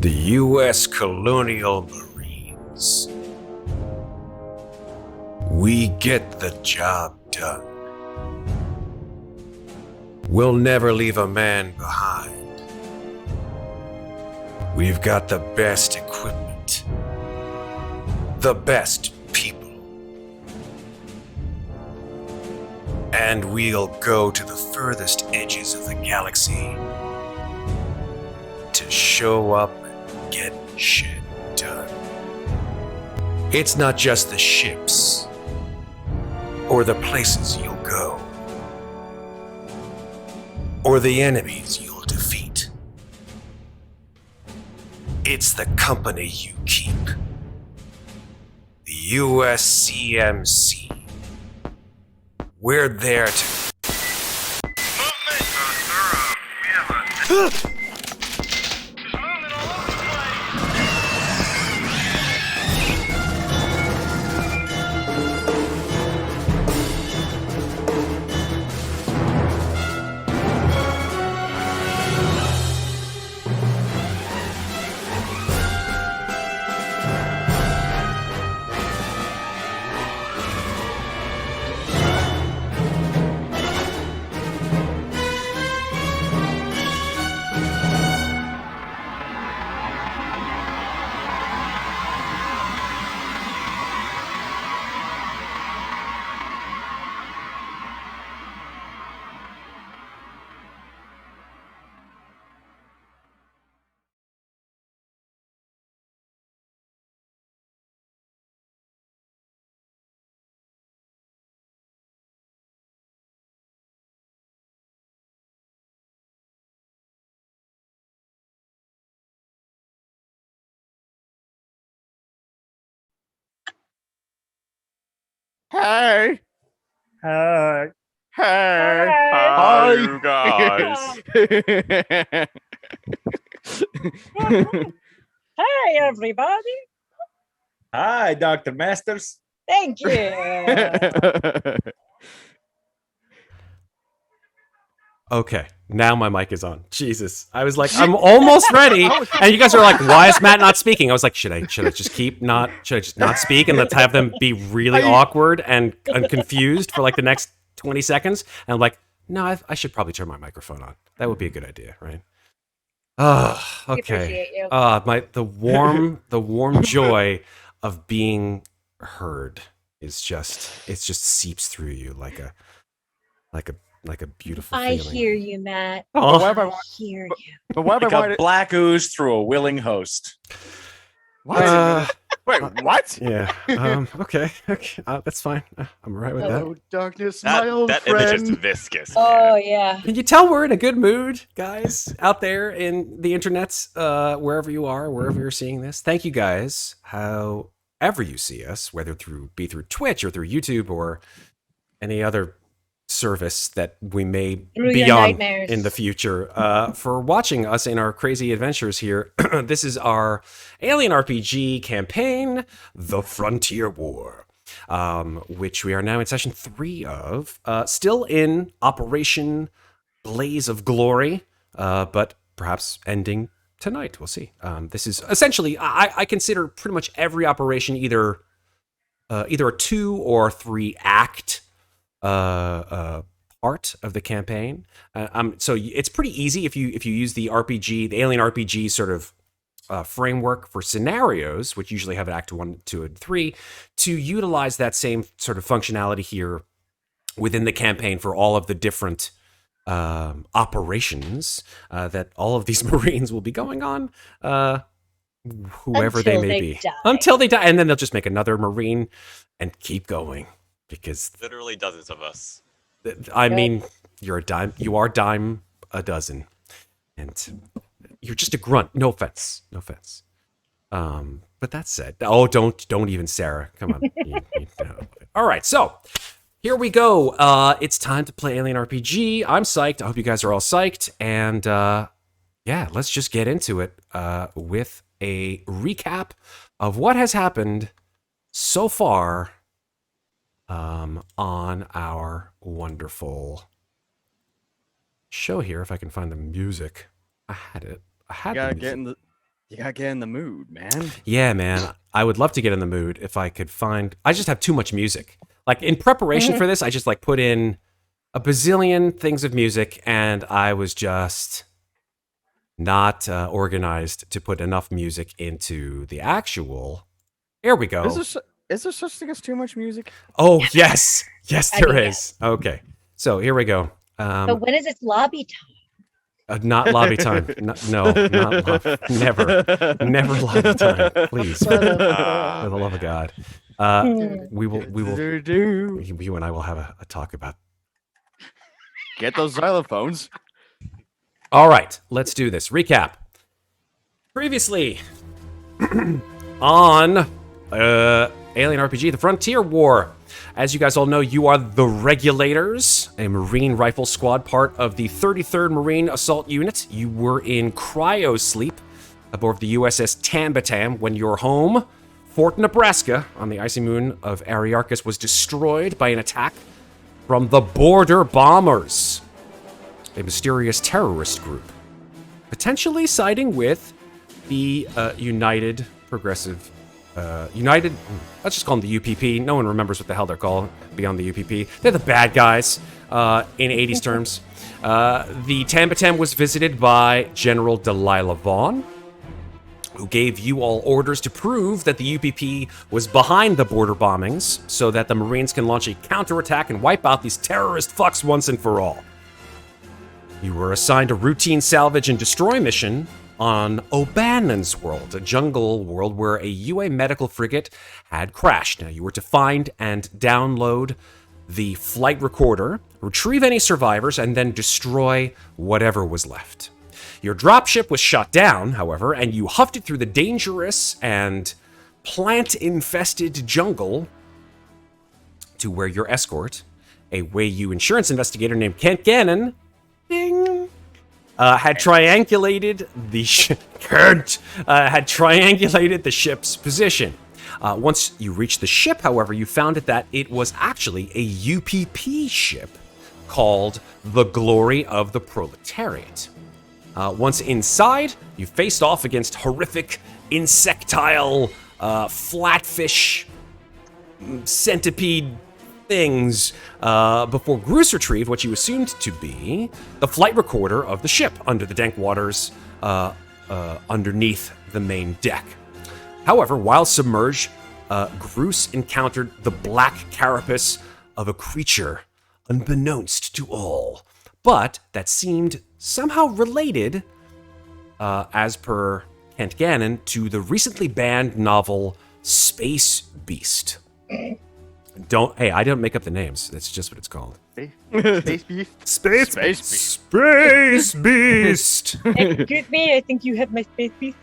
The U.S. Colonial Marines. We get the job done. We'll never leave a man behind. We've got the best equipment. The best people. And we'll go to the furthest edges of the galaxy to show up and get shit done. It's not just the ships or the places you'll go or the enemies you'll defeat. It's the company you keep. The USCMC. We're there to... Movement! Sir, we have a... Just moving all over the place! Hey. Hi. Hey. Hi, you guys. Hi, everybody. Hi, Dr. Masters. Thank you. Okay, now my mic is on. Jesus. I was like, I'm almost ready. And you guys are like, why is Matt not speaking? I was like, should I just not speak and let's have them be really awkward and confused for like the next 20 seconds? And I'm like, no, I should probably turn my microphone on. That would be a good idea, right? Oh, We okay. appreciate you. The warm joy of being heard is just, it just seeps through you like a beautiful I feeling. hear you, Matt. Oh. I hear you. But why Like a black ooze through a willing host. Wait, what? Yeah. Okay. That's fine. I'm all right with that. Oh, darkness, my old That friend. image is viscous. Oh, yeah. Can you tell we're in a good mood, guys, out there in the internets, wherever you are, wherever you're seeing this? Thank you, guys. However you see us, whether be through Twitch or through YouTube or any other service that we may Through be your on nightmares. in the future, for watching us in our crazy adventures here. This is our Alien RPG campaign, The Frontier War, which we are now in session 3 of, still in Operation Blaze of Glory, but perhaps ending tonight. We'll see. This is essentially, I consider pretty much every operation either a 2 or 3 act part of the campaign. So it's pretty easy if you use the Alien RPG sort of framework for scenarios, which usually have Act 1, 2, and 3, to utilize that same sort of functionality here within the campaign for all of the different operations that all of these Marines will be going on, whoever they Until may they be. die. Until they die. And then they'll just make another Marine and keep going. Because Literally dozens of us. I mean, you are dime a dozen, and you're just a grunt. No offense. But that said, don't even Sarah. Come on. All right, so here we go. It's time to play Alien RPG. I'm psyched. I hope you guys are all psyched, and yeah, let's just get into it with a recap of what has happened so far on our wonderful show here. If I can find the music, I had it. I had You gotta the get music. You gotta get in the mood, man. Yeah, man. I would love to get in the mood if I could find. I just have too much music. Like in preparation for this, I just like put in a bazillion things of music, and I was just not organized to put enough music into the actual. Here we go. Is there such thing as too much music? Oh yes, yes, there mean, is. Okay, so here we go. But when is its lobby time? Not lobby time. No, not never lobby time. Please, for the love of God. We will. You and I will have a talk about. Get those xylophones. All right, let's do this. Recap. Previously on Alien RPG: The Frontier War. As you guys all know, you are the Regulators, a Marine rifle squad part of the 33rd Marine Assault Unit. You were in cryo sleep aboard the USS Tambatam when your home, Fort Nebraska, on the icy moon of Aryarchus, was destroyed by an attack from the Border Bombers, a mysterious terrorist group, potentially siding with the United Progressive. Let's just call them the UPP. No one remembers what the hell they're called beyond the UPP. They're the bad guys in 80s terms. The Tambatam was visited by General Delilah Vaughn, who gave you all orders to prove that the UPP was behind the border bombings so that the Marines can launch a counterattack and wipe out these terrorist fucks once and for all. You were assigned a routine salvage and destroy mission on O'Bannon's world, a jungle world where a UA medical frigate had crashed. Now, you were to find and download the flight recorder, retrieve any survivors, and then destroy whatever was left. Your dropship was shot down, however, and you huffed it through the dangerous and plant-infested jungle to where your escort, a Wayu insurance investigator named Kent Gannon, ding, had triangulated the ship's position. Once you reached the ship, however, you found that it was actually a UPP ship called the Glory of the Proletariat. Once inside, you faced off against horrific insectile flatfish centipede things before Groose retrieved what you assumed to be the flight recorder of the ship under the dank waters underneath the main deck. However, while submerged, Groose encountered the black carapace of a creature unbeknownst to all, but that seemed somehow related, as per Kent Gannon, to the recently banned novel Space Beast. I don't make up the names. That's just what it's called. Space beast. Space Beast. Excuse me, I think you have my space beast.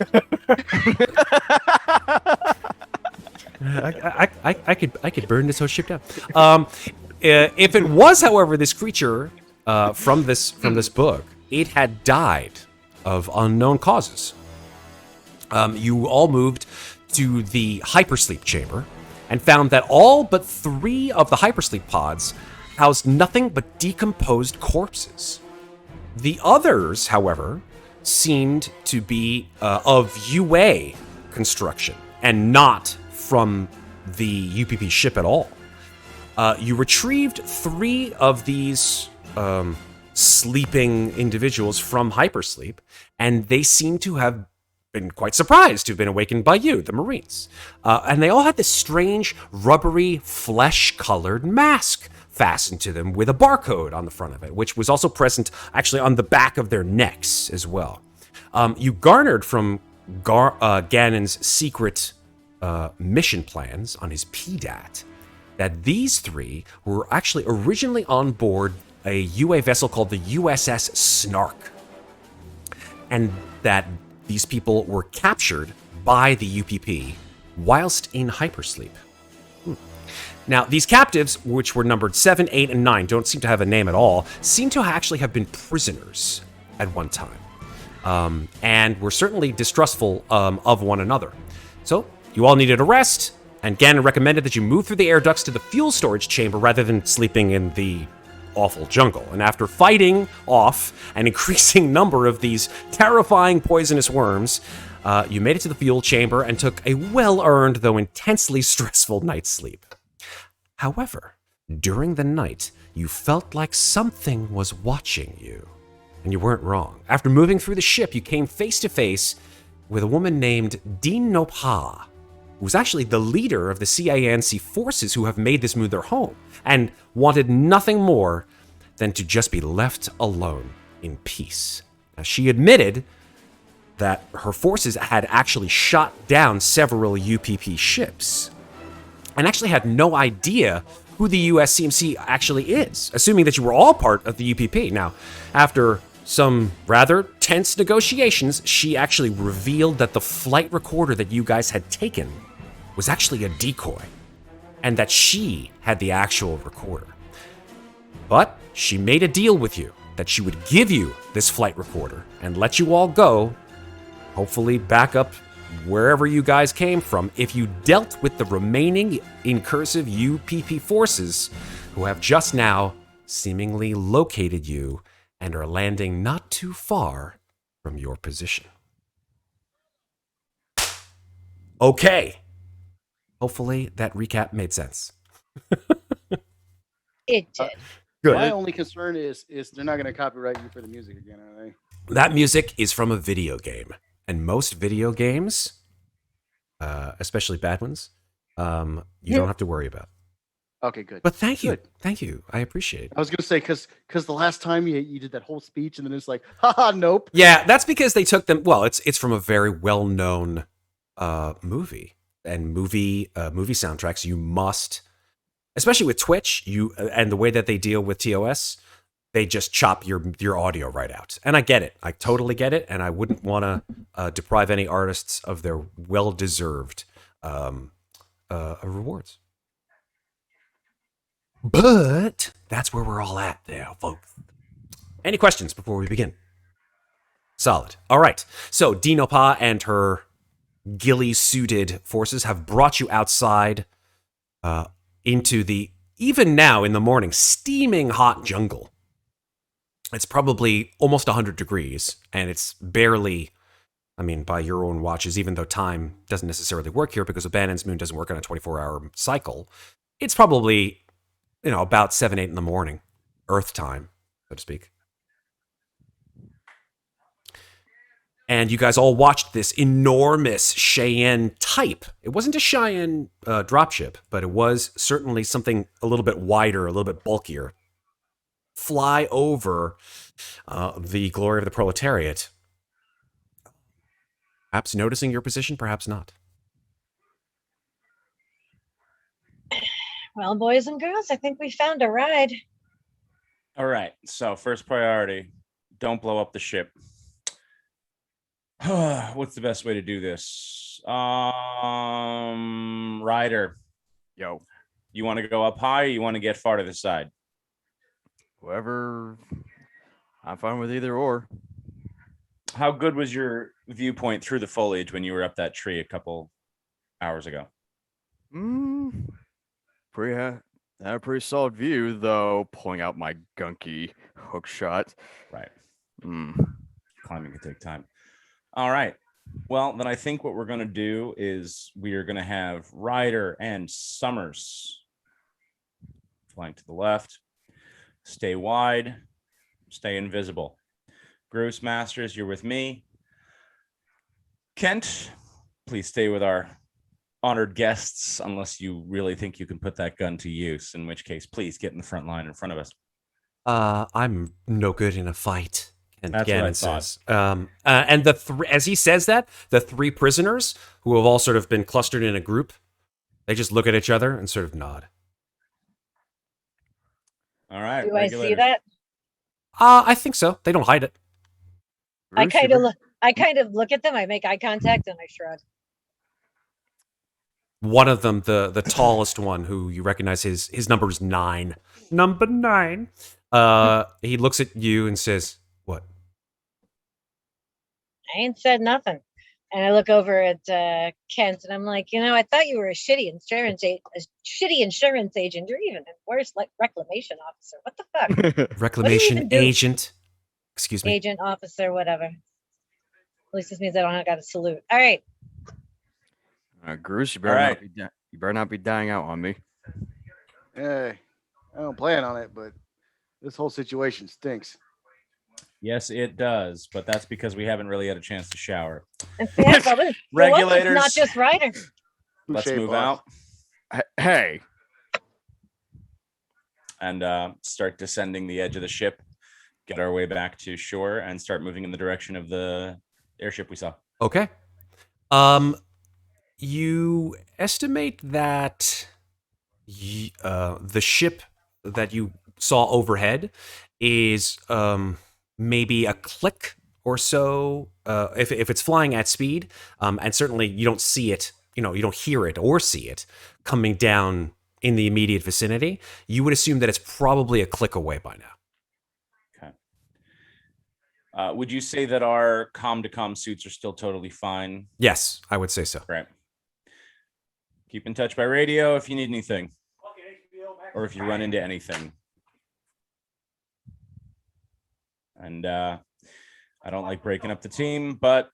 I could burn this whole ship down. If it was, however, this creature from this book, it had died of unknown causes. You all moved to the hypersleep chamber and found that all but 3 of the hypersleep pods housed nothing but decomposed corpses. The others, however, seemed to be of UA construction and not from the UPP ship at all. You retrieved 3 of these sleeping individuals from hypersleep, and they seem to have been quite surprised to have been awakened by you, the Marines. And they all had this strange, rubbery, flesh-colored mask fastened to them with a barcode on the front of it, which was also present actually on the back of their necks as well. You garnered from Gannon's secret mission plans on his PDAT that these 3 were actually originally on board a UA vessel called the USS Snark, and that these people were captured by the UPP whilst in hypersleep. Now, these captives, which were numbered 7, 8, and 9, don't seem to have a name at all, seem to actually have been prisoners at one time, and were certainly distrustful of one another. So, you all needed a rest, and Gannon recommended that you move through the air ducts to the fuel storage chamber rather than sleeping in the awful jungle. And after fighting off an increasing number of these terrifying poisonous worms, you made it to the fuel chamber and took a well-earned, though intensely stressful night's sleep. However, during the night, you felt like something was watching you. And you weren't wrong. After moving through the ship, you came face to face with a woman named Dinopa, who was actually the leader of the CINC forces who have made this moon their home, and wanted nothing more than to just be left alone in peace. Now, she admitted that her forces had actually shot down several UPP ships, and actually had no idea who the USCMC actually is, assuming that you were all part of the UPP. Now, after some rather tense negotiations, she actually revealed that the flight recorder that you guys had taken was actually a decoy, and that she had the actual recorder. But she made a deal with you that she would give you this flight recorder and let you all go, hopefully back up wherever you guys came from, if you dealt with the remaining incursive UPP forces who have just now seemingly located you and are landing not too far from your position. Okay. Hopefully that recap made sense. It did. Good. My only concern is they're not going to copyright you for the music again, are they? That music is from a video game. And most video games, especially bad ones, you don't have to worry about. Okay, good. But thank you. Good. Thank you. I appreciate it. I was going to say, because the last time you did that whole speech and then it's like, haha, nope. Yeah, that's because they took them. Well, it's from a very well-known movie, and movie soundtracks. You must, especially with Twitch, and the way that they deal with TOS, they just chop your audio right out. And I get it. I totally get it, and I wouldn't want to deprive any artists of their well-deserved rewards. But that's where we're all at there, folks. Any questions before we begin? Solid. All right. So Dinopa and her ghillie-suited forces have brought you outside into the, even now in the morning, steaming hot jungle. It's probably almost 100 degrees, and it's barely, I mean, by your own watches, even though time doesn't necessarily work here because O'Bannon's moon doesn't work on a 24-hour cycle, it's probably, about 7, 8 in the morning, Earth time, so to speak. And you guys all watched this enormous Cheyenne type. It wasn't a Cheyenne dropship, but it was certainly something a little bit wider, a little bit bulkier, fly over the glory of the proletariat. Perhaps noticing your position, perhaps not. Well, boys and girls, I think we found a ride. All right. So first priority, don't blow up the ship. What's the best way to do this? Ryder. Yo, You want to go up high or you want to get far to the side? whoever. I'm fine with either or. How good was your viewpoint through the foliage when you were up that tree a couple hours ago? Had a pretty solid view, though. Pulling out my gunky hook shot. Right. Climbing can take time. All right. Well, then I think what we're going to do is we are going to have Ryder and Summers flank to the left. Stay wide. Stay invisible. Groose Masters, you're with me. Kent, please stay with our honored guests unless you really think you can put that gun to use, in which case, please get in the front line in front of us. I'm no good in a fight. And That's Gannon what I thought. says. And as he says that, the 3 prisoners who have all sort of been clustered in a group, they just look at each other and sort of nod. All right. Do I see regulators. that? I think so. They don't hide it. I Bruce, kind you of look. I kind of look at them. I make eye contact and I shrug. One of them, the tallest one, who you recognize, his number is 9. Number 9. He looks at you and says, "What?" I ain't said nothing. And I look over at Kent, and I'm like, I thought you were a shitty insurance agent. You're even worse, like reclamation officer. What the fuck? Reclamation even do? agent. Excuse me. Agent, officer, whatever. At least this means I don't got to salute. All right. Groose, you better All not be you better not be dying out on me. Hey, I don't plan on it, but this whole situation stinks. Yes, it does, but that's because we haven't really had a chance to shower. And yeah, well, Regulators. not just Ryder. Let's Touche, move boss. out Hey, and start descending the edge of the ship, get our way back to shore, and start moving in the direction of the airship we saw. Okay. You estimate that the ship that you saw overhead is maybe a click or so if it's flying at speed, and certainly you don't see it, you don't hear it or see it coming down in the immediate vicinity. You would assume that it's probably a click away by now. Okay. Would you say that our com-to-com suits are still totally fine? Yes, I would say so. Right. Keep in touch by radio if you need anything, or if you run into anything. And I don't like breaking up the team, but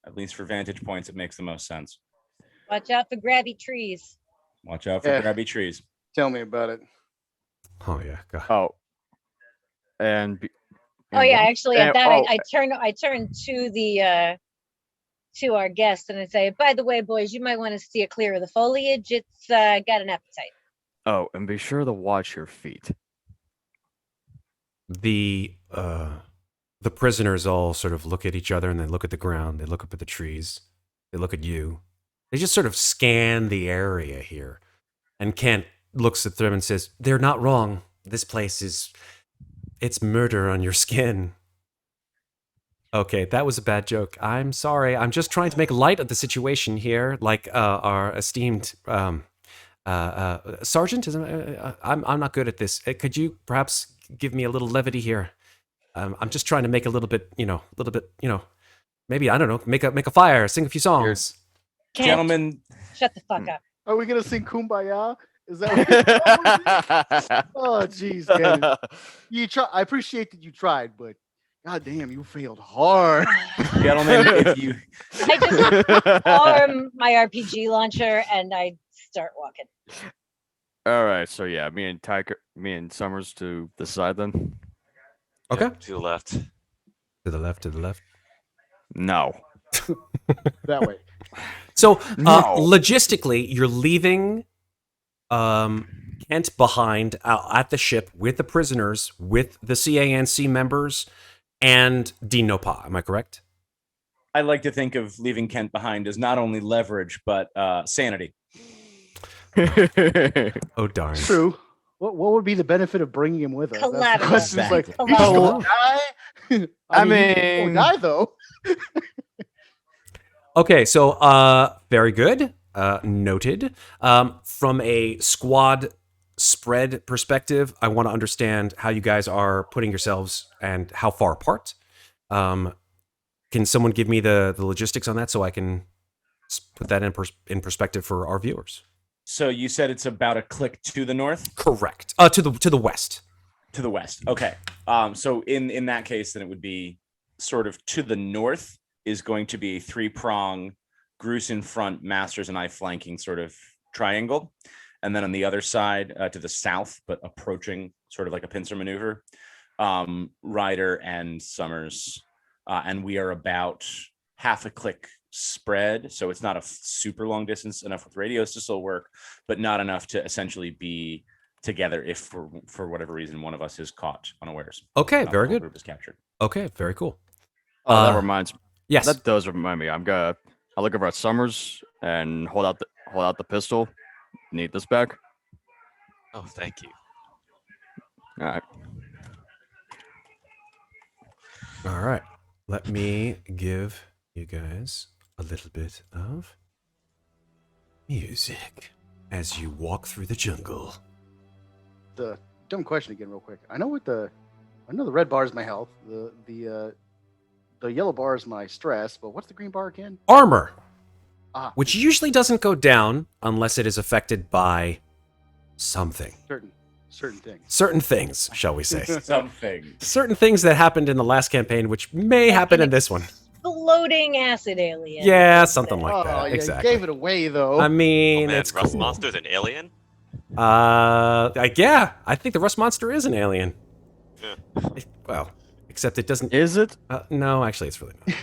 at least for vantage points, it makes the most sense. Watch out for grabby trees. Watch out for Yeah. grabby trees. Tell me about it. Oh yeah. God. oh, and Oh yeah, actually at and- that oh, I turn to the to our guest and I say, by the way, boys, you might want to steer clear of the foliage. It's got an appetite. oh, and be sure to watch your feet. The prisoners all sort of look at each other and they look at the ground. They look up at the trees. They look at you. They just sort of scan the area here. And Kent looks at them and says, "They're not wrong. This place it's murder on your skin." Okay, that was a bad joke. I'm sorry. I'm just trying to make light of the situation here, like our esteemed sergeant. I'm not good at this. Could you perhaps give me a little levity here? I'm just trying to make a little bit, maybe, I don't know, make a fire, sing a few songs. Kent, Gentlemen, shut the fuck up. Are we gonna sing Kumbaya? Is that what oh jeez, Kevin. You try. I appreciate that you tried, but god damn, you failed hard. gentlemen, if you I just arm my RPG launcher and I start walking. All right, so yeah, me and Summers to the side then. Okay. Yep, to the left. To the left, to the left. No. That way. So, No. logistically, you're leaving Kent behind at the ship with the prisoners, with the CANC members, and Dean Nopa. Am I correct? I like to think of leaving Kent behind as not only leverage, but sanity. Oh, darn. True. What would be the benefit of bringing him with us? That's the Collateral. question. It's like, Exactly. he's Collateral. gonna die. I he mean- won't die though. Okay, so very good. Noted. From a squad spread perspective, I want to understand how you guys are putting yourselves and how far apart. Can someone give me the logistics on that so I can put that in perspective for our viewers? So you said it's about a click to the north? Correct. To the west. To the west. Okay. So in that case, then it would be sort of to the north is going to be a three-prong Groose in front, Masters and I flanking sort of triangle. And then on the other side to the south, but approaching sort of like a pincer maneuver, Rhyder and Summers. And we are about half a click spread. So it's not a super long distance, enough with radios to still work, but not enough to essentially be together if for whatever reason one of us is caught unawares. Okay, Not very the whole good. group is captured. Okay, very cool. Oh, that reminds me. Yes. That does remind me. I look over at Summers and hold out the pistol. Need this back? Oh, thank you. All right. All right. Let me give you guys a little bit of music as you walk through the jungle. The dumb question again, real quick. I know the red bar is my health. The the yellow bar is my stress, but what's the green bar again? Armor, Ah, which usually doesn't go down unless it is affected by something. certain things. Certain things, shall we say. Something. Certain things that happened in the last campaign, which may happen in this one. Floating acid alien. Yeah, something like Oh, that. yeah, Exactly. you gave it away though. I Oh mean, man, it's Rust cool. Monster's an alien? Yeah, I think the Rust Monster is an alien. Yeah. Well, except it doesn't. Is it? No, actually, it's really not.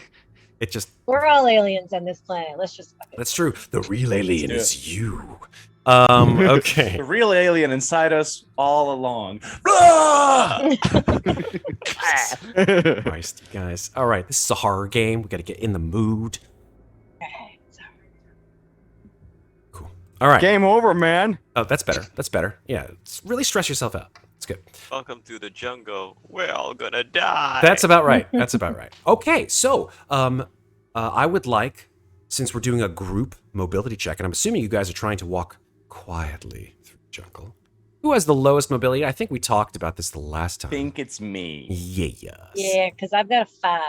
It just. We're all aliens on this planet. Let's just fucking That's true. The real alien do it. is you. Okay. The real alien inside us all along. Christ, you guys. All right, this is a horror game. We got to get in the mood. Cool. All right. Game over, man. Oh, that's better. That's better. Yeah, really stress yourself out. It's good. Welcome to the jungle. We're all gonna die. That's about right. That's about right. Okay, so I would like, since we're doing a group mobility check, and I'm assuming you guys are trying to walk quietly through the jungle. Who has the lowest mobility? I think we talked about this the last time. I think it's me. Yes. Yeah, because I've got a 5.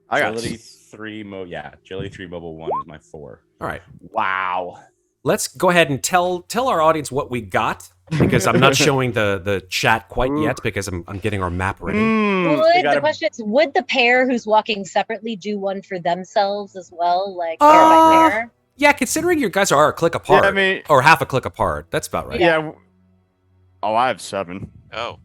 I got Agility 3 Agility 3 mobile 1 is my 4. All right. Wow. Let's go ahead and tell our audience what we got, because I'm not showing the chat quite yet because I'm getting our map ready. gotta- The question is, would the pair who's walking separately do one for themselves as well? Like pair Uh, by pair? Yeah, considering your guys are a click apart, I mean- or half a click apart, that's about right. Yeah. Oh, I have 7. Oh,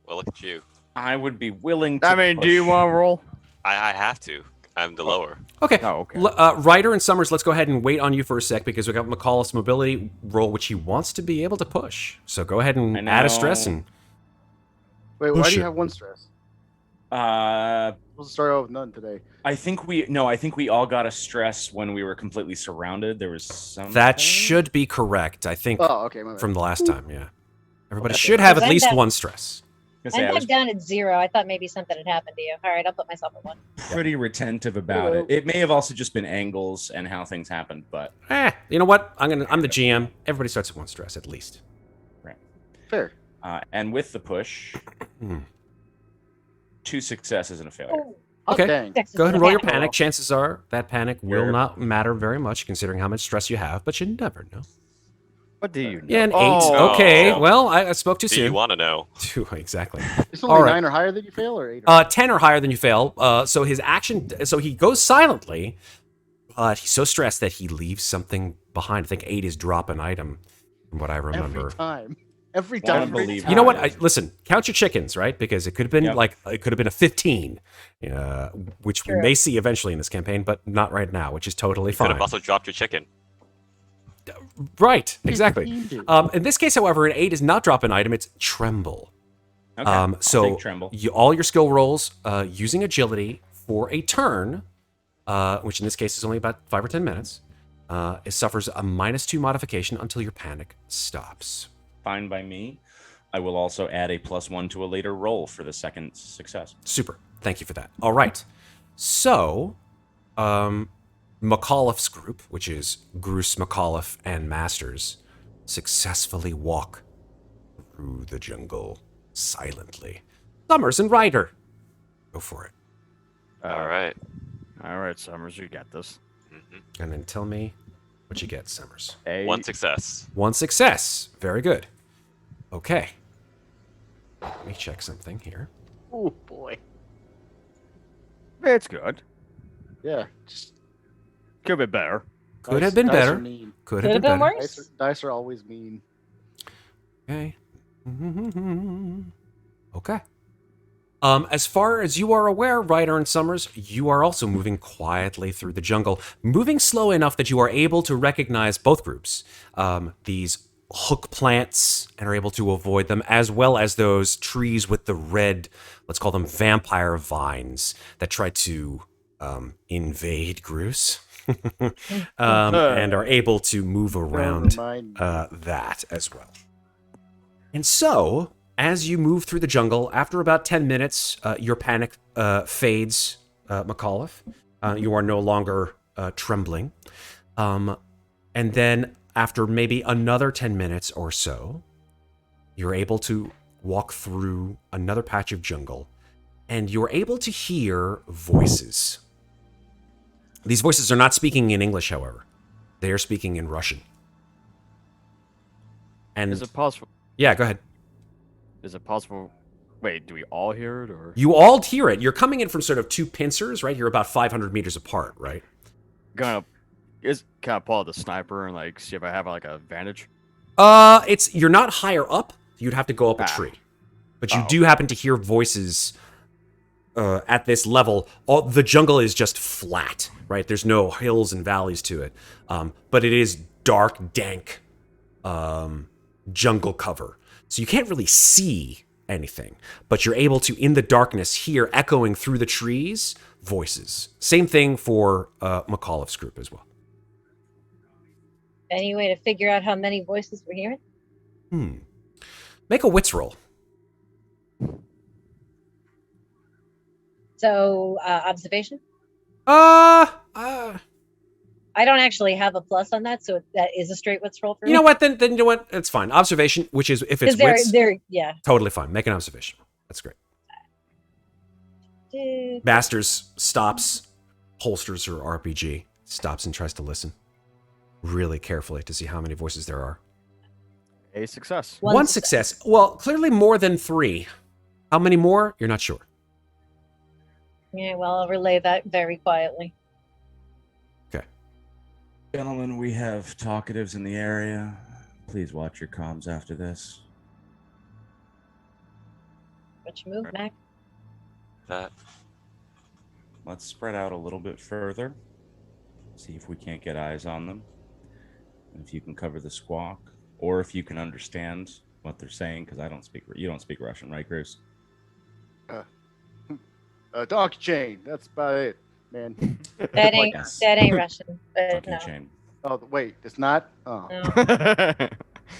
well, look at you. I would be willing to. I mean, do you push. want to roll? I have to. I'm the lower. Okay. Oh, okay. Ryder and Summers, let's go ahead and wait on you for a sec because we got MacCauliff's mobility roll, which he wants to be able to push. So go ahead and I add a stress know. and Wait, why push do you it. have one stress? Uh, Supposed to start out with none today. I think we all got a stress when we were completely surrounded. There was some. that should be correct. I think Oh, okay. My bad. from the last time, yeah. Everybody Okay. should have at I'm least down- one stress. I'm back down at 0. I thought maybe something had happened to you. All right, I'll put myself at 1. pretty retentive about Hello. it. It may have also just been angles and how things happened, but You know what? I'm the GM. Everybody starts at one stress at least. Fair. and with the push, Hmm. 2 successes and a failure. Oh, Oh, Okay. dang. Texas Go ahead is and roll a your hat. panic. Chances are that panic will Sure. not matter very much considering how much stress you have, but you never know. What do you know? Yeah, an 8. Oh. Okay, Oh. well, I spoke too Do soon. you want to know? Exactly. It's only All right. 9 or higher that you fail, or 8? Or 10 or higher than you fail. So his action, so he goes silently, but he's so stressed that he leaves something behind. I think 8 is drop an item, from what I remember. every time. Every Wanna time. every believe time. You know what? Listen, count your chickens, right? Because it could have been Yep. it could have been a 15, which we True. may see eventually in this campaign, but not right now, which is totally You could fine. have also dropped your chicken. Right, exactly. 15. In this case, however, an 8 is not drop an item; it's tremble. Okay. I'll So take tremble. all your skill rolls using agility for a turn, which in this case is only about 5 or 10 minutes, it suffers a -2 modification until your panic stops. Fine by me. I will also add a +1 to a later roll for the second success. Super. Thank you for that. All right. So, MacCauliff's group, which is Groose, MacCauliff, and Masters, successfully walk through the jungle silently. Summers and Ryder, go for it. All right. All right, Summers, you got this. And then tell me what you get, Summers. A. 1 success. 1 success. Very good. Okay. Let me check something here. Oh, boy. It's good. Yeah. Just Could be better. Could have been dice are better. mean. Could Could have have been been better. worse. Dice are always mean. Okay. Okay. As far as you are aware, Ryder and Summers, you are also moving quietly through the jungle, moving slow enough that you are able to recognize both groups. These hook plants and are able to avoid them, as well as those trees with the red, let's call them vampire vines that try to invade Groose. And are able to move around Never mind. that as well. And so, as you move through the jungle, after about 10 minutes, your panic fades, MacCauliff. You are no longer trembling. And then, after maybe another 10 minutes or so, you're able to walk through another patch of jungle and you're able to hear voices. These voices are not speaking in English, however. They are speaking in Russian. And Is it possible? yeah, go ahead. Is it possible? Wait, do we all hear it or? You all hear it. You're coming in from sort of two pincers, right? You're about 500 meters apart, right? Can I pull out the sniper and like see if I have like a vantage? You're not higher up. You'd have to go up a tree, but you do happen to hear voices at this level. The jungle is just flat, right? There's no hills and valleys to it, but it is dark, dank jungle cover, so you can't really see anything, but you're able to, in the darkness, hear echoing through the trees voices. Same thing for MacCauliff's group as well. Any way to figure out how many voices we're hearing? Make a wits roll. So, observation? I don't actually have a plus on that, so that is a straight wits roll for me. You know what? Then you know what? It's fine. Observation, which is if it's wits, yeah, totally fine. Make an observation. That's great. Masters stops, holsters her RPG, stops and tries to listen really carefully to see how many voices there are. A success. One success. Well, clearly more than 3. How many more? You're not sure. Yeah, well, I'll relay that very quietly. Okay. Gentlemen, we have talkatives in the area. Please watch your comms after this. Which move, Mac? That. Let's spread out a little bit further. See if we can't get eyes on them. And if you can cover the squawk, or if you can understand what they're saying, because you don't speak Russian, right, Groose? Donkey chain. That's about it, man. That ain't Russian. But Donkey no. chain. Oh, wait, it's not? Oh, No.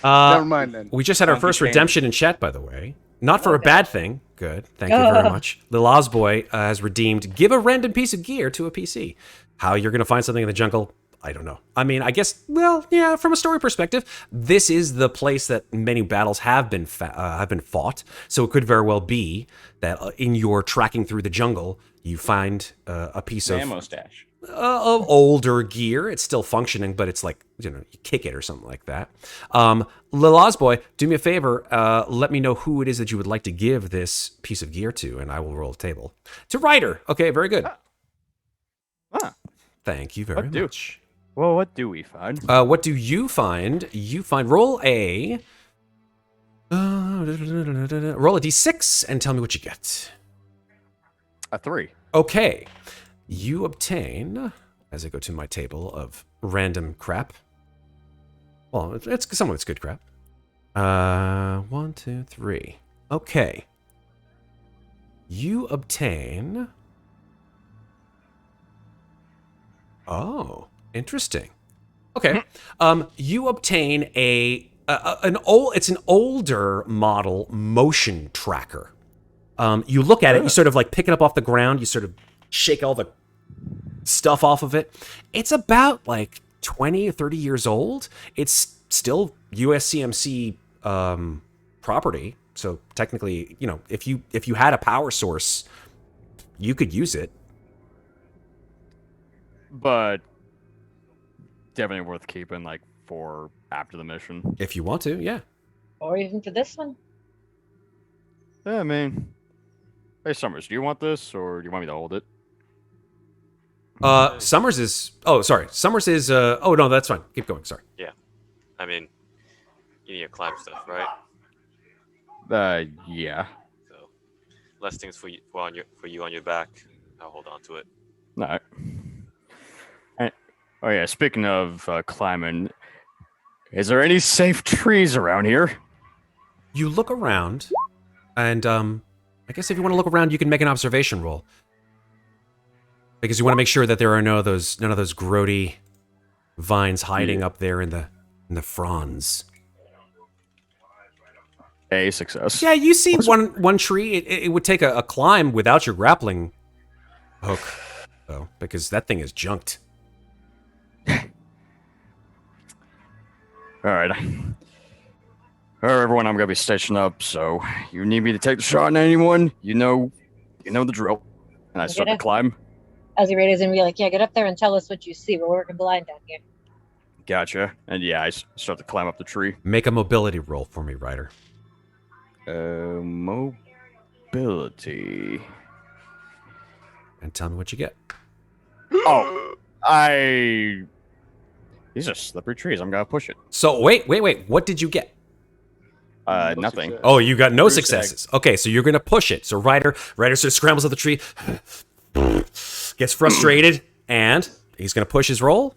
never mind then. We just had our Donkey first chain. redemption in chat, by the way. Not for a bad thing. Good. Thank you very much. Lil Ozboy has redeemed give a random piece of gear to a PC. How you're going to find something in the jungle, I don't know. I mean, I guess, well, yeah, from a story perspective, this is the place that many battles have been fought. So it could very well be that in your tracking through the jungle, you find a piece of Ammo stash. older gear. It's still functioning, but it's like, you kick it or something like that. Lil Ozboy, do me a favor. Let me know who it is that you would like to give this piece of gear to, and I will roll a table. To Rhyder. Okay, very good. Thank you very much. Well, what do we find? What do you find? You find roll a d6 and tell me what you get. A 3. Okay. You obtain, as I go to my table of random crap. Well, it's some of it's good crap. 1, 2, 3. Okay. You obtain. Oh, interesting. Okay. You obtain an older model motion tracker. You look at it, you sort of like pick it up off the ground, you sort of shake all the stuff off of it. It's about like 20 or 30 years old. It's still USCMC property. So technically, if you had a power source, you could use it. But definitely worth keeping, like, for after the mission. If you want to, yeah. Or even for this one. Yeah, I mean, hey, Summers, do you want this, or do you want me to hold it? Summers is. Oh, sorry. Summers is. Oh no, that's fine. Keep going. Sorry. Yeah. I mean, you need to climb stuff, right? Yeah. So, less things for you on your back. I'll hold on to it. All right. Oh yeah, speaking of climbing, is there any safe trees around here? You look around, and I guess if you want to look around, you can make an observation roll, because you want to make sure that there are none of those grody vines hiding up there in the fronds. A success. Yeah, you see one tree. It would take a climb without your grappling hook, though, because that thing is junked. All right. All right, everyone, I'm going to be stationed up, so you need me to take the shot on anyone, You know the drill. And I start to Get up. climb. Ozzy Raider's gonna be like, yeah, get up there and tell us what you see. We're working blind down here. Gotcha. And yeah, I start to climb up the tree. Make a mobility roll for me, Ryder. Mobility. And tell me what you get. Oh, these are slippery trees. I'm gonna push it. So wait. What did you get? No Nothing. success. Oh, you got no Goose successes. Okay, so you're gonna push it. So Ryder sort of scrambles up the tree, gets frustrated, and he's gonna push his roll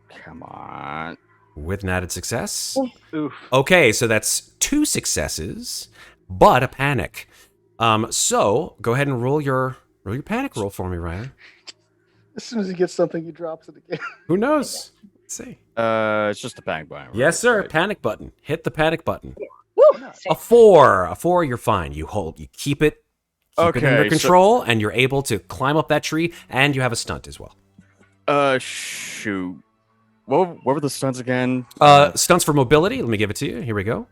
Come on. with an added success. Oof. Okay, so that's 2 successes, but a panic. So go ahead and roll your panic roll for me, Ryder. As soon as he gets something, he drops it again. Who knows? Let's see. It's just a panic button. Right? Yes, sir. Right. Panic button. Hit the panic button. Woo! A 4. A 4, you're fine. You keep it Okay, under so- control, and you're able to climb up that tree, and you have a stunt as well. Shoot. What were the stunts again? Stunts for mobility. Let me give it to you. Here we go.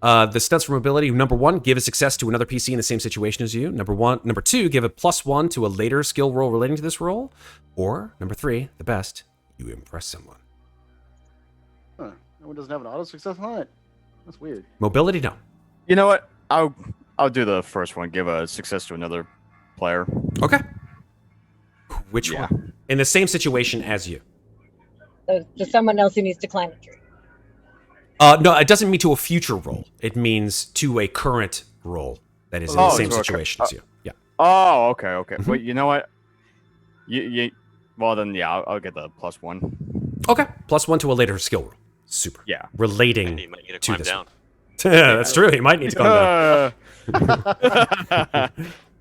The stunts for mobility. Number 1, give a success to another PC in the same situation as you. Number 2, give a +1 to a later skill roll relating to this roll. Or number 3, the best, you impress someone. Huh. No one doesn't have an auto success on it. That's weird. Mobility, no. You know what? I'll do the first one. Give a success to another player. Okay. Which Yeah. one? In the same situation as you. So, to someone else who needs to climb a tree. No, it doesn't mean to a future roll. It means to a current roll that is in the Oh, same so okay. situation as you. Yeah. Oh, okay. Mhm. Well, you know what? Well, then, yeah, I'll get the +1. Okay. +1 to a later skill roll. Super. Yeah. Relating And you might need to to climb this down. Yeah, that's true. He might need to calm down.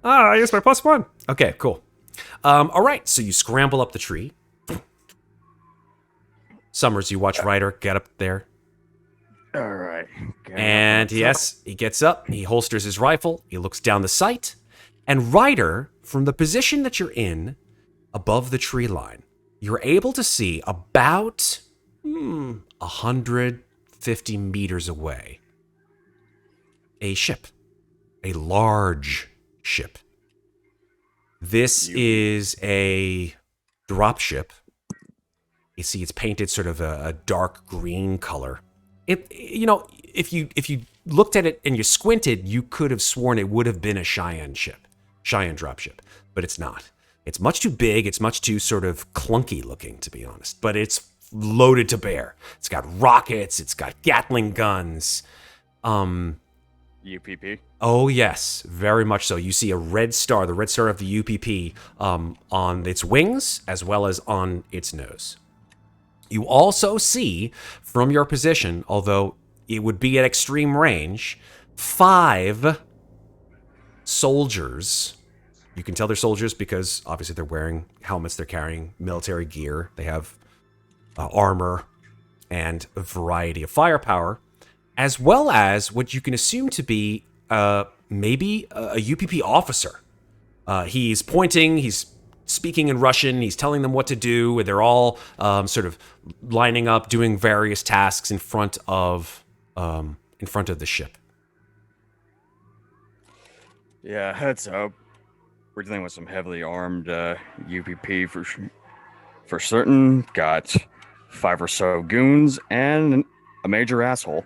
I used my +1. Okay, cool. All right, so you scramble up the tree. Summers, you watch Ryder get up there. All right. And yes, he gets up, he holsters his rifle, he looks down the sight, and Ryder, from the position that you're in, above the tree line, you're able to see about 150 meters away a ship, a large ship. This is a drop ship. You see, it's painted sort of a dark green color. If you looked at it and you squinted, you could have sworn it would have been a Cheyenne drop ship, but it's not. It's much too big. It's much too sort of clunky looking, to be honest. But it's loaded to bear. It's got rockets. It's got Gatling guns. UPP. Oh yes, very much so. You see a red star, the red star of the UPP, on its wings as well as on its nose. You also see, from your position, although it would be at extreme range, 5 soldiers. You can tell they're soldiers because obviously they're wearing helmets, they're carrying military gear, they have armor and a variety of firepower, as well as what you can assume to be maybe a UPP officer. He's pointing, he's speaking in Russian, he's telling them what to do, and they're all sort of lining up, doing various tasks in front of the ship. Yeah, heads up. We're dealing with some heavily armed UPP for certain. Got 5 or so goons and a major asshole.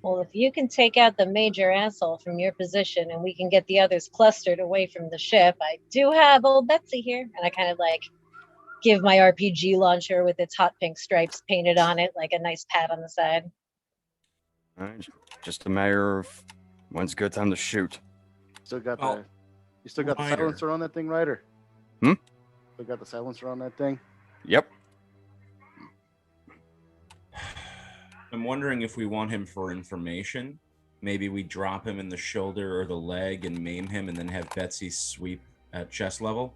Well, if you can take out the major asshole from your position and we can get the others clustered away from the ship, I do have old Betsy here. And I kind of like give my RPG launcher with its hot pink stripes painted on it, like a nice pat on the side. All right, just a matter of when's a good time to shoot. Still got Well, you still got the Ryder. silencer on that thing, Ryder? Hmm? Still got the silencer on that thing? Yep. I'm wondering if we want him for information. Maybe we drop him in the shoulder or the leg and maim him and then have Betsy sweep at chest level.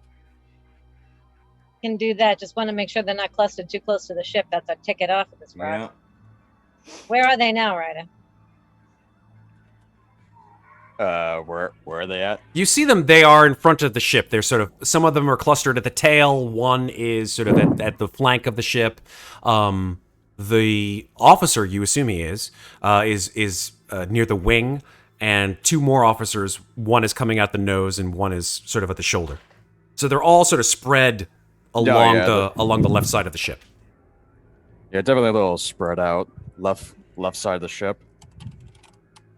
Can do that. Just want to make sure they're not clustered too close to the ship. That's our ticket off of this route. Yeah. Where are they now, Ryder? Where are they at? You see them, they are in front of the ship. They're sort of, some of them are clustered at the tail, one is sort of at the flank of the ship. The officer, you assume he is near the wing, and 2 more officers. One is coming out the nose, and one is sort of at the shoulder. So they're all sort of spread along along the left side of the ship. Yeah, definitely a little spread out. Left side of the ship.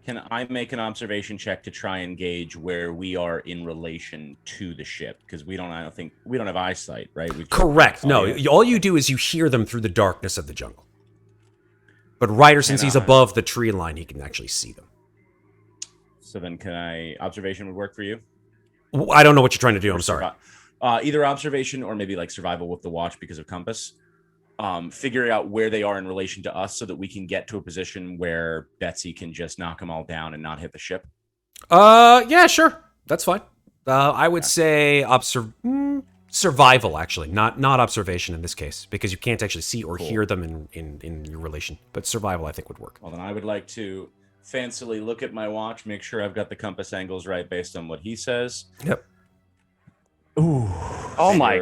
Can I make an observation check to try and gauge where we are in relation to the ship? Because I don't think we don't have eyesight, right? Correct. No, all you do is you hear them through the darkness of the jungle. But Rhyder, since he's above the tree line, he can actually see them. So then observation would work for you? I don't know what you're trying to do. I'm sorry. Either observation or maybe like survival with the watch because of compass. Figuring out where they are in relation to us so that we can get to a position where Betsy can just knock them all down and not hit the ship. Yeah, sure. That's fine. I would say survival, actually, not observation in this case, because you can't actually see or hear them in your relation. But survival, I think, would work. Well, then I would like to fancily look at my watch, make sure I've got the compass angles right based on what he says. Yep. Ooh. Oh my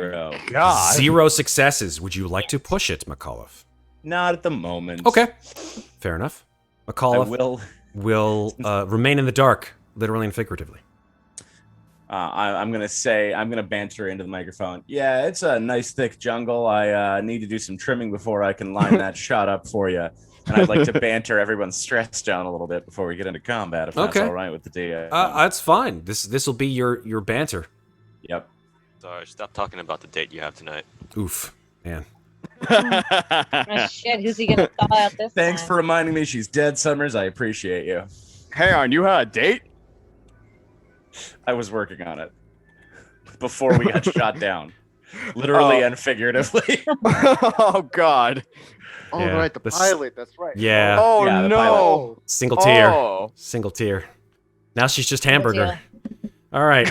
god. 0 successes. Would you like to push it, MacCauliff? Not at the moment. Okay. Fair enough. MacCauliff will remain in the dark, literally and figuratively. I'm going to banter into the microphone. Yeah, it's a nice thick jungle. I need to do some trimming before I can line that shot up for you. And I'd like to banter everyone's stress down a little bit before we get into combat, if that's all right with the DM. That's fine. This will be your banter. Yep. Sorry, stop talking about the date you have tonight. Oof, man. Oh, shit, who's he gonna thaw out this Thanks time? for reminding me she's dead, Summers. I appreciate you. Hang on, you had a date? I was working on it before we got shot down. Literally and figuratively. Oh god. Oh, Yeah, right, the pilot. That's right. Yeah. Oh Yeah, the no. Single tier. Oh. Single tier. Now she's just hamburger. All right.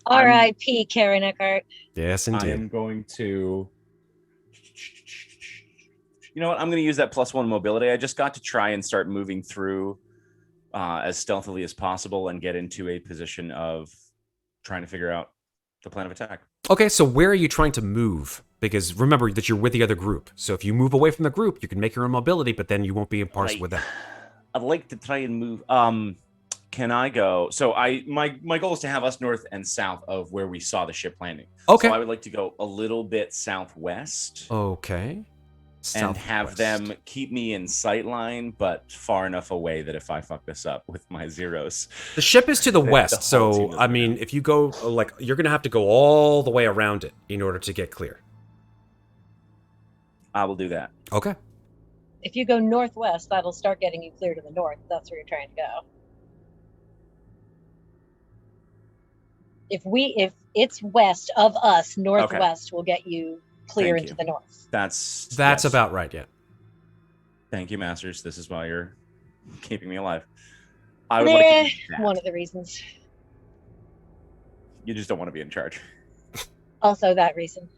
R.I.P. Karen Eckhart. Yes, I indeed. am going to. You know what? I'm going to use that +1 mobility. I just got to try and start moving through as stealthily as possible and get into a position of trying to figure out the plan of attack. Okay, so where are you trying to move? Because remember that you're with the other group. So if you move away from the group, you can make your own mobility, but then you won't be impartial with them. I'd like to try and move. Can I go? So my goal is to have us north and south of where we saw the ship landing. Okay. So I would like to go a little bit southwest. Okay. And have them keep me in sight line, but far enough away that if I fuck this up with my zeros. The ship is to the west, so I mean, if you go you're gonna have to go all the way around it in order to get clear. I will do that. Okay. If you go northwest, that'll start getting you clear to the north. That's where you're trying to go. If it's west of us, northwest will get you clear into the north. That's yes. About right, yeah. Thank you, Masters. This is why you're keeping me alive. I would like to one of the reasons. You just don't want to be in charge. Also that reason.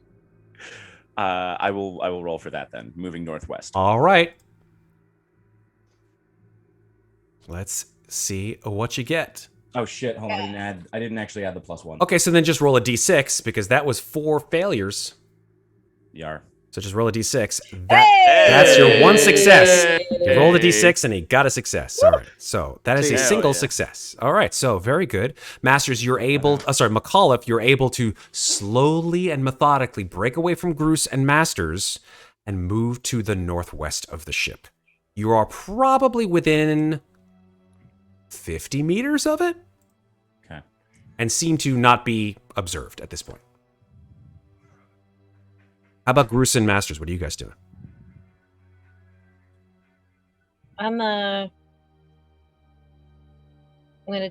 I will roll for that then, moving northwest. All right. Let's see what you get. Oh shit, hold on, I didn't actually add the +1. Okay, so then just roll a d6 because that was 4 failures. Yar. So just roll a d6. That's your 1 success. You rolled a d6 and he got a success. All right. So that is a single success. All right. So very good. Masters, you're able, MacCauliff, you're able to slowly and methodically break away from Groose and Masters and move to the northwest of the ship. You are probably within 50 meters of it. Okay. And seem to not be observed at this point. How about Groose and Masters? What are you guys doing? I'm gonna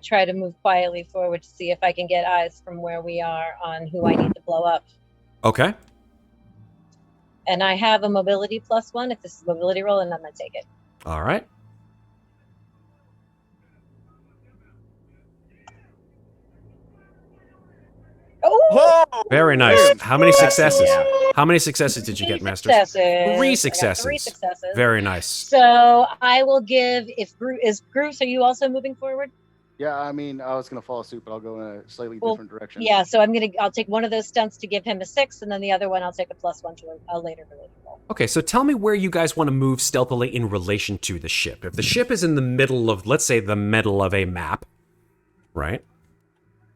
try to move quietly forward to see if I can get eyes from where we are on who I need to blow up. Okay. And I have a mobility +1 if this is a mobility roll, and I'm gonna take it. All right. Oh, very nice. How many successes? How many successes did you get, Masters? 3 successes. 3 successes. Very nice. So I will give. If Groose, are you also moving forward? Yeah, I mean, I was gonna follow suit, but I'll go in a slightly different direction. Yeah, so I'll take one of those stunts to give him a 6, and then the other one I'll take a +1 to a later related roll. Okay, so tell me where you guys want to move stealthily in relation to the ship. If the ship is in the middle of, let's say, the middle of a map, right?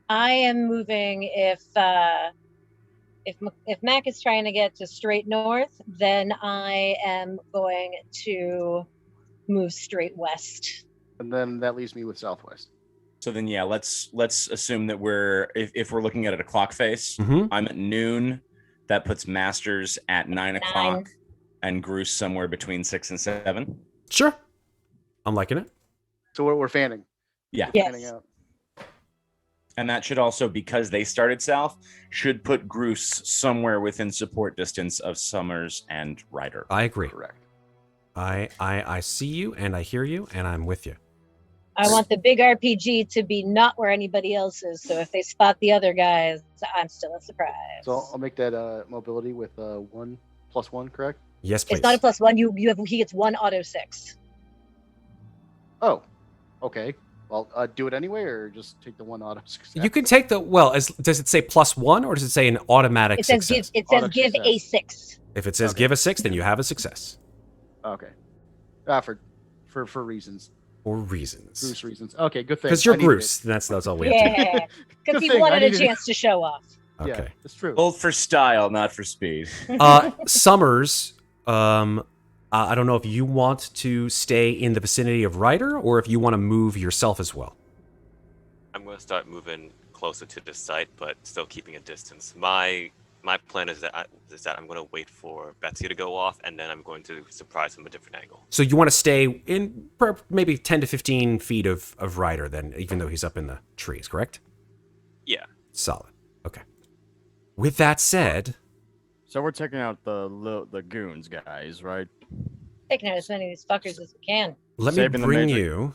I am moving if Mac is trying to get to straight north, then I am going to move straight west. And then that leaves me with southwest. So then, yeah, let's assume that if we're looking at it a clock face, Mhm. I'm at noon. That puts Masters at 9 o'clock, and Groose somewhere between 6 and 7. Sure. I'm liking it. So we're fanning. Yeah. Yes. Fanning out. And that should also, because they started south, should put Groose somewhere within support distance of Summers and Rhyder. I agree. Correct. I see you and I hear you and I'm with you. I want the big RPG to be not where anybody else is. So if they spot the other guys, I'm still a surprise. So I'll make that mobility with 1+1, correct? Yes, please. It's not a +1. He gets 1 auto 6. Oh, okay. Well, do it anyway, or just take the 1 auto success. You can take the, well, does it say +1 or does it say an automatic It says success? Auto give success. a 6. If it says Okay. give a 6, then you have a success. Okay. For reasons. For reasons. Bruce reasons. Okay, good thing. Because you're I needed Bruce. That's all we have to do. Yeah, because Good he thing, I wanted a needed- chance to show off. it. Okay. Yeah, it's true. Both for style, not for speed. Summers, I don't know if you want to stay in the vicinity of Ryder or if you want to move yourself as well. I'm going to start moving closer to the site, but still keeping a distance. My plan is that I'm going to wait for Betsy to go off, and then I'm going to surprise him a different angle. So you want to stay in maybe 10 to 15 feet of Ryder then, even though he's up in the trees, correct? Yeah. Solid. Okay. With that said, So we're taking out the goons, guys, right? Taking out as many of these fuckers as we can. let me Saving the bring major- you...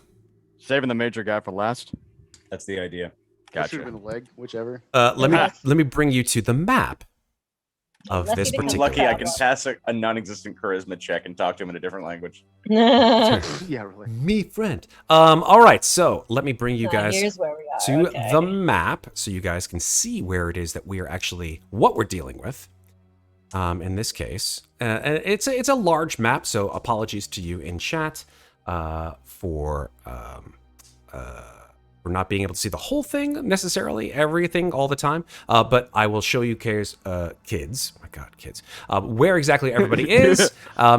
Saving the major guy for last. That's the idea. Shoot him Gotcha. in the leg, whichever. Let me bring you to the map of Lucky this to I'm Particular lucky I can problem. pass a non-existent charisma check and talk to him in a different language. Yeah, really. Me friend. All right, so let me bring you guys Here's where we are. to okay. the map so you guys can see where it is that we are actually, what we're dealing with. In this case, and it's a large map, so apologies to you in chat for not being able to see the whole thing necessarily, everything all the time. But I will show you kids, my God, kids, where exactly everybody is,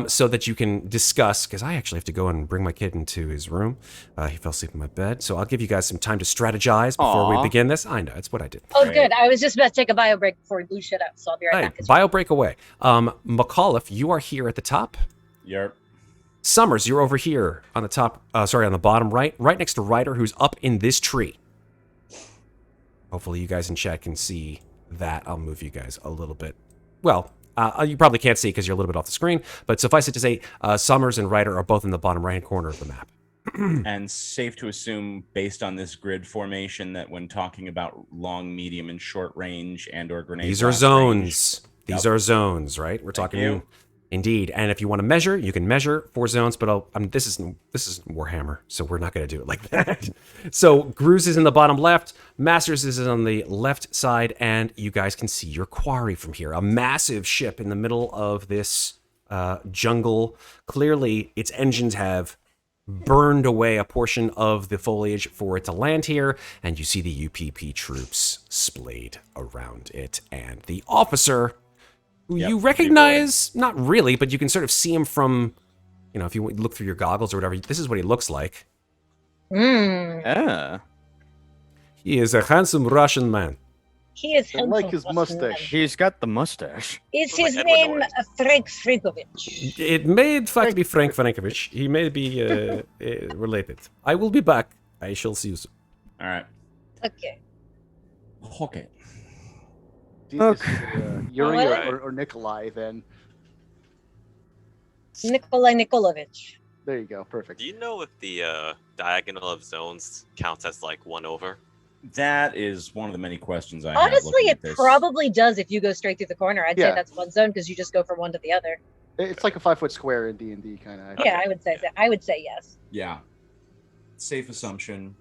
so that you can discuss. Because I actually have to go and bring my kid into his room. He fell asleep in my bed, so I'll give you guys some time to strategize before we Aw. begin this. I know, it's what I did. Oh, good. I was just about to take a bio break before we blew shit up, so I'll be right Hey, back. bio break away. MacCauliff, you are here at the top. Yerp. Summers, you're over here on the top, on the bottom right next to Ryder, who's up in this tree. Hopefully you guys in chat can see that. I'll move you guys a little bit. Well, you probably can't see because you're a little bit off the screen, but suffice it to say, Summers and Ryder are both in the bottom right-hand corner of the map. And safe to assume, based on this grid formation, that when talking about long, medium, and short range and/or grenade These are blast zones. range- These Yep. are zones, right? We're Thank talking... you. Indeed, and if you want to measure, you can measure 4 zones. But this is Warhammer, so we're not going to do it like that. So Groose is in the bottom left, Masters is on the left side, and you guys can see your quarry from here. A massive ship in the middle of this jungle. Clearly, its engines have burned away a portion of the foliage for it to land here, and you see the UPP troops splayed around it, and the officer. Yep, You recognize, not really, but you can sort of see him from, if you look through your goggles or whatever, this is what he looks like. Yeah. He is a handsome Russian man. He is I like handsome his Russian man. mustache. He's got the mustache. Is Looks his like Edward name Norton. Frank Frankovich? It may in fact be Frank Frankovich. He may be related. I will be back. I shall see you soon. All right. Okay. Okay. Yuri Alright. or Nikolai, then. Nikolai Nikolovich. There you go. Perfect. Do you know if the diagonal of zones counts as like 1 over? That is one of the many questions I have. Honestly, looking it at this. probably does if you go straight through the corner. I'd say Yeah. that's one zone because you just go from one to the other. It's like a 5-foot square in D&D, kind of. Yeah, I would say so. I would say yes. Yeah. Safe assumption.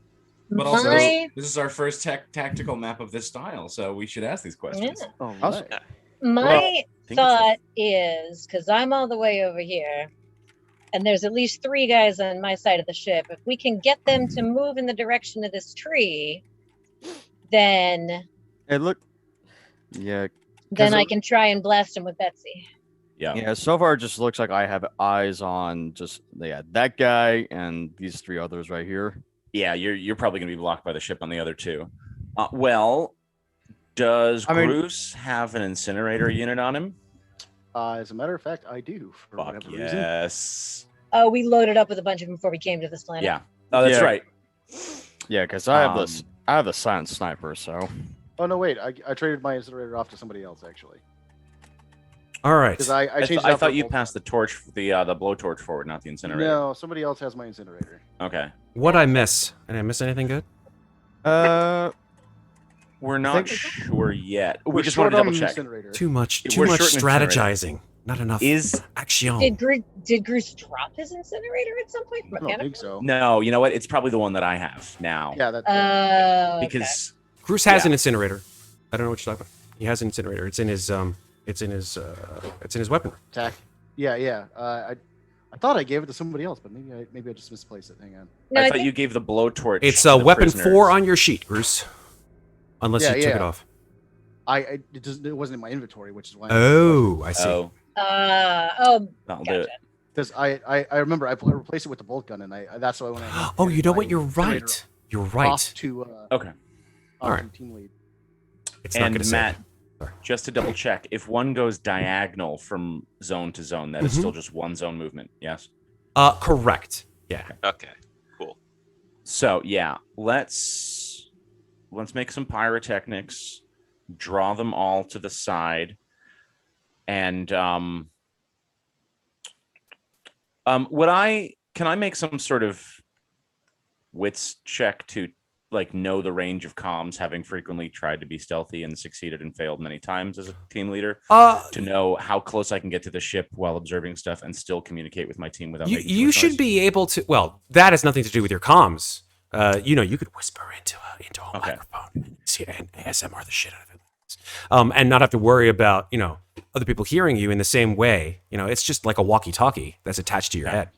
But also, My- this is our first tactical map of this style, so we should ask these questions. Yeah. Oh, Awesome. right. My think thought is, because I'm all the way over here, and there's at least 3 guys on my side of the ship. If we can get them to move in the direction of this tree, then Hey, look. Yeah. I can try and blast him with Betsy. Yeah. So far, it just looks like I have eyes on just that guy and these 3 others right here. Yeah, you're probably going to be blocked by the ship on the other 2. Well, does Groose have an incinerator unit on him? As a matter of fact, I do. For Fuck whatever reason. yes. Oh, we loaded up with a bunch of them before we came to this planet. Yeah. Oh, that's Yeah. right. Yeah, because I have this. I have the silent sniper, so. Oh no, wait! I traded my incinerator off to somebody else actually. All right. Because I changed. it I out for thought a you bolt passed the torch, the blowtorch forward, not the incinerator. No, somebody else has my incinerator. Okay. What I miss? Did I miss anything good? We're not sure yet. We're We just want short to on double check. incinerator. Too much We're strategizing. short in incinerator. Not enough Is action. Did Groose drop his incinerator at some point? I don't think so. no, you know what? It's probably the one that I have now. Yeah, that's. Because Groose has Yeah. an incinerator. I don't know what you're talking about. He has an incinerator. It's in his weapon. attack. Yeah. I thought I gave it to somebody else, but maybe I just misplaced it. Hang on. No, I I thought think you gave the blowtorch. It's to the weapon prisoners. 4 on your sheet, Groose. Unless Yeah, you took yeah. it off. It wasn't in my inventory, which is why. Oh, I see. Oh, that'll that'll do gotcha. it. Because I remember I replaced it with the bolt gun, and that's why when I. Oh, you know my what? You're incinerator right. You're right. Off to Okay. off Alright. to team lead. It's not And going to Matt, Sorry. just to double check, if one goes diagonal from zone to zone, that is still just one zone movement. Yes. Correct. Yeah. Okay, cool. So yeah, let's make some pyrotechnics, draw them all to the side, and can I make some sort of wits check to like know the range of comms, having frequently tried to be stealthy and succeeded and failed many times as a team leader, to know how close I can get to the ship while observing stuff and still communicate with my team without making too you much should noise? be able to. Well, that has nothing to do with your comms. You could whisper into a Okay. microphone and ASMR the shit out of it, and not have to worry about other people hearing you in the same way. It's just like a walkie-talkie that's attached to your head.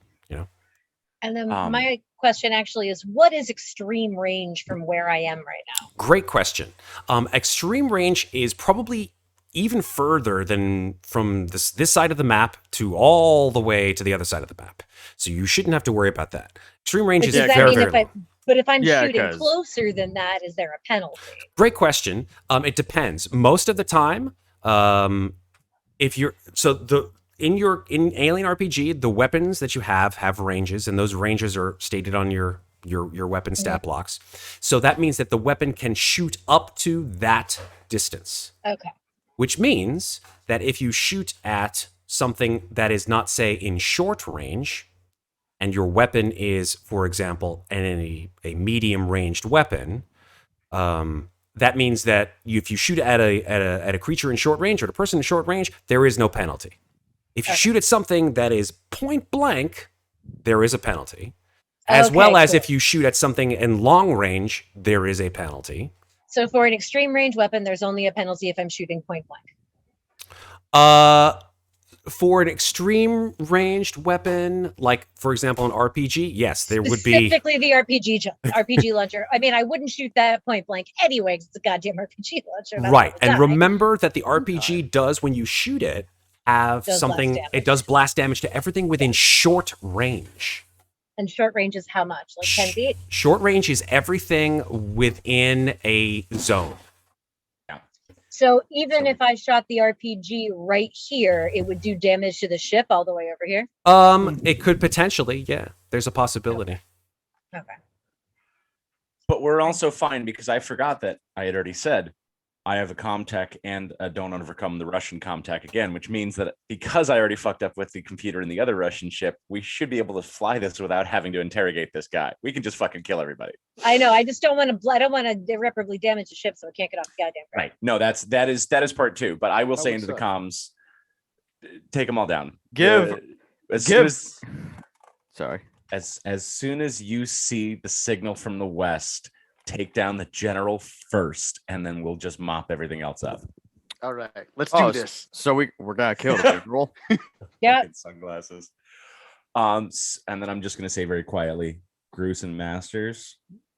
And then my question actually is, what is extreme range from where I am right now? Great question. Extreme range is probably even further than from this side of the map to all the way to the other side of the map. So you shouldn't have to worry about that. Extreme range is Does that very, mean very low. but if I'm Yeah, shooting 'cause- closer than that, is there a penalty? Great question. It depends. Most of the time, if you're in Alien RPG, the weapons that you have ranges, and those ranges are stated on your weapon stat blocks. So that means that the weapon can shoot up to that distance. Okay. Which means that if you shoot at something that is not, say, in short range, and your weapon is, for example, a medium-ranged weapon, that means that if you shoot at a creature in short range or at a person in short range, there is no penalty. If you shoot at something that is point blank, there is a penalty. As well as if you shoot at something in long range, there is a penalty. So for an extreme range weapon, there's only a penalty if I'm shooting point blank. For an extreme ranged weapon, like for example an RPG, yes, there would be Specifically the RPG launcher. I mean, I wouldn't shoot that at point blank anyway, because it's a goddamn RPG launcher. and I'm right. gonna And die. remember that the RPG does, when you shoot it, have Does something. blast damage. It does blast damage to everything within short range. And short range is how much? Like 10 feet? Short range is everything within a zone. So even if I shot the RPG right here, it would do damage to the ship all the way over here? It could potentially, yeah. There's a possibility. Okay. But we're also fine because I forgot that I had already said I have a Comtech and a don't overcome the Russian Comtech again, which means that because I already fucked up with the computer in the other Russian ship, we should be able to fly this without having to interrogate this guy. We can just fucking kill everybody. I know. I just don't want to. I don't want to irreparably damage the ship, so it can't get off the goddamn ground. Right. No, that is part 2. But I will say into the comms, take them all down. Sorry. As soon as you see the signal from the west, take down the general first, and then we'll just mop everything else up. All right, let's do this. So we're gonna kill the general. Yeah. Fucking sunglasses. And then I'm just gonna say very quietly, Groose and Masters,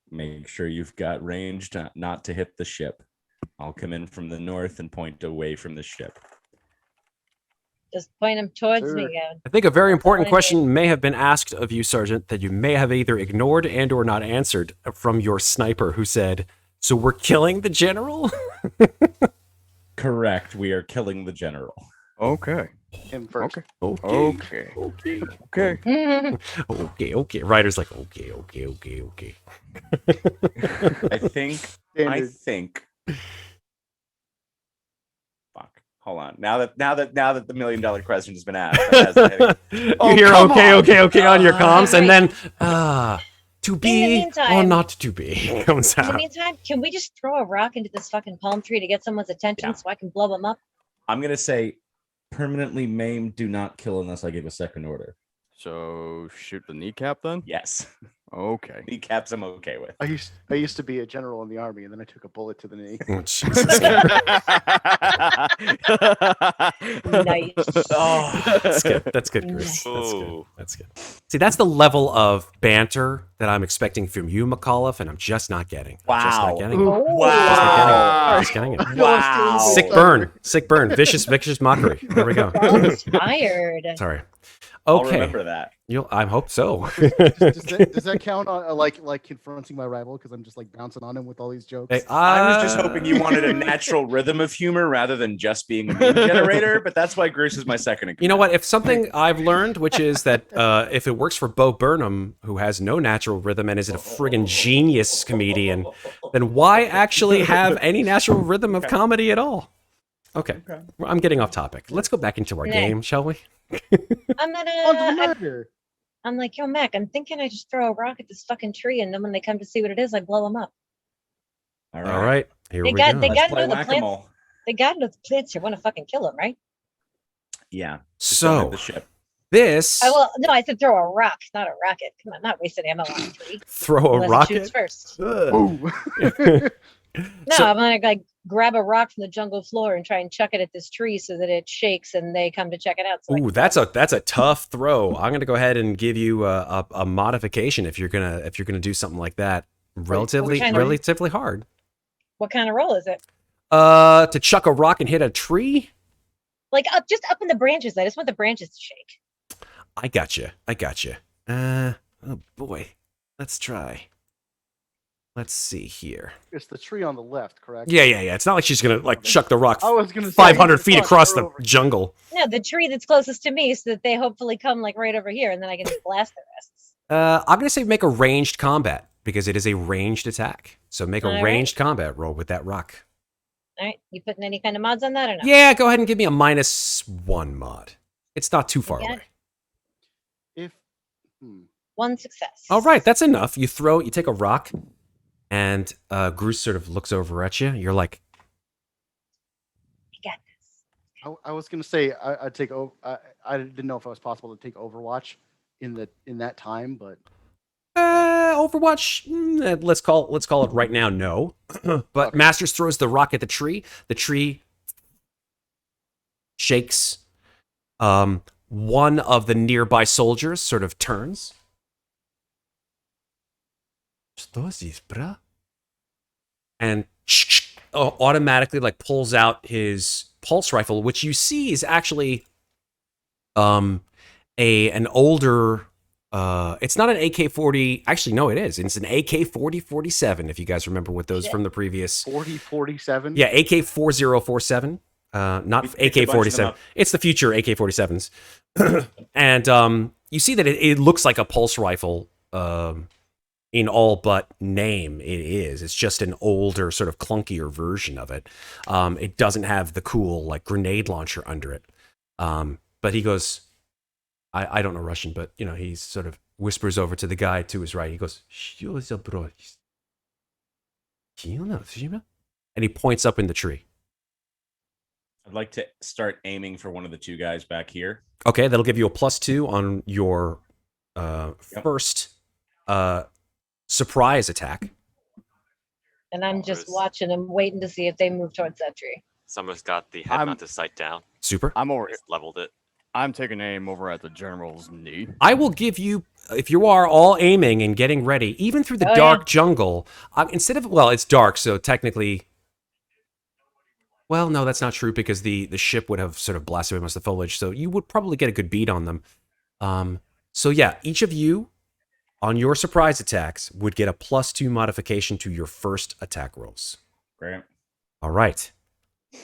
make sure you've got range not to hit the ship. I'll come in from the north and point away from the ship. Just point them towards Sure. me, Gavin. I think a very important I question may have been asked of you, Sergeant, that you may have either ignored and or not answered from your sniper who said, so we're killing the general? Correct. We are killing the general. Okay. Him first. Okay. Okay. Ryder's like, okay. I think. Standard. Fuck. Hold on. Now that the $1 million question has been asked, I'm hesitating. You hear come okay on your comms, and Right. then, to In the be or meantime- not to be comes In the out. meantime, can we just throw a rock into this fucking palm tree to get someone's attention Yeah. so I can blow them up? I'm gonna say, permanently maimed, do not kill unless I give a second order. So shoot the kneecap then. Yes. Okay. Kneecaps I'm okay with. I used to be a general in the army, and then I took a bullet to the knee. Oh, Jesus. Nice. Oh, That's good, Chris. Ooh. That's good. See, that's the level of banter that I'm expecting from you, MacCauliff, and I'm just not getting. I'm just not Wow. getting it. wow. Just getting it. Wow. Sick burn, vicious mockery. There we go. Shots fired. Sorry. I'll Okay, remember that. I hope so. Does that count on like confronting my rival because I'm just like bouncing on him with all these jokes? Hey, I was just hoping you wanted a natural rhythm of humor rather than just being a meme generator, but that's why Groose is my second in You know command. what? If something I've learned, which is that if it works for Bo Burnham, who has no natural rhythm and is a friggin' genius comedian, then why actually have any natural rhythm of comedy at all? Okay, well, I'm getting off topic. Let's go back into our Yeah. game, shall we? I'm On to the gonna. murder. I'm like, yo, Mac. I'm thinking I just throw a rock at this fucking tree, and then when they come to see what it is, I blow them up. All right, here They we got- go. they Let's got- play know the plants. whack-a-mole. They got no plants here. Want to fucking kill them, right? Yeah. just don't hit So the ship. this No, I said throw a rock, not a rocket. Come on, not wasting ammo on a tree. throw a Unless it shoots rocket. first. Ooh. No, So- I'm gonna like grab a rock from the jungle floor and try and chuck it at this tree so that it shakes and they come to check it out. So I Ooh, can- that's a tough throw. I'm gonna go ahead and give you a modification if you're gonna do something like that. Relatively kind of- relatively hard. What kind of roll is it? To chuck a rock and hit a tree. Like just up in the branches. I just want the branches to shake. I got you. Oh boy, let's try. Let's see here. It's the tree on the left, correct? Yeah. It's not like she's gonna like chuck the rock I was gonna say 500 feet fuck, across we're the over. jungle. No, the tree that's closest to me, so that they hopefully come like right over here, and then I can just blast the rest. I'm gonna say make a ranged combat because it is a ranged attack. So make a All right. ranged combat roll with that rock. All right, you putting any kind of mods on that or no? Yeah, go ahead and give me a -1 mod. It's not too far Yeah. away. If One success. All right, that's enough. You take a rock, and Groose sort of looks over at you. You're like, You got this. I was gonna say I'd take over. I didn't know if it was possible to take Overwatch in that time, but Overwatch. Let's call it right now. No, but Okay. Masters throws the rock at the tree. The tree shakes. One of the nearby soldiers sort of turns. Что здесь, бра? And automatically like pulls out his pulse rifle, which you see is actually an older. It's not an AK-40. Actually, no, it is. It's an AK-40-47. If you guys remember what those Shit. from the previous. 40-47. Yeah, AK-4047. Not We picked a bunch of them AK-47. up. It's the future AK-47s. And you see that it looks like a pulse rifle in all but name. It is. It's just an older, sort of clunkier version of it. It doesn't have the cool like grenade launcher under it. But he goes, I don't know Russian, but you know, he sort of whispers over to the guy to his right. He goes, "Что за брось?" And he points up in the tree. I'd like to start aiming for one of the two guys back here. Okay, that'll give you a +2 on your first surprise attack. And I'm just Bars. watching them, waiting to see if they move towards that tree. Summers got the head mounted sight down. Super. I'm over. He's leveled it. I'm taking aim over at the general's knee. I will give you, if you are all aiming and getting ready, even through the dark jungle, instead of, well, it's dark, so technically, well, no, that's not true because the ship would have sort of blasted away most of the foliage, so you would probably get a good beat on them. So yeah, each of you on your surprise attacks would get a +2 modification to your first attack rolls. Great. All right.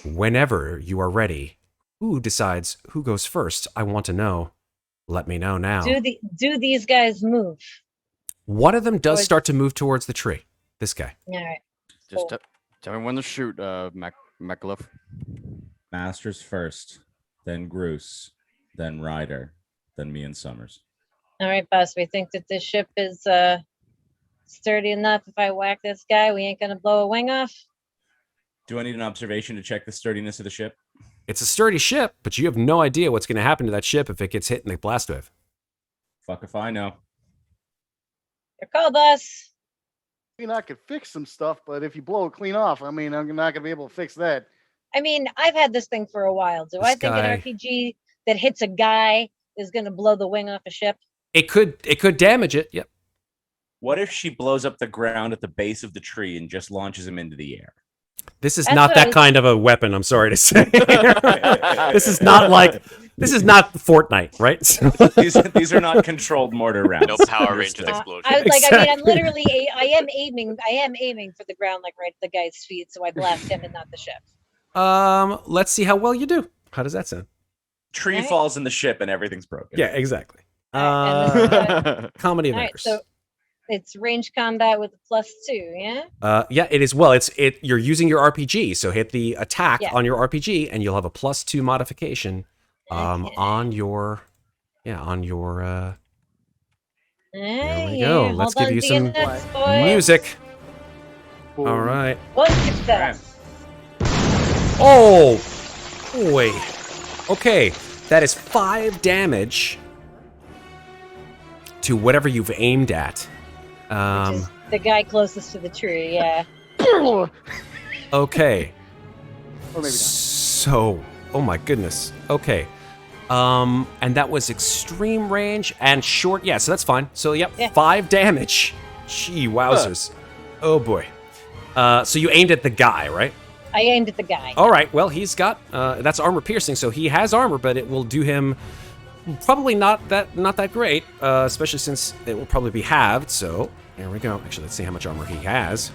Whenever you are ready, who decides who goes first? I want to know. Let me know now. Do these guys move? One of them does start to move towards the tree. This guy. All right. Just tell me when to shoot, MacCauliff. Masters first, then Groose, then Ryder, then me and Summers. All right, boss. We think that this ship is sturdy enough. If I whack this guy, we ain't gonna blow a wing off. Do I need an observation to check the sturdiness of the ship? It's a sturdy ship, but you have no idea what's going to happen to that ship if it gets hit in the blast wave. Fuck if I know. Your call, boss. I mean, I could fix some stuff, but if you blow it clean off, I mean, I'm not gonna be able to fix that. I mean, I've had this thing for a while. Do I think an RPG that hits a guy is gonna blow the wing off a ship? It could damage it. Yep. What if she blows up the ground at the base of the tree and just launches him into the air? This is not that kind of a weapon, I'm sorry to say. This is not Fortnite, right? these are not controlled mortar rounds. No Power Rangers explosion. I was like, I mean, I'm literally, I am aiming for the ground, like right at the guy's feet, so I blast him and not the ship. Let's see how well you do. How does that sound? Tree falls in the ship and everything's broken. Yeah, exactly. Comedy of errors. So it's range combat with a +2, yeah? Yeah, it is. Well, you're using your RPG, so hit the attack on your RPG, and you'll have a +2 modification on your there we go. Let's give you some music. All right. One success. Oh boy. Okay, that is 5 damage to whatever you've aimed at. Which is the guy closest to the tree, yeah. Okay. Or maybe not. So, oh my goodness. Okay. And that was extreme range and short. Yeah, so that's fine. So, yep, 5 damage. Gee, wowzers. Oh boy. So you aimed at the guy, right? I aimed at the guy. All right. Well, he's got that's armor piercing, so he has armor, but it will do him probably not that great, especially since it will probably be halved. So here we go. Actually, let's see how much armor he has.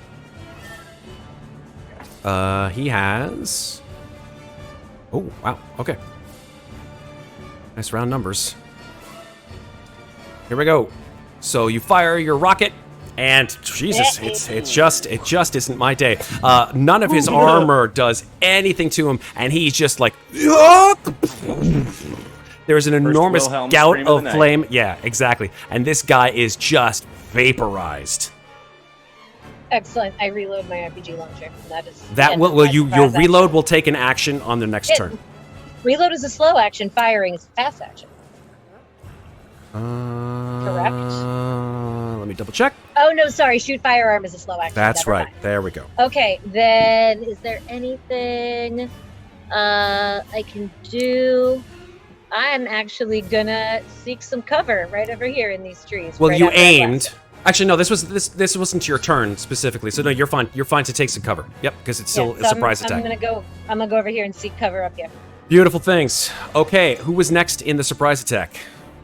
He has. Oh wow. Okay. Nice round numbers. Here we go. So you fire your rocket. And Jesus, it just isn't my day. None of his armor does anything to him, and he's just like, there's an enormous gout of flame. Yeah, exactly. And this guy is just vaporized. Excellent. I reload my RPG launcher. Your reload will take an action on the next turn. Reload is a slow action. Firing is a fast action. Correct. Let me double check. Oh no, sorry. Shoot firearm is a slow action. That's right. There we go. Okay, then is there anything I can do? I'm actually gonna seek some cover right over here in these trees. Well, you aimed. Actually, no. This wasn't your turn specifically. So no, you're fine. You're fine to take some cover. Yep, because it's still a surprise attack. I'm gonna go over here and seek cover up here. Beautiful things. Okay, who was next in the surprise attack?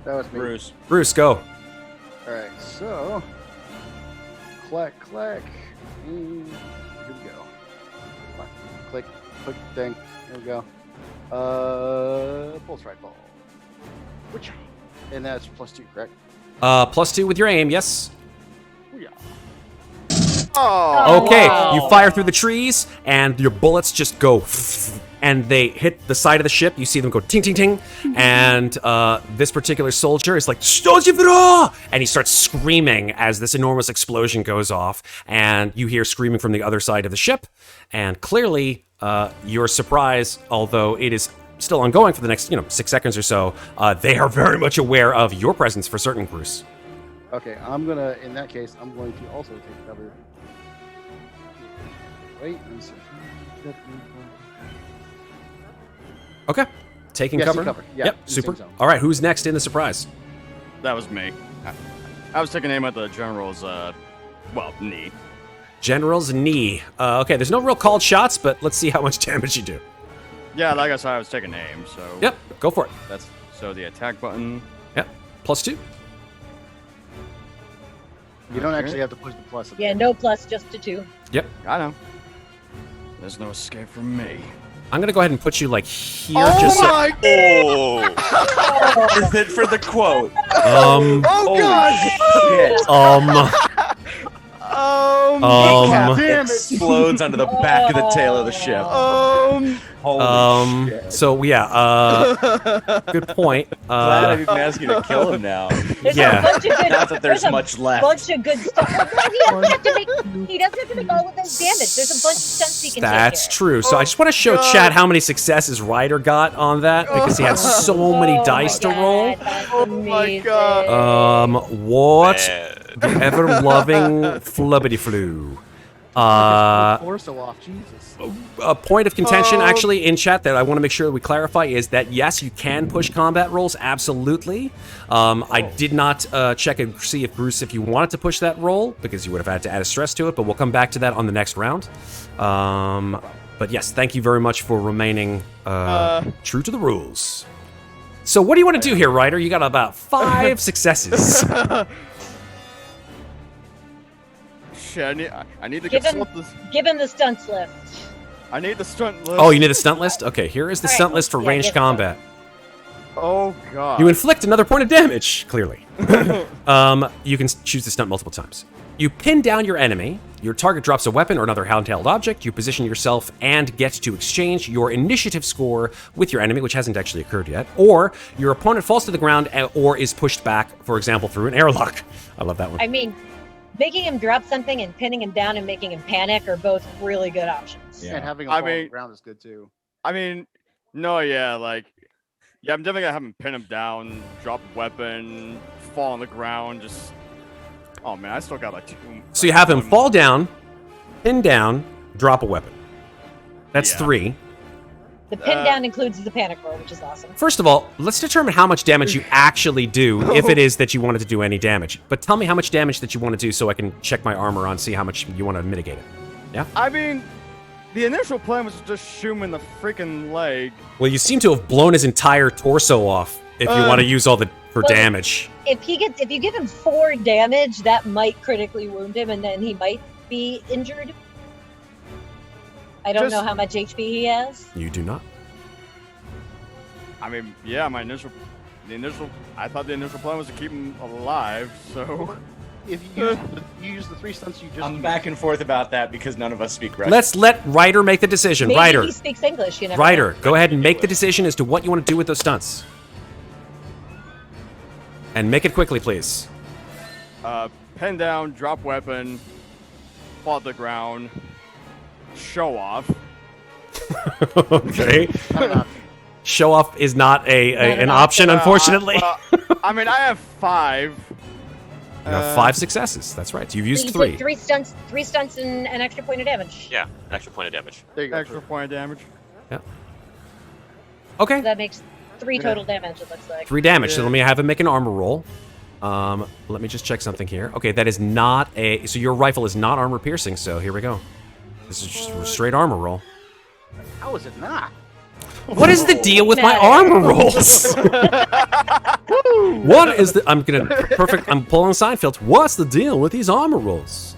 That was me. Bruce. Bruce, go. All right, so clack. Here we go. Click thing. Here we go. Pulse right ball. Which? And that's +2, correct? +2 with your aim, yes. Yeah. Oh, okay, wow. You fire through the trees, and your bullets just go, and they hit the side of the ship. You see them go ting, ting, ting, and this particular soldier is like, and he starts screaming as this enormous explosion goes off, and you hear screaming from the other side of the ship, and clearly your surprise, although it is still ongoing for the next 6 seconds or so, they are very much aware of your presence for certain, Groose. Okay, in that case, I'm going to also take cover. Wait, Okay. Taking Yes, he cover. covered. Yeah, Yep. in the Super. same zone. All right. Who's next in the surprise? That was me. I was taking aim at the general's, knee. General's knee. Okay. There's no real called shots, but let's see how much damage you do. Yeah, like I said, I was taking aim, so... Yep. Go for it. That's so the attack button. Yep. +2. You don't Okay. actually have to push the plus. Yeah, no plus, just a 2. Yep. I know. There's no escape from me. I'm gonna go ahead and put you like here. Oh just so- my! Oh, Is it for the quote? Um. Oh god! Shit. Um, damn it! Explodes onto the back of the tail of the ship. Holy shit. So yeah. Good point. Glad I didn't ask you to kill him now. There's Yeah. a bunch of good, Not that there's a much left. bunch of good stuff. Well, he doesn't have to make all of those damage. There's a bunch of stunts he can That's take here. true. So I just want to show God. Chat how many successes Ryder got on that because he had so many Oh dice to my roll. God, that's Oh my amazing. God. What man. the ever loving flubbity flu. Torso off, Jesus. A point of contention Oh. actually in chat that I want to make sure we clarify is that yes, you can push combat rolls, absolutely. I did not check and see if Groose, if you wanted to push that roll, because you would have had to add a stress to it, but we'll come back to that on the next round. But yes, thank you very much for remaining true to the rules. So what do you want to do here, Ryder? You got about 5 successes. Shit, I need to Give get him- this. Give him the stunts list. I need the stunt list. Oh, you need a stunt list? Okay, here is the All right, stunt list for yeah, ranged give it. combat. Oh god. You inflict another point of damage, clearly. You can choose to stunt multiple times. You pin down your enemy, your target drops a weapon or another handheld object, you position yourself and get to exchange your initiative score with your enemy, which hasn't actually occurred yet, or your opponent falls to the ground or is pushed back, for example, through an airlock. I love that one. I mean, making him drop something and pinning him down and making him panic are both really good options. Yeah. And having him I fall on the mean- ground is good too. I mean, no, yeah, like, yeah, I'm definitely gonna have him pin him down, drop weapon, fall on the ground, just. Oh man, I still got like 2. So you have him one fall more. down, pin down, drop a weapon. That's Yeah. 3. The pin down includes the panic roll, which is awesome. First of all, let's determine how much damage you actually do, if it is that you wanted to do any damage. But tell me how much damage that you want to do so I can check my armor on, see how much you want to mitigate it. I mean, the initial plan was to just shoot him in the freaking leg. Well, you seem to have blown his entire torso off if you want to use all the for Well, damage. If you give him 4 damage, that might critically wound him, and then he might be injured. I don't Just- know how much HP he has. You do not. I mean, yeah, I thought the initial plan was to keep him alive, so. If you use the 3 stunts you just I'm used. back and forth about that because none of us speak Russian. Let's let Ryder make the decision. Maybe Ryder, he speaks English. You never Ryder, know. go ahead and make the decision as to what you want to do with those stunts. And make it quickly, please. Pen down, drop weapon, fall to the ground, show off. Okay. Not an option. Show off is not an an option, unfortunately. I mean, I have 5. You have 5 successes. That's right. You've So used you 3. take 3 stunts, and an extra point of damage. Yeah, extra point of damage. There you go. Extra point of damage. Okay. That makes 3 total damage. It looks like. 3 damage. So let me have him make an armor roll. Let me just check something here. Okay, that is not a. So your rifle is not armor piercing. So here we go. This is just a straight armor roll. How is it not? What is the deal with my armor rolls? What is the? I'm pulling Seinfeld. What's the deal with these armor rolls?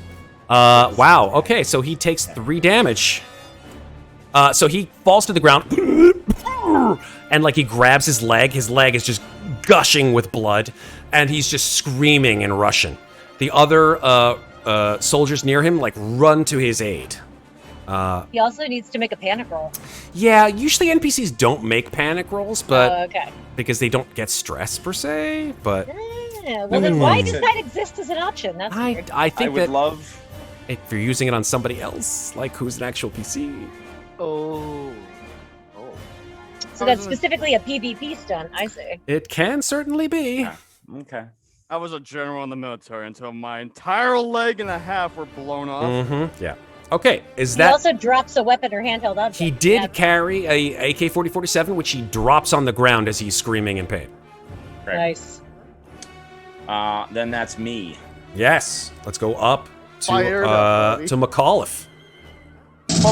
Wow. Okay, so he takes 3 damage. So he falls to the ground, and like he grabs his leg. His leg is just gushing with blood, and he's just screaming in Russian. The other soldiers near him like run to his aid. He also needs to make a panic roll. Yeah, usually NPCs don't make panic rolls, but Okay. because they don't get stress per se. But Yeah, well, then why does that exist as an option? That's weird. I I think would that love. if you're using it on somebody else, like who's an actual PC. Oh. Oh. So that's specifically a PvP stunt, I see. It can certainly be. Okay. I was a general in the military until my entire leg and a half were blown off. Mm-hmm. Yeah. Okay, is He that... also drops a weapon or handheld object. He did Yeah. carry a AK-47, which he drops on the ground as he's screaming in pain. Right. Nice. Then that's me. Yes. Let's go up Fire it up, to MacCauliff.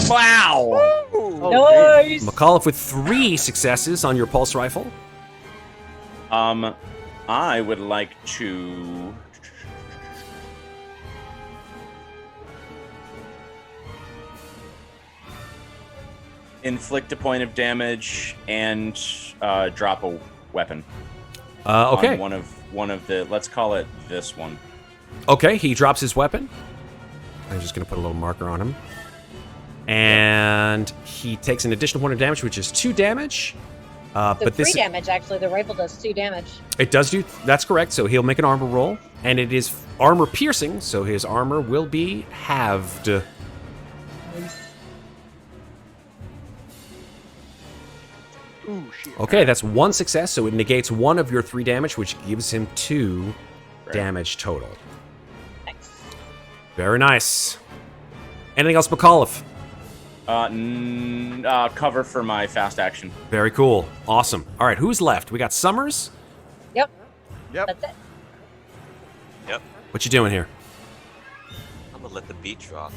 Wow! Nice. MacCauliff with 3 successes on your pulse rifle. I would like to. Inflict a point of damage and drop a weapon. Okay. On one of the. Let's call it this one. Okay, he drops his weapon. I'm just going to put a little marker on him. And he takes an additional 1 of damage, which is 2 damage. So But 3 this damage, actually. The rifle does 2 damage. it does do. That's correct. So he'll make an armor roll, and it is armor piercing. So his armor will be halved. Ooh, shit. Okay, that's 1 success. So it negates 1 of your 3 damage, which gives him 2 damage total. Nice. Very nice. Anything else, MacCauliff? Cover for my fast action. Very cool. Awesome. All right, who's left? We got Summers. Yep. Yep. That's it. Yep. What you doing here? I'm gonna let the beat drop.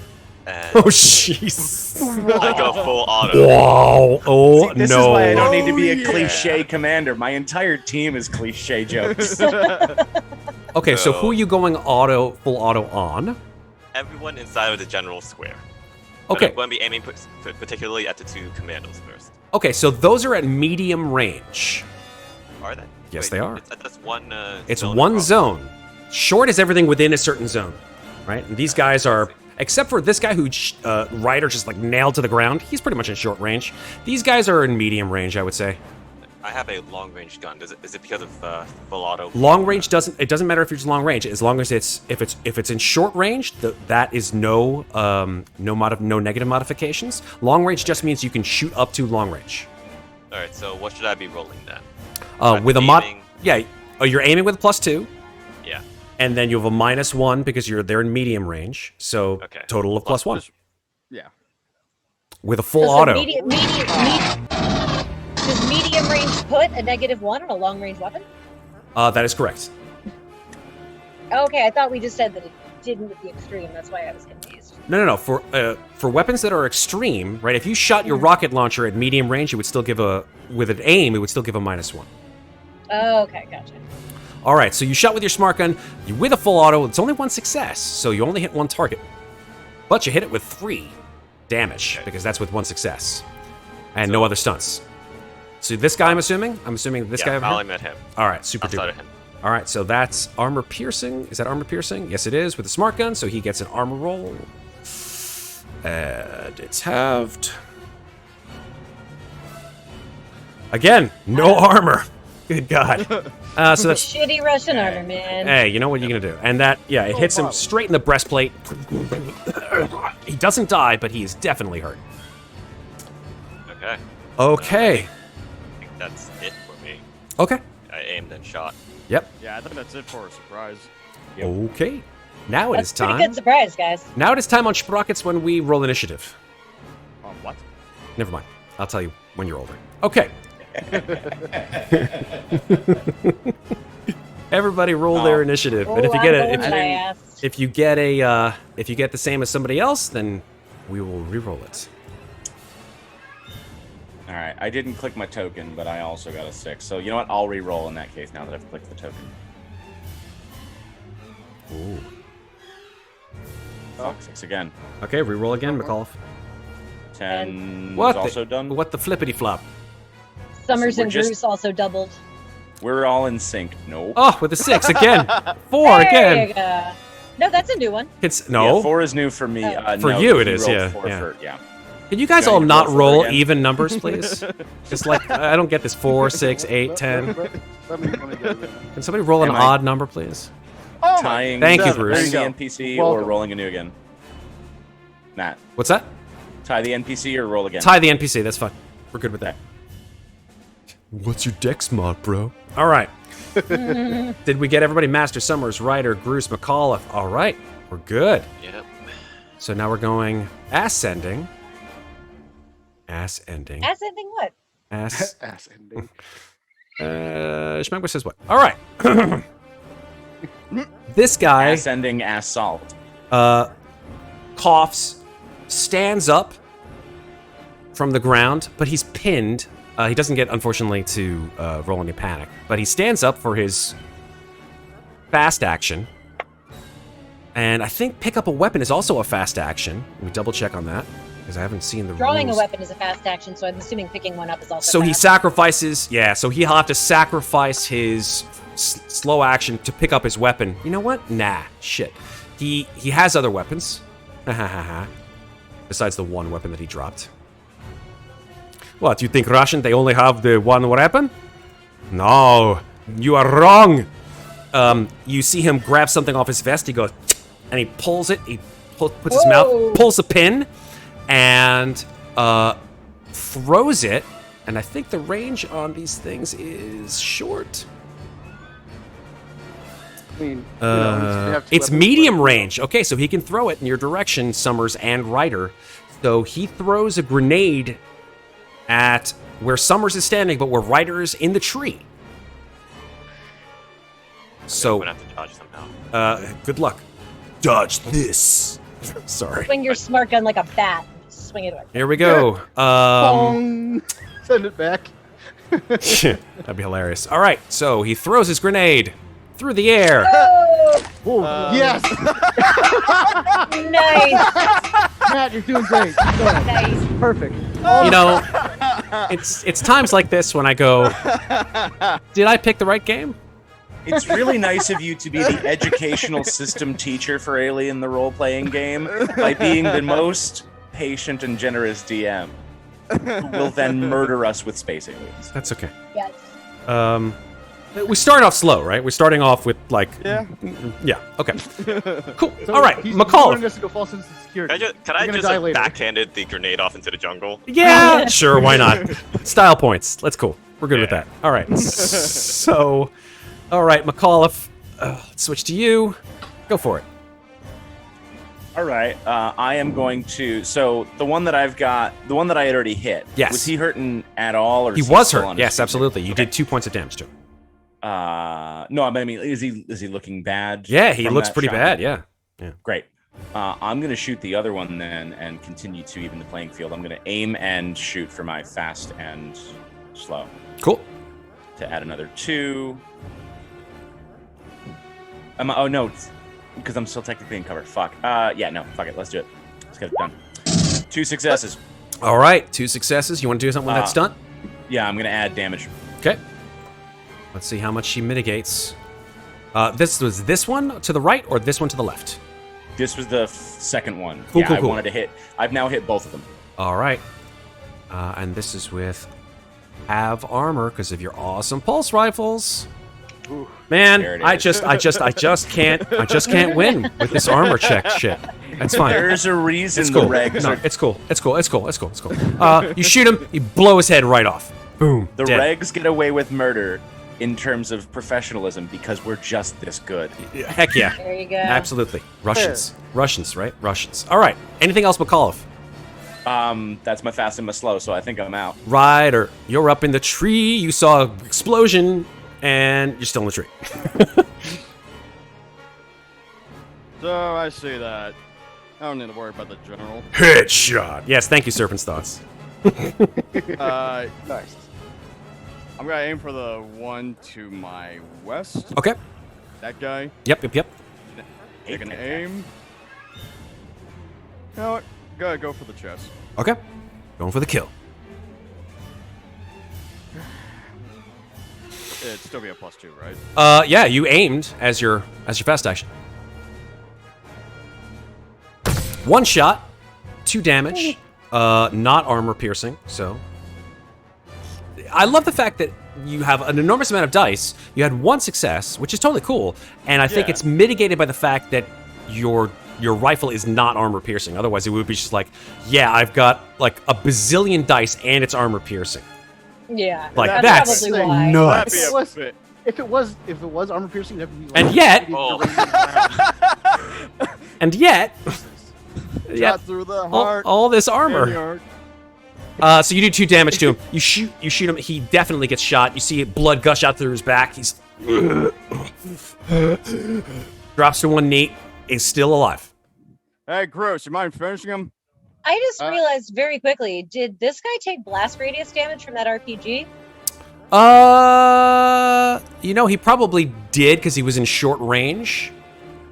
And Oh, jeez. I go full auto. Wow. Oh, This no. is why I don't need to be a cliche commander. My entire team is cliche jokes. Okay, so So- who are you going full auto on? Everyone inside of the general square. But Okay. I'm going to be aiming particularly at the 2 commandos first. Okay, so those are at medium range. Are they? Yes, Wait, they are. That's one. It's zone one across. zone. Short is everything within a certain zone, right? And these guys are, except for this guy who Ryder just like nailed to the ground. He's pretty much in short range. These guys are in medium range, I would say. I have a long range gun. Is it because of full auto? Long range doesn't matter if it's long range, as long as if it's in short range, that is no negative modifications. Long range just means you can shoot up to long range. All right. So what should I be rolling then? With a mod, aiming- yeah, you're aiming with a +2, Yeah. and then you have a -1 because they're in medium range. So Okay. total of +1 Yeah. with a full So auto. Does medium range put a -1 on a long range weapon? That is correct. Okay, I thought we just said that it didn't with the extreme. That's why I was confused. No. For weapons that are extreme, right? If you shot your rocket launcher at medium range, it would still give with an aim, it would still give a -1. Oh, okay, gotcha. All right, so you shot with your smart gun. With a full auto, it's only 1 success, so you only hit 1 target. But you hit it with 3 damage, because that's with 1 success. And no other stunts. So this guy, I'm assuming this guy over I'll here? aim at him. All right, super Outside duper. of him. All right, so that's armor piercing. Is that armor piercing? Yes, it is, with a smart gun, so he gets an armor roll. And it's halved. Again, no armor. Good God. So that's... Shitty Russian armor, man. Hey, you know what you're going to do. And that, yeah, it hits him straight in the breastplate. He doesn't die, but he is definitely hurt. Okay. Okay. I think that's it for me. Okay. I aimed and shot. Yep. Yeah, I think that's it for a surprise. Okay. Now it That's is a pretty time. good surprise, guys. Now it is time on Sprockets when we roll initiative. What? Never mind. I'll tell you when you're older. Okay. Everybody roll their initiative, and if you Oh, get I'm it, going fast. if you get the same as somebody else, then we will re-roll it. All right, I didn't click my token, but I also got a 6. So you know what? I'll re-roll in that case now that I've clicked the token. Ooh. Fuck, 6 again. Okay, re-roll again, MacCauliff. 10 What is the- also done. What the flippity flop? Summers We're and just- Groose also doubled. We're all in sync. Nope. Oh, with a 6 again. 4 There again. you go. No, that's a new one. It's no. Yeah, 4 is new for me. For no, you it he is, rolled yeah, 4 yeah. for- yeah. Can you guys Do I all need to not roll for it roll again? even numbers, please? Just like I don't get this 4, 6, 8, 10. Somebody's gonna get it. Can somebody roll an Am I- odd number, please? Oh my Tying, Thank you, tying Bruce. the NPC Welcome. or rolling a new again? Matt, What's that? tie the NPC or roll again? Tie the NPC. That's fine. We're good with that. What's your dex mod, bro? All right. Did we get everybody? Master, Summers, Ryder, Groose, MacCauliff. All right. We're good. Yep. So now we're going ascending. Ascending. Ascending what? Ass. Ass ending. Schmegma says what? All right. This guy Ascending assault. coughs, stands up from the ground, but he's pinned. He doesn't get, unfortunately, to roll any panic, but he stands up for his fast action. And I think pick up a weapon is also a fast action. Let me double check on that, because I haven't seen the Drawing rules. a weapon is a fast action, so I'm assuming picking one up is also So he fast. sacrifices, so he'll have to sacrifice his slow action to pick up his weapon. You know what? Nah, shit. He has other weapons. Besides the one weapon that he dropped. What, you think Russian, they only have the one weapon? No, you are wrong. You see him grab something off his vest, he goes, and he pulls it, he puts his mouth, pulls the pin, and throws it. And I think the range on these things is short. I mean, you know, you have two It's weapons, medium but- range. Okay, so he can throw it in your direction, Summers and Rhyder. So he throws a grenade at where Summers is standing, but where Rhyder is in the tree. I'm So, gonna have to dodge somehow. good luck. Dodge this. Sorry. Swing your smart gun like a bat. Swing it away. Here we go. Bong! Send it back. That'd be hilarious. All right, so he throws his grenade through the air. Oh, Yes! nice, Matt, you're doing great. Keep going. nice. Perfect. You know, it's times like this when I go, did I pick the right game? It's really nice of you to be the educational system teacher for Alien the role-playing game by being the most patient and generous DM who will then murder us with space aliens. That's okay. Yes. We start off slow, right? We're starting off with like, Yeah. yeah. Okay, cool. So All right, he's MacCauliff. warning us to go false sense of security. Can I You're gonna just die like, later. backhanded the grenade off into the jungle? Yeah, sure. Why not? Style points. That's cool. We're good with that. All right. So, all right, MacCauliff. Let's switch to you. Go for it. All right, I am going to. So the one that I've got, the one that I had already hit. Yes. Was he hurting at all, or He is was still hurt. on his Yes, feet? absolutely. You Okay. did 2 points of damage to him. No, I mean, is he looking bad? Yeah, he from looks that pretty shot? bad. Yeah. Great. I'm gonna shoot the other one then, and continue to even the playing field. I'm gonna aim and shoot for my fast and slow Cool. to add another 2. Oh no, because I'm still technically in cover. Fuck. Yeah, no, fuck it. Let's do it. Let's get it done. 2 successes. All right, 2 successes. You want to do something with that stunt? Yeah, I'm gonna add damage. Okay. Let's see how much she mitigates. This was this one to the right or this one to the left? This was the second one. Cool, yeah, cool, I cool. wanted to hit. I've now hit both of them. All right. And this is with have armor because of your awesome pulse rifles. Man, There it I is. just can't win with this armor check shit. That's fine. There's a reason It's cool. the regs No, are it's cool. It's cool. It's cool. It's cool. It's cool. You shoot him, you blow his head right off. Boom. the dead. regs get away with murder in terms of professionalism because we're just this good. Heck yeah. There you go. Absolutely. Russians. Russians, right? Russians. All right. Anything else, MacCauliff? That's my fast and my slow, so I think I'm out. Ryder, you're up in the tree. You saw an explosion, and you're still in the tree. So I see that. I don't need to worry about the general. Headshot. Yes, thank you, Serpent's Thoughts. Nice. I'm gonna aim for the one to my west. Okay. That guy. Yep. Taking aim. You know what? Gotta go for the chest. Okay. Going for the kill. It'd still be a +2, right? Yeah, you aimed as your fast action. 1 shot, 2 damage, not armor piercing, so. I love the fact that you have an enormous amount of dice. You had 1 success, which is totally cool, and I think Yeah. it's mitigated by the fact that your rifle is not armor piercing. Otherwise, it would be just like, yeah, I've got like a bazillion dice and it's armor piercing. Yeah. Like, that's that's probably why. nuts. That'd be a was- bit. If it was armor piercing, that'd be like, And yet- Oh. And yet, Yeah. Shot through the heart. All this and armor. the heart. So you do 2 damage to him. You shoot him. He definitely gets shot. You see blood gush out through his back. He's drops to one knee. Is still alive. Hey, Groose, you mind finishing him? I just realized very quickly, did this guy take blast radius damage from that RPG? He probably did because he was in short range.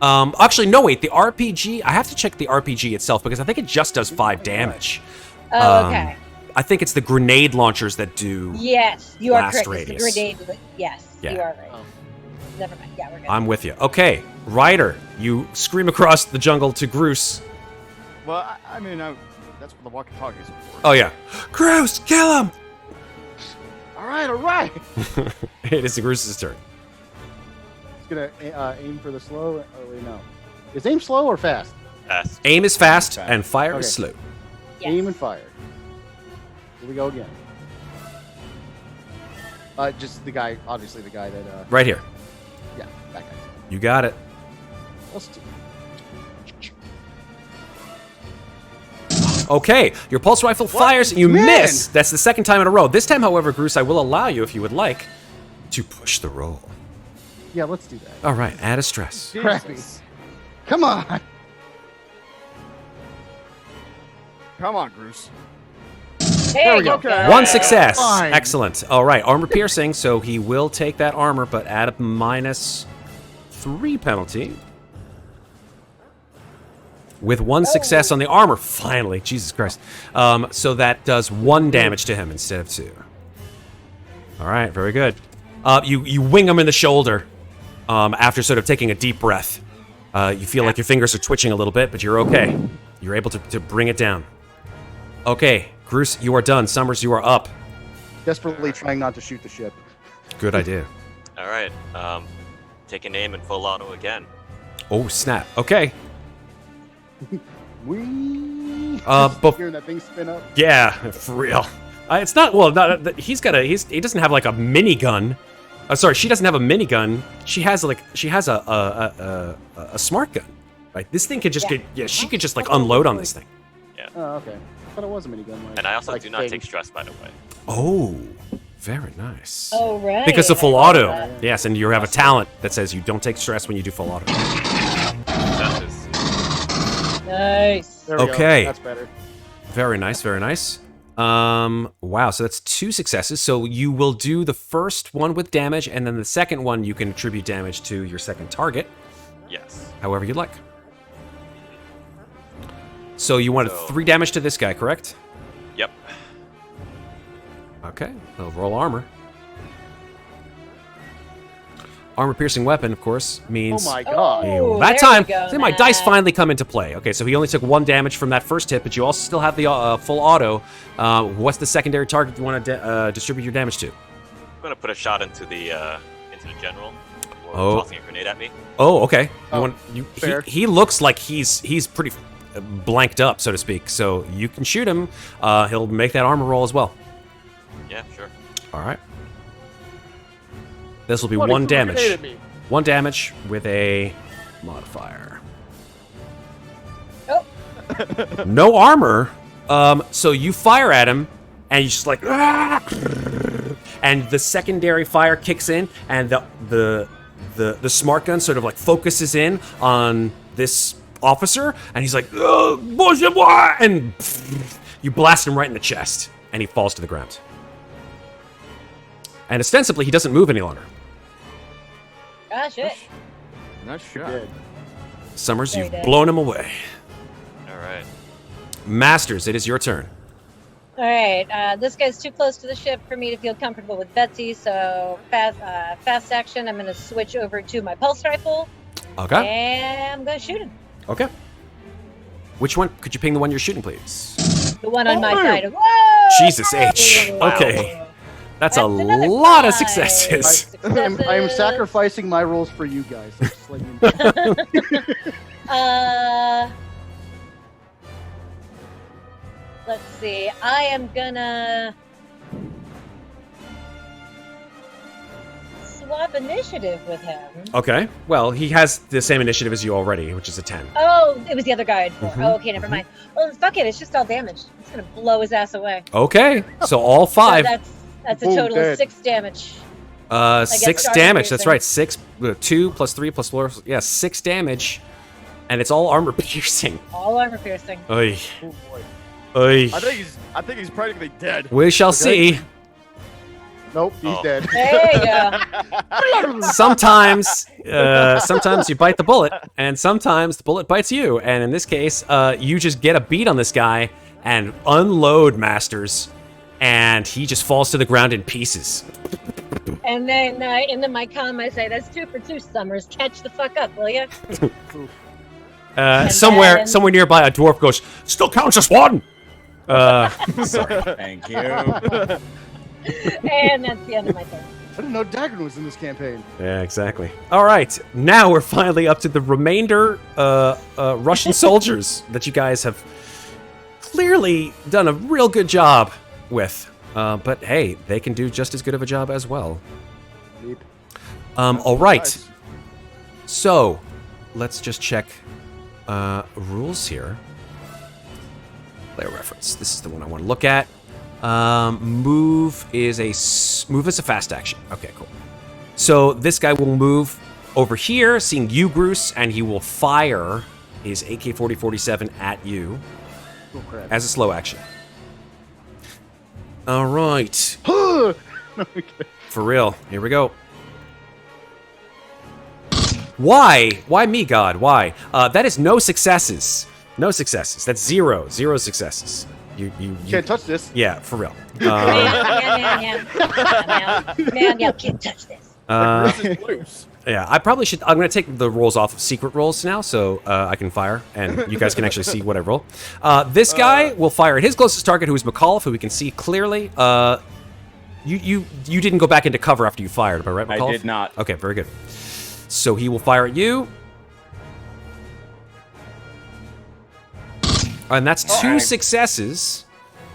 Actually, no, wait. The RPG. I have to check the RPG itself because I think it just does 5 damage. Oh, okay. I think it's the grenade launchers that do. Yes, you are blast correct. radius. It's the grenade. Yes, Yeah. you are right. Never mind. Yeah, we're good. I'm with you. Okay, Ryder, you scream across the jungle to Groose. Well, I mean, that's what the walkie-talkies are for. Oh yeah, Groose, kill him! All right. It is Groose's turn. He's gonna aim for the slow. Oh wait, no. Is aim slow or fast? Fast. Aim is fast and fire is Okay. slow. Yes. Aim and fire. Here we go again. Just the guy, obviously the guy that. Right here. Yeah, that guy. You got it. Let's do. Okay, your pulse rifle fires and you Man! miss. That's the second time in a row. This time, however, Groose, I will allow you, if you would like, to push the roll. Yeah, let's do that. All right, add a stress. Crappy. Come on. Come on, Groose. There we go. Okay. 1 success. Fine. Excellent. All right, armor piercing, so he will take that armor, but add a -3 penalty. With 1 success on the armor, finally. Jesus Christ. So that does 1 damage to him instead of 2. All right, very good. You wing him in the shoulder after sort of taking a deep breath. You feel like your fingers are twitching a little bit, but you're okay. You're able to bring it down. Okay, Groose, you are done. Summers, you are up. Desperately trying not to shoot the ship. Good idea. All right. Take an aim and full auto again. Oh, snap. Okay. Wee. But Hearing that thing spin up. yeah, for real. It's not well. Not, he doesn't have like a minigun. Sorry, she doesn't have a minigun. She has a smart gun. Right. This thing could just get. Yeah, she could just like unload on this thing. Oh, okay. I thought it was a minigun. And I also like do not thing. take stress, by the way. Oh, very nice. Oh, right. Because of full I love auto. that. Yes, and you have a talent that says you don't take stress when you do full auto. Successes. Nice. There we Okay. Go. That's better. Very nice, very nice. Wow, so that's 2 successes. So you will do the first one with damage, and then the second one you can attribute damage to your second target, Yes. however you'd like. So you wanted 3 damage to this guy, correct? Yep. Okay, I'll roll armor. Armor-piercing weapon, of course, means... Oh my god. Oh, that there time, we go, see, my dice Matt. finally come into play. Okay, so he only took 1 damage from that first hit, but you also still have the full auto. What's the secondary target you want to distribute your damage to? I'm gonna put a shot into the general. Or Oh. tossing a grenade at me. Oh, okay. Oh, fair. He looks like he's pretty blanked up, so to speak. So you can shoot him. He'll make that armor roll as well. Yeah, sure. All right. This will be Somebody 1 threw a damage. grenade at me. 1 damage with a modifier. Oh. No armor. So you fire at him, and you just like, "Ah!" And the secondary fire kicks in, and the smart gun sort of like focuses in on this officer, and he's like, "Oh, boy," and you blast him right in the chest, and he falls to the ground. And ostensibly, he doesn't move any longer. Ah, shit. Nice shot. Good. Summers, Very you've good. blown him away. All right. Masters, it is your turn. All right. This guy's too close to the ship for me to feel comfortable with Betsy, so fast action. I'm going to switch over to my pulse rifle, Okay. and I'm going to shoot him. Okay. Which one? Could you ping the one you're shooting, please? The one on my Oh. side. Whoa! Jesus H. Wow. Okay. That's a another lot of 5 successes. I am successes. sacrificing my rolls for you guys. So just let you know. Let's see. I am gonna swap initiative with him. Okay. Well, he has the same initiative as you already, which is a 10. Oh, it was the other guy I had 4. Mhm, Oh, okay, never mind. Well, fuck it. It's just all damage. It's gonna blow his ass away. Okay. So all 5. So that's a Boom, total dead. of 6 damage. 6 armor damage. That's piercing. right. 6, 2 plus 3 plus 4. Yeah, 6 damage. And it's all armor piercing. All armor piercing. Oy. Oh boy. Oy. I think he's practically dead. We shall see. Nope, he's Oh. dead. There you go. Sometimes you bite the bullet, and sometimes the bullet bites you. And in this case, you just get a beat on this guy and unload Masters, and he just falls to the ground in pieces. And then into my comm, I say, "That's 2 for 2, Summers. Catch the fuck up, will you?" Somewhere then- nearby, a dwarf goes, "Still counts as 1." Sorry. Thank you. And that's the end of my turn. I didn't know Dagon was in this campaign. Yeah, exactly. All right, now we're finally up to the remainder Russian soldiers that you guys have clearly done a real good job with. But hey, they can do just as good of a job as well. Yep. All right. Nice. So, let's just check rules here. Player reference. This is the one I want to look at. Move is a fast action. Okay, cool. So this guy will move over here, seeing you, Groose, and he will fire his AK-47 at you Oh crap. as a slow action. All right. For real. Here we go. Why? Why me, God? Why? That is no successes. No successes. That's 0. 0 successes. You Can't touch this. Yeah, for real. Man, can't touch this. Yeah, I probably should. I'm going to take the rolls off of secret rolls now, so I can fire, and you guys can actually see what I roll. This guy will fire at his closest target, who is MacCauliff, who we can see clearly. You didn't go back into cover after you fired, am I right, MacCauliff? I did not. Okay, very good. So he will fire at you. And that's 2 successes.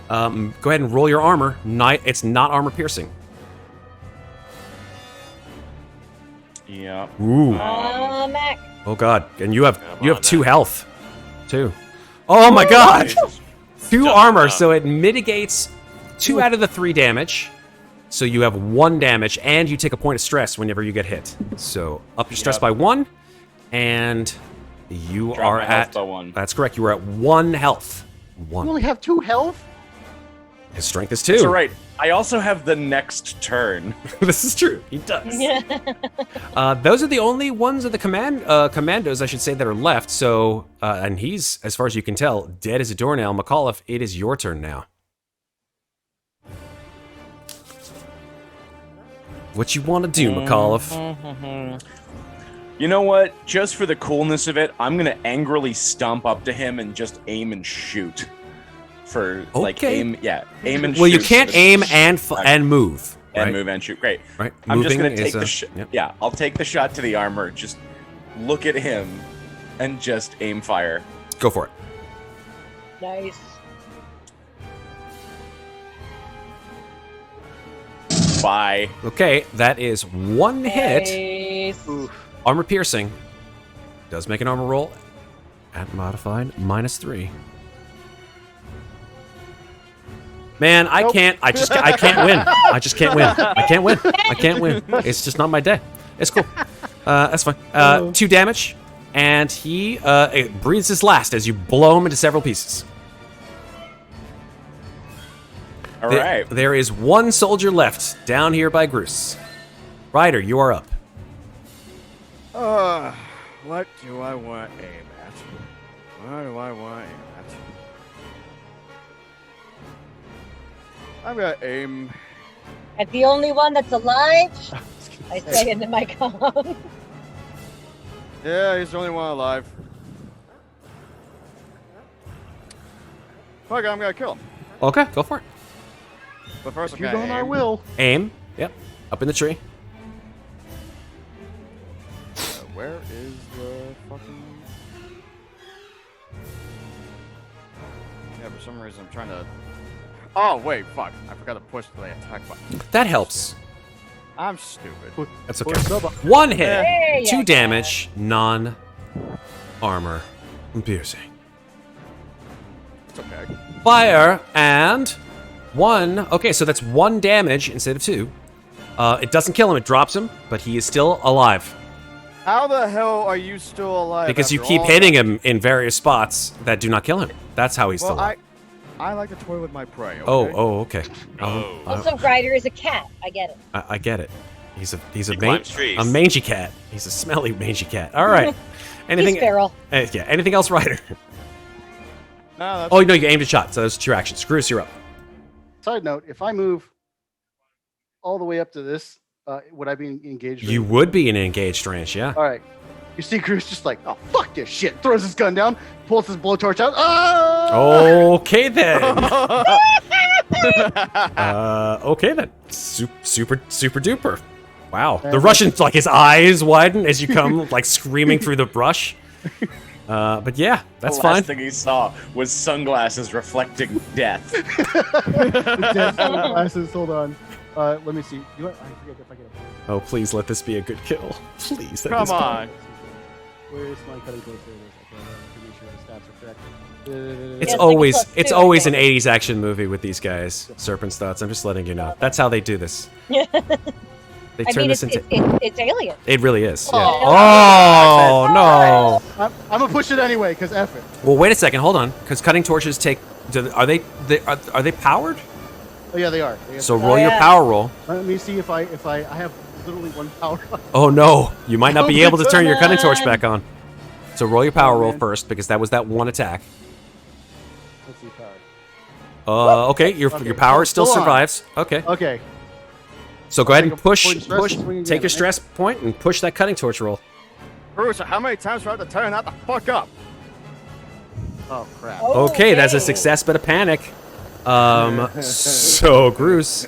Go ahead and roll your armor. It's not armor piercing. Yeah. Ooh. Mac. Oh god. And you have Come on, 2 man. health. 2. Oh my god. 2 Jump armor, up. so it mitigates 2 out of the 3 damage. So you have 1 damage, and you take a point of stress whenever you get hit. So up your stress Yep. by 1, and you Drop are my health at. by 1. That's correct. You are at 1 health. You 1. only have 2 health? His strength is 2. That's all right. I also have the next turn. This is true. He does. Those are the only ones of the commandos, I should say, that are left. So, and he's, as far as you can tell, dead as a doornail. MacCauliff, it is your turn now. What you want to do, MacCauliff? You know what? Just for the coolness of it, I'm gonna angrily stomp up to him and just aim and shoot. For like Okay. aim and shoot. Well, you can't Just aim and move. and right? move and shoot. Great. Right. I'm just gonna Moving take is, the shot. yep. Yeah, I'll take the shot to the armor. Just look at him and just aim fire. Go for it. Nice. Bye. Okay, that is 1 hit. Nice. Armor piercing. Does make an armor roll at modified -3. Man, I Nope. can't. I can't win. I just can't win. I can't win. I can't win. It's just not my day. It's cool. That's fine. 2 damage, and he breathes his last as you blow him into several pieces. All right. There is 1 soldier left down here by Groose. Ryder, you are up. What do I want to aim at? What do I want to aim at? I'm gonna aim. At the only one that's alive, I say into my comm. Yeah, he's the only one alive. Fuck it, I'm gonna kill him. Okay, go for it. But first, If I'm you gonna don't, I aim. will. Aim. Yep. Up in the tree. Where is the fucking? Yeah, for some reason I'm trying to. Oh wait, fuck! I forgot to push the attack button. That helps. I'm stupid. That's Or okay. sub- One hit, There you 2 go. damage, non-armor piercing. It's okay. Fire and 1. Okay, so that's 1 damage instead of 2. It doesn't kill him, it drops him, but he is still alive. How the hell are you still alive? Because you after keep all hitting that? him in various spots that do not kill him. That's how he's still Well, alive. I like to toy with my prey. Okay? Oh, okay. Oh. Also, Ryder is a cat. I get it. I get it. He's a He climbs trees. a mangy cat. He's a smelly mangy cat. All right. Anything? He's feral. Yeah. Anything else, Ryder? No, that's Oh no, you aimed a shot. So those are 2 actions. Groose, you're up. Side note: if I move all the way up to this, would I be engaged? You would be in an engaged range, yeah. All right. You see, Groose just like, oh fuck this shit. Throws his gun down, pulls his blowtorch out. Ah! Okay then. Okay then. Super duper. Wow. The Russian, like his eyes widen as you come, like screaming through the brush. But yeah, that's the fine. last thing he saw was sunglasses reflecting death. The dead sunglasses. Hold on. Let me see. You know what? I forget if I get it. Oh, please let this be a good kill. Please. Let Come this be- on. Where is my cutting tool? There it is. Okay, to make sure the stats are correct. It's like a always plus it's 2, I always an think. 80s action movie with these guys. Serpent Stouts. I'm just letting you know. That's how they do this. They I turn mean, this it's, into. it's alien. It really is. Yeah. Oh. Oh no. I'm gonna push it anyway, cause F it. Well, wait a second. Hold on. Because cutting torches take. Are they powered? Oh yeah, they are. They So are. roll your yeah. power roll. Let me see if I have literally 1 power. Oh no, you might not be able to turn your cutting torch on. back on. So roll your power Oh, roll man. first because that was that 1 attack. Let's see power. Okay, your Okay, power still still on. survives. Okay. Okay. So go ahead take and a push, point of stress push. and swing Take again, your right? stress point and push that cutting torch roll. Bruce, how many times do I have to tell you not to fuck up? Oh crap. Okay, that's a success, but a panic. So Groose,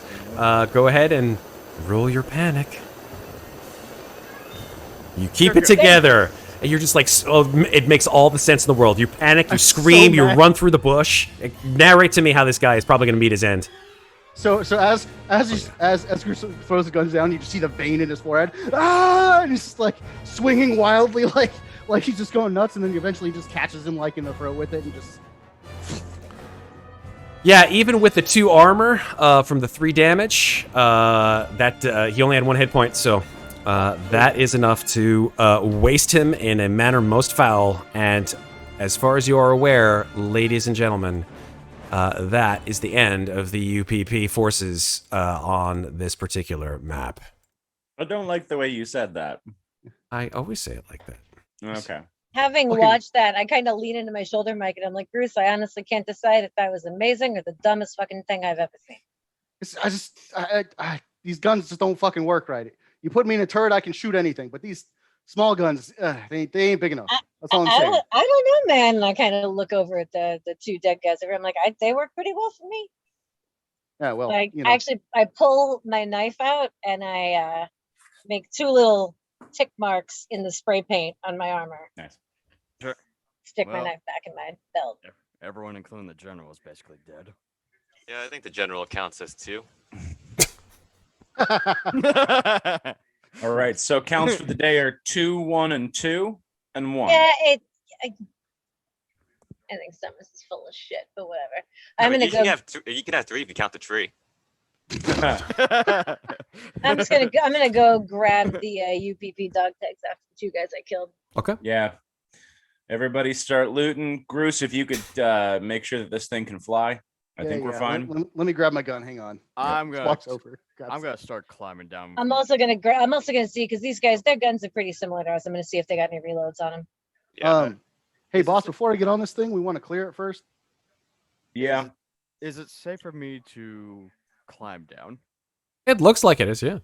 go ahead and roll your panic. You keep it together, and you're just like, it makes all the sense in the world. You panic, you I'm scream, so you mad. run through the bush. Narrate to me how this guy is probably going to meet his end. So as Groose throws the guns down, you just see the vein in his forehead. Ah! And he's just like swinging wildly, like he's just going nuts, and then eventually just catches him like in the throat with it, and just. Yeah, even with the 2 armor from the 3 damage, he only had 1 hit point, so that is enough to waste him in a manner most foul. And as far as you are aware, ladies and gentlemen, that is the end of the UPP forces on this particular map. I don't like the way you said that. I always say it like that. Okay. Having Okay. watched that, I kind of lean into my shoulder mic and I'm like, Bruce, I honestly can't decide if that was amazing or the dumbest fucking thing I've ever seen. These guns just don't fucking work right. You put me in a turret, I can shoot anything, but these small guns, they ain't big enough. That's all I'm saying. I don't know, man. And I kind of look over at the 2 dead guys over. I'm like, they work pretty well for me. Yeah, well, Like, you know. actually, I pull my knife out and I make 2 little tick marks in the spray paint on my armor. Nice. Sure. Stick my Well- knife back in my belt. Everyone, including the general, is basically dead. Yeah, I think the general counts as 2. All right. So counts for the day are 2, 1, and 2, and 1. Yeah, I think Summers is full of shit, but whatever. I'm gonna you go. can have you can have 3 if you count the tree. I'm just gonna go. I'm gonna go grab the UPP dog tags after the 2 guys I killed. Okay. Yeah. Everybody start looting. Groose, if you could make sure that this thing can fly, I think we're fine. Let me grab my gun. Hang on. I'm Just gonna walks over. grabs I'm gonna start climbing down. I'm also gonna see because these guys, their guns are pretty similar to ours. I'm gonna see if they got any reloads on them. Yeah. Hey, boss, before I get on this thing, we want to clear it first. Yeah. Is it safe for me to climb down? It looks like it is, yeah.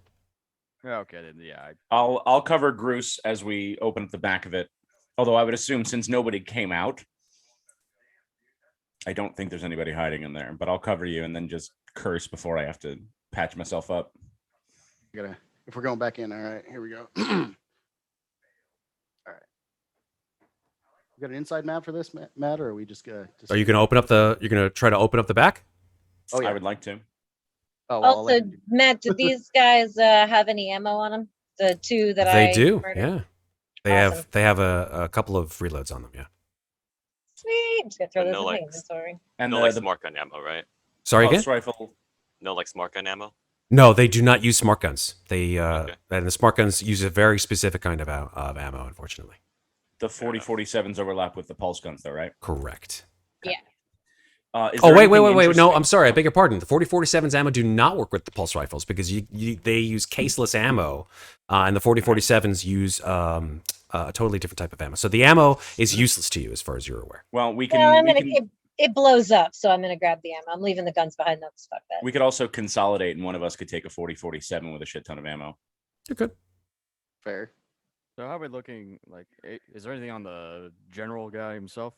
Okay, then yeah. I'll cover Groose as we open up the back of it. Although I would assume since nobody came out, I don't think there's anybody hiding in there. But I'll cover you and then just curse before I have to patch myself up. If we're going back in, all right, here we go. All right. You got an inside map for this, Matt, or are we just Are you going to open up the? You're going to try to open up the back? Oh, yeah. I would like to. Oh, well, I'll Also, let you- Matt, do these guys have any ammo on them? The two that They I do, murdered? yeah. Awesome. They have a couple of reloads on them, yeah. Sweet. I'm just gonna throw But those no, in my like- inventory. And No, like smart gun ammo, right? Sorry again? pulse rifle. No, like smart gun ammo. No, they do not use smart guns. They Okay. and the smart guns use a very specific kind of ammo, unfortunately. The 40-47s overlap with the pulse guns, though, right? Correct. Is Oh, there wait. anything No, interesting- I'm sorry. I beg your pardon. The 40-47's ammo do not work with the pulse rifles because they use caseless ammo, and the 40-47s use a totally different type of ammo. So the ammo is useless to you as far as you're aware. Well, we can. Well, I'm we gonna. can- It blows up, so I'm gonna grab the ammo. I'm leaving the guns behind. No, fuck that. We could also consolidate, and one of us could take a 40-47 with a shit ton of ammo. You're good. Fair. So how are we looking? Like, is there anything on the general guy himself?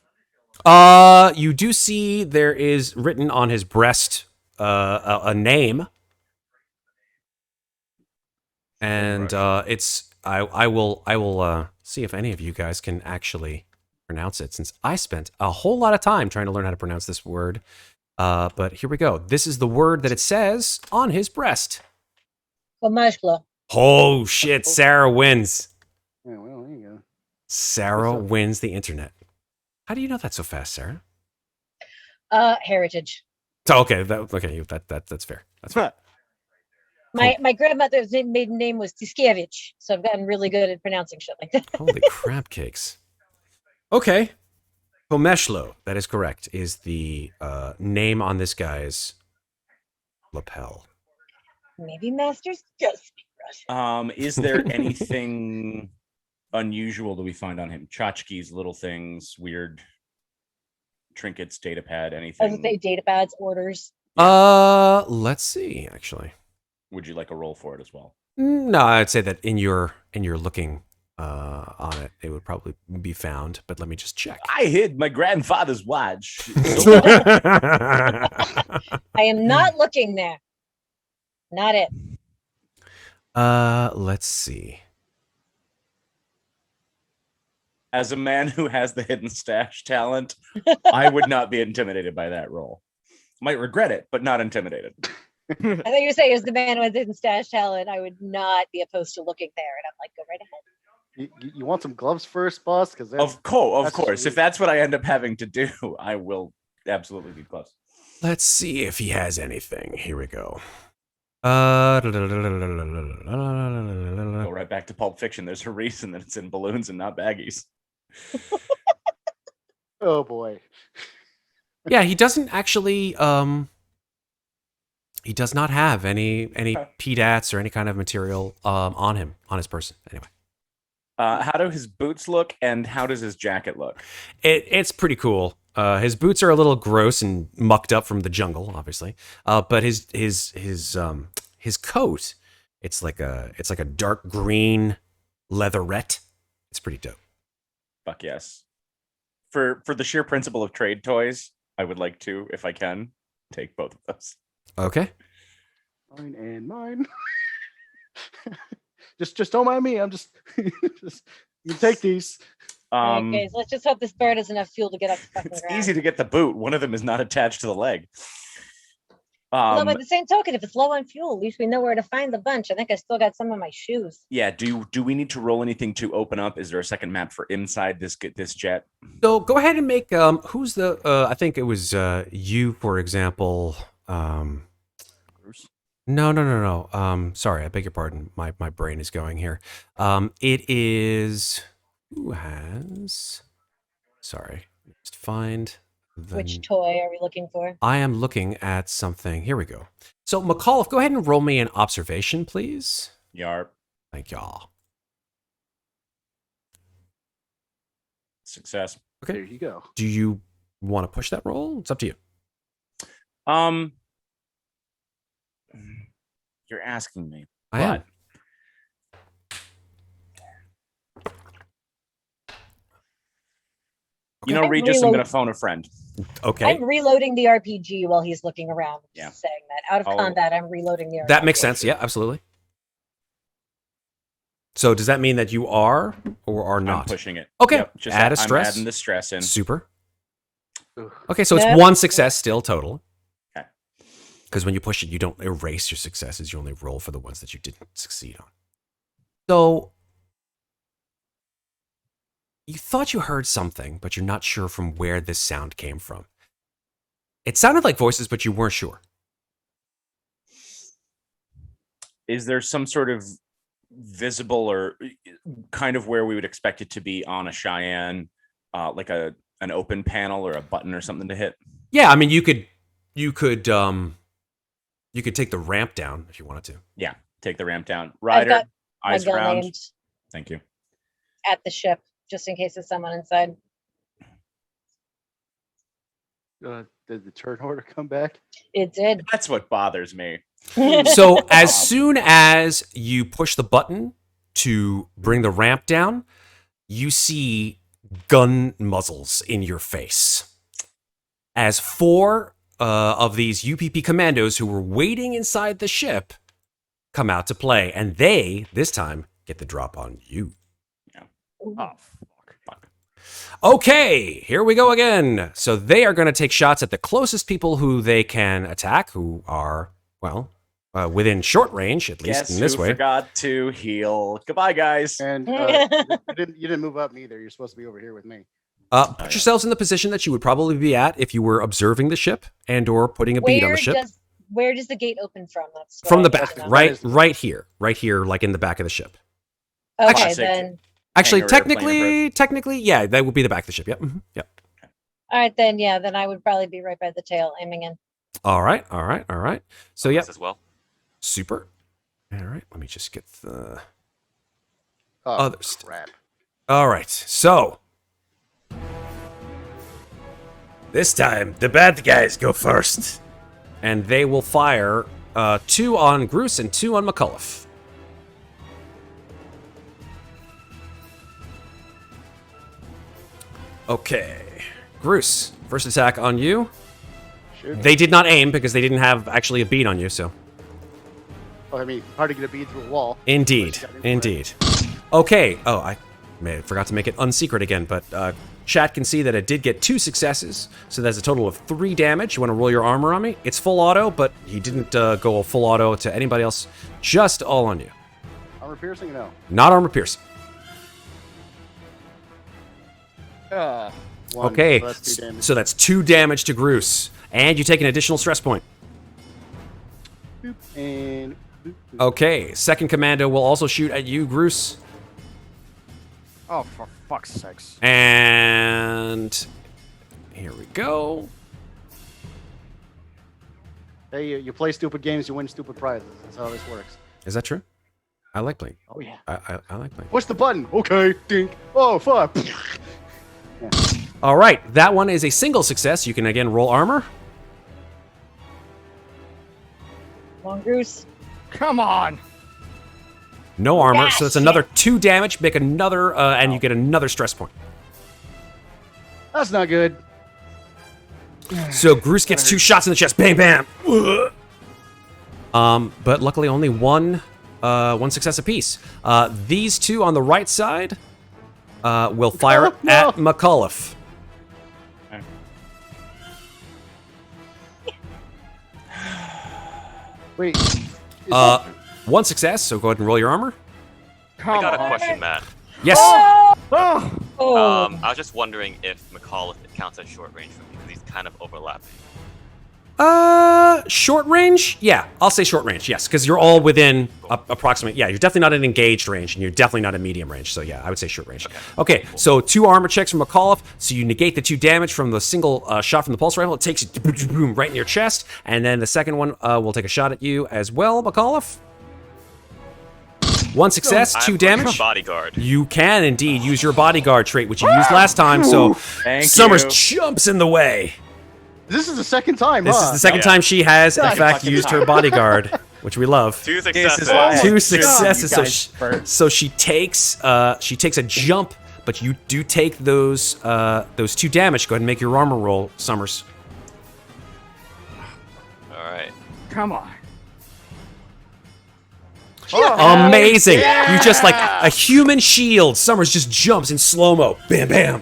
You do see there is written on his breast a name, and it's I will see if any of you guys can actually pronounce it, since I spent a whole lot of time trying to learn how to pronounce this word. But here we go. This is the word that it says on his breast. Pomashklo. Oh shit! Sarah wins. Yeah, well, there you go. Sarah What's up? wins the internet. How do you know that so fast, Sarah? Heritage. Oh, okay, that's fair. That's fair. My grandmother's maiden name was Tiskevich, so I've gotten really good at pronouncing shit like that. Holy crap cakes. Okay. Pomeshlo, that is correct, is the name on this guy's lapel. Maybe Masters does speak Russian. Is there anything unusual that we find on him? Tchotchkes, little things, weird trinkets, data pad, I anything? would say data pads, orders. Let's see, actually. Would you like a roll for it as well? No, I'd say that in your looking on it, it would probably be found, but let me just check. I hid my grandfather's watch. I am not looking there. Not it. Let's see. As a man who has the hidden stash talent, I would not be intimidated by that roll. Might regret it, but not intimidated. I thought you were saying as the man with hidden stash talent, I would not be opposed to looking there. And I'm like, go right ahead. You want some gloves first, boss? Because Of that's course. sweet. If that's what I end up having to do, I will absolutely be close. Let's see if he has anything. Here we go. Go Go right back to Pulp Fiction. There's a reason that it's in balloons and not baggies. Oh boy. Yeah, he doesn't actually he does not have any PDATs or any kind of material on him, on his person. Anyway. How do his boots look, and how does his jacket look? It's pretty cool. His boots are a little gross and mucked up from the jungle, obviously. But his coat, it's like a dark green leatherette. It's pretty dope. Fuck yes. For the sheer principle of trade toys, I would like to, if I can, take both of those. Okay. Mine and mine. just don't mind me. I'm just you take these. All right, guys, let's just hope this bird has enough fuel to get up the fucking It's ground. easy to get the boot. One of them is not attached to the leg. Although by the same token, if it's low on fuel, at least we know where to find the bunch. I think I still got some of my shoes. Yeah. Do we need to roll anything to open up? Is there a second map for inside this jet? So go ahead and make who's the I think it was you, for example. Groose? No. Sorry, I beg your pardon. My brain is going here. It is who has. Sorry, just find. Which toy are we looking for? I am looking at something. Here we go. So MacCauliff, go ahead and roll me an observation, please. Yarp. Thank y'all. Success. Okay. There you go. Do you want to push that roll? It's up to you. You're asking me. I am. You know, I'm Regis, I'm reload- gonna phone a friend. Okay. I'm reloading the RPG while he's looking around. Yeah. Just saying that. Out of I'll- combat, I'm reloading the RPG. That makes sense. Yeah, absolutely. So does that mean that you are or are I'm not? pushing it. Okay. Yep, just Add a I'm stress. adding the stress in. Super. Ugh. Okay, so it's Yeah. one success still total. Okay. Because when you push it, you don't erase your successes. You only roll for the ones that you didn't succeed on. So you thought you heard something, but you're not sure from where this sound came from. It sounded like voices, but you weren't sure. Is there some sort of visible or kind of where we would expect it to be on a Cheyenne, like an open panel or a button or something to hit? Yeah, I mean, you could take the ramp down if you wanted to. Yeah, take the ramp down. Ryder, got eyes my gun around. aimed Thank you. at the ship, just in case there's someone inside. Did the turn order come back? It did. That's what bothers me. So as soon as you push the button to bring the ramp down, you see gun muzzles in your face. As 4 of these UPP commandos who were waiting inside the ship come out to play, and they, this time, get the drop on you. Oh, fuck. Okay, here we go again. So they are going to take shots at the closest people who they can attack, who are, well, within short range, at least Guess in this who way. forgot to heal. Goodbye, guys. And you didn't move up neither. You're supposed to be over here with me. Put yourselves in the position that you would probably be at if you were observing the ship and or putting a bead on the ship. Where does the gate open from? That's what From the I need back, to know. right here, like in the back of the ship. Okay, Classic. then. Actually, Hangar airplane technically, yeah, that would be the back of the ship. Yep. Yep. All right, then. Yeah, then I would probably be right by the tail, aiming in. All right. So, yep. Us as well. Super. All right. Let me just get the Oh, other stuff. crap. All right. So this time the bad guys go first, and they will fire 2 on Groose and 2 on MacCauliff. Okay, Groose, first attack on you. Shoot. They did not aim because they didn't have actually a bead on you, so. Well, I mean, hard to get a bead through a wall. Indeed. Okay. Oh, I forgot to make it unsecret again, but chat can see that it did get 2 successes, so that's a total of 3 damage. You want to roll your armor on me? It's full auto, but he didn't go full auto to anybody else. Just all on you. Armor piercing? No. Not armor piercing. One, Okay, so that's 2 damage. so that's 2 damage to Groose, and you take an additional stress point. Boop, and boop, boop. Okay, second commando will also shoot at you, Groose. Oh, for fuck's sakes. And here we go. Hey, you play stupid games, you win stupid prizes. That's how this works. Is that true? I like playing. Oh, yeah. I like playing. Push the button. Okay, dink. Oh, fuck. Yeah. All right, that one is a single success. You can again roll armor. Come on, Groose. Come on. No armor, Yeah, so that's shit. another 2 damage. Make another, and you get another stress point. That's not good. So Groose gets 2 shots in the chest. Bam, bam. But luckily only one success apiece. These 2 on the right side will fire No. at MacCauliff. Wait. One success, so go ahead and roll your armor. I got a question, Matt. Yes. Oh. Oh, I was just wondering if MacCauliff counts as short range for me because he's kind of overlapping. Short range? Yeah, I'll say short range, yes, because you're all within approximate. Yeah, you're definitely not in engaged range, and you're definitely not in medium range, so yeah, I would say short range. Okay, so 2 armor checks from MacCauliff, so you negate the 2 damage from the single shot from the pulse rifle. It takes you boom, right in your chest, and then the second one will take a shot at you as well, MacCauliff. 1 success, 2 I'm damage. bodyguard. You can indeed use your bodyguard trait, which you used last time, so Thank Summers you. jumps in the way. This is the second time, This huh? is the second time she has, in fact, used her bodyguard, which we love. 2 This successes. is why I 2 chose successes. you So guys first. so she takes a jump, but you do take those 2 damage. Go ahead and make your armor roll, Summers. All right. Come on. Amazing! You just like a human shield. Summers just jumps in slow mo. Bam, bam.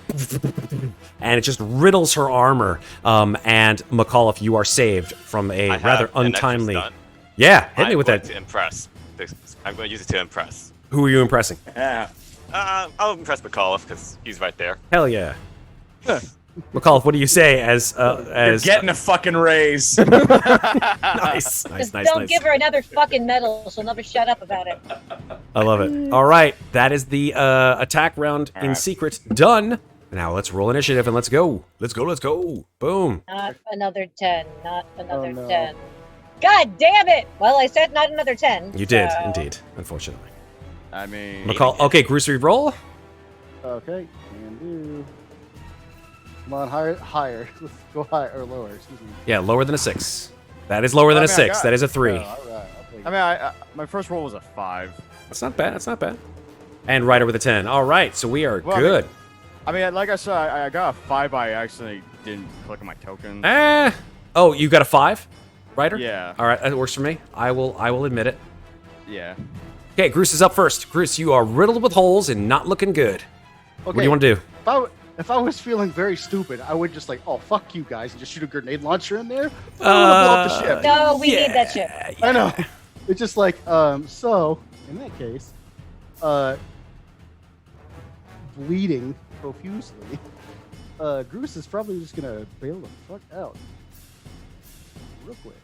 and it just riddles her armor. And MacCauliff, you are saved from a I rather have an extra untimely. stun. Yeah, hit me I'm with going that. to impress. I'm going to use it to impress. Who are you impressing? Yeah. I'll impress MacCauliff because he's right there. Hell yeah. MacCauliff, what do you say as Getting a fucking raise. nice. Just don't give her another fucking medal. She'll never shut up about it. I love it. All right, that is the attack round in secret done. Now let's roll initiative and let's go. Let's go. Boom. Not another 10. Not another no. 10. God damn it! Well, I said not another 10. You did, so- indeed, unfortunately. I mean, MacCauliff, okay, Groose, roll. Okay, can do. Come on, higher. Let's go higher or lower. Excuse me. Yeah, lower than a 6. That is lower than a 6. That is a 3. Oh, all right, I'll take I it. mean, I my first roll was a 5. That's not bad. That's not bad. And Ryder with a 10. All right, so we are Well, good. I mean, like I said, I got a 5 by accident. Didn't click on my token. Oh, you got a 5, Ryder? Yeah. All right, that works for me. I will admit it. Yeah. Okay, Groose is up first. Groose, you are riddled with holes and not looking good. What do you want to do? If I was feeling very stupid, I would just like, oh fuck you guys, and just shoot a grenade launcher in there. I'm gonna blow up the ship. No, we need that ship. I know. It's just like, so in that case, bleeding profusely, Groose is probably just gonna bail the fuck out real quick.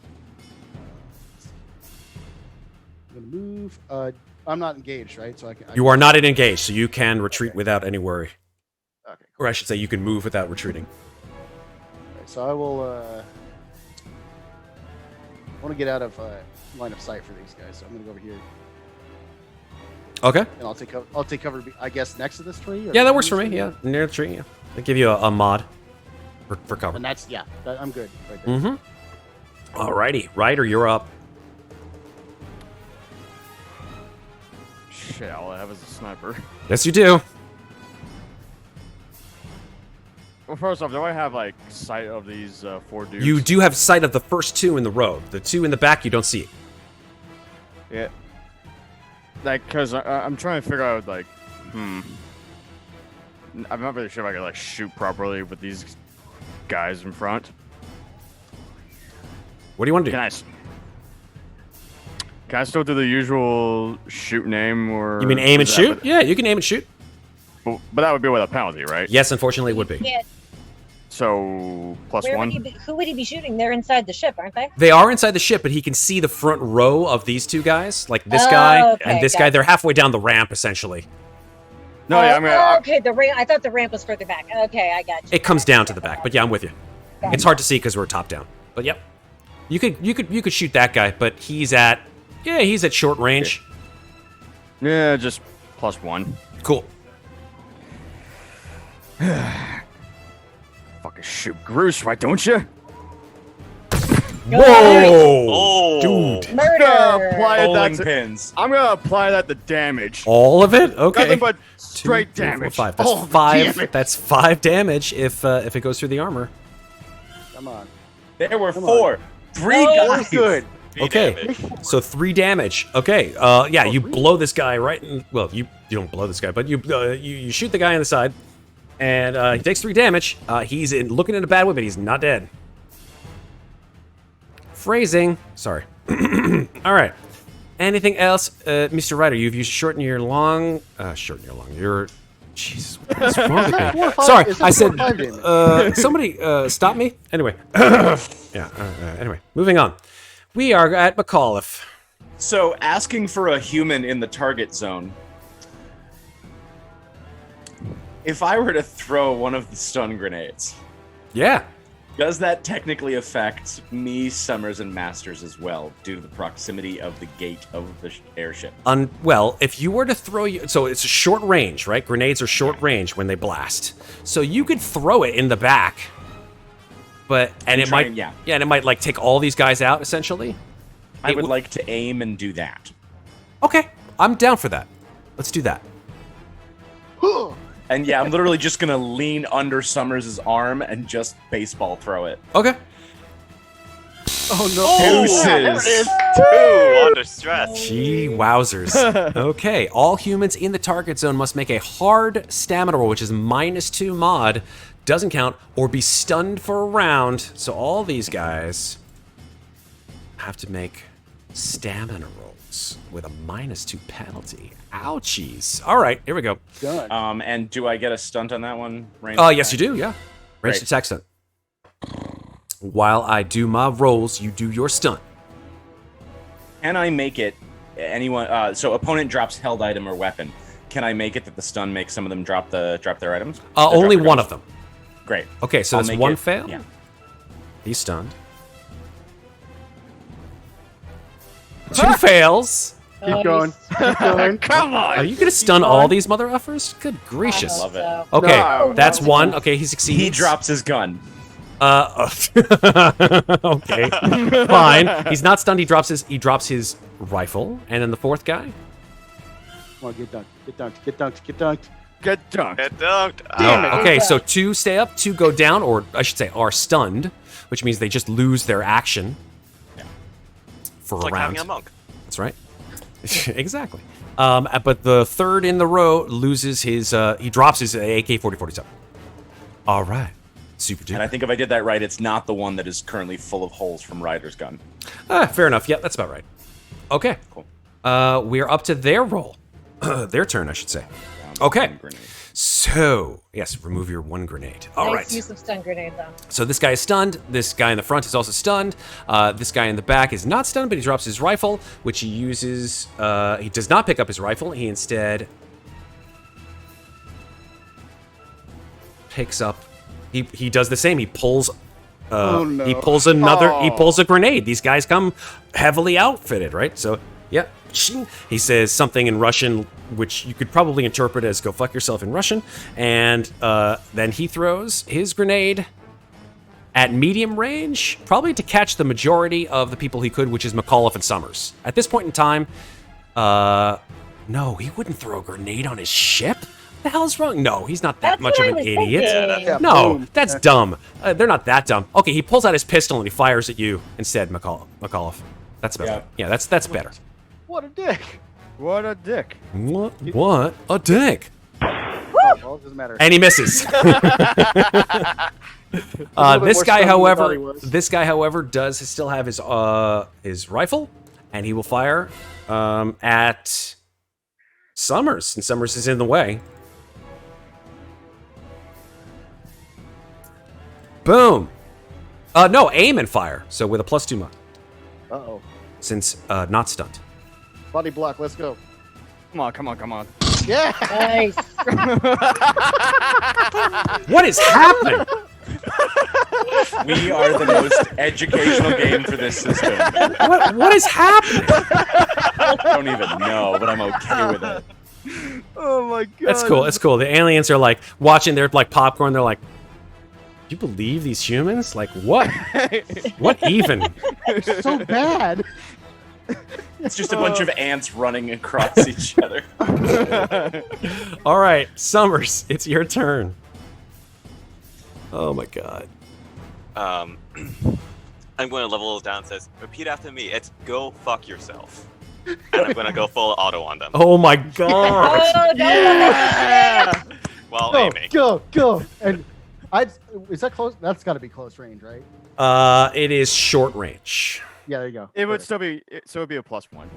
I'm gonna move. I'm not engaged, right? So I can. You are not engaged, so you can retreat without any worry. Okay. Or I should say, you can move without retreating. Right, so I will. I want to get out of line of sight for these guys, so I'm gonna go over here Okay. and I'll take cover. I guess next to this tree. Or Yeah, that works for behind me. this tree? Yeah, near the tree. Yeah, they give you a mod for cover. And that's I'm good right there. Mm-hmm. Alrighty, Ryder, you're up. Shit, all I have is a sniper. Yes, you do. Well, first off, do I have like sight of these 4 dudes? You do have sight of the first 2 in the road. The 2 in the back, you don't see. Yeah. Like, cause I'm trying to figure out like, I'm not really sure if I can like shoot properly with these guys in front. What do you want to do? Can I still do the usual shoot and aim, or You mean aim and is that shoot? with- Yeah, you can aim and shoot. But that would be with a penalty, right? Yes, unfortunately, it would be. Yeah, So plus where 1. who would he be shooting? They're inside the ship, aren't they? They are inside the ship, but he can see the front row of these 2 guys, like this Oh, guy okay, and this guy. gotcha. They're halfway down the ramp, essentially. No, yeah, I mean, okay, the ramp. I thought the ramp was further back. Okay, I got you. It comes down to the back, but yeah, I'm with you. It's hard to see because we're top down, but yep. You could shoot that guy, but he's at short range. yeah, just plus 1. Cool. Fucking shoot Groose, right? Don't you? Whoa, Oh, dude! Murder. Bowling pins. I'm gonna apply that to damage. All of it? Okay. Nothing but straight 2, 3, 4, damage. 5. That's Oh, 5. damn it. That's 5 damage if it goes through the armor. Come on. There were Come 4. 3 Oh, guys. Good. Okay. damage. So 3 damage. Okay. Yeah, you blow this guy right in. Well, you don't blow this guy, but you shoot the guy on the side, and he takes 3 damage. He's looking in a bad way, but he's not dead. Phrasing. Sorry. All right. Anything else, Mr. Ryder? You've used shorten your long. Your. Jesus. What's wrong with me? Sorry, It's I said. 4 or 5 damage. Somebody stop me. Anyway. Yeah. Anyway, moving on. We are at MacCauliff. So, asking for a human in the target zone. If I were to throw one of the stun grenades, Yeah. does that technically affect me, Summers, and Masters as well, due to the proximity of the gate of the airship? Well, if you were to throw so it's a short range, right? Grenades are short range when they blast. So you could throw it in the back, but and it might and it might like take all these guys out essentially. I would like to aim and do that. Okay, I'm down for that. Let's do that. And yeah, I'm literally just gonna lean under Summers' arm and just baseball throw it. Okay. Oh no! Deuces. 2 under stress. Gee wowzers. Okay, all humans in the target zone must make a hard stamina roll, which is -2 mod, doesn't count, or be stunned for a round. So all these guys have to make stamina rolls with a -2 penalty. Ouchies. All right, here we go. Done. And do I get a stunt on that one? Yes, you do, yeah. Ranged Great. attack stunt. While I do my rolls, you do your stunt. Can I make it anyone? So opponent drops held item or weapon. Can I make it that the stun makes some of them drop their items? Only one of them. Great. Okay, so I'll that's make one it- fail. Yeah. He's stunned. 2 fails. Keep going. Keep going. Come on. Are you gonna stun all these mother effers? Good gracious. Love it. Okay, No. that's one. Okay, he succeeds. He drops his gun. Okay, fine. He's not stunned. He drops his rifle, and then the fourth guy. Come on, get dunked. Get dunked. Get dunked. Get dunked. Get dunked. Get dunked. Damn it. Okay, so 2 stay up, 2 go down, or I should say are stunned, which means they just lose their action for It's a like round. having a monk. That's right. Exactly. But the third in the row loses his. He drops his AK-47. All right. Super And I duper. think if I did that right, it's not the one that is currently full of holes from Ryder's gun. Fair enough. Yeah, that's about right. Okay. Cool. We're up to their roll. Their turn, I should say. Okay. Grenade. So, yes, remove your 1 grenade. All right. Nice use of stun grenade, though. So this guy is stunned. This guy in the front is also stunned. This guy in the back is not stunned, but he drops his rifle, which he uses. He does not pick up his rifle. He instead picks up. He does the same. He pulls. Oh, no. He pulls another. He Oh. pulls a grenade. These guys come heavily outfitted, right? So yeah. He says something in Russian, which you could probably interpret as "go fuck yourself" in Russian, and then he throws his grenade at medium range, probably to catch the majority of the people he could, which is MacCauliff and Summers. At this point in time, no, he wouldn't throw a grenade on his ship. What the hell is wrong? No, he's not that That's much of what an I was idiot. thinking. Yeah, No, boom. that's dumb. They're not that dumb. Okay, he pulls out his pistol and he fires at you instead, MacCauliff. That's about Yeah. right. Yeah, that's better. What a dick. What a dick. What a dick. Oh, well, it doesn't matter. And he misses. little bit This more guy, stun than I thought he however, does still have his rifle, and he will fire at Summers, and Summers is in the way. Boom. No, aim and fire. So with a +2 mod, Uh-oh. since not stunned. Body block, let's go. Come on, come on, come on. Yeah! Nice. What is happening? We are the most educational game for this system. What is happening? I don't even know, but I'm okay with it. Oh my god. That's cool. It's cool. The aliens are like watching their like popcorn. They're like, "You believe these humans? Like what? What even?" So bad. It's just a bunch of ants running across each other. All right, Summers, it's your turn. Oh my god. I'm going to level it down. It says, repeat after me. It's go fuck yourself. And I'm going to go full auto on them Oh my god. Oh, don't while Go, aiming. go. And is that close? That's got to be close range, right? It is short range. Yeah, there you go. It would still be so it'd be a +1.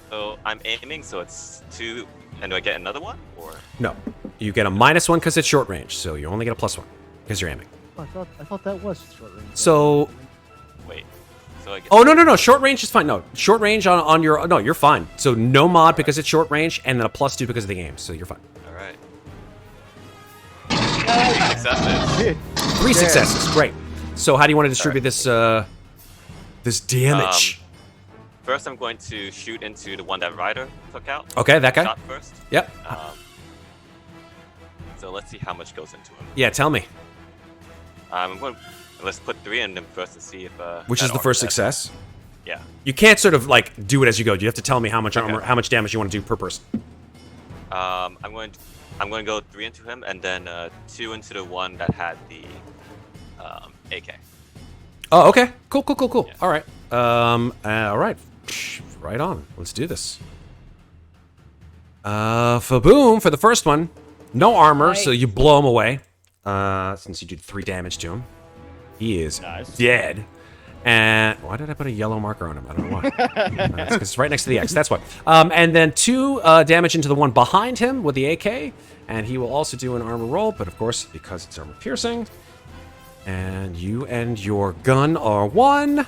So I'm aiming, so it's 2. And do I get another one? Or No, you get a -1 because it's short range, so you only get a +1 because you're aiming. I thought that was short range. So, wait. So I get oh no, short range is fine. No, short range on your no, you're fine. So no mod because it's short range, and then a +2 because of the aim, so you're fine. All right. Successes. 3 successes, great. So how do you want to distribute this this damage? First, I'm going to shoot into the one that Ryder took out. Okay, that guy. Shot first. Yep. So let's see how much goes into him. Yeah, tell me. Let's put 3 in them first to see if. Which that is the armor first does. success? Yeah. You can't sort of like do it as you go. You have to tell me how much Okay. armor, how much damage you want to do per person. I'm going to go 3 into him and then 2 into the one that had the AK. Oh, okay. Cool. Yeah. All right. All right. Right on. Let's do this. For boom, for the first one, No armor, so Nice. you blow him away. Since you did 3 damage to him. He is Nice. dead. And why did I put a yellow marker on him? I don't know why. That's 'cause it's right next to the X. That's why. And then 2 damage into the one behind him with the AK. And he will also do an armor roll, but of course, because it's armor piercing. And you and your gun are 1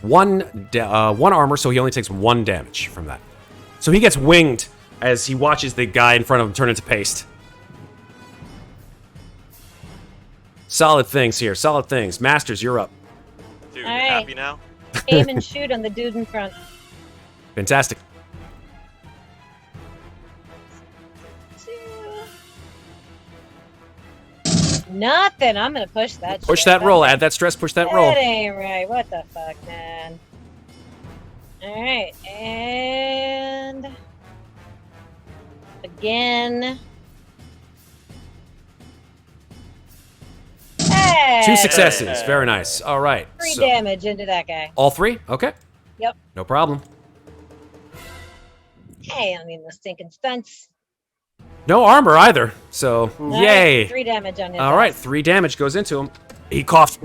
armor, so he only takes 1 damage from that. So he gets winged as he watches the guy in front of him turn into paste. Solid things here. Solid things. Masters, you're up. Dude, you All right. happy now? Aim and shoot on the dude in front. Fantastic. Nothing. I'm gonna push that. Push shit. that roll. Add that stress. Push that roll. That ain't right. What the fuck, man? All right, and again. Hey! 2 successes. Very nice. All right. 3 So- damage into that guy. all 3? Okay. Yep. No problem. Hey, I don't need no stinking stunts. No armor either. So, All right, yay. 3 damage on his. All right. 3 damage goes into him. He coughs.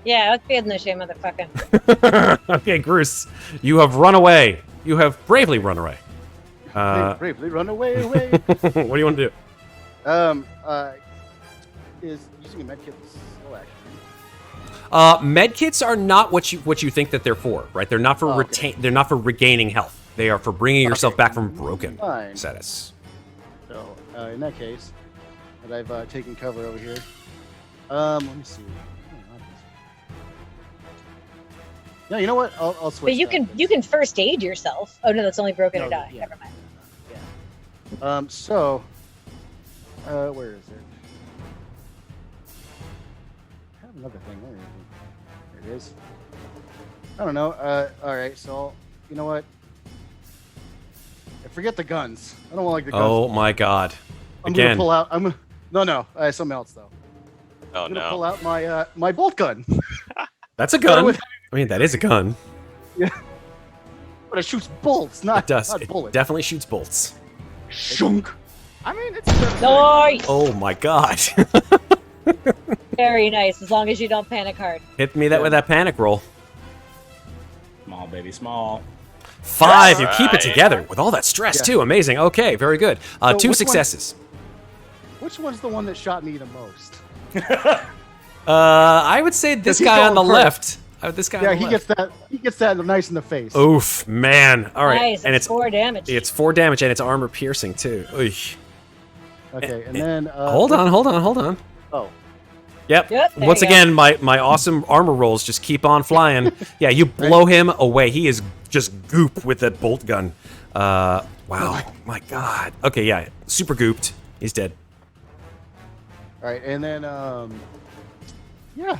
Yeah, let's be in the shit, motherfucker. Okay, Groose. You have run away. You have bravely run away. Bravely run away, away. What do you want to do? Is using a medkit slow action? Medkits are not what you think that they're for, right? They're not for Oh, okay. They're not for regaining health. They are for bringing yourself Okay. back from broken Fine. status. So, in that case, that I've taken cover over here. Let me see. No, you know what? I'll switch. But you can first aid yourself. Oh no, that's only broken No, or die. yeah. Never mind. So, where is it? I have another thing. Where is it? There it is. I don't know. All right. So, you know what? Forget the guns. I don't want like the guns. Oh my God! I'm gonna Again. pull out. No. Something else though. Oh I'm gonna no. pull out my my bolt gun. That's a gun. with- I mean, that is a gun. But it shoots bolts, not It does. not It bullets. definitely shoots bolts. Shunk. I mean, it's Nice. Oh my God! Very nice. As long as you don't panic hard. Hit me with that panic roll. Small, baby, small. 5. You keep it Right. together with all that stress Yeah. too. Amazing. Okay, very good. So 2 which one- successes. Which one's the one that shot me the most? I would say this he's guy on the going first. left. This guy. Yeah, on the he left. gets that nice in the face. Oof, man. All right, Nice. and it's 4 damage. it's 4 damage and it's armor piercing too. Oy. Okay, and then Hold on. Oh, Yep, Yep. there Once you go. again, my awesome armor rolls just keep on flying. Yeah, you blow him away. He is just goop with that bolt gun. Wow. My God. Okay, yeah. Super gooped. He's dead. all right, and then yeah,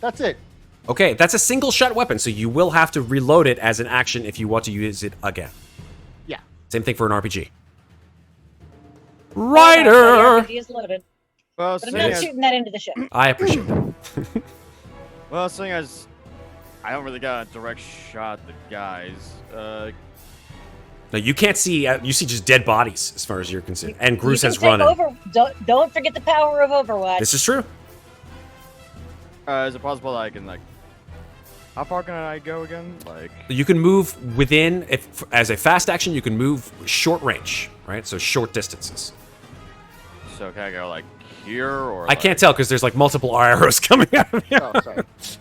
that's it. Okay, that's a single shot weapon, so you will have to reload it as an action if you want to use it again. Yeah. Same thing for an RPG. The Ryder! RPG is loaded. Well, But I'm seeing not as, shooting that into the ship. I appreciate that. well, seeing as I don't really got a direct shot at the guys. No, you can't see. You see just dead bodies as far as you're concerned. And You Groose can has take running. Don't forget the power of Overwatch. This is true. Is it possible that I can like? How far can I go again? Like, You can move within, if as a fast action, you can move short range, right? So short distances. so can I go like here or? I can't tell because there's like multiple arrows coming out of you. Oh, sorry.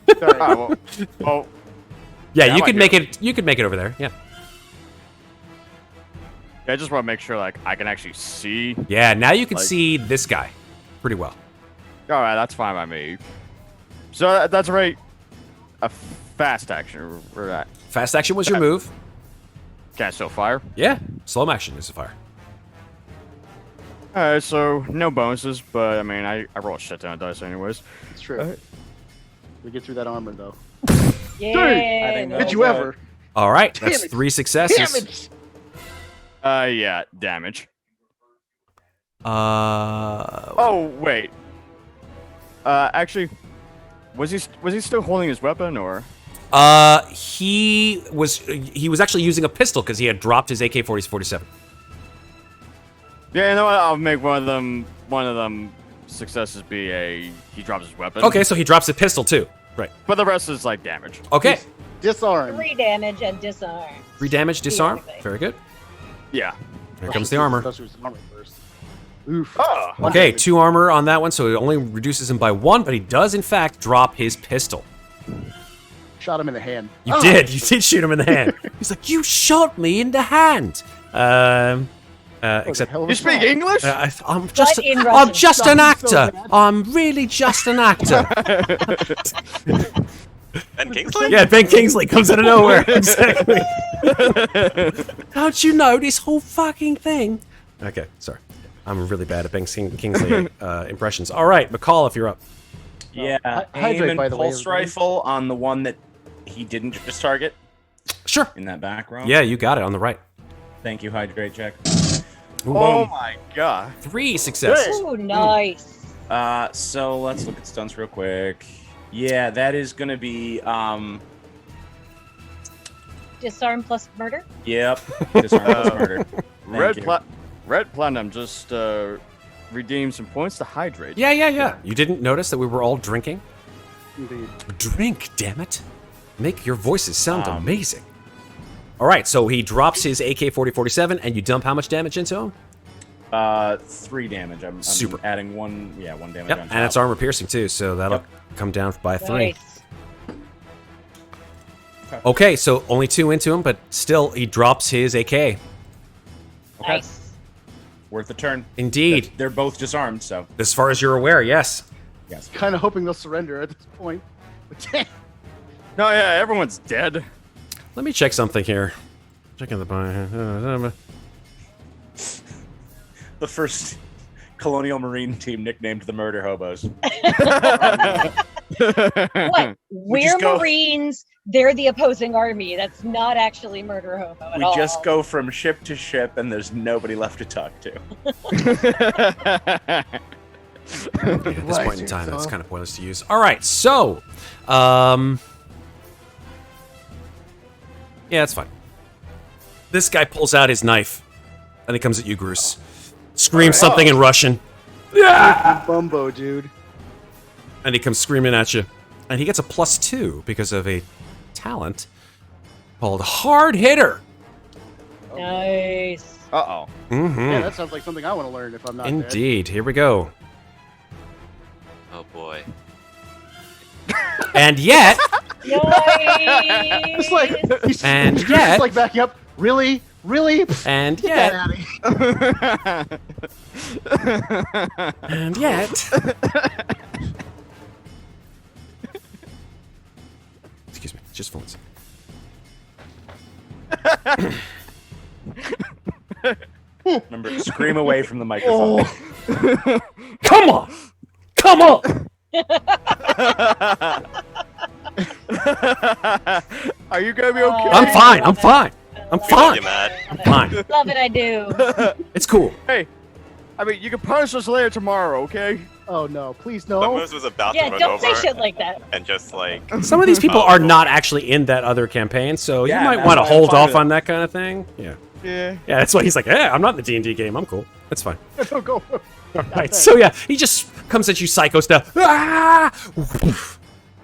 Like, oh, well, Yeah, Yeah, I you might could be make able- it. You could make it over there. Yeah. I just want to make sure like I can actually see. Yeah. Now you can Like- see this guy pretty well. All right, that's fine by me. So that's right. A fast action or that. Fast action was your move. Can I still fire? Yeah. Slow action is a fire. All right, so no bonuses, but I mean I roll a shit ton of dice anyways. It's true. Alright. We get through that armor though. Yeah. think well Did you done. ever? All right. That's Damage. 3 successes. Damage. Yeah, damage. Oh. Wait. Actually, was he still holding his weapon or? He was actually using a pistol because he had dropped his AK-47. Yeah, you know what? I'll make one of them successes be he drops his weapon. Okay, so he drops a pistol too. Right. But the rest is like damage. Okay. Disarm. 3 damage and disarm. 3 damage, disarm. Everything. Very good. Yeah. Here comes the armor. That's who's armor first. Oof. Oh. Okay, 2 armor on that one, so it only reduces him by 1, but he does in fact drop his pistol. Shot him in the hand. You did shoot him in the hand. He's like, you shot me in the hand. Except You speak English? I'm just in I'm Russian. just an Sounds so actor. bad. I'm really just an actor. Ben Kingsley? Yeah, Ben Kingsley comes out of nowhere. Exactly. Don't you know this whole fucking thing? Okay, sorry. I'm really bad at Ben Kingsley impressions. All right, MacCauliff, you're up. Yeah, Hydrate, aim and by the way, pulse everybody. rifle on the one that he didn't just target Sure. in that back row. Yeah, you got it on the right. Thank you, hydrate check. Ooh, Oh boom. my god. 3 successes. Ooh, nice. So let's look at stunts real quick. Yeah, that is gonna be Disarm plus murder. Yep. Disarm plus murder. Thank you. Red Platinum just redeemed some points to hydrate. Yeah. You didn't notice that we were all drinking? Indeed. Drink, damn it. Make your voices sound amazing. All right, so he drops his AK-47, and you dump how much damage into him? 3 damage. I'm Super. adding 1 damage Yep, on top. and it's armor piercing too, so that'll come down by 3. Nice. Okay, so only 2 into him, but still, he drops his AK. Nice. Worth a turn. Indeed. They're both disarmed, so As far as you're aware, yes. yes. Kind of hoping they'll surrender at this point. But No, yeah, everyone's dead. Let me check something here. Checking the bind. The first Colonial Marine team nicknamed the Murder Hobos. What? We're just go- Marines. They're the opposing army. That's not actually murder hobo at We all. just go from ship to ship, and there's nobody left to talk to. At this point in time, that's kind of pointless to use. All right, so, yeah, that's fine. This guy pulls out his knife, and he comes at you, Groose. Screams something in Russian, Bumbo, dude. and he comes screaming at you. And he gets a +2 because of a talent called Hard Hitter. Nice. Uh-oh. Mm-hmm. Yeah, that sounds like something I want to learn if I'm not dead. Indeed. Here we go. Oh boy. And yet, Nice. It's like he's, And he's yet- just like backing up. Really? and Get yet, out of here. and yet. Excuse me, just for one second. Remember, scream away from the microphone. Oh, Come on! Come on! Are you gonna be okay? I'm fine, I'm fine. I'm Love fine. you, Matt. I'm fine. Love it, I do. It's cool. Hey, I mean, you can punish us later tomorrow, okay? oh no, please But no. Moose was about Yeah, to run don't over say shit like that. and just like Some of these people are not actually in that other campaign, so Yeah, you might that's want to why I'm hold fine off with on it. that kind of thing. Yeah. Yeah. Yeah, that's why he's like, yeah, I'm not in the D&D game. I'm cool. That's fine. Don't go. Right. So yeah, he just comes at you psycho style. Ah!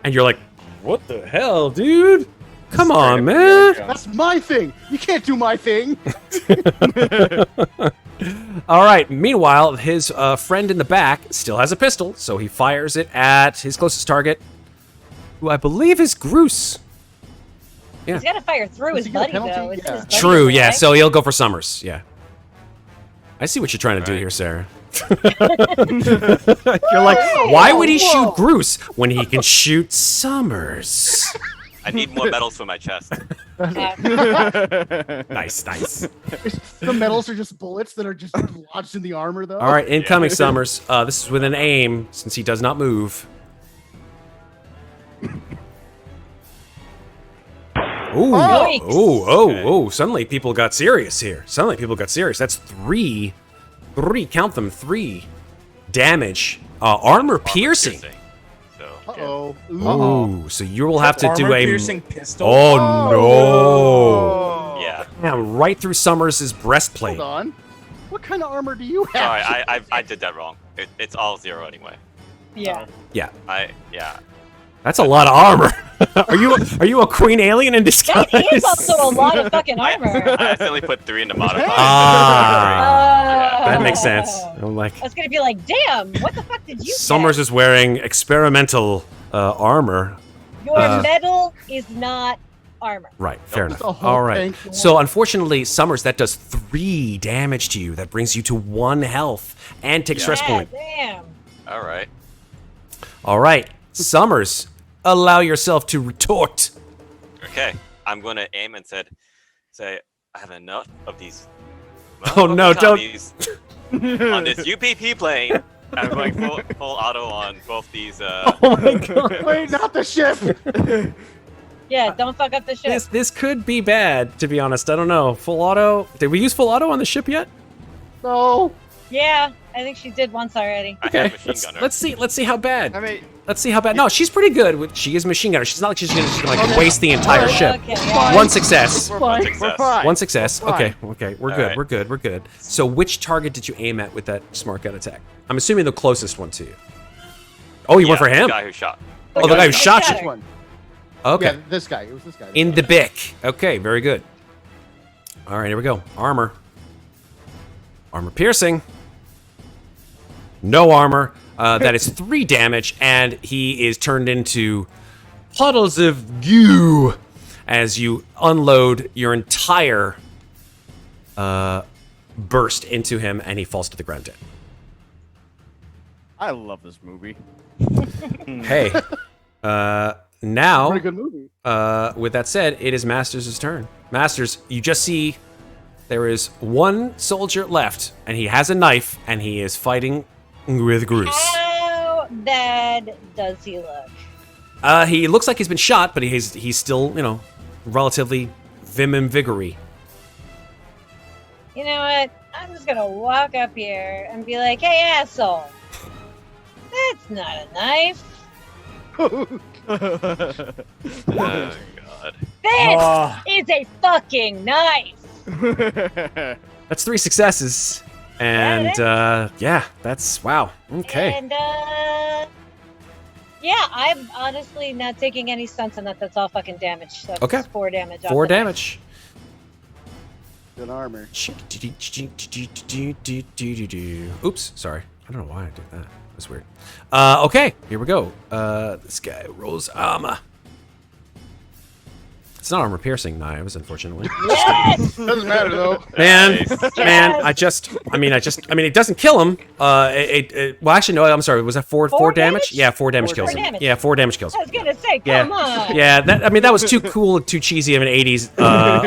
And you're like, what the hell, dude? Come on, man. That's my thing. You can't do my thing. All right. Meanwhile, his friend in the back still has a pistol, so he fires it at his closest target, who I believe is Groose. He's got to fire through Does his he get a buddy, penalty? though. Isn't Yeah. his buddy True. alive? Yeah. So he'll go for Summers. Yeah. I see what you're trying to do Right. here, Sarah. You're like, why would he shoot Groose when he can shoot Summers? I need more medals for my chest. Nice, nice. The medals are just bullets that are just lodged in the armor, though. All right, incoming Summers. This is with an aim since he does not move. Ooh, Yikes. oh! Suddenly people got serious here. That's three. Count them. 3 damage. Armor piercing. So Uh-oh. Ooh, so you will have to do a piercing pistol. Oh no! Yeah. Yeah, right through Summers' breastplate. Hold on. What kind of armor do you have? Sorry, I did that wrong. It's all 0 anyway. Yeah. Yeah, Yeah. that's a lot of armor. Are you a queen alien in disguise? That is also a lot of fucking I armor. accidentally put 3 in the modifier. Ah, that makes Oh. sense. I'm like, I was gonna be like, damn, what the fuck did you Summers get? is wearing experimental armor. Your metal is not armor. Right, fair enough. a whole All right. tank. So unfortunately, Summers, that does 3 damage to you. That brings you to 1 health and takes stress Yeah, point. damn. All right. All right, Summers, allow yourself to retort. Okay. I'm going to aim and say, I have enough of these. Oh, no, don't- Tommies on this UPP plane. I'm going full auto on both these. Oh my god. Wait, not the ship. Yeah, don't fuck up the ship. This could be bad, to be honest. I don't know. Full auto. Did we use full auto on the ship yet? No. Yeah, I think she did once already. I Okay. have machine gunner. Let's see how bad. I mean, Let's see how bad. No, she's pretty good. She is machine gunner. She's not like she's gonna like waste the entire ship. Okay, yeah. One success. we're One fine. We're success. fine. One success. We're Okay, fine. okay. We're All good. right. We're good. We're good. So which target did you aim at with that smart gun attack? I'm assuming the closest one to you. Oh, you went for The him? guy who shot. Oh, the guy who shot Shot you. her. One. Okay. Yeah, this guy. It was this guy. In the bick. Okay, very good. All right, here we go. Armor. Armor piercing. No armor. That is 3 damage, and he is turned into puddles of goo as you unload your entire burst into him, and he falls to the ground dead. I love this movie. Hey. Now, Pretty good movie. with that said, it is Masters' turn. Masters, you just see there is 1 soldier left, and he has a knife, and he is fighting with Groose. How bad does he look? He looks like he's been shot, but he's still, you know, relatively vim and vigory. You know what? I'm just gonna walk up here and be like, hey, asshole. That's not a knife. Oh god. This Oh. is a fucking knife. That's 3 successes. And, yeah, that's, wow. Okay. And, yeah, I'm honestly not taking any sense on that. That's all fucking damage. So Okay. it's 4 damage. off 4 the knife. damage. Good armor. Oops, sorry. I don't know why I did that. That's weird. Okay, here we go. This guy rolls armor. It's not armor piercing knives, unfortunately. Yes! Doesn't matter though. Man, Nice. man, Yes. I mean, it doesn't kill him. Well, actually, no, I'm sorry. Was that four Four damage? damage? Yeah, 4 damage kills Four him. damage. Yeah, 4 damage kills I him. was gonna say, Yeah. come on. Yeah, that was too cool, too cheesy of an 80s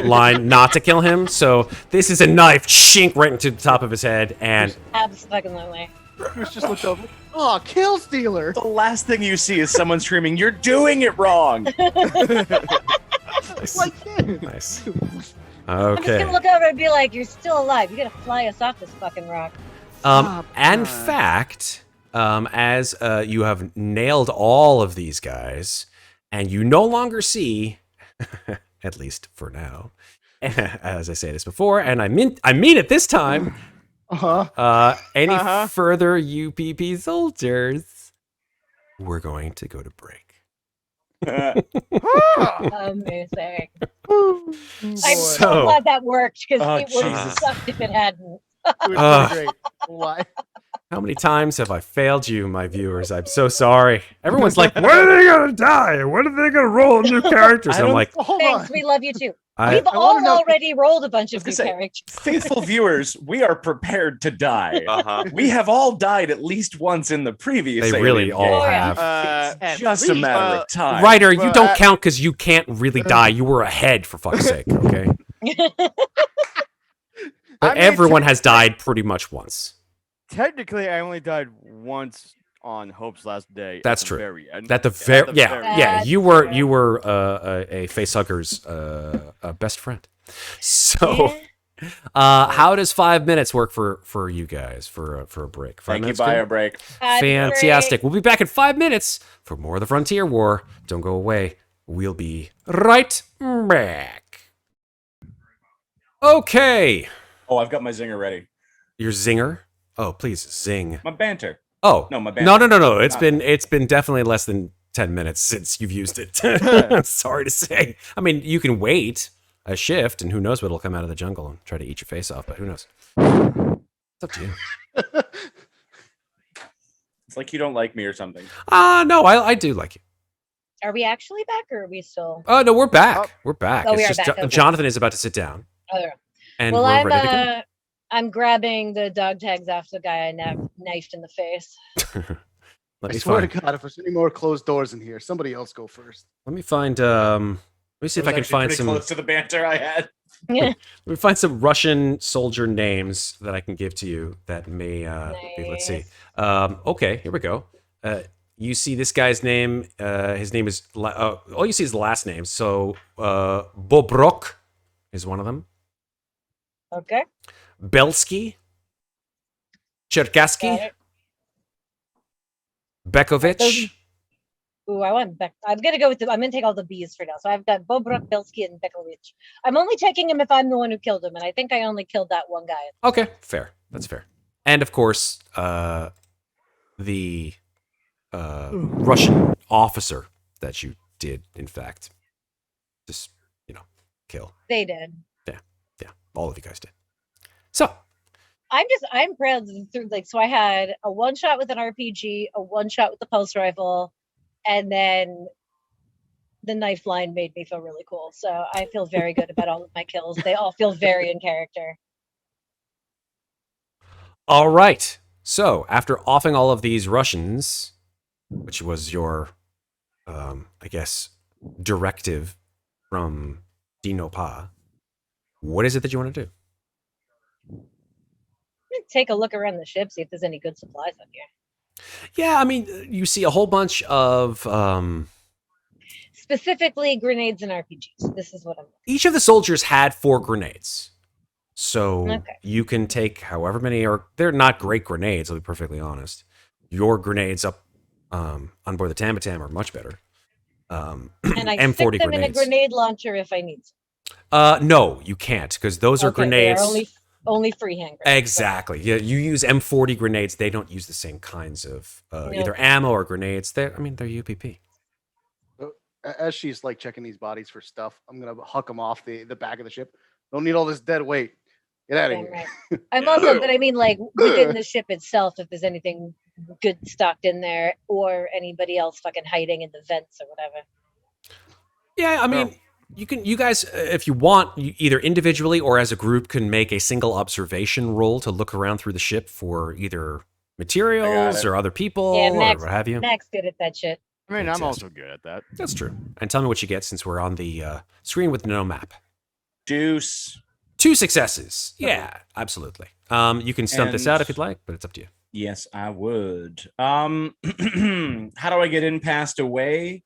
line not to kill him. So this is a knife, shink right into the top of his head, and Absolutely. Bruce just looked over. Oh, kill stealer. The last thing you see is someone screaming, "You're doing it wrong!" nice. Like this. Nice. I'm just Okay. gonna look over and be like, you're still alive. You gotta fly us off this fucking rock. And fact, as you have nailed all of these guys, and you no longer see, at least for now, as I say this before, and I mean it this time, any further UPP soldiers, we're going to go to break. Amazing. Woo. I'm Boy. so glad that worked because Oh, it would have Jesus. sucked if it hadn't. It was Ugh. great. Why? How many times have I failed you, my viewers? I'm so sorry. Everyone's like, when are they gonna die? When are they gonna roll new characters? I I'm don't- like, Well, hold Thanks, on. we love you too. I, We've I all wanna know- already rolled a bunch of I was new gonna say- characters. Faithful viewers, we are prepared to die. Uh-huh. We have all died at least once in the previous. they Alien really game. all Oh, yeah. have. At Just a least, matter of time. Ryder, you well, don't count because you can't really die. You were ahead, for fuck's sake, okay? But I mean, everyone has died pretty much once. Technically, I only died once on Hope's last day. at That's the true. Very end. At the very, the yeah, very yeah, That's you were true. a facehugger's best friend. So How does 5 minutes work for you guys for a break? 5 Thank you, minutes. bio good? break. Fantastic. We'll be back in 5 minutes for more of the Frontier War. Don't go away. We'll be right back. Okay. Oh, I've got my zinger ready. Your zinger? Oh, please zing. My banter. Oh. No, my banter. No. It's been definitely less than 10 minutes since you've used it. Sorry to say. I mean, you can wait a shift, and who knows what'll come out of the jungle and try to eat your face off, but who knows? It's up to you. It's like you don't like me or something. No, I do like you. Are we actually back, or are we still? Oh, no, we're back. We're back. Oh, we It's are just back, okay. Jonathan is about to sit down, Oh, there. and Well, we're ready to I'm grabbing the dog tags after the guy I knifed in the face. go. Let I me swear find. to God, if there's any more closed doors in here, somebody else go first. Let me find. Let me see if I can find pretty some. close to the banter I had. Let me find some Russian soldier names that I can give to you that may. Be, let's see. Okay, here we go. You see this guy's name. His name is. All you see is the last name. So Bobrok is one of them. Okay. Belsky, Got Cherkasky, it. Bekovich. Ooh, I want Beck. I'm gonna go with I'm gonna take all the B's for now. So I've got Bobrok, Belsky, and Bekovich. I'm only taking him if I'm the one who killed him, and I think I only killed that one guy. Okay, fair. That's fair. And of course, the Russian officer that you did, in fact, just kill. They did. Yeah, all of you guys did. So I'm proud through so I had a one shot with an RPG, a one shot with the pulse rifle, and then the knife line made me feel really cool. So I feel very good about all of my kills. They all feel very in character. all right. So after offing all of these Russians, which was your, I guess, directive from Dino Pa, what is it that you want to do? I'm gonna take a look around the ship, see if there's any good supplies on here. Yeah, I mean, you see a whole bunch of Specifically grenades and RPGs. This is what I'm each of the soldiers had 4 grenades. So Okay. you can take however many are. They're not great grenades, I'll be perfectly honest. Your grenades up on board the Tamatam are much better. and I M40 stick them grenades. in a grenade launcher if I need to. No, you can't, because those are Okay, they grenades. are only freehand grenades. Exactly. Yeah, you use M40 grenades. They don't use the same kinds of either ammo or grenades. They're UPP. As she's like checking these bodies for stuff, I'm gonna huck them off the back of the ship. Don't need all this dead weight. Get out of Right, here. right. I'm also, but I mean, like within the ship itself, if there's anything good stocked in there, or anybody else fucking hiding in the vents or whatever. Yeah, I mean, you guys, if you want, you either individually or as a group can make a single observation roll to look around through the ship for either materials it. or other people Yeah, or Max- what have you. Max good at that shit. I mean, I'm Fantastic. also good at that. That's true. And tell me what you get since we're on the screen with no map. Deuce. 2 successes. Yeah, absolutely. You can stump this And- out if you'd like, but it's up to you. Yes, I would. How do I get in past away?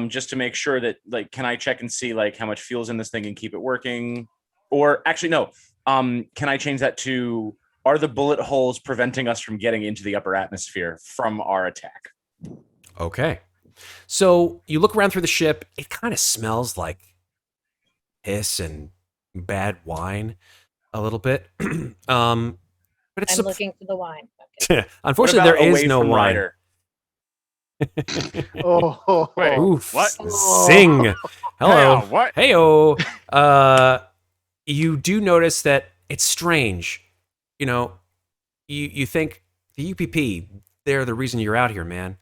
Just to make sure that, like, can I check and see like how much fuel's in this thing and keep it working? Or actually, no. Can I change that to, are the bullet holes preventing us from getting into the upper atmosphere from our attack? Okay. So you look around through the ship. It kind of smells like piss and bad wine a little bit. But it's I'm looking for the wine. unfortunately What about there is away no from wine. Ryder? Oh, Wait. Oof. What? Sing. Hello. Hey, what? Heyo. You do notice that it's strange. You think the UPP, they're the reason you're out here, man.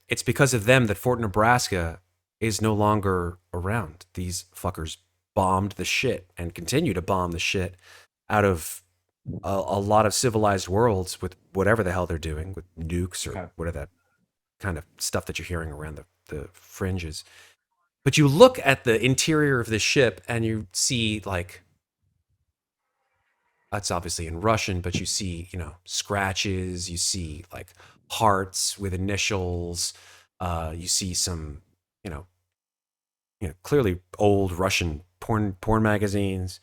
It's because of them that Fort Nebraska is no longer around. These fuckers bombed the shit and continue to bomb the shit out of a lot of civilized worlds with whatever the hell they're doing with nukes or Okay. whatever that kind of stuff that you're hearing around the fringes. But you look at the interior of the ship and you see, like, that's obviously in Russian, but you see, scratches, you see like hearts with initials, you see some, clearly old Russian porn magazines.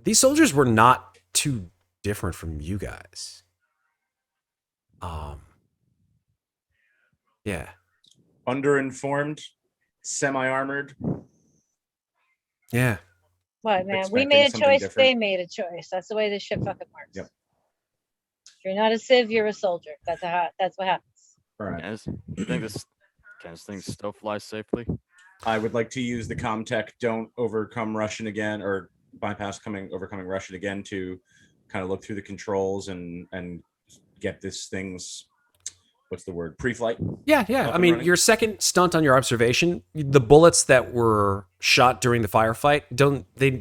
These soldiers were not too different from you guys. Yeah. Underinformed, semi-armored. Yeah. What, man? We Expecting made a something choice. different. They made a choice. That's the way this ship fucking works. Yep. If you're not a civ, you're a soldier. That's what happens. All right. Yes. You think this can this thing still fly safely? I would like to use the Comtech don't overcome Russian again, or bypass overcoming Russian again, to kind of look through the controls and get this thing's, what's the word, pre-flight. Yeah. Up I and mean, running? your second stunt on your observation, the bullets that were shot during the firefight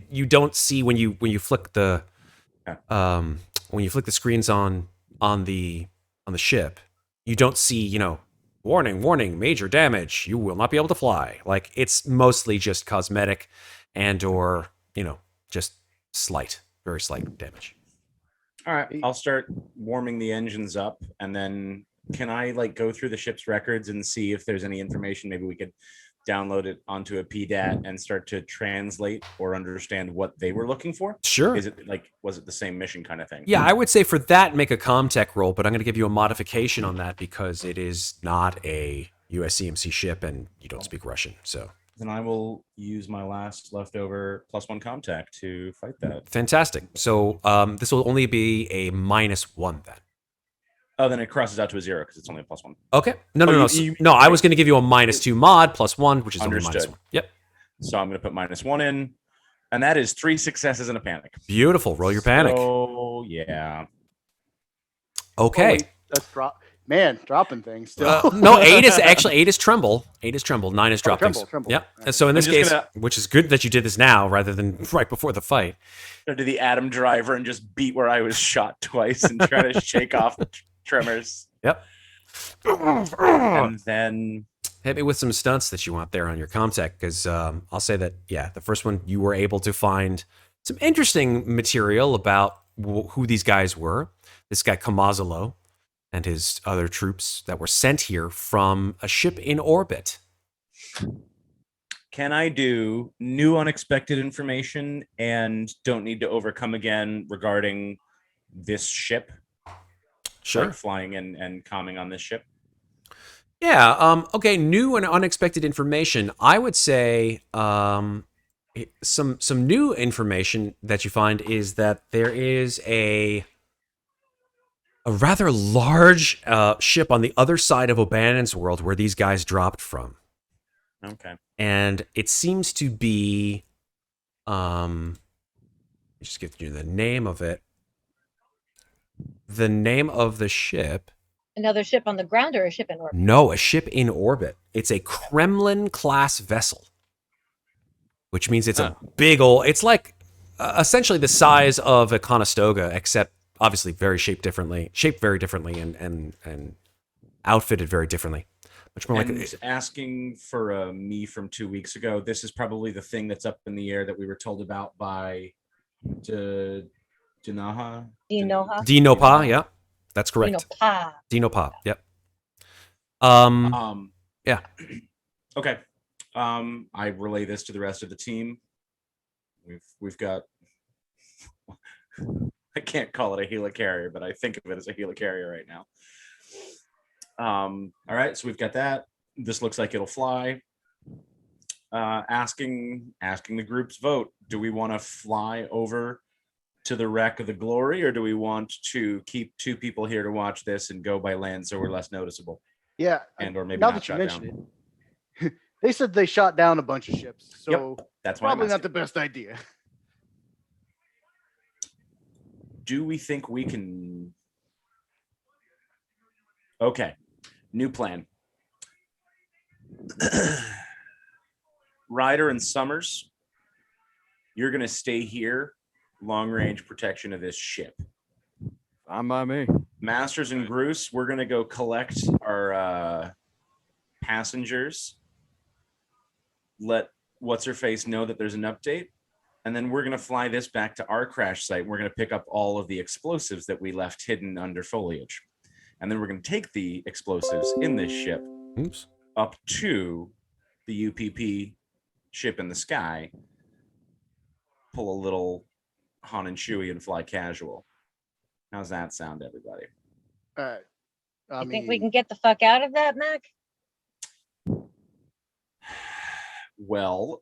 you don't see when you flick the when you flick the screens on the ship, you don't see, warning, major damage, you will not be able to fly. Like, it's mostly just cosmetic and or, just very slight damage. All right, I'll start warming the engines up, and then can I go through the ship's records and see if there's any information? Maybe we could download it onto a PDAT and start to translate or understand what they were looking for. Sure. Is it was it the same mission kind of thing? Yeah, I would say for that, make a Comtech roll, but I'm going to give you a modification on that because it is not a USCMC ship and you don't speak Russian. So Then I will use my last leftover +1 Comtech to fight that. fantastic. So this will only be a -1 then. Oh, then it crosses out to a 0 because it's only a +1. Okay. No. you- No, I was going to give you a -2 mod +1, which is only Understood. -1. Yep. So I'm going to put -1 in, and that is 3 successes and a panic. Beautiful. Roll your panic. Oh yeah. Okay. That's dropping things still. No, 8 is tremble. 8 is tremble. 9 is drop tremble, things. tremble. Yep. All And so in this I'm just case, gonna- which is good that you did this now rather than right before the fight. Go to the Adam Driver and just beat where I was shot twice and try to shake off the tremors. Yep. And then Hit me with some stunts that you want there on your Comtech, because I'll say that, the first one you were able to find some interesting material about who these guys were. This guy Kamazalo and his other troops that were sent here from a ship in orbit. can I do new unexpected information and don't need to overcome again regarding this ship? Sure. Like flying and calming on this ship. Yeah. Okay. New and unexpected information. I would say some new information that you find is that there is a rather large ship on the other side of O'Bannon's world where these guys dropped from, Okay. and it seems to be just give you the name of it. The name of the ship. Another ship on the ground or a ship in orbit? No, a ship in orbit. It's a Kremlin-class vessel, which means it's a big old... It's like essentially the size of a Conestoga, except obviously shaped very differently, and outfitted very differently. Much more And like... asking for me from 2 weeks ago, this is probably the thing that's up in the air that we were told about by Dinaha. Dinoha? Dinopa, yeah. That's correct. Dinopa. Dinopa, yep. Yeah. Okay. I relay this to the rest of the team. We've got I can't call it a helicarrier, but I think of it as a helicarrier right now. All right, so we've got that. This looks like it'll fly. Asking the group's vote. Do we want to fly over to the wreck of the Glory, or do we want to keep 2 people here to watch this and go by land so we're less noticeable? Yeah. And or maybe now not that you shot mention down. it, they said they shot down a bunch of ships, so That's why I'm probably not asking. the best idea. Do we think we can? Okay, new plan. Ryder and Summers, you're gonna stay here, long range protection of this ship. Fine by me. Masters and Groose, we're gonna go collect our passengers. Let what's her face know that there's an update, and then we're gonna fly this back to our crash site. We're gonna pick up all of the explosives that we left hidden under foliage, and then we're gonna take the explosives in this ship Oops. up to the UPP ship in the sky pull a little Han and Chewie and fly casual. How's that sound, everybody? I think we can get the fuck out of that, Mac. Well,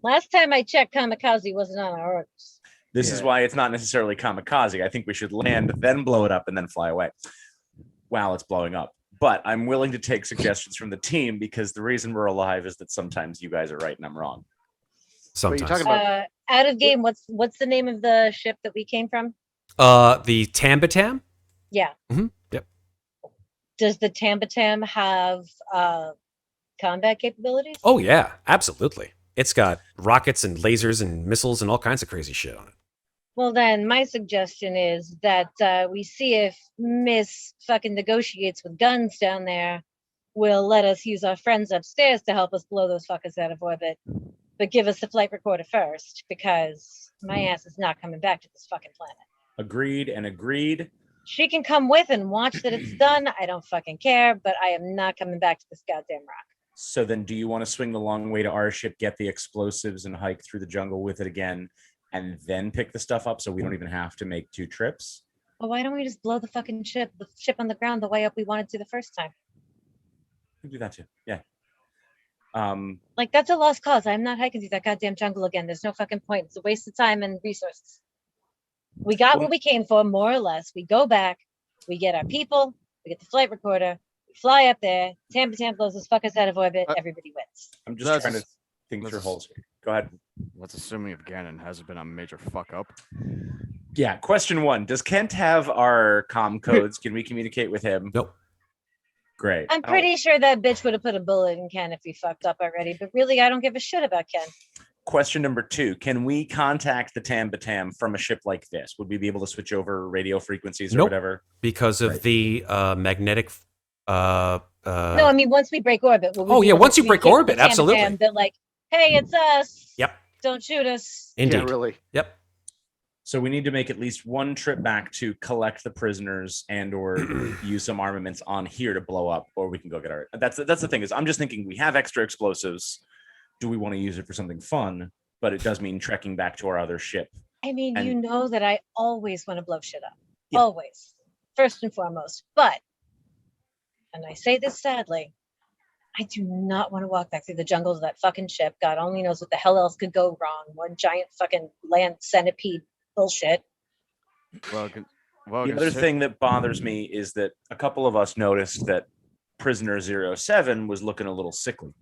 Last time I checked, kamikaze wasn't on our orders. this is why it's not necessarily kamikaze. I think we should land, then blow it up, and then fly away while it's blowing up. But I'm willing to take suggestions from the team because the reason we're alive is that sometimes you guys are right and I'm wrong. Sometimes. What are you talking about? Out of game, what's the name of the ship that we came from? The Tambatam? Yeah. Yep. Does the Tambatam have combat capabilities? Oh, yeah, absolutely. It's got rockets and lasers and missiles and all kinds of crazy shit on it. Well, then my suggestion is that we see if Miss fucking negotiates with guns down there will let us use our friends upstairs to help us blow those fuckers out of orbit. But give us the flight recorder first, because my ass is not coming back to this fucking planet. Agreed and agreed. She can come with and watch that it's done. I don't fucking care, but I am not coming back to this goddamn rock. So then do you want to swing the long way to our ship, get the explosives and hike through the jungle with it again, and then pick the stuff up so we don't even have to make 2 trips? Well, why don't we just blow the fucking ship on the ground the way up we wanted to the first time? We can do that too. Yeah. Like, that's a lost cause. I'm not hiking through that goddamn jungle again. There's no fucking point. It's a waste of time and resources. We got what we came for, more or less. We go back, we get our people, we get the flight recorder, we fly up there, Tambatam blows those fuckers out of orbit, everybody wins. I'm just trying to think through holes. Go ahead. Let's assuming if Gannon hasn't been a major fuck up. Yeah. Question 1. Does Kent have our comm codes? Can we communicate with him? Nope. Great. I'm pretty sure that bitch would have put a bullet in Ken if he fucked up already, but really, I don't give a shit about Ken. Question number 2. Can we contact the Tambatam from a ship like this? Would we be able to switch over radio frequencies or Nope. whatever? Because of the magnetic... No, I mean, once we break orbit. will we Oh, be yeah, able to once you break communicate orbit, with the Tambatam absolutely. That like, hey, it's us. Yep. Don't shoot us. Indeed. Yeah, really. Yep. So we need to make at least one trip back to collect the prisoners and or use some armaments on here to blow up, or we can go get our... That's the thing is I'm just thinking we have extra explosives. Do we want to use it for something fun? But it does mean trekking back to our other ship. I mean, And- you know that I always want to blow shit up. Yeah. Always. First and foremost. But, and I say this sadly, I do not want to walk back through the jungles of that fucking ship. God only knows what the hell else could go wrong. One giant fucking land centipede bullshit. Well, The other thing that bothers me is that a couple of us noticed that prisoner 07 was looking a little sickly.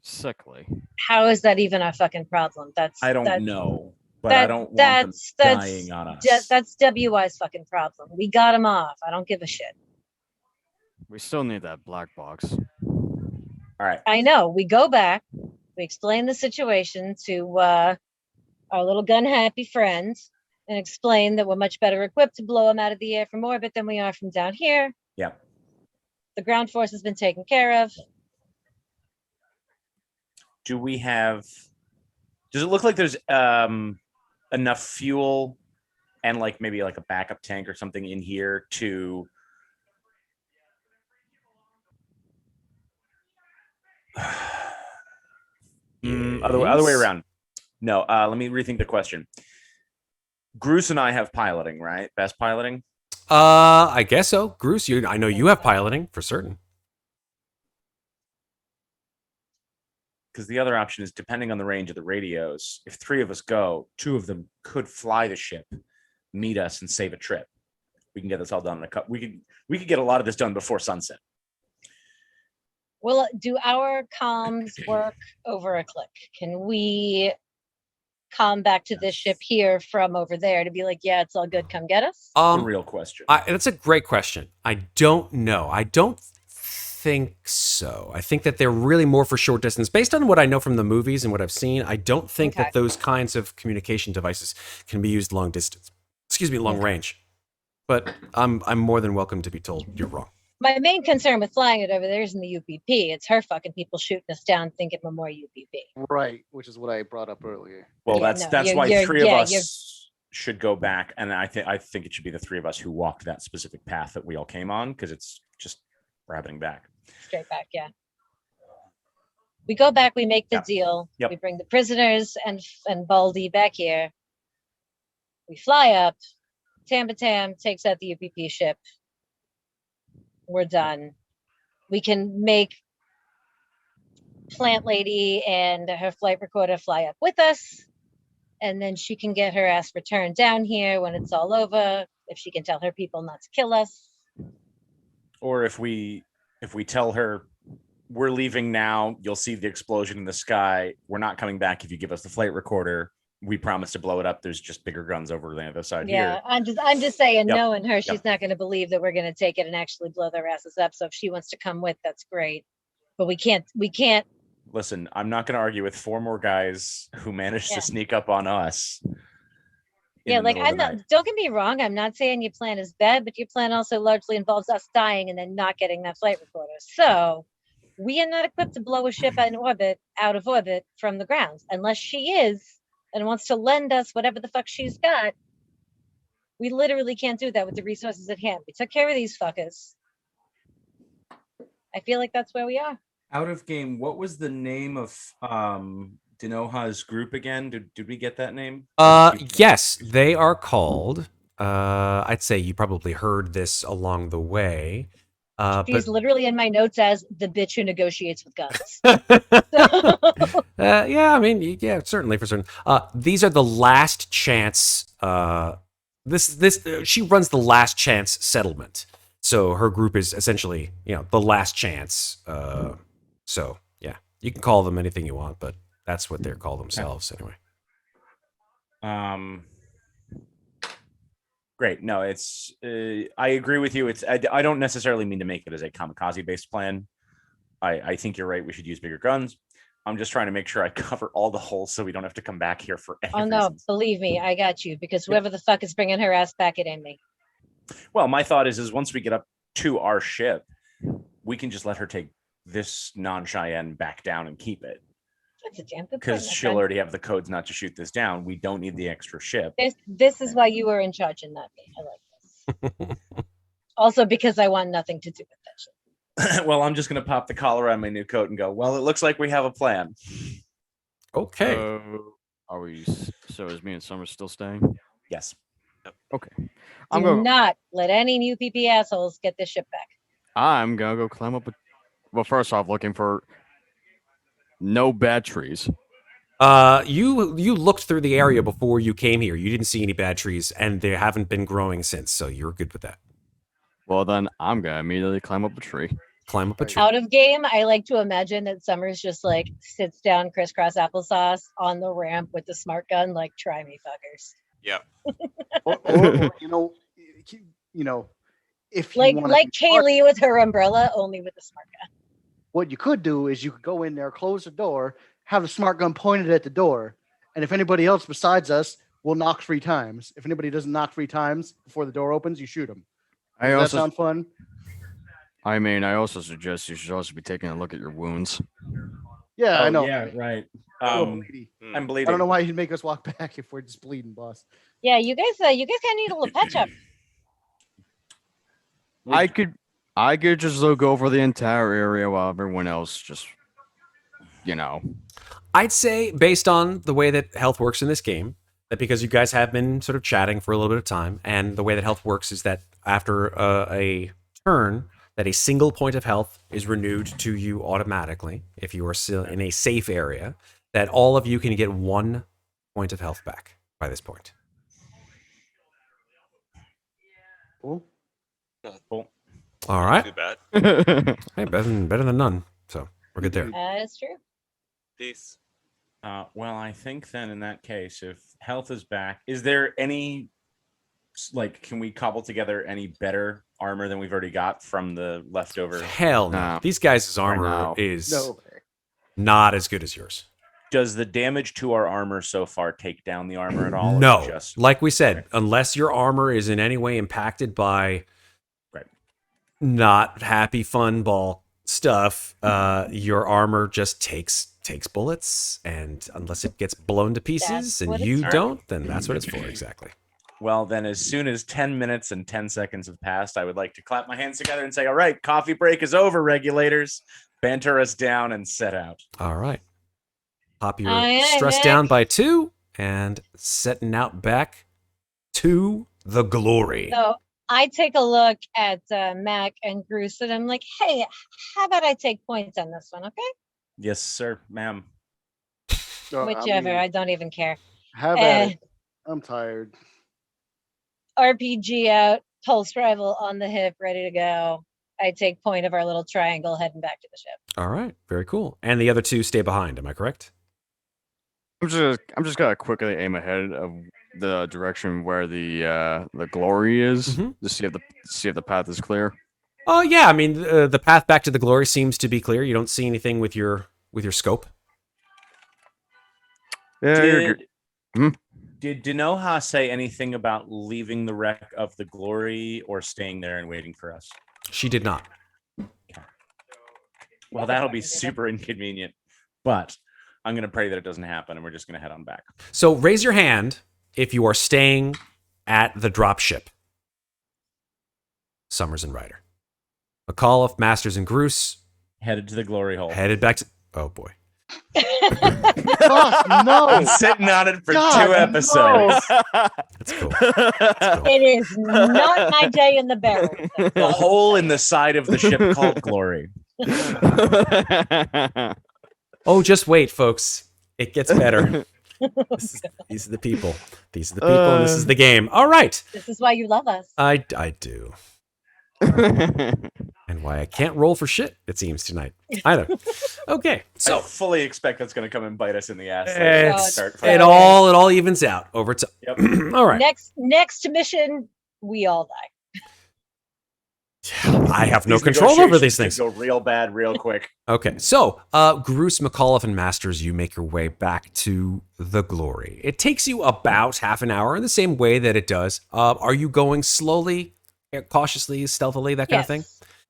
Sickly. How is that even a fucking problem? I don't know, but I don't want them dying on us. That's WI's fucking problem. We got him off. I don't give a shit. We still need that black box. All right. I know. We go back. We explain the situation to our little gun happy friends and explain that we're much better equipped to blow them out of the air from orbit than we are from down here. Yeah. The ground force has been taken care of. Do we have... Does it look like there's enough fuel and like maybe like a backup tank or something in here to... Other way around. No, let me rethink the question. Groose and I have piloting, right? Best piloting? I guess so. Groose, I know you have piloting for certain. Because the other option is depending on the range of the radios, if 3 of us go, 2 of them could fly the ship, meet us, and save a trip. We can get this all done in a couple. We could get a lot of this done before sunset. Well, do our comms work over a click? Can we come back to this ship here from over there to be like, yeah, it's all good, come get us? The real question. That's a great question. I don't know. I don't think so. I think that they're really more for short distance. Based on what I know from the movies and what I've seen, I don't think that those kinds of communication devices can be used long distance. Excuse me, long range. But I'm more than welcome to be told you're wrong. My main concern with flying it over there isn't the UPP. It's her fucking people shooting us down thinking we're more UPP. Right, which is what I brought up earlier. Well, Yeah, that's no, why you're- 3 of yeah, us should go back, and I think it should be the 3 of us who walked that specific path that we all came on, because it's just rabbiting back. Straight back, yeah. We go back, we make the Yeah. deal. Yep. We bring the prisoners and Baldy back here. We fly up. Tam takes out the UPP ship. We're done. We can make Plant Lady and her flight recorder fly up with us, and then she can get her ass returned down here when it's all over, if she can tell her people not to kill us. Or if we tell her we're leaving now, you'll see the explosion in the sky. We're not coming back if you give us the flight recorder. We promise to blow it up. There's just bigger guns over the other side Yeah, here. I'm just saying, Yep. knowing her, she's Yep. not going to believe that we're going to take it and actually blow their asses up. So if she wants to come with, that's great. But we can't. Listen, I'm not going to argue with 4 more guys who managed Yeah. to sneak up on us. in Yeah, the like middle of I'm the not. night. Don't get me wrong. I'm not saying your plan is bad, but your plan also largely involves us dying and then not getting that flight recorder. So we are not equipped to blow a ship out of orbit from the ground, unless she is and wants to lend us whatever the fuck she's got. We literally can't do that with the resources at hand. We took care of these fuckers. I feel like that's where we are. Out of game, what was the name of Dinoha's group again? Did we get that name? Yes, they are called. I'd say you probably heard this along the way. She's literally in my notes as the bitch who negotiates with guns. Yeah, I mean, yeah, certainly for certain. These are the last chance. She runs the last chance settlement. So her group is essentially, the last chance. So yeah, you can call them anything you want, but that's what they're called themselves anyway. Great. No, it's. I agree with you. I don't necessarily mean to make it as a kamikaze-based plan. I think you're right. We should use bigger guns. I'm just trying to make sure I cover all the holes so we don't have to come back here for any Oh no, reasons. believe me, I got you, because whoever the fuck is bringing her ass back, it ain't me. Well, my thought is once we get up to our ship, we can just let her take this non-Cheyenne back down and keep it. That's a damn good point, Because my she'll friend. already have the codes not to shoot this down. We don't need the extra ship. This is why you were in charge and not me. I like this. Also because I want nothing to do with that shit. Well, I'm just going to pop the collar on my new coat and go, well, it looks like we have a plan. Okay. Are we? So is me and Summers still staying? Yes. Okay. Do not let any new PP assholes get this ship back. I'm gonna go climb up. Well, first off, looking for no bad trees. You looked through the area before you came here. You didn't see any bad trees, and they haven't been growing since. So you're good with that. Well, then I'm gonna immediately climb up a tree. Climb up a tree. Out of game, I like to imagine that Summers just like sits down crisscross applesauce on the ramp with the smart gun, like, try me fuckers. Yep. Or, if you Like wanna like be smart, Kaylee with her umbrella, only with the smart gun. what you could do is you could go in there, close the door, have the smart gun pointed at the door, and if anybody else besides us will knock 3 times. If anybody doesn't knock 3 times before the door opens, you shoot them. Does that sound fun? I mean, I also suggest you should also be taking a look at your wounds. Yeah, I know. Yeah, right. Oh, lady. I'm bleeding. I don't know why you'd make us walk back if we're just bleeding, boss. Yeah, you guys kind of need a little patch up. I could just look over the entire area while everyone else just, I'd say, based on the way that health works in this game, that because you guys have been sort of chatting for a little bit of time, and the way that health works is that after a turn, that a single point of health is renewed to you automatically if you are still in a safe area, that all of you can get 1 point of health back by this point. Cool. Cool. All right. Too bad. Hey, better than none. So we're good there. That's true. Peace. Well, I think then in that case, if health is back, is there any, can we cobble together any better armor than we've already got from the leftover? Hell no. No. These guys' armor No. is No. not as good as yours. Does the damage to our armor so far take down the armor at all? or No. Just Like we said, Okay. unless your armor is in any way impacted by Right. not happy fun ball stuff, your armor just takes bullets, and unless it gets blown to pieces That's and what it's you for. don't, then that's what it's for, exactly. Well, then as soon as 10 minutes and 10 seconds have passed, I would like to clap my hands together and say, all right, coffee break is over, regulators. Banter us down and set out. All right. Pop your Aye, aye, stress Mac. down by 2 and setting out back to the glory. So I take a look at Mac and Groose, and I'm like, hey, how about I take points on this one, okay? Yes, sir, ma'am. Whichever, I don't even care. Have at it. I'm tired. RPG out, pulse rifle on the hip, ready to go. I take point of our little triangle heading back to the ship. All right. Very cool. And the other 2 stay behind. Am I correct? I'm just gonna quickly aim ahead of the direction where the glory is Mhm. to see if the path is clear. Oh, yeah. I mean, the path back to the glory seems to be clear. You don't see anything with your scope. Yeah, you're good. Did Denoha say anything about leaving the wreck of the glory or staying there and waiting for us? She did not. Well, that'll be super inconvenient, but I'm going to pray that it doesn't happen, and we're just going to head on back. So raise your hand if you are staying at the dropship. Summers and Rhyder. MacCauliff, Masters, and Groose Headed to the glory hole. headed back to... Oh, boy. God, no. Been sitting on it for God, 2 episodes. That's cool. That's cool. It is not my day in the barrel. The hole in the side of the ship called glory. Oh, just wait, folks. It gets better. These are the people. These are the people, and this is the game. All right. This is why you love us. I do. And why I can't roll for shit, it seems, tonight. Either. Okay. So I So fully expect that's going to come and bite us in the ass. it all evens out over time. Yep. All right. Next mission, we all die. I have no These control over these negotiations things. could go real bad, real quick. Okay, so Groose, MacCauliff, and Masters, you make your way back to the glory. It takes you about half an hour in the same way that it does. Are you going slowly, cautiously, stealthily, that kind of thing?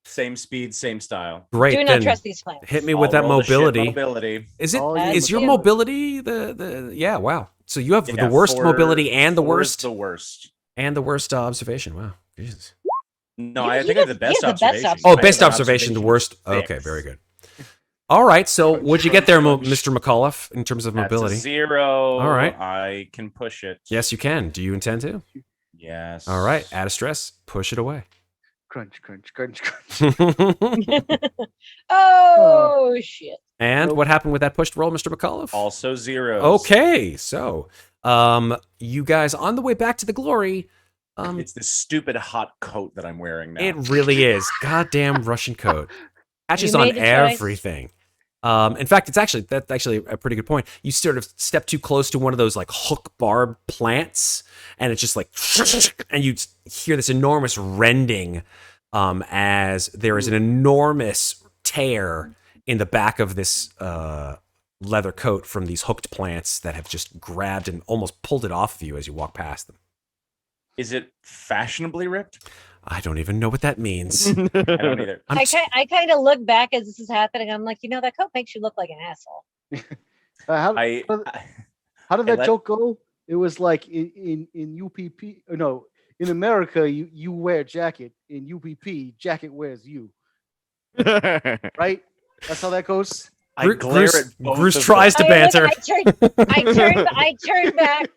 Same speed, same style. Great. Do not then trust these plans. hit me with that I'll roll the ship mobility. mobility. Is it? Oh, Is yeah. your mobility the? Yeah. Wow. So you have Yeah, the worst four- mobility and the four is worst the worst. and the worst observation. Wow. Jesus. No, You- I you think I have the have- best you have the best observation. Oh, I have best an observation, the worst. six. Okay, very good. All right. So what'd you get there, Mr. MacCauliff, in terms of That's a mobility? 0. All right. I can push it. Yes, you can. Do you intend to? Yes. All right. Add a stress. Push it away. Crunch, crunch, crunch, crunch. Oh, shit. And what happened with that pushed roll, Mr. MacCauliff? Also 0. Okay. So, you guys on the way back to the glory. It's this stupid hot coat that I'm wearing now. It really is. Goddamn Russian coat. Catches You on made the choice. everything. In fact, that's actually a pretty good point. You sort of step too close to one of those like hook barb plants, and it's just like, and you hear this enormous rending as there is an enormous tear in the back of this leather coat from these hooked plants that have just grabbed and almost pulled it off of you as you walk past them. Is it fashionably ripped? I don't even know what that means. I don't either. I kind of look back as this is happening. I'm like, that coat makes you look like an asshole. How I did that let- joke go? It was like in UPP. No, in America, you wear jacket. In UPP, jacket wears you. Right? That's how that goes. I glare at both Bruce of tries to I banter. I turned back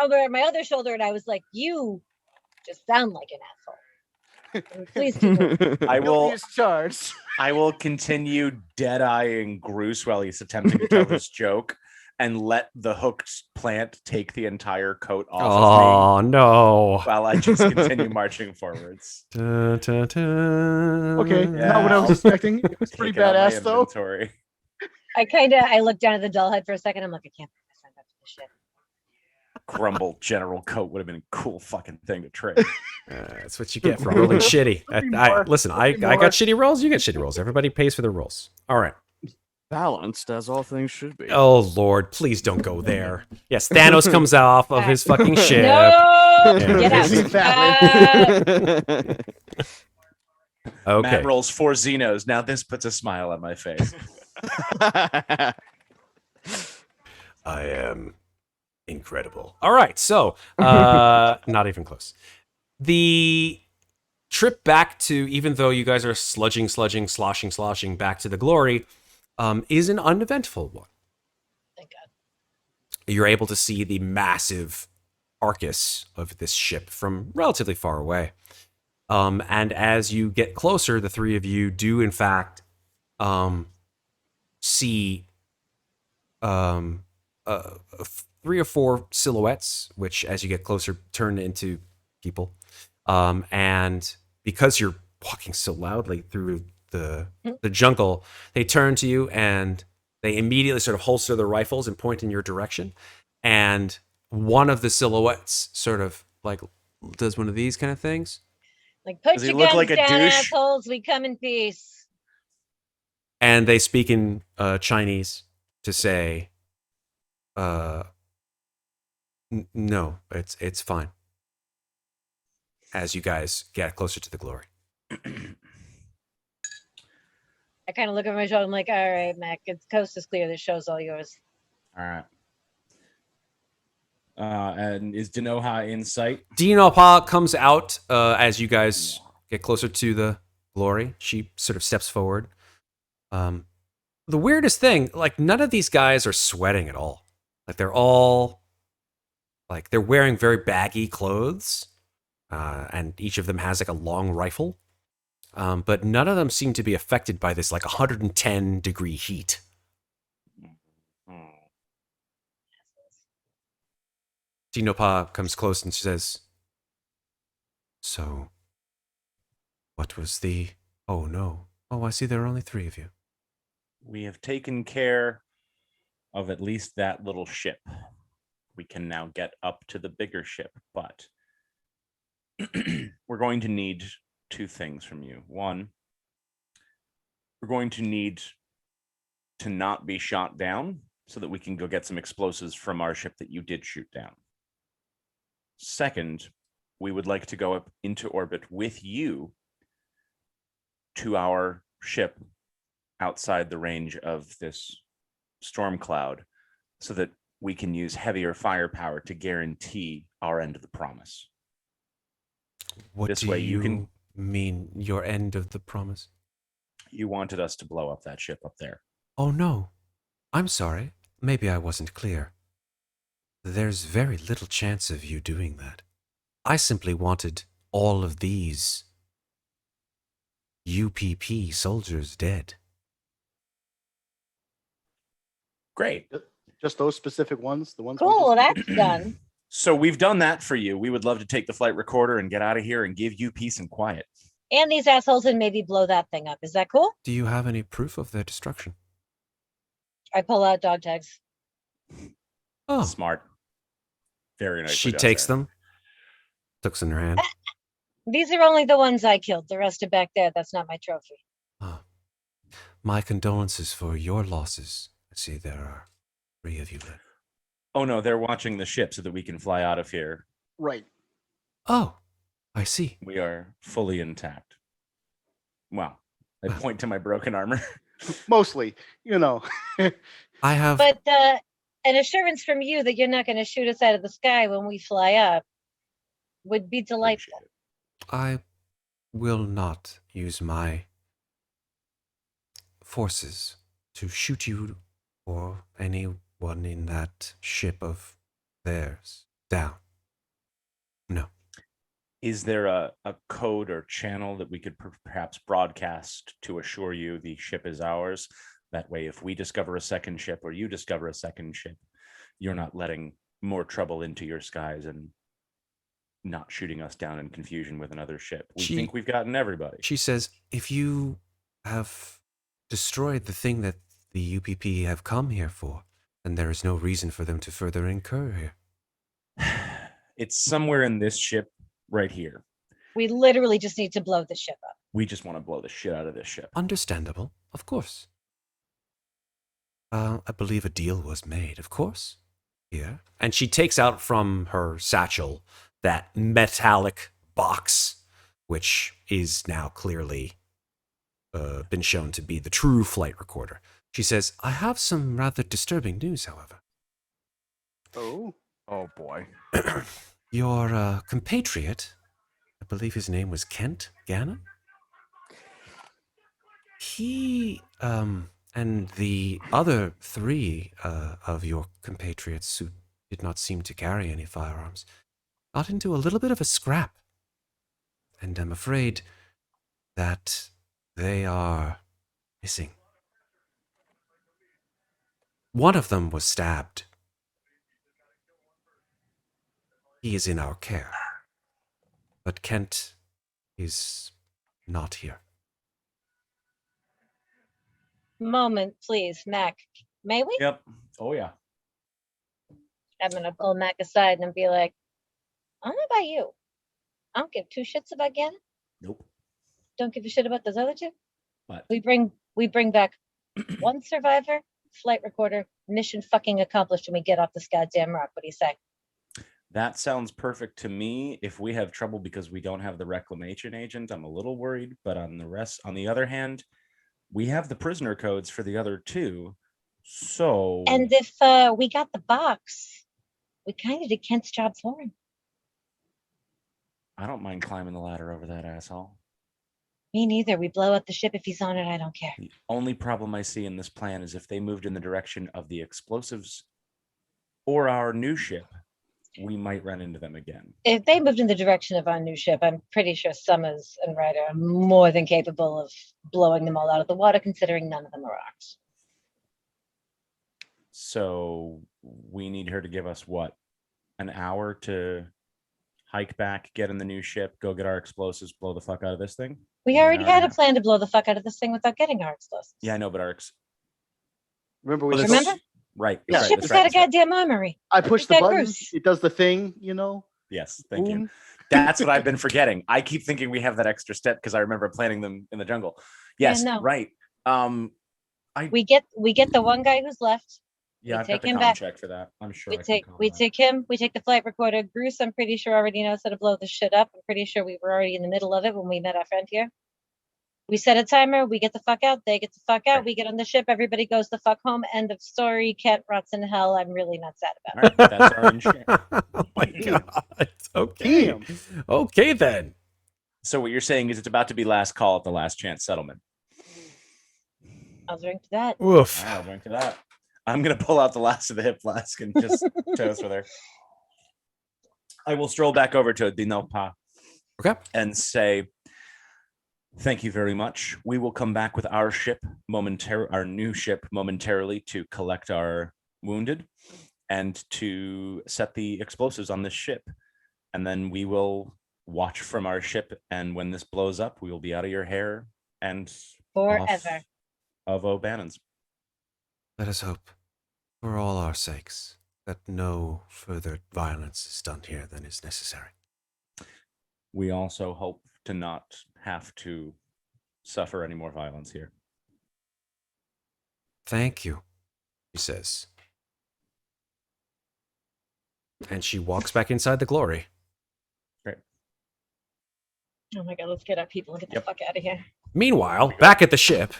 over my other shoulder, and I was like, "You just sound like an asshole." Please keep moving. I will. Guilty as charged. I will continue dead-eyeing Groose while he's attempting to tell his joke, and let the hooked plant take the entire coat off of Oh, me no. while I just continue marching forwards. Da, da, da. Okay, not what I was expecting. It was pretty Take it out my badass though. inventory. I looked down at the dull head for a second. I'm like, I can't put my son back to the ship. Grumble general coat would have been a cool fucking thing to trade. That's what you get for rolling shitty. Listen, I got shitty rolls. You get shitty rolls. Everybody pays for their rolls. All right. Balanced as all things should be. Oh, Lord, please don't go there. Yes, Thanos comes off of his fucking ship. No, Yeah. get out. Exactly. Okay. Matt rolls 4 Xenos. Now this puts a smile on my face. I am incredible. All right, so not even close. The trip back to, even though you guys are sludging, sloshing back to the Glory, is an uneventful one. Thank God. You're able to see the massive carcass of this ship from relatively far away. And as you get closer, the three of you do, in fact, see 3 or 4 silhouettes, which, as you get closer, turn into people. And because you're walking so loudly through the jungle, they turn to you and they immediately sort of holster their rifles and point in your direction. And one of the silhouettes sort of like does one of these kind of things. Like, put Does he your look guns like a down, douche? assholes. We come in peace. And they speak in Chinese to say, no, it's fine. As you guys get closer to the Glory. I kind of look over my shoulder. I'm like, all right, Mac, the coast is clear. The show's all yours. All right. And is Denoha in sight? Dinopa comes out as you guys get closer to the Glory. She sort of steps forward. The weirdest thing, like, none of these guys are sweating at all. Like, they're all, like, they're wearing very baggy clothes. And each of them has, like, a long rifle. But none of them seem to be affected by this, like, 110-degree heat. Dinopa comes close and she says, so, what was the... Oh, no. Oh, I see there are only 3 of you. We have taken care of at least that little ship. We can now get up to the bigger ship, but we're going to need 2 things from you. One, we're going to need to not be shot down so that we can go get some explosives from our ship that you did shoot down. Second, we would like to go up into orbit with you to our ship outside the range of this storm cloud so that we can use heavier firepower to guarantee our end of the promise. What This do way you you can- mean, your end of the promise? You wanted us to blow up that ship up there. Oh, no. I'm sorry. Maybe I wasn't clear. There's very little chance of you doing that. I simply wanted all of these UPP soldiers dead. Great. Just those specific ones? The ones we Cool, just- that's done. So we've done that for you. We would love to take the flight recorder and get out of here and give you peace and quiet. And these assholes and maybe blow that thing up. Is that cool? Do you have any proof of their destruction? I pull out dog tags. Oh, Smart. Very nice. she takes them, looks in her hand. These are only the ones I killed. The rest are back there. That's not my trophy. Oh. My condolences for your losses. I see there are 3 of you left. Oh no, they're watching the ship so that we can fly out of here. Right. Oh, I see. We are fully intact. Wow. I point to my broken armor. Mostly, you know. I have... But an assurance from you that you're not going to shoot us out of the sky when we fly up would be delightful. I will not use my forces to shoot you or anyone in that ship of theirs down. No. Is there a code or channel that we could perhaps broadcast to assure you the ship is ours? That way, if we discover a second ship or you discover a second ship, you're not letting more trouble into your skies and not shooting us down in confusion with another ship. We think we've gotten everybody. She says, if you have destroyed the thing that the UPP have come here for, then there is no reason for them to further incur here. It's somewhere in this ship right here. We literally just need to blow the ship up. We just want to blow the shit out of this ship. Understandable, of course. I believe a deal was made, of course. Here. And she takes out from her satchel that metallic box, which is now clearly been shown to be the true flight recorder. She says, I have some rather disturbing news, however. Oh. Oh boy. Your compatriot I believe his name was Kent Gannon. He and the other three of your compatriots who did not seem to carry any firearms got into a little bit of a scrap. And I'm afraid that they are missing. One of them was stabbed. He is in our care. But Kent is not here. Moment, please, Mac. May we? Yep. Oh yeah. I'm gonna pull Mac aside and be like, I don't know about you. I don't give two shits about Gannon. Nope. Don't give a shit about those other two. What? We bring back one survivor, flight recorder, mission fucking accomplished, and we get off this goddamn rock. What do you say? That sounds perfect to me. If we have trouble because we don't have the reclamation agent, I'm a little worried. But on the other hand, we have the prisoner codes for the other two. So And if we got the box, we kind of did Kent's job for him. I don't mind climbing the ladder over that asshole. Me neither. We blow up the ship if he's on it. I don't care. The only problem I see in this plan is if they moved in the direction of the explosives or our new ship, we might run into them again. If they moved in the direction of our new ship, I'm pretty sure Summers and Ryder are more than capable of blowing them all out of the water, considering none of them are rocks. So we need her to give us what? An hour to hike back, get in the new ship, go get our explosives, blow the fuck out of this thing? We already had a plan to blow the fuck out of this thing without getting our explosives. Yeah, I know, but our Remember we Remember? right. The that's right, ship that's has got a that's right. goddamn armory. I push the that button, Groose. it does the thing, you know. Yes, thank you. Boom. That's what I've been forgetting. I keep thinking we have that extra step because I remember planning them in the jungle. Yes, no. right. We get the one guy who's left. Yeah, We I've take got the him comm back. check for that. I'm sure. We I can take call we that. take him. We take the flight recorder. Groose, I'm pretty sure already knows how to blow the shit up. I'm pretty sure we were already in the middle of it when we met our friend here. We set a timer. We get the fuck out. They get the fuck out. We get on the ship. Everybody goes the fuck home. End of story. Kent rots in hell. I'm really not sad about it. All right, that's our insurance. Oh my god. Okay. Damn. Okay then. So what you're saying is it's about to be last call at the last chance settlement. I'll drink to that. Oof. I'll drink to that. I'm gonna pull out the last of the hip flask and just toast with her. I will stroll back over to Dinopa Okay. and say, thank you very much. We will come back with our ship our new ship momentarily to collect our wounded and to set the explosives on this ship. And then we will watch from our ship. And when this blows up, we will be out of your hair and Forever. off of O'Bannon's. Let us hope, for all our sakes, that no further violence is done here than is necessary. We also hope to not have to suffer any more violence here. Thank you, she says. And she walks back inside the glory. Great. Oh my god, let's get our people and get the Yep. fuck out of here. Meanwhile, back at the ship.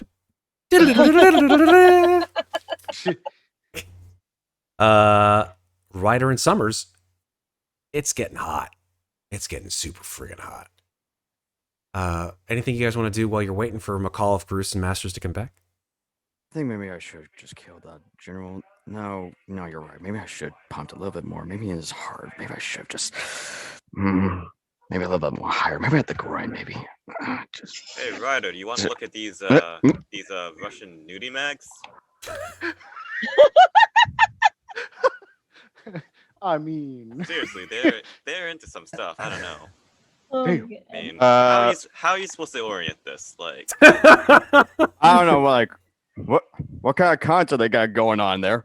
Ryder and Summers, it's getting hot. It's getting super friggin' hot. Anything you guys want to do while you're waiting for MacCauliff, Groose, and Masters to come back? I think maybe I should just kill that general. No, you're right. Maybe I should pump a little bit more. Maybe it's hard. Maybe I should just. Maybe a little bit more higher. Maybe at the groin. Maybe. Just. Hey, Ryder, do you want to look at these Russian nudie mags? I mean, Seriously, they're into some stuff. I don't know. Oh, Damn. God. I mean, Uh, how are you supposed to orient this? Like, I don't know. Like, what kind of content they got going on there?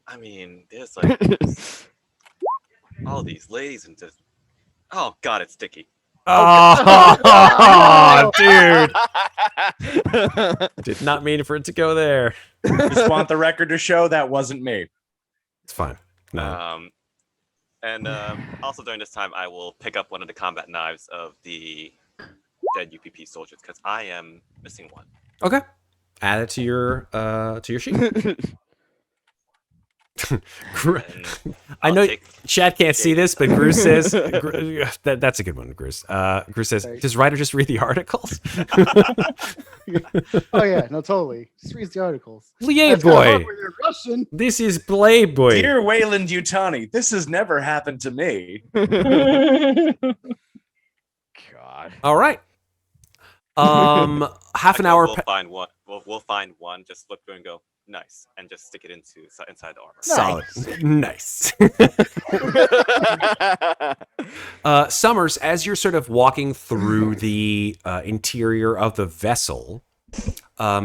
I mean, there's like all these ladies and just. Oh God, it's sticky. Oh, dude. Did not mean for it to go there. Just want the record to show that wasn't me. It's fine. No. And also during this time, I will pick up one of the combat knives of the dead UPP soldiers because I am missing one. Okay. Add it to your sheet. Gru- And I I'll know take- Chad can't see this, but Groose says that's a good one. Groose. Groose says, Right. "Does Ryder just read the articles?" Oh yeah, no, totally. Just reads the articles. Yeah, That's kinda hard boy. when you're Russian. This is Playboy. Dear Wayland Yutani, this has never happened to me. God. All right. Half an I hour. We'll find one. We'll find one. Just flip through and go nice, and just stick it inside the armor. Solid. Nice. Summers, as you're sort of walking through the interior of the vessel,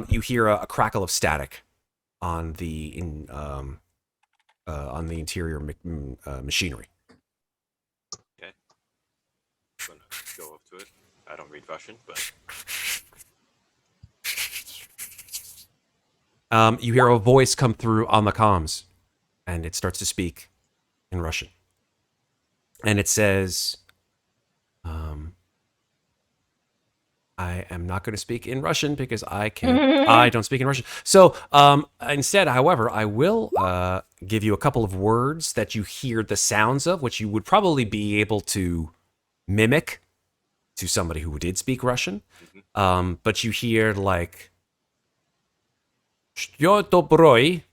you hear a crackle of static on the interior machinery. I'm gonna go up to it. I don't read Russian, but You hear a voice come through on the comms, and it starts to speak in Russian. And it says, I am not going to speak in Russian because I don't speak in Russian. So instead, however, I will give you a couple of words that you hear the sounds of, which you would probably be able to mimic to somebody who did speak Russian. But you hear like, Что доброй?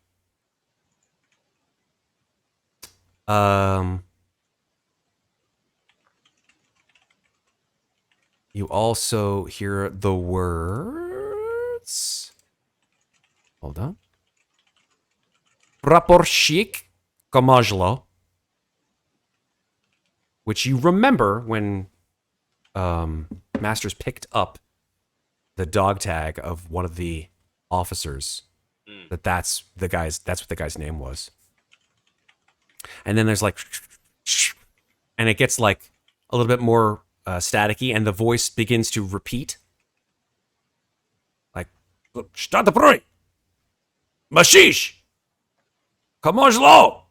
You also hear the words. Hold on. Praporshik Komajlo. Which you remember when Masters picked up the dog tag of one of the officers. That's what the guy's name was. And then there's like, and it gets like a little bit more staticky, and the voice begins to repeat. Like, Shtadabroi! Mashish! Kamojlo!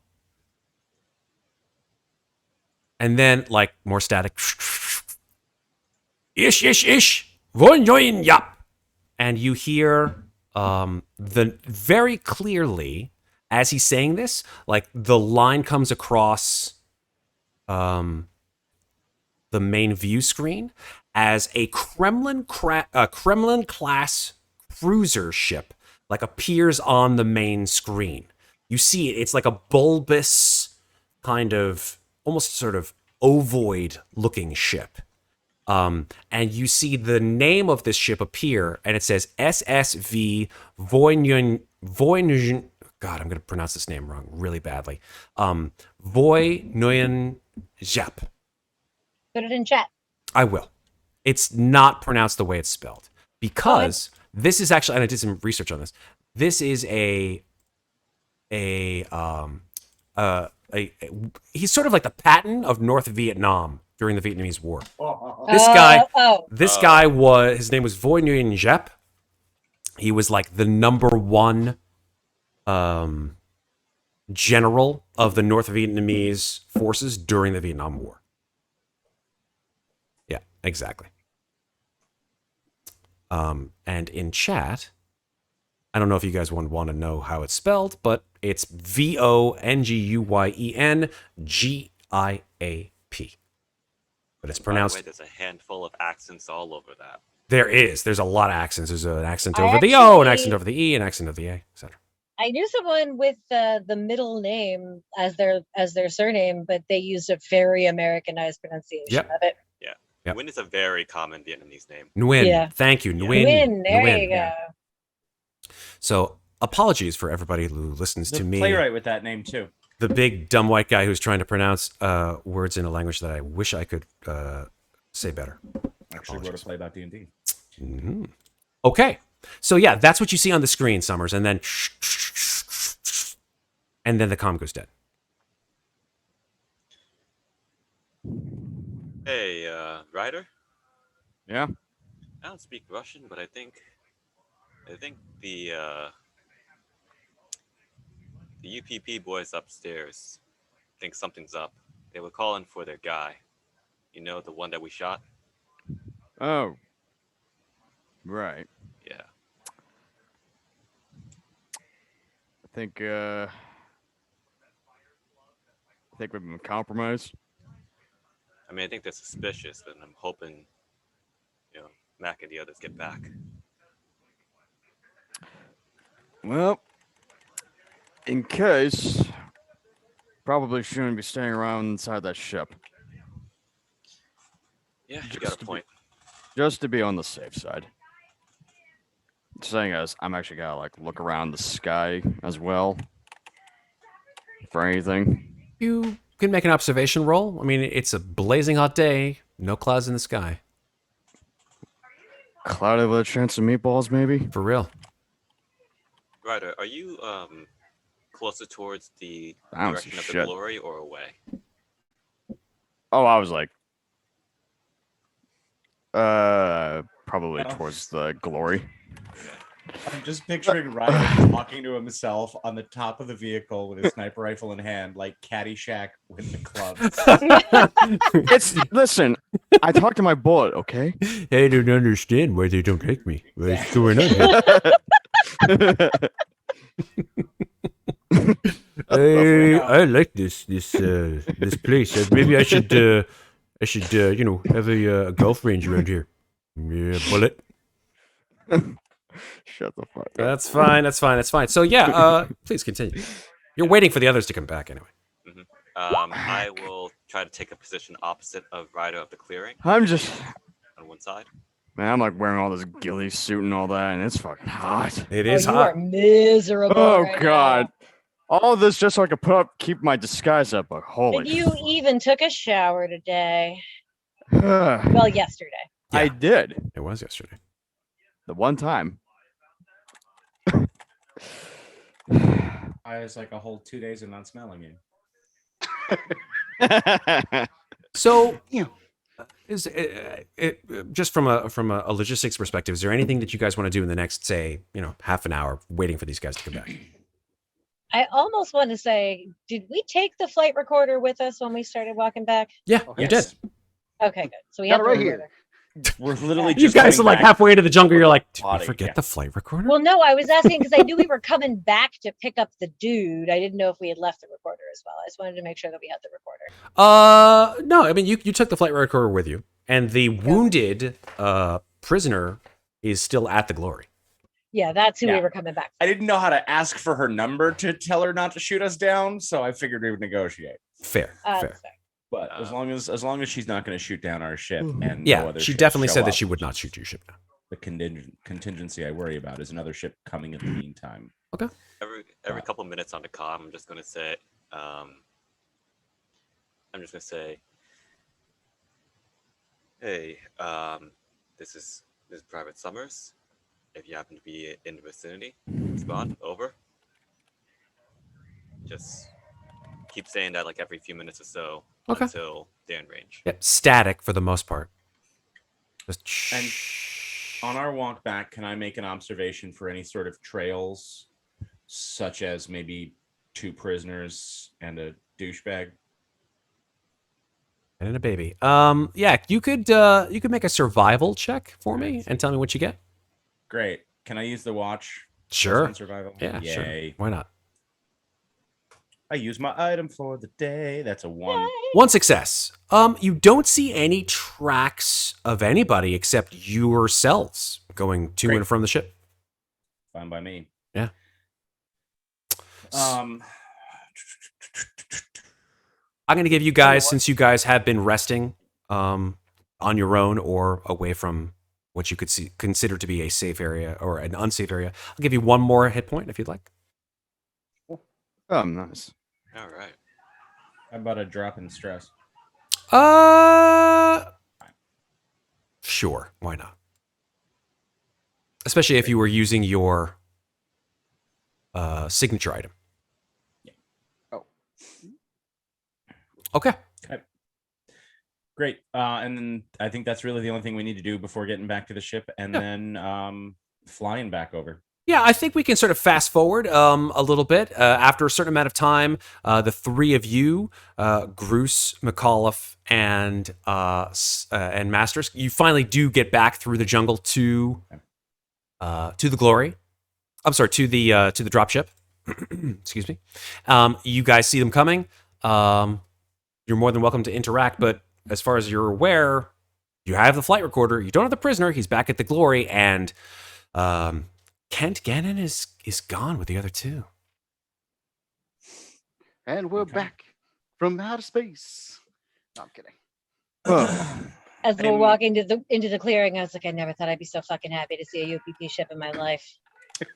And then, like, more static. Ish! Vonyoin yap! And you hear the very clearly, as he's saying this, like, the line comes across the main view screen as a Kremlin-class cruiser ship, like, appears on the main screen. You see it. It's like a bulbous, kind of, almost sort of ovoid-looking ship. And you see the name of this ship appear, and it says SSV Voynyan. God, I'm going to pronounce this name wrong really badly. Voynyan Jap. Put it in chat. I will. It's not pronounced the way it's spelled because this is actually, and I did some research on this. This is he's sort of like the Patton of North Vietnam during the Vietnamese War. This guy was, his name was Vo Nguyen Giap. He was like the #1 general of the North Vietnamese forces during the Vietnam War. Yeah, exactly. And in chat, I don't know if you guys want to know how it's spelled, but it's VONGUYENGIAP. But it's pronounced. By the way, there's a handful of accents all over that. There's a lot of accents. There's an accent over the O, an accent over the E, an accent over the A, etc. I knew someone with the middle name as their surname, but they used a very Americanized pronunciation of it. Yeah. Yep. Nguyen is a very common Vietnamese name. Nguyen. Yeah. Thank you. Nguyen. Nguyen, there Nguyen, you go. yeah. So apologies for everybody who listens The to me. playwright with that name too. The big dumb white guy who's trying to pronounce words in a language that I wish I could say better. Actually wrote a play about D&D. Mm-hmm. Okay. So yeah, that's what you see on the screen, Summers, and then the comm goes dead. Hey, Ryder? Yeah. I don't speak Russian, but I think the UPP boys upstairs think something's up. They were calling for their guy. You know, the one that we shot? Oh. Right. Yeah. I think think we've been compromised? I mean, I think they're suspicious, and I'm hoping, Mac and the others get back. Well, in case, probably shouldn't be staying around inside that ship. Yeah, you got a point. Just to be on the safe side. Saying as I'm actually gotta like look around the sky as well for anything. You can make an observation roll. I mean, it's a blazing hot day, no clouds in the sky. Cloudy with a chance of meatballs, maybe? For real. Ryder, are you closer towards the I don't direction see of the shit. glory or away? Oh, I was like probably No. towards the glory. I'm just picturing Ryan talking to himself on the top of the vehicle with his sniper rifle in hand, like Caddyshack with the club. Listen, I talked to my bullet, okay? I don't understand why they don't take me. What's going on here? I like this place. Maybe I should have a golf range around here. Yeah, bullet. Shut the fuck up. That's fine. So yeah, please continue. You're waiting for the others to come back anyway. I will try to take a position opposite of Ryder of the clearing I'm just on one side. man, I'm like wearing all this ghillie suit and all that, and it's fucking hot. It Oh, is you hot. are miserable. Oh right god. All this just so I could keep my disguise up, but now. holy And you even took a shower today. fuck. Well, yesterday. I did. It was yesterday. The one time. I was like a whole 2 days of not smelling you. So, is just from a logistics perspective, is there anything that you guys want to do in the next, say, half an hour, waiting for these guys to come back? I almost want to say, did we take the flight recorder with us when we started walking back? Yeah, you did. Okay, good. So we Got have it right the here. recorder. We're literally You just guys are going like back- halfway into the jungle. You're like, did we Body, forget yeah. the flight recorder? Well, no, I was asking because I knew we were coming back to pick up the dude. I didn't know if we had left the recorder as well. I just wanted to make sure that we had the recorder. No. I mean, you took the flight recorder with you, and the wounded prisoner is still at the glory. Yeah, that's who Yeah. we were coming back I didn't know how to ask for her number to tell her not to shoot us down, so I figured we would negotiate. Fair. for. Fair. That's fair. But as long as she's not going to shoot down our ship, and no Yeah, other she ships definitely show said that up, she would not shoot your ship down. The contingency I worry about is another ship coming in the meantime. Every couple minutes on the comm, I'm just gonna say, hey, this is Private Summers. If you happen to be in the vicinity, respond. Over. Just keep saying that like every few minutes or so Okay. until they're in range. Yep, static for the most part. Just And on our walk back, can I make an observation for any sort of trails, such as maybe 2 prisoners and a douchebag? and a baby. Yeah, you could make a survival check for me and tell me what you get. Great. Can I use the watch? Sure. On survival? Yeah, Yay. sure. Why not? I use my item for the day. That's a 1. One success. You don't see any tracks of anybody except yourselves going to Great. and from the ship. Fine by me. Yeah. Um, I'm going to give you guys, since you guys have been resting on your own or away from what you could consider to be a safe area or an unsafe area, I'll give you one more hit point if you'd like. Oh, nice. All right. how about a drop in stress? Sure. Why not? Especially if you were using your signature item. Oh. Okay. Great. And then I think that's really the only thing we need to do before getting back to the ship, and then flying back over. Yeah, I think we can sort of fast forward a little bit. After a certain amount of time, the three of you, Groose, MacCauliff, and Masters, you finally do get back through the jungle to the glory. I'm sorry, to the dropship. Excuse me. You guys see them coming. you're more than welcome to interact. But as far as you're aware, you have the flight recorder. You don't have the prisoner. He's back at the Glory, and Kent Gannon is gone with the other two. And we're back from outer space. No, I'm kidding. As we're walking into the clearing, I was like, I never thought I'd be so fucking happy to see a UPP ship in my life.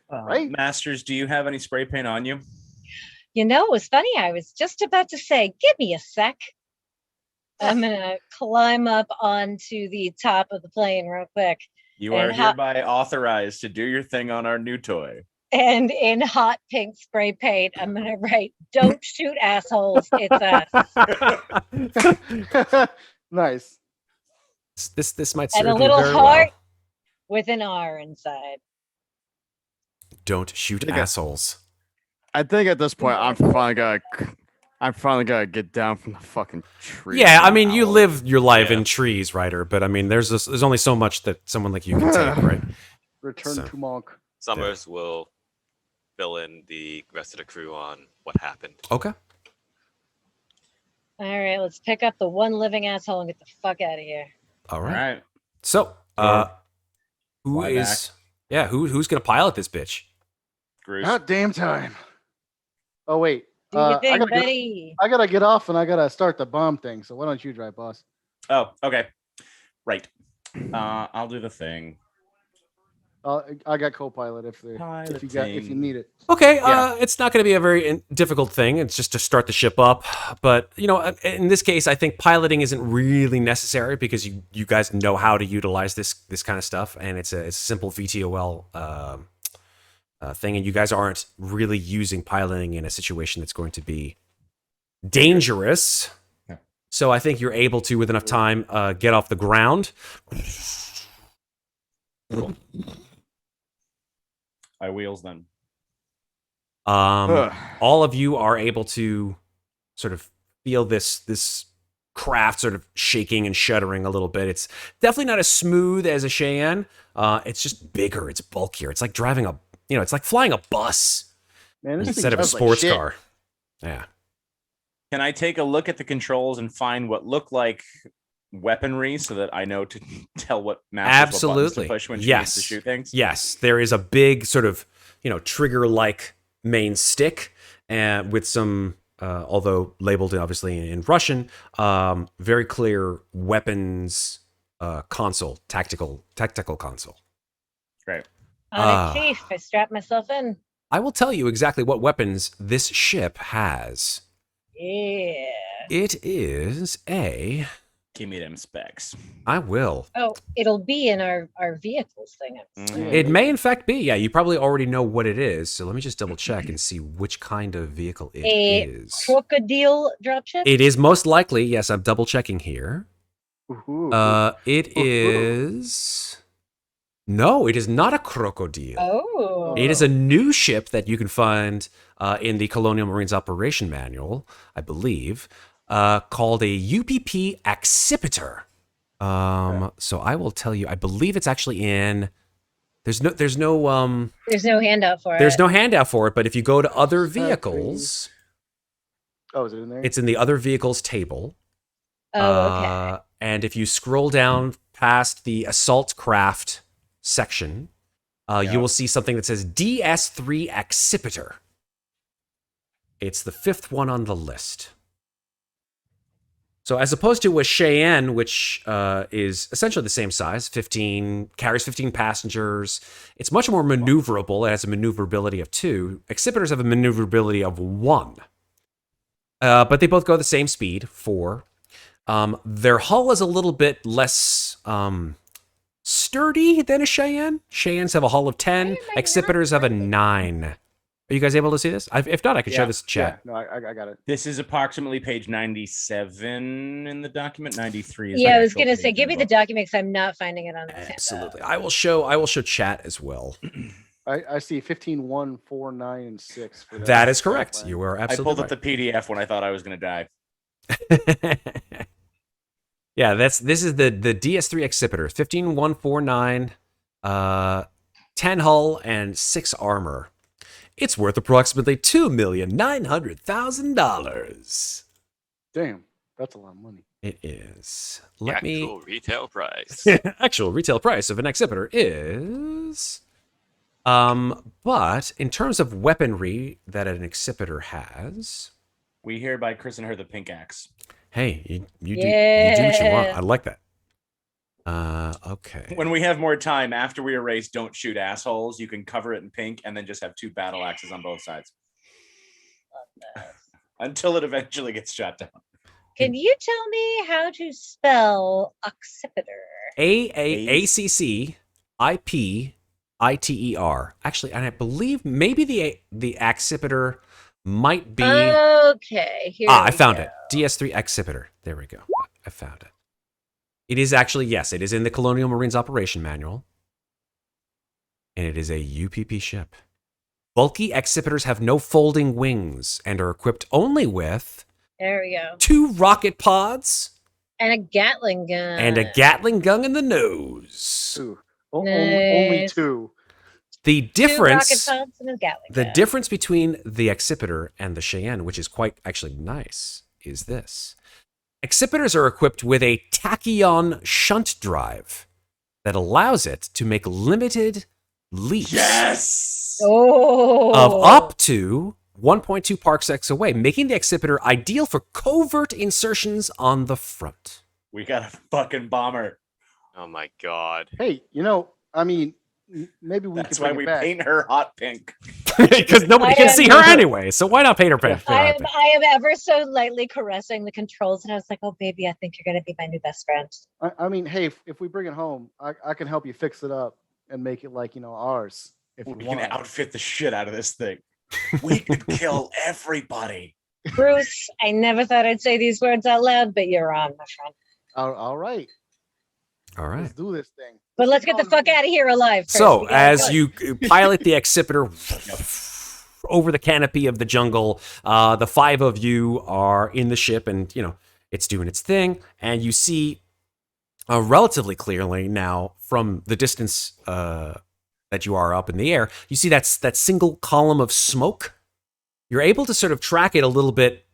Right. Masters, do you have any spray paint on you? You know, it was funny. I was just about to say, give me a sec. I'm going to climb up onto the top of the plane real quick. You are hereby authorized to do your thing on our new toy. And in hot pink spray paint, I'm going to write, don't shoot assholes. It's us. Nice. This might serve And a you little very heart well. with an R inside. Don't shoot assholes. I think at this point, I'm finally gonna get down from the fucking tree. Yeah, I mean, you live your life in trees, Ryder, but I mean, there's only so much that someone like you can take, right? Return to Monk. Summers will fill in the rest of the crew on what happened. Okay. All right, let's pick up the one living asshole and get the fuck out of here. All All right. right. So, Fly who's gonna pilot this bitch? Groose. About damn time. Oh wait. Do your thing, I buddy. gotta get off and I gotta start the bomb thing. So why don't you drive, boss? Oh, okay. Right. I'll do the thing. I got co-pilot if you need it. Okay, it's not going to be a very difficult thing. It's just to start the ship up. But, you know, in this case, I think piloting isn't really necessary because you guys know how to utilize this kind of stuff. And it's a simple VTOL thing. And you guys aren't really using piloting in a situation that's going to be dangerous. Yeah. So I think you're able to, with enough time, get off the ground. I wheels then. All of you are able to sort of feel this craft sort of shaking and shuddering a little bit. It's definitely not as smooth as a Cheyenne. It's just bigger. It's bulkier. It's like driving it's like flying a bus Man, this instead of a thing sounds like sports shit. car. Yeah. Can I take a look at the controls and find what look like weaponry so that I know to tell what Masters what buttons to Absolutely. push when she Yes. needs to shoot things? Yes, there is a big sort of, trigger-like main stick and with some, although labeled obviously in Russian, very clear weapons console, tactical console. Great. All right, Chief, I strap myself in. I will tell you exactly what weapons this ship has. Yeah. It is a... Give me them specs. I will. Oh, it'll be in our vehicles thing. It may in fact be. Yeah, you probably already know what it is. So let me just double check and see which kind of vehicle it is. Crocodile dropship? It is most likely, yes, I'm double checking here. Ooh. It is... No, it is not a crocodile. Oh. It is a new ship that you can find in the Colonial Marines Operation Manual, I believe, called a UPP Accipiter. So I will tell you, I believe it's actually in... There's no There's no handout for it. There's no handout for it, but if you go to other vehicles, Oh, is it in there? it's in the other vehicles table. Oh, okay. And if you scroll down past the assault craft section, you will see something that says DS3 Accipiter. It's the fifth one on the list. So as opposed to a Cheyenne, which is essentially the same size, carries 15 passengers, it's much more maneuverable. It has a maneuverability of 2. Accipiters have a maneuverability of 1. But they both go the same speed, 4. Their hull is a little bit less sturdy than a Cheyenne. Cheyennes have a hull of 10. Accipiters have a 9. Are you guys able to see this? If not, I can show this in chat. Yeah, no, I got it. This is approximately page 97 in the document. 93 is Yeah, the I was actual gonna say, page give me in the book. document because I'm not finding it on this Absolutely. I will show chat as well. I see 15, 1, 4, 9, and 6. For That is correct. plan. You are I absolutely pulled up the PDF when I thought I was going to die. right. Yeah, this is the DS3 Accipiter, 15149, 10 hull and 6 armor. It's worth approximately $2,900,000. Damn. That's a lot of money. It is. The Let me. actual retail price. Actual retail price of an exhibitor is. But in terms of weaponry that an exhibitor has, We hereby christen her the pink axe. hey, you do what you want. Yeah. I like that. Okay. When we have more time after we erase "Don't shoot assholes," you can cover it in pink and then just have 2 battle axes on both sides until it eventually gets shot down. Can you tell me how to spell occipitor? ACCIPITER. Actually, and I believe maybe the accipiter might be. Okay, here I we found go. it. DS3 accipiter. There we go. I found it. It is actually, yes, it is in the Colonial Marines Operation Manual. And it is a UPP ship. Bulky accipiters have no folding wings and are equipped only with There we go. 2 rocket pods And a Gatling gun. and a Gatling gun in the nose. 2. Only Nice. 2. The 2 rocket difference, pods and a Gatling the gun. difference between the accipiter and the Cheyenne, which is quite actually nice, is this. Accipiters are equipped with a tachyon shunt drive that allows it to make limited leaps Oh. of up to 1.2 parsecs away, making the accipiter ideal for covert insertions on the front. We got a fucking bomber. Oh my god. Hey, I mean, maybe we That's can why bring we it back. paint her hot pink. Because nobody can see her anyway, so why not paint her pink? I am ever so lightly caressing the controls, and I was like, "Oh, baby, I think you're gonna be my new best friend." I mean, hey, if we bring it home, I can help you fix it up and make it like ours. If We you can want. outfit the shit out of this thing. We could kill everybody. Bruce, I never thought I'd say these words out loud, but you're on, my friend. All right. All right. Let's do this thing. But let's get the fuck out of here alive. First. So, We gotta as go. you pilot the accipiter over the canopy of the jungle, the 5 of you are in the ship, and it's doing its thing, and you see relatively clearly now from the distance that you are up in the air. You see that single column of smoke. You're able to sort of track it a little bit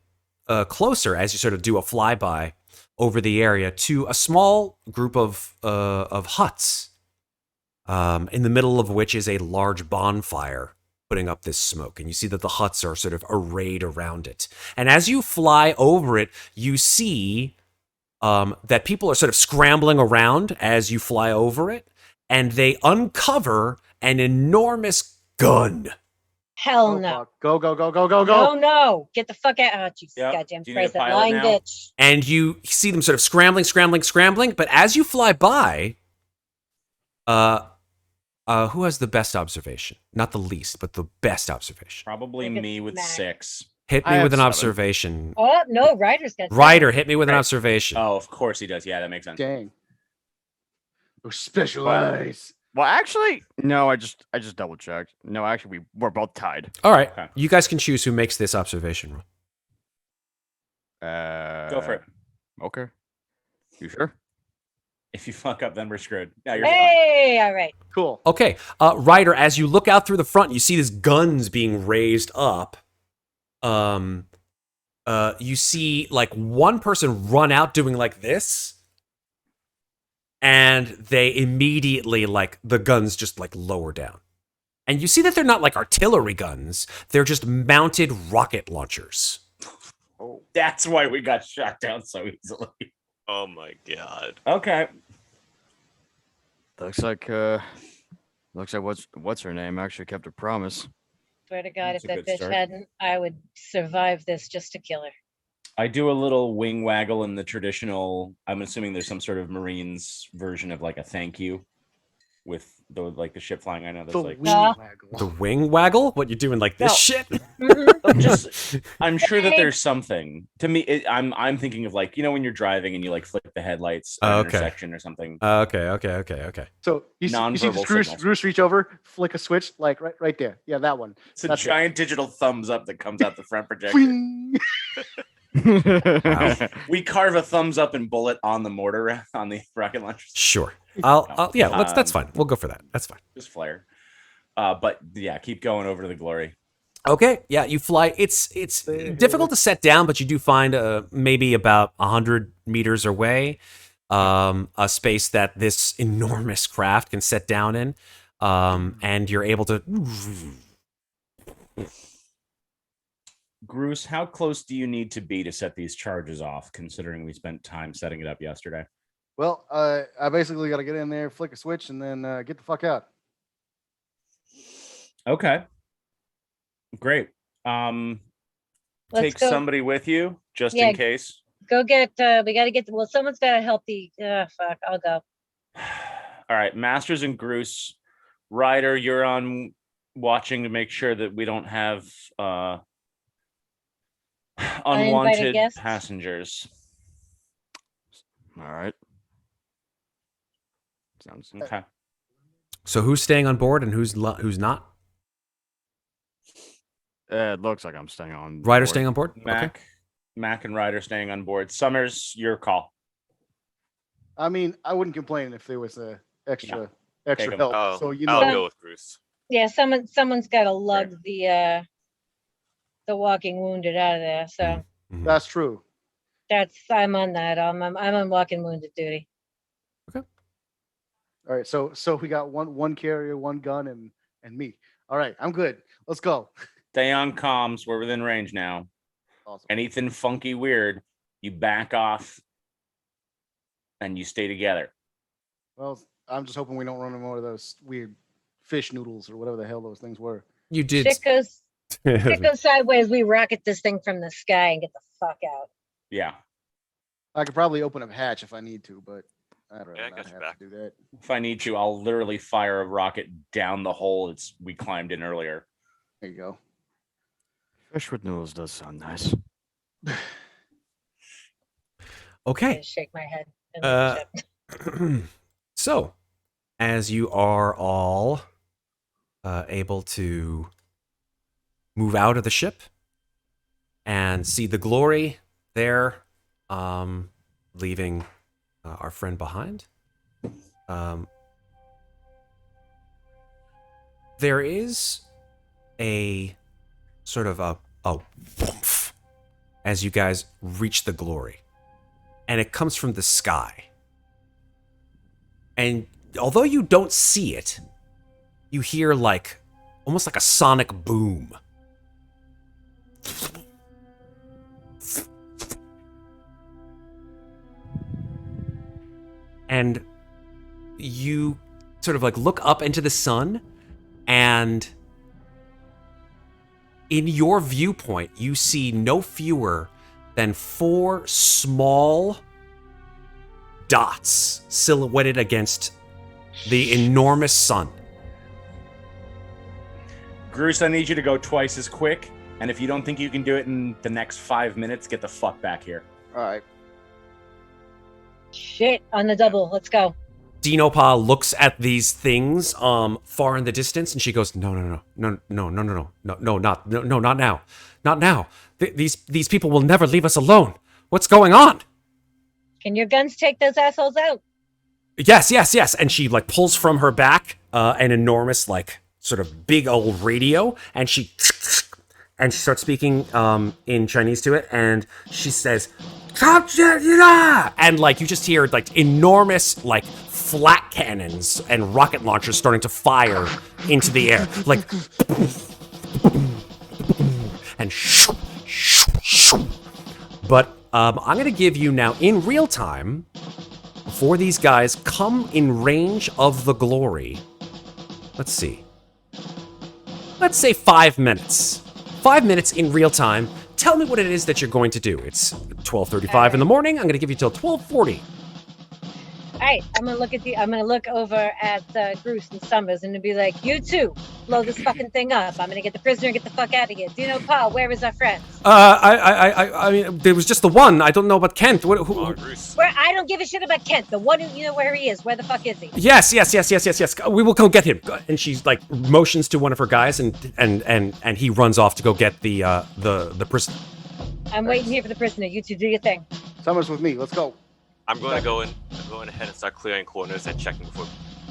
closer as you sort of do a flyby over the area to a small group of huts, in the middle of which is a large bonfire putting up this smoke. And you see that the huts are sort of arrayed around it. And as you fly over it, you see that people are sort of scrambling around as you fly over it, and they uncover an enormous gun. Hell no. Go. No. Get the fuck out. Oh, Jesus, Yep. goddamn Do you need Christ, a that pilot lying now? bitch. And you see them sort of scrambling. But as you fly by, who has the best observation? Not the least, but the best observation. Probably Look at me with Mac. 6. Hit I me have with an 7. observation. Oh, no, Ryder's got Ryder, hit me with an Right. observation. Oh, of course he does. Yeah, that makes sense. Dang. Those special eyes. Well, actually, no. I just double checked. No, actually, we're both tied. All right. Okay. You guys can choose who makes this observation roll. Go for it. Okay. You sure? If you fuck up, then we're screwed. No, you're fine. Hey, all right. Cool. Okay. Ryder, as you look out through the front, you see these guns being raised up. You see like one person run out doing like this, and they immediately like the guns just like lower down. And you see that they're not like artillery guns, they're just mounted rocket launchers. That's why we got shot down so easily. Oh my god. Okay. Looks like what's her name actually kept her promise. Swear to God, That's if a that good bitch start. hadn't, I would survive this just to kill her. I do a little wing waggle in the traditional. I'm assuming there's some sort of Marines version of like a thank you with the ship flying. I know there's The like wing Yeah. waggle. The wing waggle? What you doing like this No. shit? just I'm sure that there's something to me. I'm thinking of like when you're driving and you like flick the headlights at Oh, an okay. intersection or something. Okay. So you see Nonverbal Groose signals. reach over, flick a switch, like right there. Yeah, that one. It's a That's it. giant digital thumbs up that comes out the front projector. Whing. We carve a thumbs up and bullet on the mortar on the rocket launchers. Sure. Yeah, that's fine. We'll go for that. That's fine. Just flare. But yeah, keep going over to the glory. Okay, yeah, you fly. It's difficult to set down, but you do find maybe about 100 meters away a space that this enormous craft can set down in, and you're able to. Groose, how close do you need to be to set these charges off, considering we spent time setting it up yesterday? Well, I basically got to get in there, flick a switch, and then get the fuck out. Okay. Great. Let's Take go. somebody with you just Yeah. in case. Go get. We got to get. Well, someone's got to help the. Fuck. I'll go. All right, Masters and Groose. Ryder, you're on watching to make sure that we don't have unwanted guests? passengers. All right. Sounds Okay. So who's staying on board and who's not? It looks like I'm staying on. Ryder board. staying on board. Mac and Ryder staying on board. Summers, your call. I mean, I wouldn't complain if there was a extra Take 'em. help. Oh, So I'll know- go with Groose. Yeah. Someone's got to lug the walking wounded out of there. So that's true. I'm on that. I'm on walking wounded duty. All right, so we got one carrier, one gun, and me. All right, I'm good. Let's go. Stay on comms. We're within range now. Awesome. Anything funky weird, you back off and you stay together. Well, I'm just hoping we don't run into more of those weird fish noodles or whatever the hell those things were. You did. Shit goes sideways. We rocket this thing from the sky and get the fuck out. Yeah. I could probably open a hatch if I need to, but I'd rather Yeah, I not got your have back. to do that. If I need to, I'll literally fire a rocket down the hole we climbed in earlier. There you go. Fish with noodles does sound nice. Okay. I shake my head. So, as you are all able to move out of the ship and see the glory there, leaving our friend behind, there is a sort of a whoomph as you guys reach the glory. And it comes from the sky. And although you don't see it, you hear like almost like a sonic boom. And you sort of like look up into the sun, and in your viewpoint, you see no fewer than 4 small dots silhouetted against the enormous sun. Groose, I need you to go twice as quick. And if you don't think you can do it in the next 5 minutes, get the fuck back here. All right. Shit, on the double. Let's go. Dinopa looks at these things far in the distance, and she goes, No, not now. Not now. These people will never leave us alone. What's going on? Can your guns take those assholes out? Yes. And she like pulls from her back an enormous like sort of big old radio, and she starts speaking in Chinese to it, and she says, and like you just hear like enormous like flat cannons and rocket launchers starting to fire into the air, like, and but I'm gonna give you now in real time, before these guys come in range of the glory. Let's see. Let's say 5 minutes. 5 minutes in real time. Tell me what it is that you're going to do. It's 12:35 in the morning. I'm going to give you till 12:40. All right, I'm gonna look over at Groose and Summers and be like, you two, blow this fucking thing up. I'm gonna get the prisoner and get the fuck out of here. Dinopa, where is our friends? I mean, there was just the one. I don't know about Kent. Who? Groose. Where I don't give a shit about Kent. The one who you know where he is. Where the fuck is he? Yes. We will go get him. And she's like motions to one of her guys, and he runs off to go get the prisoner. I'm waiting here for the prisoner. You two do your thing. Summers with me. Let's go. I'm going ahead and start clearing corners and checking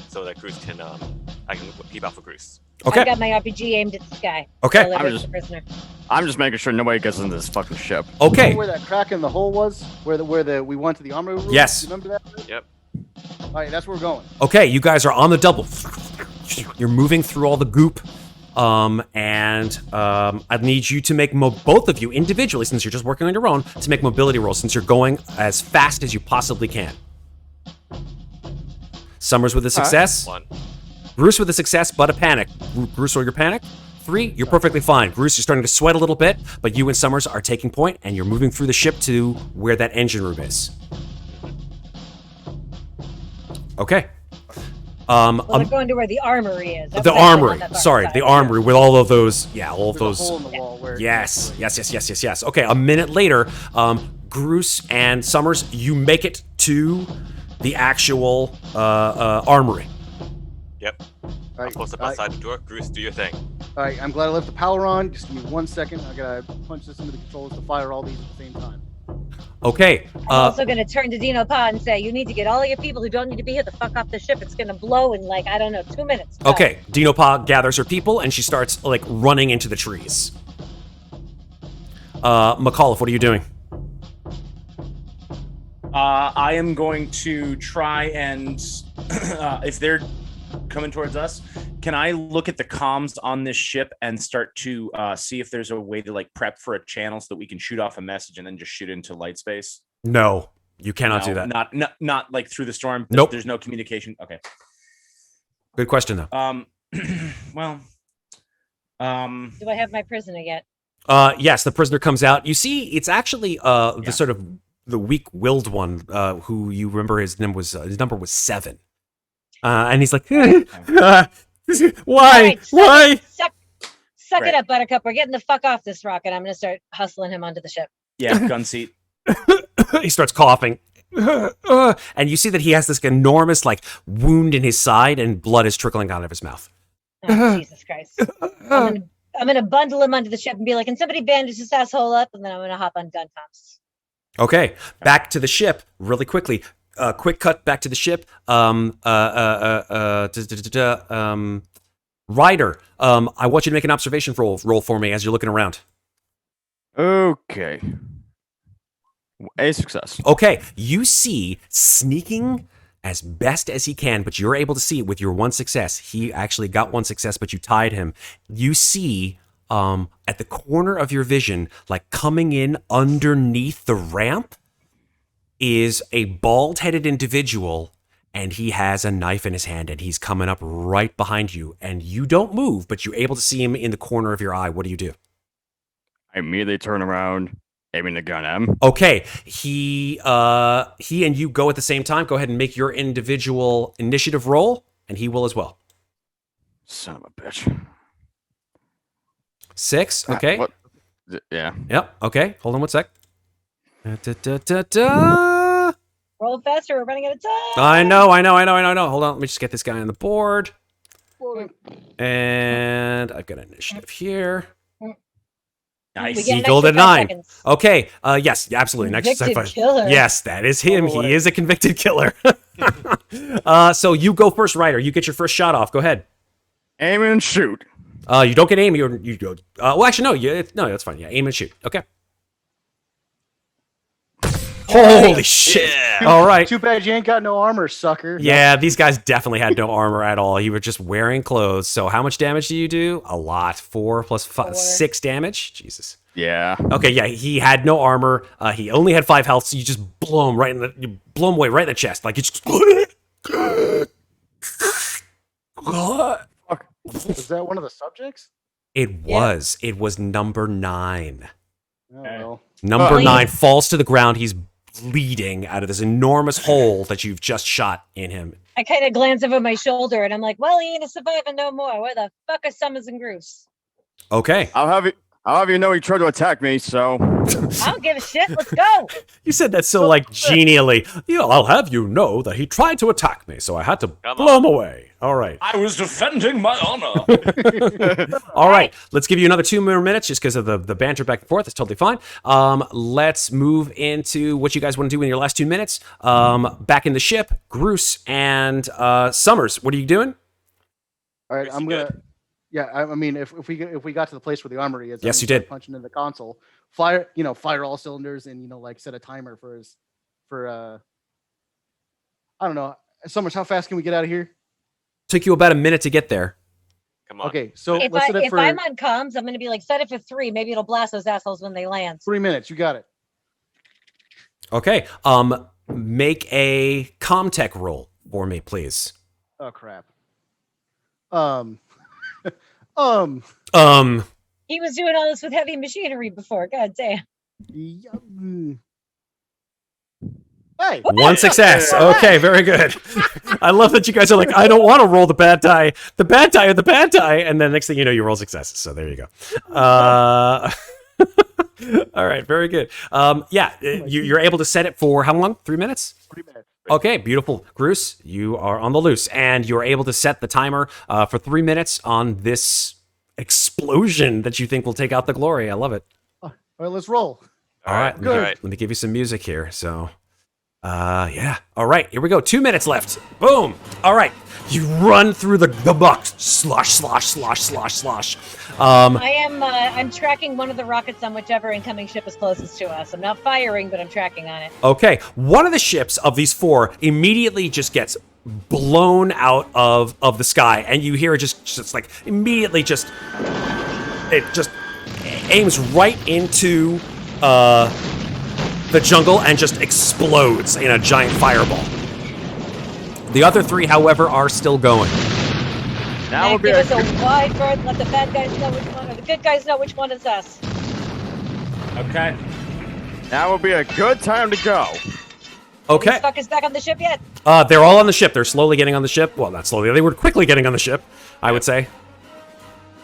so that Groose can I can peep out for Groose. I Okay. got my RPG aimed at the sky. Okay. Deliver I'm it to just- the prisoner. I'm just making sure nobody gets into this fucking ship. Okay. Where that crack in the hole was, where we went to the armory room. Yes. You remember that? Yep. All right, that's where we're going. Okay, you guys are on the double. You're moving through all the goop. I need you to make both of you individually, since you're just working on your own, to make mobility rolls since you're going as fast as you possibly can. Summers with a success. 1. Groose with a success, but a panic. Groose, roll your panic. 3, you're perfectly fine. Groose, you're starting to sweat a little bit, but you and Summers are taking point, and you're moving through the ship to where that engine room is. Okay. Well, they're going to where the armory is. That's The what I said on armory. that far Sorry, side. the armory with all of those. Yeah, all of There's those. a hole in the wall where. Yes. Okay, a minute later, Groose and Summers, you make it to the actual armory. Yep. All I'm right, closed up all right, outside the door. Groose, do your thing. all right, I'm glad I left the power on. Just give me 1 second. I gotta punch this into the controllers to fire all these at the same time. Okay. I'm also going to turn to Dino Pa and say, you need to get all of your people who don't need to be here the fuck off the ship. It's going to blow in, like, I don't know, 2 minutes. Go. Okay. Dino Pa gathers her people and she starts like running into the trees. MacCauliff, what are you doing? I am going to try and, if they're coming towards us, can I look at the comms on this ship and start to see if there's a way to like prep for a channel so that we can shoot off a message and then just shoot into light space? No, you cannot No, do that. Not like through the storm. Nope. There's no communication. Okay. Good question though. Well, Do I have my prisoner yet? Yes, the prisoner comes out. You see, it's actually the sort of the weak-willed one who you remember his number was 7, and he's like, why? Why? Suck it up, Buttercup. We're getting the fuck off this rock, and I'm going to start hustling him onto the ship. yeah, gun seat. He starts coughing. And you see that he has this enormous like wound in his side and blood is trickling out of his mouth. Oh, Jesus Christ. I'm gonna bundle him onto the ship and be like, can somebody bandage this asshole up? And then I'm gonna hop on gun comms. Okay, back to the ship really quickly. Quick cut back to the ship. Ryder, I want you to make an observation roll for me as you're looking around. Okay. A success. Okay, you see sneaking as best as he can, but you're able to see it with your 1 success. He actually got 1 success, but you tied him. You see at the corner of your vision, like coming in underneath the ramp, is a bald-headed individual, and he has a knife in his hand, and he's coming up right behind you. And you don't move, but you're able to see him in the corner of your eye. What do you do? I immediately turn around, aiming the gun at him. Okay, he and you go at the same time. Go ahead and make your individual initiative roll, and he will as well. Son of a bitch. 6, okay. What? Yeah. Yep, okay. Hold on 1 sec. Da. Roll faster, we're running out of time. I know. Hold on, let me just get this guy on the board. And I've got an initiative here. Nice. We get an Eagled extra at 5 9. seconds. Okay, yes, absolutely. Next Convicted killer. Yes, that is him. Oh, He is a convicted killer. So you go first, Ryder. You get your first shot off. Go ahead. Aim and shoot. You don't get aim. You go. Well, actually, no. That's fine. Yeah, aim and shoot. Okay. Holy shit! Yeah. All right. Too bad you ain't got no armor, sucker. Yeah, these guys definitely had no armor at all. You were just wearing clothes. So how much damage do you do? A lot. 4 plus 5, 4. 6 damage. Jesus. Yeah. Okay, yeah, he had no armor. He only had 5 health, so you just blow him you blow him away right in the chest. Like you just. Is that one of the subjects? It was. It was number 9. Oh, well. Number Oh, 9 falls to the ground. He's bleeding out of this enormous hole that you've just shot in him. I kind of glance over my shoulder and I'm like, well, he ain't a survivor no more. Where the fuck are Summers and Groose? Okay. I'll have you know he tried to attack me, so I don't give a shit. Let's go. You said that so like genially. Yeah, I'll have you know that he tried to attack me, so I had to blow him away. All right. I was defending my honor. All right. Let's give you another 2 more minutes just because of the banter back and forth. It's totally fine. Let's move into what you guys want to do in your last 2 minutes. Back in the ship, Groose and Summers. What are you doing? All right, Is I'm he gonna. good? Yeah, I mean, if we got to the place where the armory is, Yes, I'm you gonna start did. punching in the console, fire all cylinders, and like set a timer for I don't know, Summers. How fast can we get out of here? Took you about a minute to get there. Come on. Okay, so If let's set it if for I'm on comms, I'm gonna be like, set it for 3. Maybe it'll blast those assholes when they land. 3 minutes. You got it. Okay. Make a Comtech roll for me, please. Oh crap. Um. He was doing all this with heavy machinery before. God damn. yeah, Hey. 1 success. Okay, very good. I love that you guys are like, I don't want to roll the bad die, and then next thing you know, you roll successes. So there you go. All right, very good. You're able to set it for how long? 3 minutes? 3 minutes. Okay, beautiful. Groose, you are on the loose, and you're able to set the timer for 3 minutes on this explosion that you think will take out the glory. I love it. All right, let's roll. All right, Good. let me give you some music here. So, yeah. All right, here we go. 2 minutes left. Boom. All right, you run through the muck. Slosh, slosh, slosh, slosh, slosh. I'm tracking one of the rockets on whichever incoming ship is closest to us. I'm not firing, but I'm tracking on it. Okay, one of the ships of these 4 immediately just gets blown out of the sky, and you hear it just like immediately it just aims right into the jungle and just explodes in a giant fireball. The other 3, however, are still going. Now would Give be us a wide berth. Let the bad guys know which one, or the good guys know which one is us. Okay. now would be a good time to go. Okay. These fuckers back on the ship yet? They're all on the ship. They're slowly getting on the ship. Well, not slowly. They were quickly getting on the ship, I would say.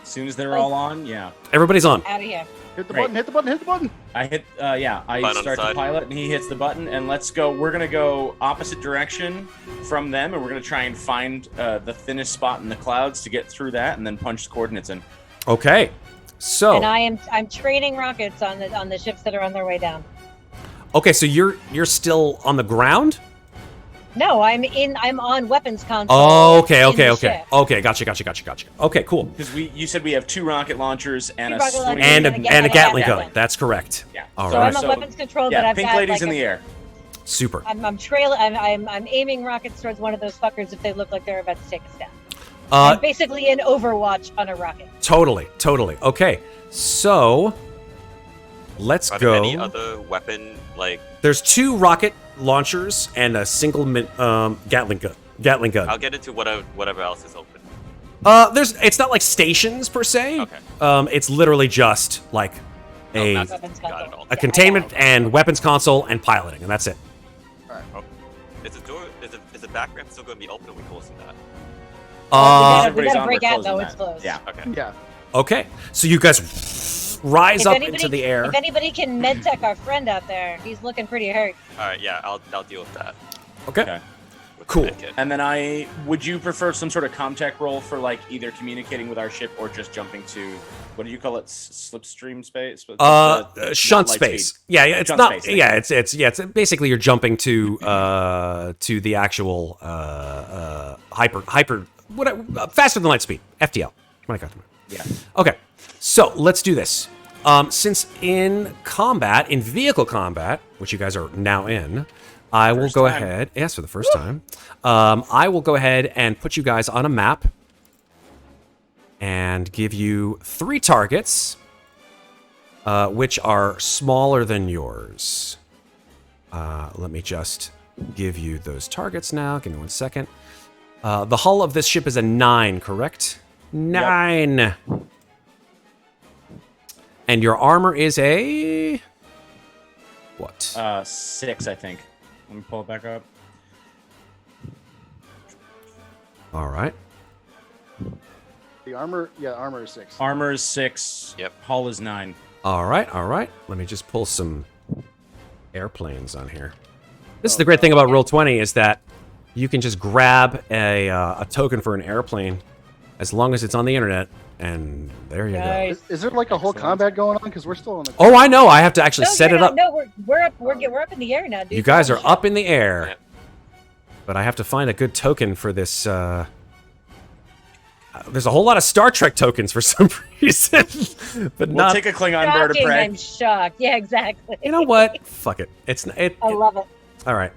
As soon as they're all on, yeah. Everybody's on. Out of here. Hit the Great. button. Hit the button. Hit the button. I hit, yeah, I Button on the start the side. pilot and he hits the button and let's go. We're going to go opposite direction from them and we're going to try and find the thinnest spot in the clouds to get through that and then punch the coordinates in. Okay. So, And I'm training rockets on the ships that are on their way down. okay, so you're still on the ground? No, I'm on weapons console. Oh, okay, in okay, the okay. ship. Okay, gotcha. Okay, cool. Because you said we have 2 rocket launchers and Two a rocket swing. launchers And a, And a and a Gatling Gatling gun. gun. That's correct. Yeah. All So right. I'm on So- weapons control, Yeah, but I've pink got ladies like in the air. Super. I'm aiming rockets towards one of those fuckers if they look like they're about to take us down. Uh, I'm basically in Overwatch on a rocket. totally. Okay, so let's Are there go. any other weapon like? There's 2 rocket launchers and a single Gatling gun. I'll get into whatever else is open. It's not like stations per se. Okay. It's literally just like a that's- Weapons got it console. all. a containment and weapons console and piloting, and that's it. Is the door? Is the back ramp still going to be open? Or are we closing that? Uh, we Everybody's gotta on, break we're out closing though. that. It's closed. Yeah. Okay. Yeah. okay. So you guys rise up into the air. If anybody can medtech our friend out there, he's looking pretty hurt. All right. Yeah. I'll deal with that. Okay. Okay. With Cool. the med kit. And then would you prefer some sort of comtech role for like either communicating with our ship or just jumping to, what do you call it? Slipstream space? Shunt Not light space. speed. Yeah, it's Shunt not. space, thank Yeah, it's basically you're jumping to the actual hyper faster than light speed FTL. My God. Yeah. Okay, so let's do this. Since in combat, in vehicle combat, which you guys are now in, I will First go time. ahead. Yes, for the first time. I will go ahead and put you guys on a map and give you 3 targets, which are smaller than yours. Let me just give you those targets now. Give me 1 second. The hull of this ship is a 9, correct? 9. And your armor is a what? 6, I think. Let me pull it back up. All right. The armor. Yeah, armor is 6. Armor is 6. Yep. Hull is 9. All right. Let me just pull some airplanes on here. This is the great thing about Roll20 is that you can just grab a token for an airplane as long as it's on the internet, and there you go. Nice. Is there like a whole Excellent. combat going on? Because we're still on the. Oh, I know. I have to actually No, set you're it not- up. No, we're up in the air now, dude. You guys We're are on the up in the air, Yep. but I have to find a good token for this. There's a whole lot of Star Trek tokens for some reason, but We'll not. take a Klingon bird of Shocking, prey. I'm shocked. Yeah, exactly. You know what? Fuck it. It's it. I love it. All right.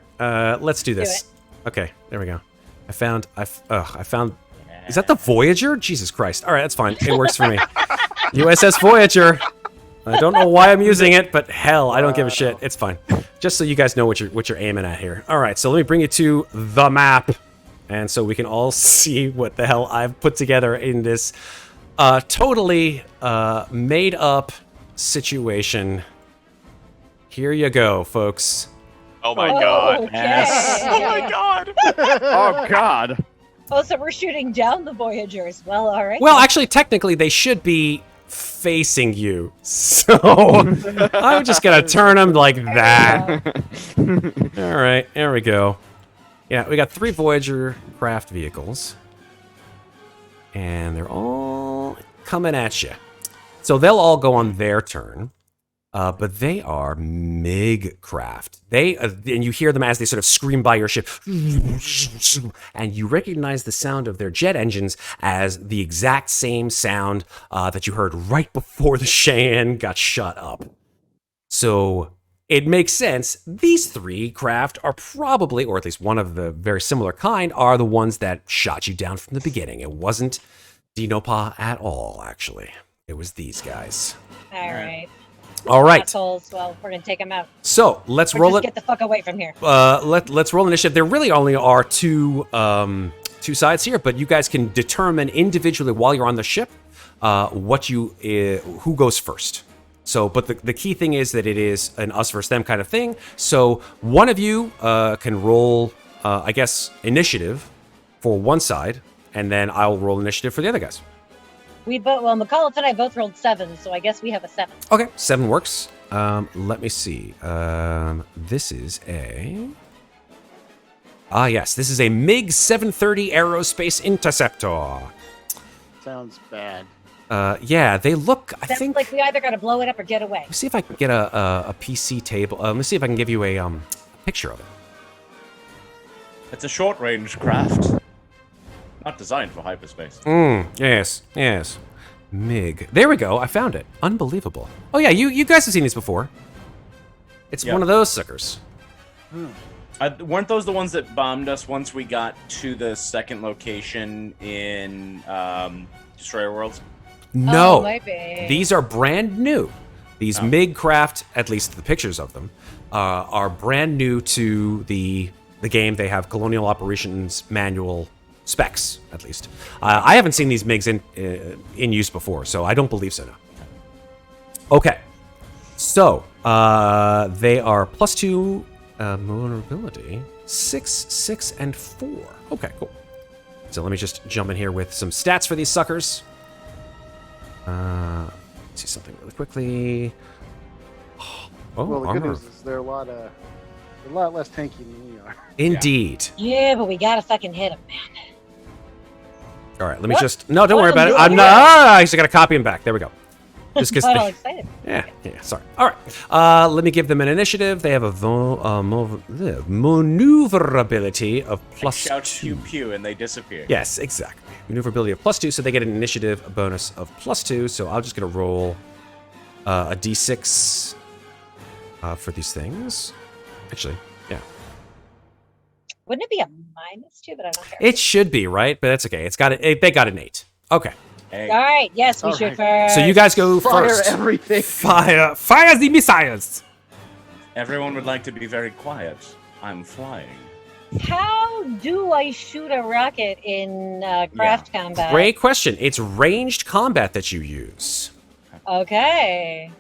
Let's do this. Okay, there we go. I found. Is that the Voyager? Jesus Christ! All right, that's fine. It works for me. USS Voyager. I don't know why I'm using it, but hell, I don't give a shit. It's fine. Just so you guys know what you're aiming at here. All right, so let me bring you to the map, and so we can all see what the hell I've put together in this totally made up situation. Here you go, folks. Oh my god. Okay. Oh my god. Oh God. Oh, so we're shooting down the Voyagers. Well, all right. Well, actually, technically, they should be facing you. So I'm just gonna turn them like that. All right, there we go. Yeah, we got 3 Voyager craft vehicles, and they're all coming at you. So they'll all go on their turn. But they are MiG craft. And you hear them as they sort of scream by your ship, and you recognize the sound of their jet engines as the exact same sound that you heard right before the Cheyenne got shut up. So it makes sense. These 3 craft are probably, or at least one of the very similar kind, are the ones that shot you down from the beginning. It wasn't Dinopa at all, actually. It was these guys. All right. All right. Assholes. Well, we're gonna take them out. So let's Or roll just it. get the fuck away from here. Let's roll initiative. There really only are two sides here, but you guys can determine individually while you're on the ship who goes first. So, but the key thing is that it is an us versus them kind of thing. So one of you can roll, I guess, initiative for one side, and then I'll roll initiative for the other guys. MacCauliff and I both rolled 7, so I guess we have a 7. Okay, 7 works. Let me see. This is a... yes, this is a MiG 730 Aerospace Interceptor. Sounds bad. Yeah, they look, I Sounds think... like we either gotta blow it up or get away. Let me see if I can get a PC table. Let me see if I can give you a picture of it. It's a short-range craft. Not designed for hyperspace. Yes. MiG. There we go. I found it. Unbelievable. Oh yeah, you guys have seen these before. It's one of those suckers. Weren't those the ones that bombed us once we got to the second location in Destroyer Worlds? No. Oh, might be. These are brand new. These MiG craft, at least the pictures of them, are brand new to the game. They have Colonial Operations Manual specs, at least. I haven't seen these MiGs in use before, so I don't believe so now. Okay. So, they are +2 vulnerability, 6, 6, and 4. Okay, cool. So let me just jump in here with some stats for these suckers. Let's see something really quickly. Oh, Well, the good armor. news is they're a lot less tanky than we are. Indeed. Yeah, but we gotta fucking hit him, man. All right, let me What? just... No, don't What worry am about it. I I'm doing not... here? I just got to copy him back. There we go. Just because... Got all excited. Yeah, sorry. All right. Let me give them an initiative. They have a maneuverability of Shout +2. pew pew and they disappear. Yes, exactly. Maneuverability of +2, so they get an initiative bonus of +2. So I'm just going to roll a d6 for these things. Actually, yeah. Wouldn't it be a -2? But I don't care. It should be, right? But that's okay. They got an 8. Okay. Hey, All right. Yes, we All shoot right. first. So you guys go Fire first. everything. Fire the missiles. everyone would like to be very quiet. I'm flying. How do I shoot a rocket in craft combat? Great question. It's ranged combat that you use. Okay.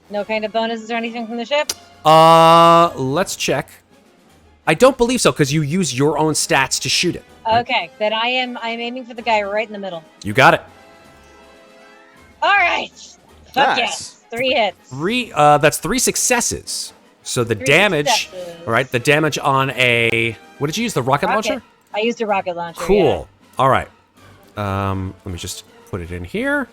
No kind of bonuses or anything from the ship? Let's check. I don't believe so, because you use your own stats to shoot it. Okay, then I'm aiming for the guy right in the middle. You got it. All right. Fuck Nice. yes. 3 hits. That's 3 successes. So the 3 damage, successes. all right, the damage on a, what did you use, the rocket launcher? I used a rocket launcher. Cool. All right. Let me just put it in here.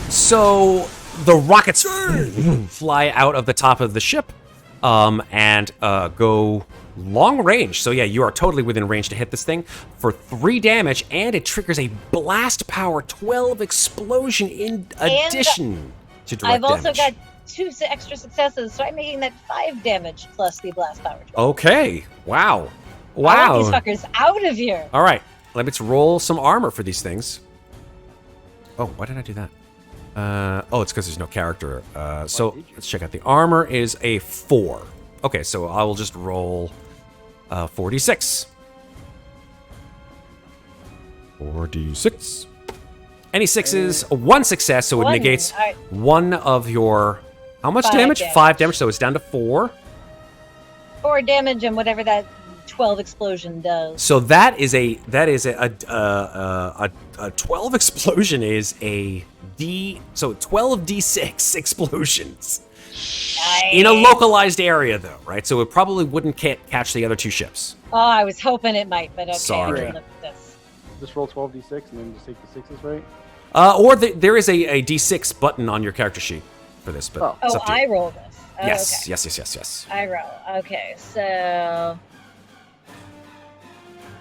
So the rockets fly out of the top of the ship and go long range. So yeah, you are totally within range to hit this thing for 3 damage, and it triggers a blast power 12 explosion in addition to direct I've also damage. got 2 extra successes, so I'm making that 5 damage plus the blast power. Okay. Wow. I want these Wow. fuckers out of here. All right. Let's roll some armor for these things. Oh, why did I do that? Oh, it's because there's no character. So let's check out. The armor is a 4. Okay, so I will just roll 4d6. 4d6. Any sixes, 1 success, so it One. negates All right. 1 of your... How much 5 damage? damage. 5 damage, so it's down to 4. 4 damage and whatever that 12 explosion does. So that is a 12 explosion is a D, so 12 D6 explosions in a localized area though, right? So it probably wouldn't catch the other 2 ships. Oh, I was hoping it might, but okay. Sorry. I can look at this. Just roll 12d6 and then just take the 6s, right? Or there is a D6 button on your character sheet for this, but it's Oh, up to you. I roll this. Oh, Yes, okay. yes. I roll. Okay, so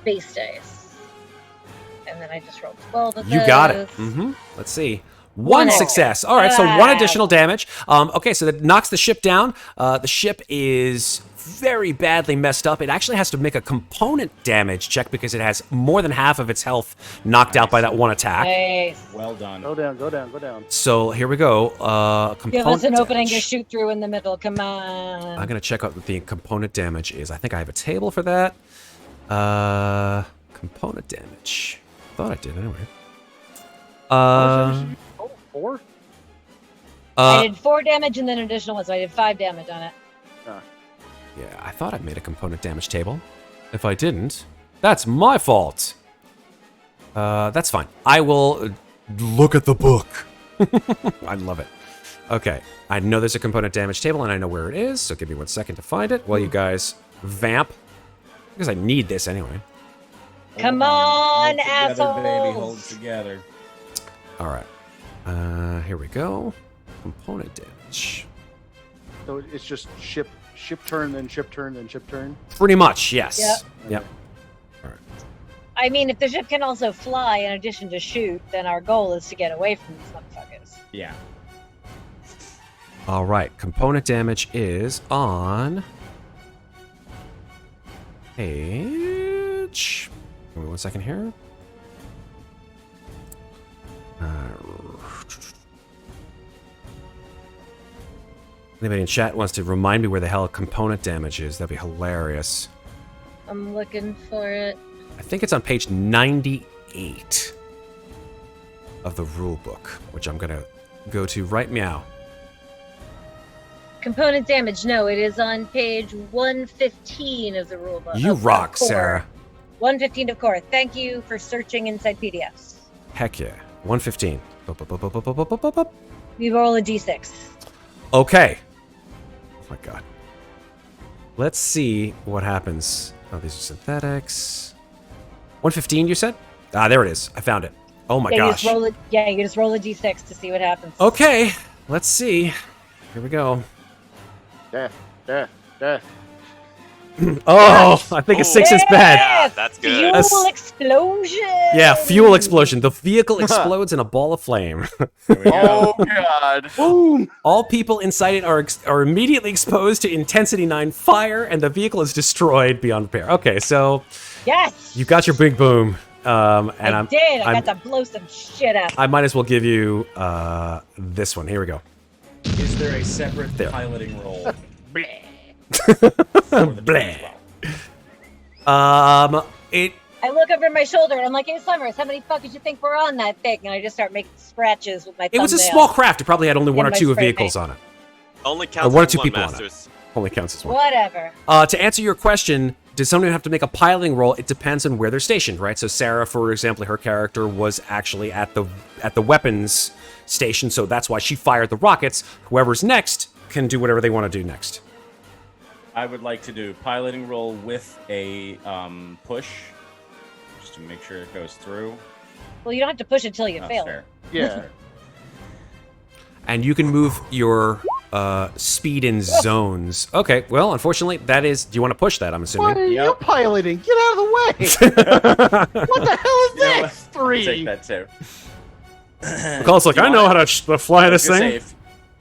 base dice, and then I just rolled 12 of You those. got it. Let's see. One One success. All right, so 1 additional damage. Okay, so that knocks the ship down. The ship is very badly messed up. It actually has to make a component damage check because it has more than half of its health knocked out by that 1 attack. Nice. Well done. Go down, go down, go down. So here we go. Component Give us an opening to damage. shoot through in the middle. Come on. I'm gonna check out what the component damage is. I think I have a table for that. Component damage. Thought I did anyway. Oh, 4? I did 4 damage and then an additional 1, so I did 5 damage on it. Yeah, I thought I made a component damage table. If I didn't, that's my fault. That's fine. I will look at the book. I love it. Okay, I know there's a component damage table and I know where it is, so give me 1 second to find it while you guys vamp. Because I need this anyway. Come on, Hold together, baby. assholes. Hold together. All right. Here we go. Component damage. So it's just ship turn, then ship turn, then ship turn. Pretty much, yes. Yep. I mean, if the ship can also fly in addition to shoot, then our goal is to get away from these motherfuckers. Yeah. All right. Component damage is on page. Give me 1 second here. Anybody in chat wants to remind me where the hell component damage is? That'd be hilarious. I'm looking for it. I think it's on page 98 of the rule book, which I'm gonna go to right meow. Component damage. No, it is on page 115 of the rulebook. You of rock, core. Sarah. 115 of core. Thank you for searching inside PDFs. Heck yeah. 115. Bup, bup, bup, bup, bup, bup, bup, bup, bup. We roll a d6. Okay. Oh my god. Let's see what happens. Oh, these are synthetics. 115, you said? Ah, there it is. I found it. Oh my You gosh. just roll you just roll a d6 to see what happens. Okay, let's see. Here we go. Death, death, death. Oh, I think a 6 is bad. Yeah, that's good. Fuel That's- explosion. Yeah, fuel explosion. The vehicle explodes in a ball of flame. Oh god. Boom! All people inside it are immediately exposed to intensity 9 fire, and the vehicle is destroyed beyond repair. Okay, so Yes. you got your big boom, and I I'm did. I I'm- got to blow some shit up. I might as well give you this one. Here we go. Is there a separate There. piloting role? Bleh. It I look over my shoulder and I'm like, "Hey, Summers, how many fuckers you think were on that thing?" And I just start making scratches with my it was a thumbnail. small craft. It probably had only 1 or my 2 spray vehicles paint. on it. Only counts 1 or as 2 one, people on it. Masters. Only counts as one. Whatever. To answer your question, does someone have to make a piloting roll? It depends on where they're stationed, right? So Sarah, for example, her character was actually at the weapons station, so that's why she fired the rockets. Whoever's next can do whatever they want to do next. I would like to do piloting roll with a push, just to make sure it goes through. Well, you don't have to push it till you Oh, fail. fair. Yeah. And you can move your speed in zones. Okay, well, unfortunately, that is. Do you want to push that? I'm assuming. What are you Yep. piloting? Get out of the way! What the hell is You know this? what? I'll take 3. that too. MacCauliff's like, You I know want how to fly I this was gonna thing. say,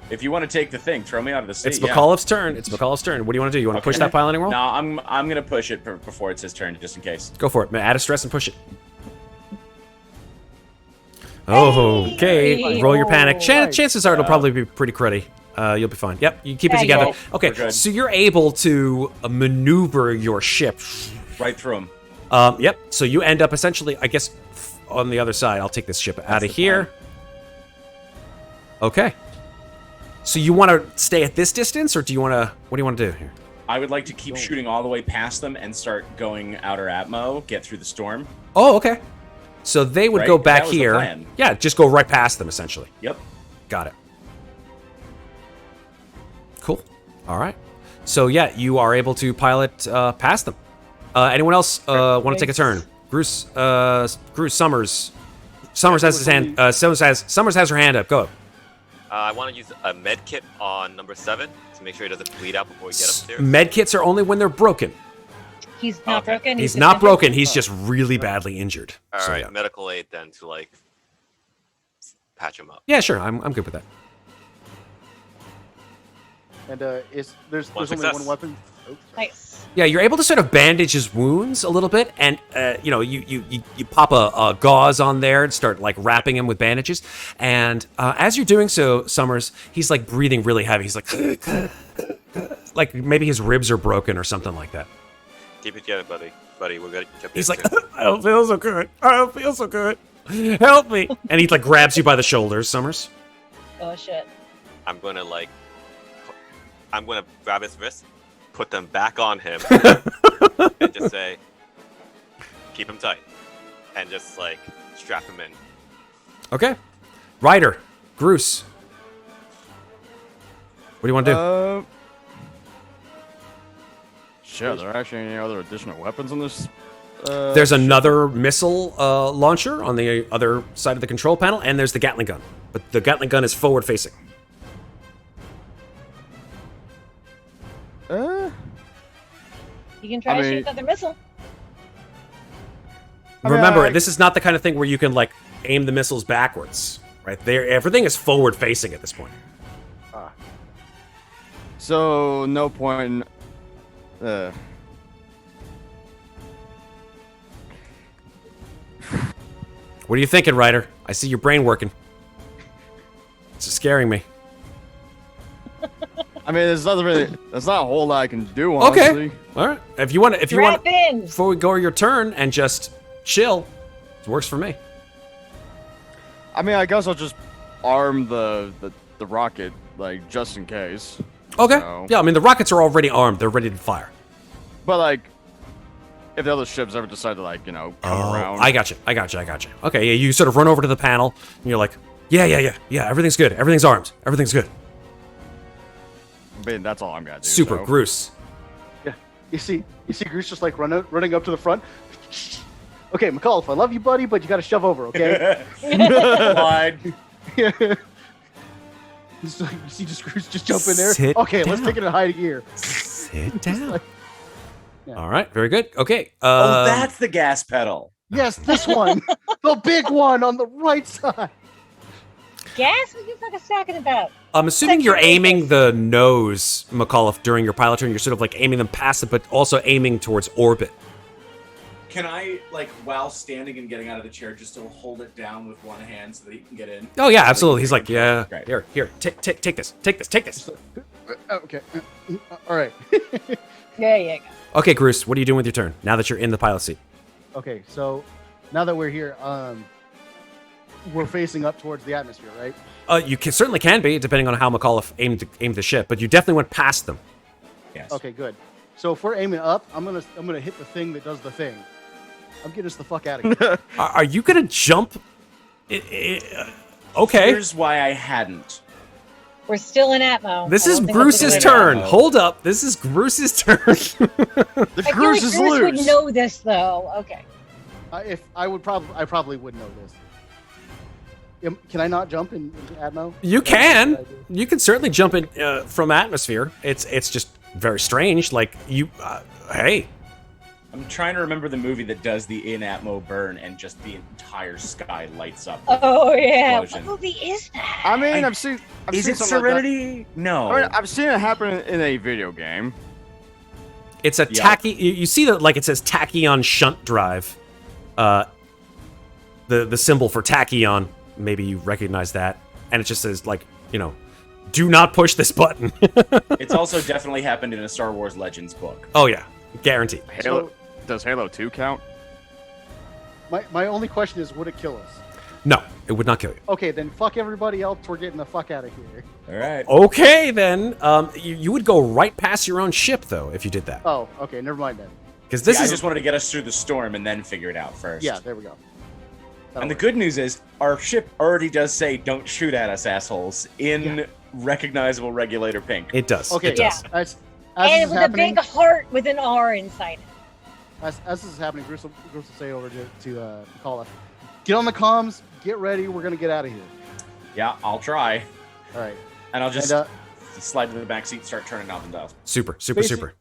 if you want to take the thing, throw me out of the seat. It's yeah. MacCauliff's turn. It's MacCauliff's turn. What do you want to do? You want to push Okay. that piloting roll? No, I'm gonna push it before it's his turn, just in case. Go for it. Add a stress and push it. Oh, okay. Hey. Roll your panic. Alright. Chances are it'll probably be pretty cruddy. You'll be fine. Yep, you keep it Yeah, together. yeah. Okay, We're good. so you're able to maneuver your ship. Right through him. Yep. So you end up essentially, I guess, on the other side. I'll take this ship out of the here. Okay. So you want to stay at this distance, or do you want to? What do you want to do here? I would like to keep shooting all the way past them and start going outer atmo, get through the storm. Oh, okay. So they would Right? go back That was the here. plan. Yeah, just go right past them, essentially. Yep. Got it. Cool. All right. So yeah, you are able to pilot past them. Anyone else want to take a turn? Groose, Summers. Summers has his hand. Summers has her hand up. Go. I want to use a med kit on number 7 to make sure he doesn't bleed out before we get upstairs. Med kits are only when they're broken. He's not Okay. broken. He's just not injured? broken. He's just really badly injured. All So, right, yeah. medical aid then to like patch him up. Yeah, sure. I'm good with that. And there's only success. one weapon. Oh, Nice. Yeah, you're able to sort of bandage his wounds a little bit, and you pop a gauze on there and start like wrapping him with bandages. And as you're doing so, Summers, he's like breathing really heavy. He's like maybe his ribs are broken or something like that. Keep it together, buddy. Buddy, we're gonna get He's this like, too. I don't feel so good. I don't feel so good. Help me! And he like grabs you by the shoulders, Summers. Oh shit. I'm gonna grab his wrist, put them back on him, and just say, keep him tight, and just like strap him in. Okay, Ryder, Groose. What do you want to do? Shit, are there actually any other additional weapons on this? There's another missile launcher on the other side of the control panel, and there's the Gatling gun. But the Gatling gun is forward facing. You can try I to mean- shoot another missile. I mean, Remember, I- this is not the kind of thing where you can like aim the missiles backwards, right? There, everything is forward facing at this point. So no point. What are you thinking, Ryder? I see your brain working. It's scaring me. I mean, there's not a whole lot I can do. Okay. Honestly. All right. If you want, Strap in. before we go your turn and just chill, it works for me. I mean, I guess I'll just arm the rocket, like just in case. Okay. So- Yeah. I mean, the rockets are already armed. They're ready to fire. But like, if the other ships ever decide to like, come around. I got you. Okay, yeah, you sort of run over to the panel, and you're like, yeah, everything's good. Everything's armed. Everything's good. I mean, that's all I'm gonna do. Super, so. Groose. yeah. You see Groose just like running up to the front. Okay, MacCauliff, I love you, buddy, but you got to shove over, okay? Slide. It's like, you see just Groose just jump in there. Sit Okay, let's down. take it in high gear. Sit down. Yeah. All right, very good. Okay. Oh, that's the gas pedal. Yes, this one, the big one on the right side. Gas? What are you fucking talking about? I'm assuming That's you're your aiming weakness. the nose, MacCauliff, during your pilot turn. You're sort of like aiming them past it, but also aiming towards orbit. Can I, like, while standing and getting out of the chair, just still hold it down with one hand so that he can get in? Oh yeah, absolutely. He's like, yeah, Right. here, take this. Okay, all right. There you go. Okay, Groose, what are you doing with your turn now that you're in the pilot seat? Okay, so now that we're here, we're facing up towards the atmosphere, right? You certainly can be, depending on how MacCauliff aimed the ship, but you definitely went past them. Yes. Okay, good. So if we're aiming up, I'm gonna hit the thing that does the thing. I'm getting us the fuck out of here. Are you gonna jump? Okay. Here's why I hadn't. We're still in Atmo. This I is don't think that's a Bruce's good turn. idea. Hold up. This is Bruce's turn. The I feel like Groose is Bruce would loose. know this though. Okay. I probably would know this. Can I not jump in Atmo? You can. You can certainly jump in from atmosphere. It's just very strange. Like you, hey. I'm trying to remember the movie that does the in-atmo burn and just the entire sky lights up. Oh yeah, Explosion. what movie is that? I mean, I've seen. Is it something like that. Serenity? No. I mean, I've seen it happen in a video game. It's a you see that like it says tachyon shunt drive. The symbol for tachyon, maybe you recognize that, and it just says like, do not push this button. It's also definitely happened in a Star Wars Legends book. Oh yeah, guaranteed. Does Halo 2 count? My only question is, would it kill us? No, it would not kill you. Okay, then fuck everybody else. We're getting the fuck out of here. All right. Okay, then. You would go right past your own ship, though, if you did that. Oh, okay, never mind then. Because this I is just wanted to get us through the storm and then figure it out first. Yeah, there we go. And the good news is, our ship already does say, "Don't shoot at us, assholes," in recognizable regulator pink. It does. Okay, It does. As And this is with happening, a big heart with an R inside it. as this is happening, Groose will say over to MacCauliff, get on the comms, get ready, we're gonna get out of here. Yeah, I'll try. All right. And I'll just And, slide to the back seat and start turning knobs and dials. Super.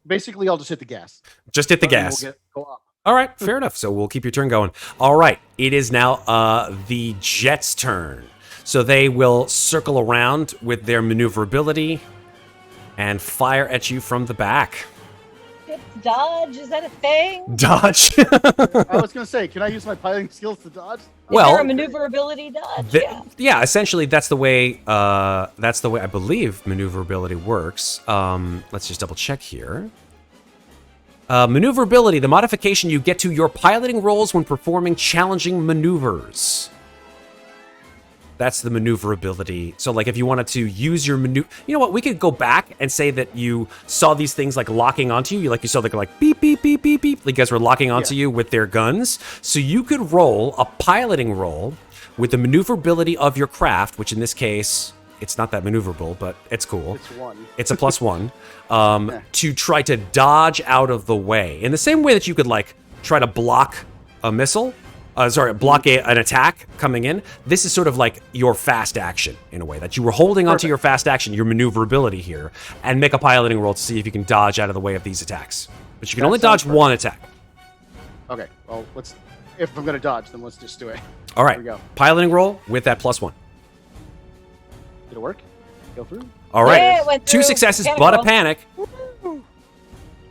Basically, I'll just hit the gas. Just hit the And then gas. We'll go up. All right, fair enough. So we'll keep your turn going. All right, it is now the Jets' turn. So they will circle around with their maneuverability and fire at you from the back. Dodge, is that a thing? Dodge. I was gonna say, can I use my piloting skills to dodge? Is there a maneuverability dodge? Yeah, essentially that's the way I believe maneuverability works. Let's just double check here. Maneuverability, the modification you get to your piloting rolls when performing challenging maneuvers. That's the maneuverability. So, like, if you wanted to use your maneuver, you know what? We could go back and say that you saw these things like locking onto you. You saw like beep beep beep beep beep. The guys were locking onto you with their guns. So you could roll a piloting roll with the maneuverability of your craft, which in this case, it's not that maneuverable, but it's cool. It's one. It's a +1 to try to dodge out of the way in the same way that you could like try to block a missile. Block an attack coming in. This is sort of like your fast action in a way that you were holding onto your fast action, your maneuverability here, and make a piloting roll to see if you can dodge out of the way of these attacks. But you can only dodge one attack. Okay, well, if I'm gonna dodge, then let's just do it. All right, Here we go. piloting roll with that +1. Did it work? Go through? All right, Yeah, it went 2 through. successes, Panic but a roll. panic.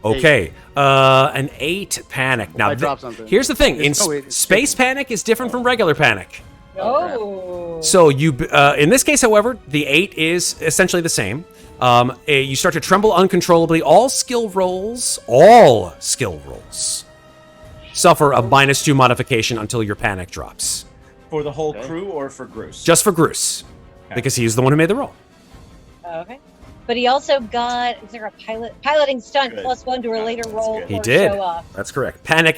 Okay, an 8 panic. Now, I dropped something. here's the thing: in it's space panic is different from regular panic. Oh. So you, in this case, however, the 8 is essentially the same. You start to tremble uncontrollably. All skill rolls suffer a -2 modification until your panic drops. For the whole crew or for Groose? Just for Groose, because he's the one who made the roll. Okay. But he also got, is there a piloting stunt Good. +1 to a later roll He or did. show off? That's correct. Panic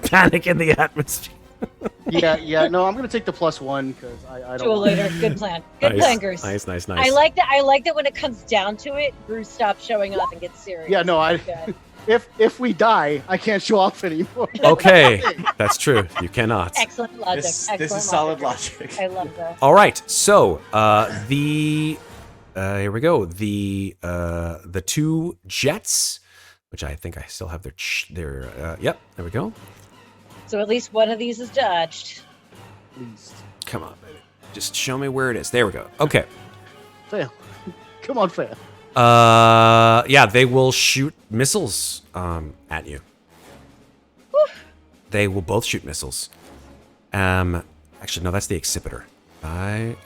panic in the atmosphere. Yeah. No, I'm gonna take the +1 because I To a don't. later. Good plan. Good plan, Groose. Nice. I like that when it comes down to it, Groose stops showing off and gets serious. Yeah, no, Good. If we die, I can't show off anymore. Okay, that's true. You cannot. Excellent logic. This Excellent is solid logic. I love that. All right, so here we go. The 2 jets, which I think I still have their yep. There we go. So at least one of these is dodged. Please. Come on, baby. Just show me where it is. There we go. Okay. Fail. Come on, fail. Yeah, they will shoot missiles at you. They will both shoot missiles. Actually, no, that's the Excipitor.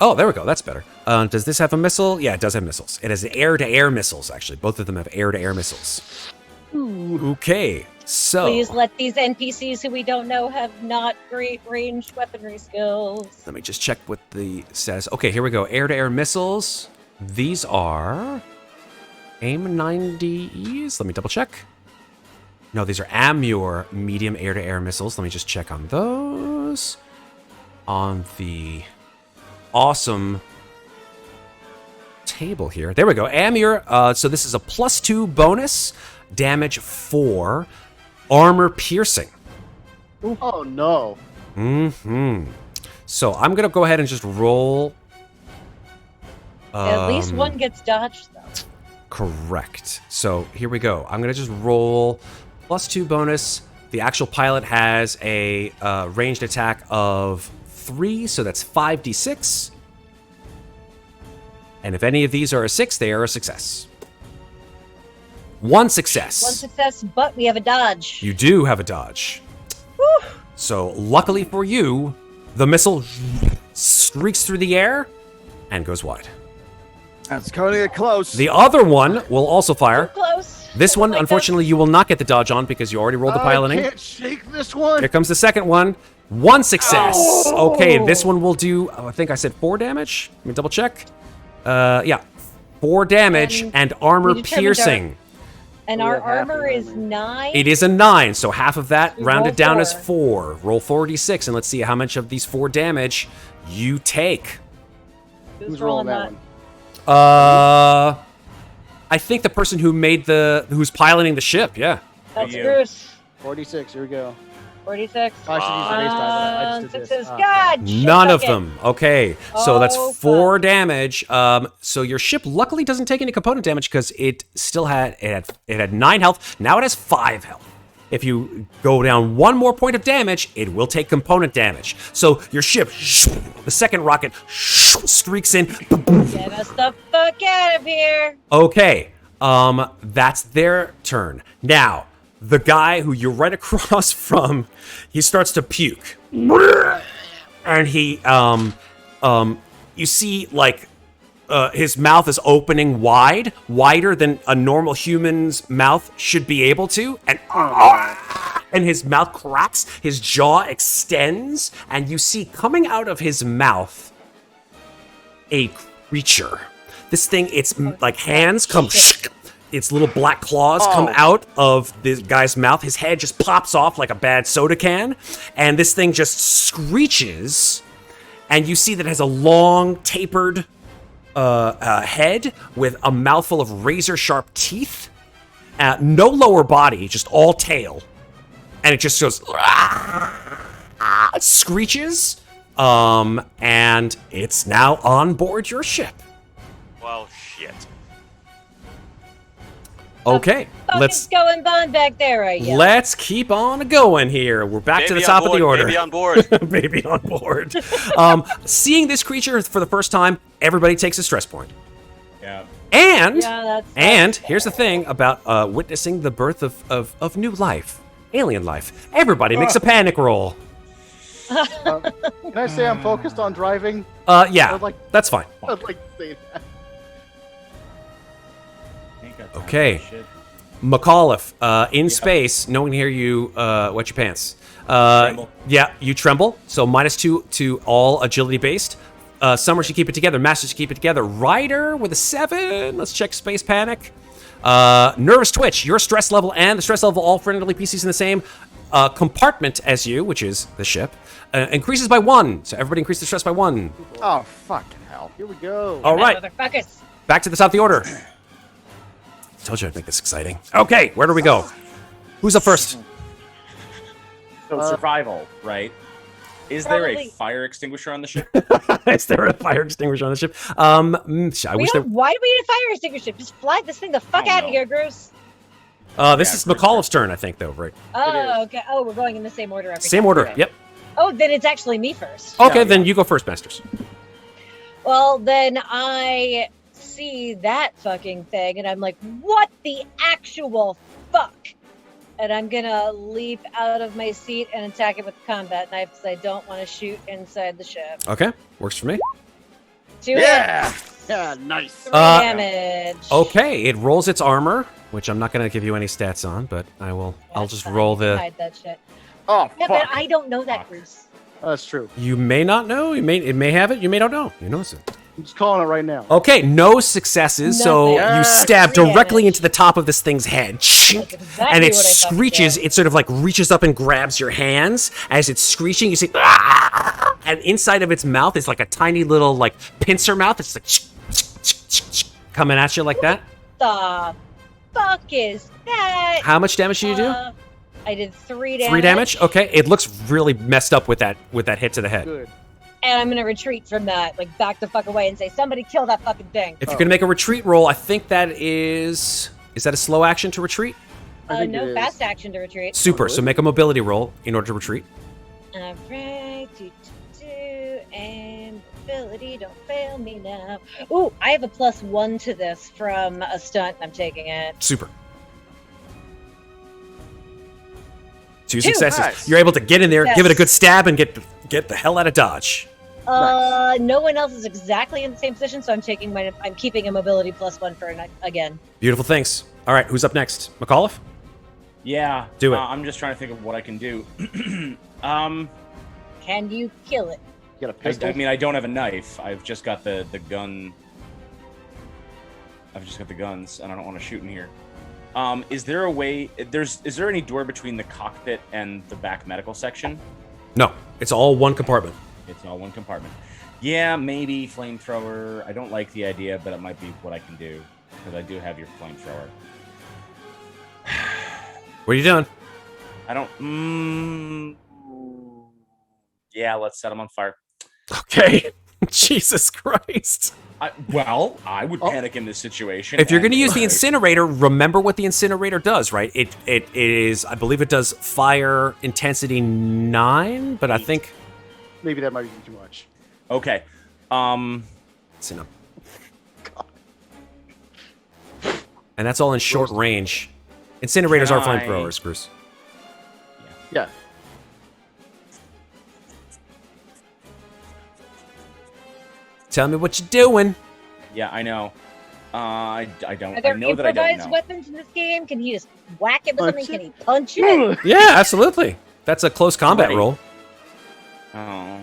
Oh, there we go. That's better. Does this have a missile? Yeah, it does have missiles. It has air-to-air missiles, actually. Both of them have air-to-air missiles. Okay, so... Please let these NPCs who we don't know have not great ranged weaponry skills. Let me just check what the status... Okay, here we go. Air-to-air missiles. These are... AIM 90s. Let me double check. No, these are Amur medium air-to-air missiles. Let me just check on those. On the awesome table here. There we go. Amur. So this is a +2 bonus. Damage 4. Armor piercing. Oh no. So I'm gonna go ahead and just roll. At least one gets dodged, though. Correct. So here we go. I'm gonna just roll +2 bonus. The actual pilot has a ranged attack of 3, so that's 5d6. And if any of these are a 6, they are a success. One success. One success, but we have a dodge. You do have a dodge. Whew. So luckily for you, the missile streaks through the air and goes wide. That's going to get close. The other one will also fire. Close. This one, Like unfortunately, you will not get the dodge on because you already rolled the piloting. I can't shake this one. Here comes the second one. One success. Okay, this one will do, I think I said 4 damage. Let me double check. Yeah. 4 damage and armor we determined piercing. And our armor is 9. It is a 9, so half of that So rounded roll down as 4. 4. Roll 4d6, and let's see how much of these 4 damage you take. Who's rolling that one? I think the person who's piloting the ship, yeah. That's you. Groose. 46. Here we go. 46. I should use the base die, but I just did this. Success. Ah, God, None of shit, them. Okay, so that's Oh, 4 damage. So your ship luckily doesn't take any component damage because it still had 9 health. Now it has 5 health. If you go down 1 more point of damage, it will take component damage. So your ship, the second rocket, streaks in. Get us the fuck out of here. Okay, that's their turn. Now, the guy who you're right across from, he starts to puke. And he, you see, like, his mouth is opening wider than a normal human's mouth should be able to, and his mouth cracks, his jaw extends, and you see coming out of his mouth a creature. This thing, its like hands come, its little black claws come out of this guy's mouth. His head just pops off like a bad soda can, and this thing just screeches, and you see that it has a long, tapered head with a mouthful of razor-sharp teeth. No lower body, just all tail. And it just goes... screeches. And it's now on board your ship. Well, shit. Okay, Fucking going bond back there, right? Yeah. let's keep on going here. We're back to the Baby top on of the board, order. Baby on board. Baby on board. Seeing this creature for the first time, everybody takes a stress point. Yeah. And Yeah, and here's the thing about witnessing the birth of new life, alien life. Everybody makes a panic roll. Can I say I'm focused on driving? Yeah, I'd like- that's fine. I'd like to say that. Ain't got time for Okay. that shit. MacCauliff, in space, no one can hear you wet your pants. Tremble. Yeah, you tremble. So -2 to all agility based. Summers, you keep it together. Masters, you keep it together. Ryder with a 7. Let's check space panic. Nervous twitch. Your stress level and the stress level of all friendly PCs in the same compartment as you, which is the ship, increases by 1. So everybody increase the stress by 1. Oh, fucking hell. Here we go. All right, Motherfuckers. back to the top of the order. Told you I'd make this exciting. Okay, where do we go? Who's up first? So survival, right? Is there a Probably- fire extinguisher on the ship? Is there a fire extinguisher on the ship? I wish there. Why do we need a fire extinguisher? Just fly this thing the fuck Oh, out no. of here, Groose. This Yeah, is Chris, MacCauliff's turn, I think, though, right? Oh, okay. Oh, we're going in the same order every Same time. order. Okay. Yep. Oh, then it's actually me first. Okay, then you go first, Masters. Well, then I see that fucking thing, and I'm like, what the actual fuck? And I'm gonna leap out of my seat and attack it with a combat knife because I don't want to shoot inside the ship. Okay, works for me. 2 Yeah. hits, Yeah, nice. 3 Uh, damage. Okay, it rolls its armor, which I'm not going to give you any stats on, but I will. I'll That's just fine, roll you can the. hide that shit. Oh, Yeah, fuck. but I don't know that, Bruce. That's true. You may not know. It may have it. You may not know. You know it. I'm just calling it right now. Okay, no successes. So Nothing. you Yeah. stab 3 directly damage. into the top of this thing's head, Chink. exactly And it what I fucking screeches. did. It sort of like reaches up and grabs your hands as it's screeching. You see, "Ah!" And inside of its mouth is like a tiny little like pincer mouth. It's like coming at you like that. The fuck is that? How much damage do you do? I did 3 damage. 3 damage. Okay, it looks really messed up with that hit to the head. Good. And I'm gonna retreat from that, like back the fuck away and say, somebody kill that fucking thing. If you're gonna make a retreat roll, I think that is that a slow action to retreat? No fast action to retreat. Super. So make a mobility roll in order to retreat. Alright, and ability, don't fail me now. Ooh, I have a +1 to this from a stunt. I'm taking it. Super. 2 successes. Nice. You're able to get in there, Yes. give it a good stab, and get the hell out of dodge. No one else is exactly in the same position, so I'm keeping a mobility +1 for again. Beautiful things. All right, who's up next? MacCauliff? Yeah. Do it. I'm just trying to think of what I can do. Can you kill it? You got a pistol? I mean, I don't have a knife. I've just got the gun. I've just got the guns, and I don't want to shoot in here. Is there a way? Is there any door between the cockpit and the back medical section? No, it's all one compartment. It's all one compartment. Yeah, maybe flamethrower. I don't like the idea, but it might be what I can do because I do have your flamethrower. What are you doing? I don't. Yeah, let's set them on fire. Okay. Jesus Christ. I would panic in this situation. If you're going to use the incinerator, remember what the incinerator does, right? It is, I believe it does fire intensity 9, but I think Maybe that might be too much. Okay. it's in a... And that's all in short range. Incinerators are flamethrowers, Groose. Yeah. Tell me what you're doing. Yeah, I know. I don't. Are there I know that I don't improvised know. weapons in this game? Can he just whack it with something? Can he punch it? Yeah, absolutely. That's a close combat Right. roll. Oh,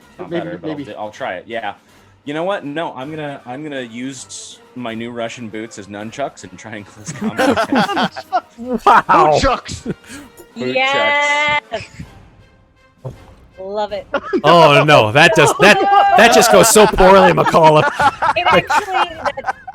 it's not Maybe- better, but maybe. I'll try it. Yeah. You know what? No, I'm gonna use my new Russian boots as nunchucks and try and close combat. Wow. Chucks. Boot Yes. Love it. Oh no, that just goes so poorly, MacCauliff. It actually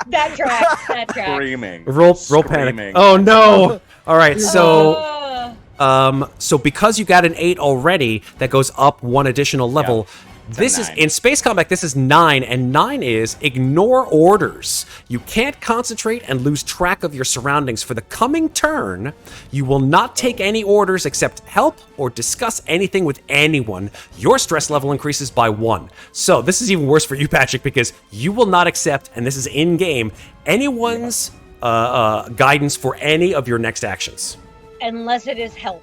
that tracks. That tracks. Screaming. Roll panic. Screaming. Oh no. All right, so Oh. so because you got an 8 already, that goes up 1 additional level. This is 9. in space combat. This is 9, and 9 is ignore orders. You can't concentrate and lose track of your surroundings for the coming turn. You will not take any orders except help or discuss anything with anyone. Your stress level increases by 1. So this is even worse for you, Patrick, because you will not accept, and this is in game, anyone's guidance for any of your next actions. Unless it is help.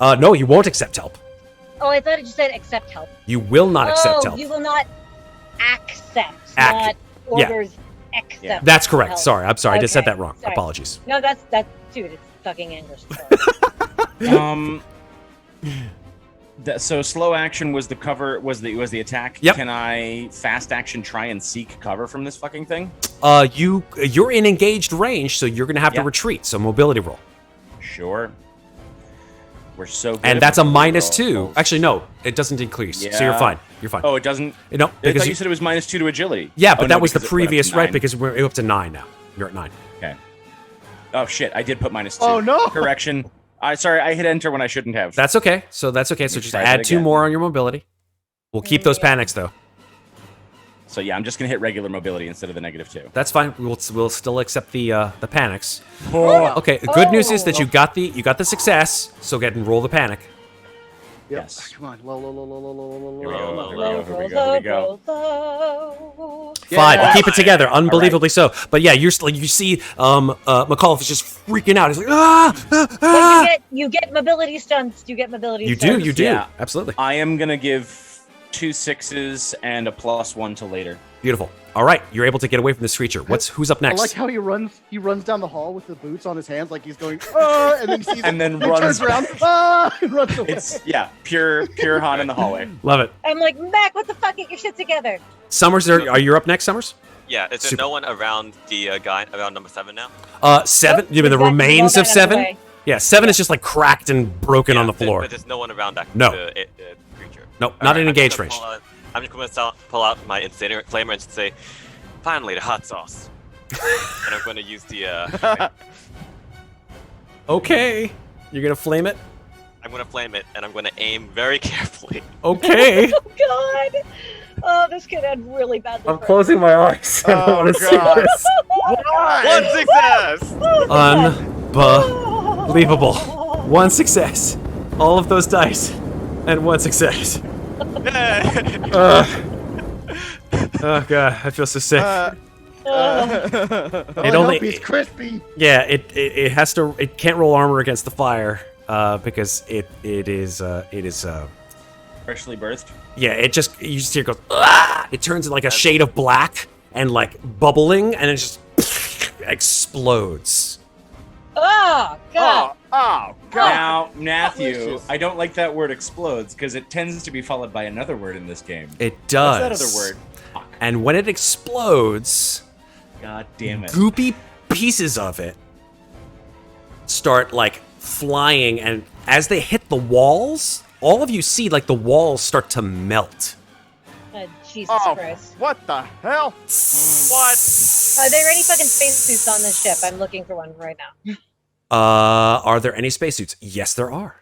No, you won't accept help. Oh, I thought it just said accept help. You will not accept help. You will not accept, Ac- not yeah. orders accept. Yeah. That's correct. help. Sorry, I'm sorry. I just said Okay, that wrong. sorry. Apologies. No, that's dude. It's fucking English. Sorry. So slow action was the cover. Was the attack? Yep. Can I fast action try and seek cover from this fucking thing? You're in engaged range, so you're gonna have to Yeah. retreat. So mobility roll, Sure. We're so good. and at that's a mobility -2. rolls. Actually, no, it doesn't increase. So you're Yeah. fine. You're fine. Oh, it doesn't. No, I because thought you said it was -2 to agility. yeah, Oh, but no, that was the because it went up to previous, right? 9. Because we're up to 9 now. You're at 9. Okay. Oh shit! I did put -2. Oh, no. Correction. Sorry, I hit enter when I shouldn't have. That's okay. So that's okay. So me just try that add 2 again. more on your mobility. We'll keep those panics though. So yeah, I'm just gonna hit regular mobility instead of the -2. That's fine. We'll still accept the panics. Oh. Okay. The good news is that you got the success. So go ahead and roll the panic. Yep. Yes. Come on. Low, low, low, low, low, low, low, Here we low, go. low, Here low. we go. Here we go. Here we go. Low. 5. We'll keep it together. All right. Unbelievably so. But yeah, you're like you see MacCauliff is just freaking out. He's like, But ah. you get mobility stunts. You get mobility You stunts. do, you do. Yeah. Absolutely. I am gonna give 2 6s and a +1 to later. Beautiful. All right, you're able to get away from this creature. Who's up I next? like how he runs down the hall with the boots on his hands, like he's going, and then he sees And then he runs turns around, and runs away. It's pure Han in the hallway. Love it. I'm like, Mac, what the fuck? Get your shit together. Summers, are you up next, Summers? Yeah, is there Super. no one around the guy around number 7 now? 7. You mean the Exactly, remains roll of that out of the 7? way. Yeah, 7 is just like cracked and broken on the floor. But there's no one around that No. the creature. Nope, All not right, in I'm just engaged gonna range. I'm just going to pull out my incinerator flamer and say, finally, the hot sauce. And I'm going to use the... Okay. You're going to flame it? I'm gonna flame it, and I'm gonna aim very carefully. Okay. Oh God! Oh, this could end really badly. I'm for us. closing my eyes. I don't want to see God. this. One success! Unbelievable. One success. All of those dice, and one success. Oh god, I feel so sick. It only- It's crispy. Yeah, it has to. It can't roll armor against the fire because it is Freshly birthed. yeah. It just you just hear it goes. "Ah!" It turns like a shade of black and like bubbling, and it just explodes. Oh God! Oh, God. Now, Matthew, Delicious. I don't like that word explodes because it tends to be followed by another word in this game. It does. What's that other word? Fuck. And when it explodes, God damn it. goopy pieces of it start like flying, and as they hit the walls, all of you see like the walls start to melt. Jesus Oh, Christ! what the hell? What? Are there any fucking spacesuits on this ship? I'm looking for one right now. Are there any spacesuits? Yes, there are.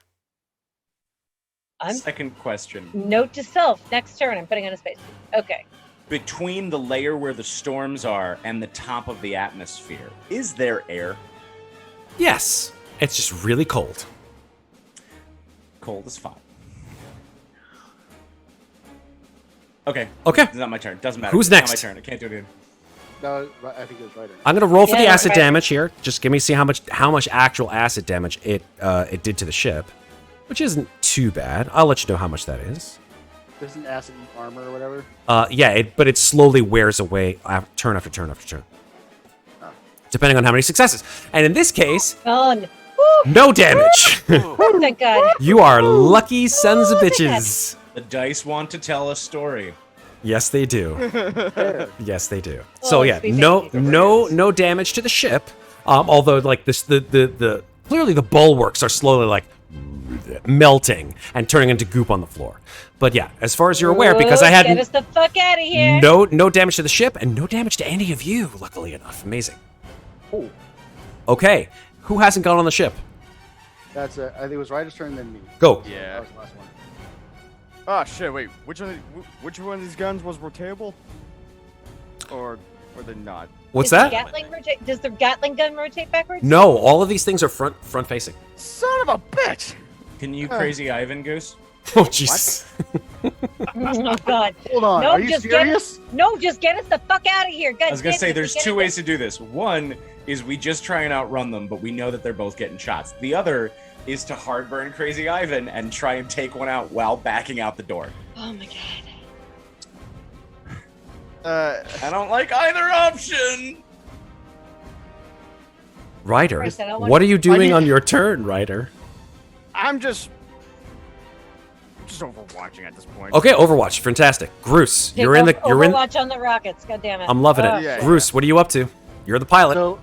I'm Second question. note to self. Next turn, I'm putting on a spacesuit. Okay. Between the layer where the storms are and the top of the atmosphere, is there air? Yes, it's just really cold. Cold as fuck. Okay. Okay, It's not my turn. Doesn't matter. Who's It's not next? my turn. I can't do it again. No, I think it was Rhyder. I'm gonna roll for the Yeah, acid right. damage here. Just give me see how much actual acid damage it did to the ship, which isn't too bad. I'll let you know how much that is. There's an acid armor or whatever. Yeah, but it slowly wears away turn after turn after turn, depending on how many successes. And in this case, Done. no damage. Thank God. You are lucky sons of Oh, thank God. bitches. The dice want to tell a story. Yes, they do. Yes, they do. Oh, So yeah, sweet no baby. damage to the ship. Although like this, the clearly the bulwarks are slowly like melting and turning into goop on the floor. But yeah, as far as you're aware, because I Get had us the fuck out of here. no damage to the ship and no damage to any of you. Luckily enough, amazing. Okay, who hasn't gone on the ship? That's I think it was Ryder's turn, then me. Go. That Yeah. was the last one. Oh shit! Wait, which one of these guns was rotatable? Or were they not? What's Does the that? Gatling rotate? Does the Gatling gun rotate backwards? No, all of these things are front facing. Son of a bitch! Can you crazy Ivan Goose? Oh Jesus. Oh God. Hold on, No, are you just serious? No, just get us the fuck out of here. God I was gonna damn say it, there's get two us ways to do this. One is we just try and outrun them, but we know that they're both getting shots. The other is to hard burn Crazy Ivan and try and take one out while backing out the door. Oh my God. I don't like either option. Ryder, Christ, I don't want- what are you doing need- on your turn, Ryder? I'm just overwatching at this point. Okay, Overwatch, fantastic. Groose, Take you're in the Overwatch on the rockets. God damn it. I'm loving it. Oh, Yeah. Groose, what are you up to? You're the pilot. So,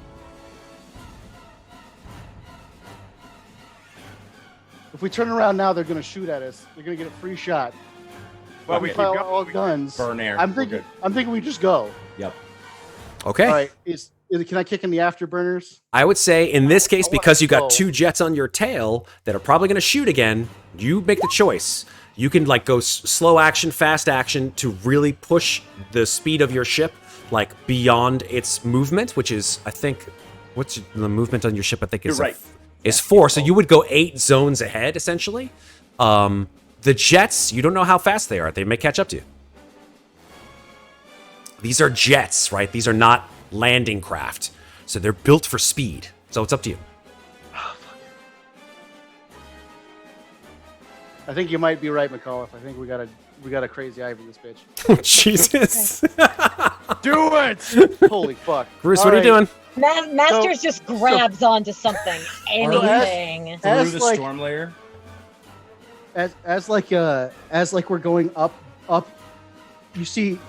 if we turn around now, they're gonna shoot at us. They're gonna get a free shot. Well, If we we fire keep all going. guns. Burn air. I'm We're thinking. good. I'm thinking we just go. Yep. Okay. All right. Can I kick in the afterburners? I would say in this case, I wanna because you got go. 2 jets on your tail that are probably going to shoot again, you make the choice. You can like go slow action, fast action to really push the speed of your ship like beyond its movement, which is I think what's the movement on your ship? I think is You're right. is 4. So you would go 8 zones ahead essentially. The jets, you don't know how fast they are. They may catch up to you. These are jets, right? These are not landing craft. So they're built for speed. So it's up to you. I think you might be right, MacCauliff. I think we got a crazy Ivan this bitch. Jesus. Do it! Holy fuck. Bruce, All what are you right. doing? Masters just grabs onto something. Anything. Through As the like- storm layer. As like we're going up, you see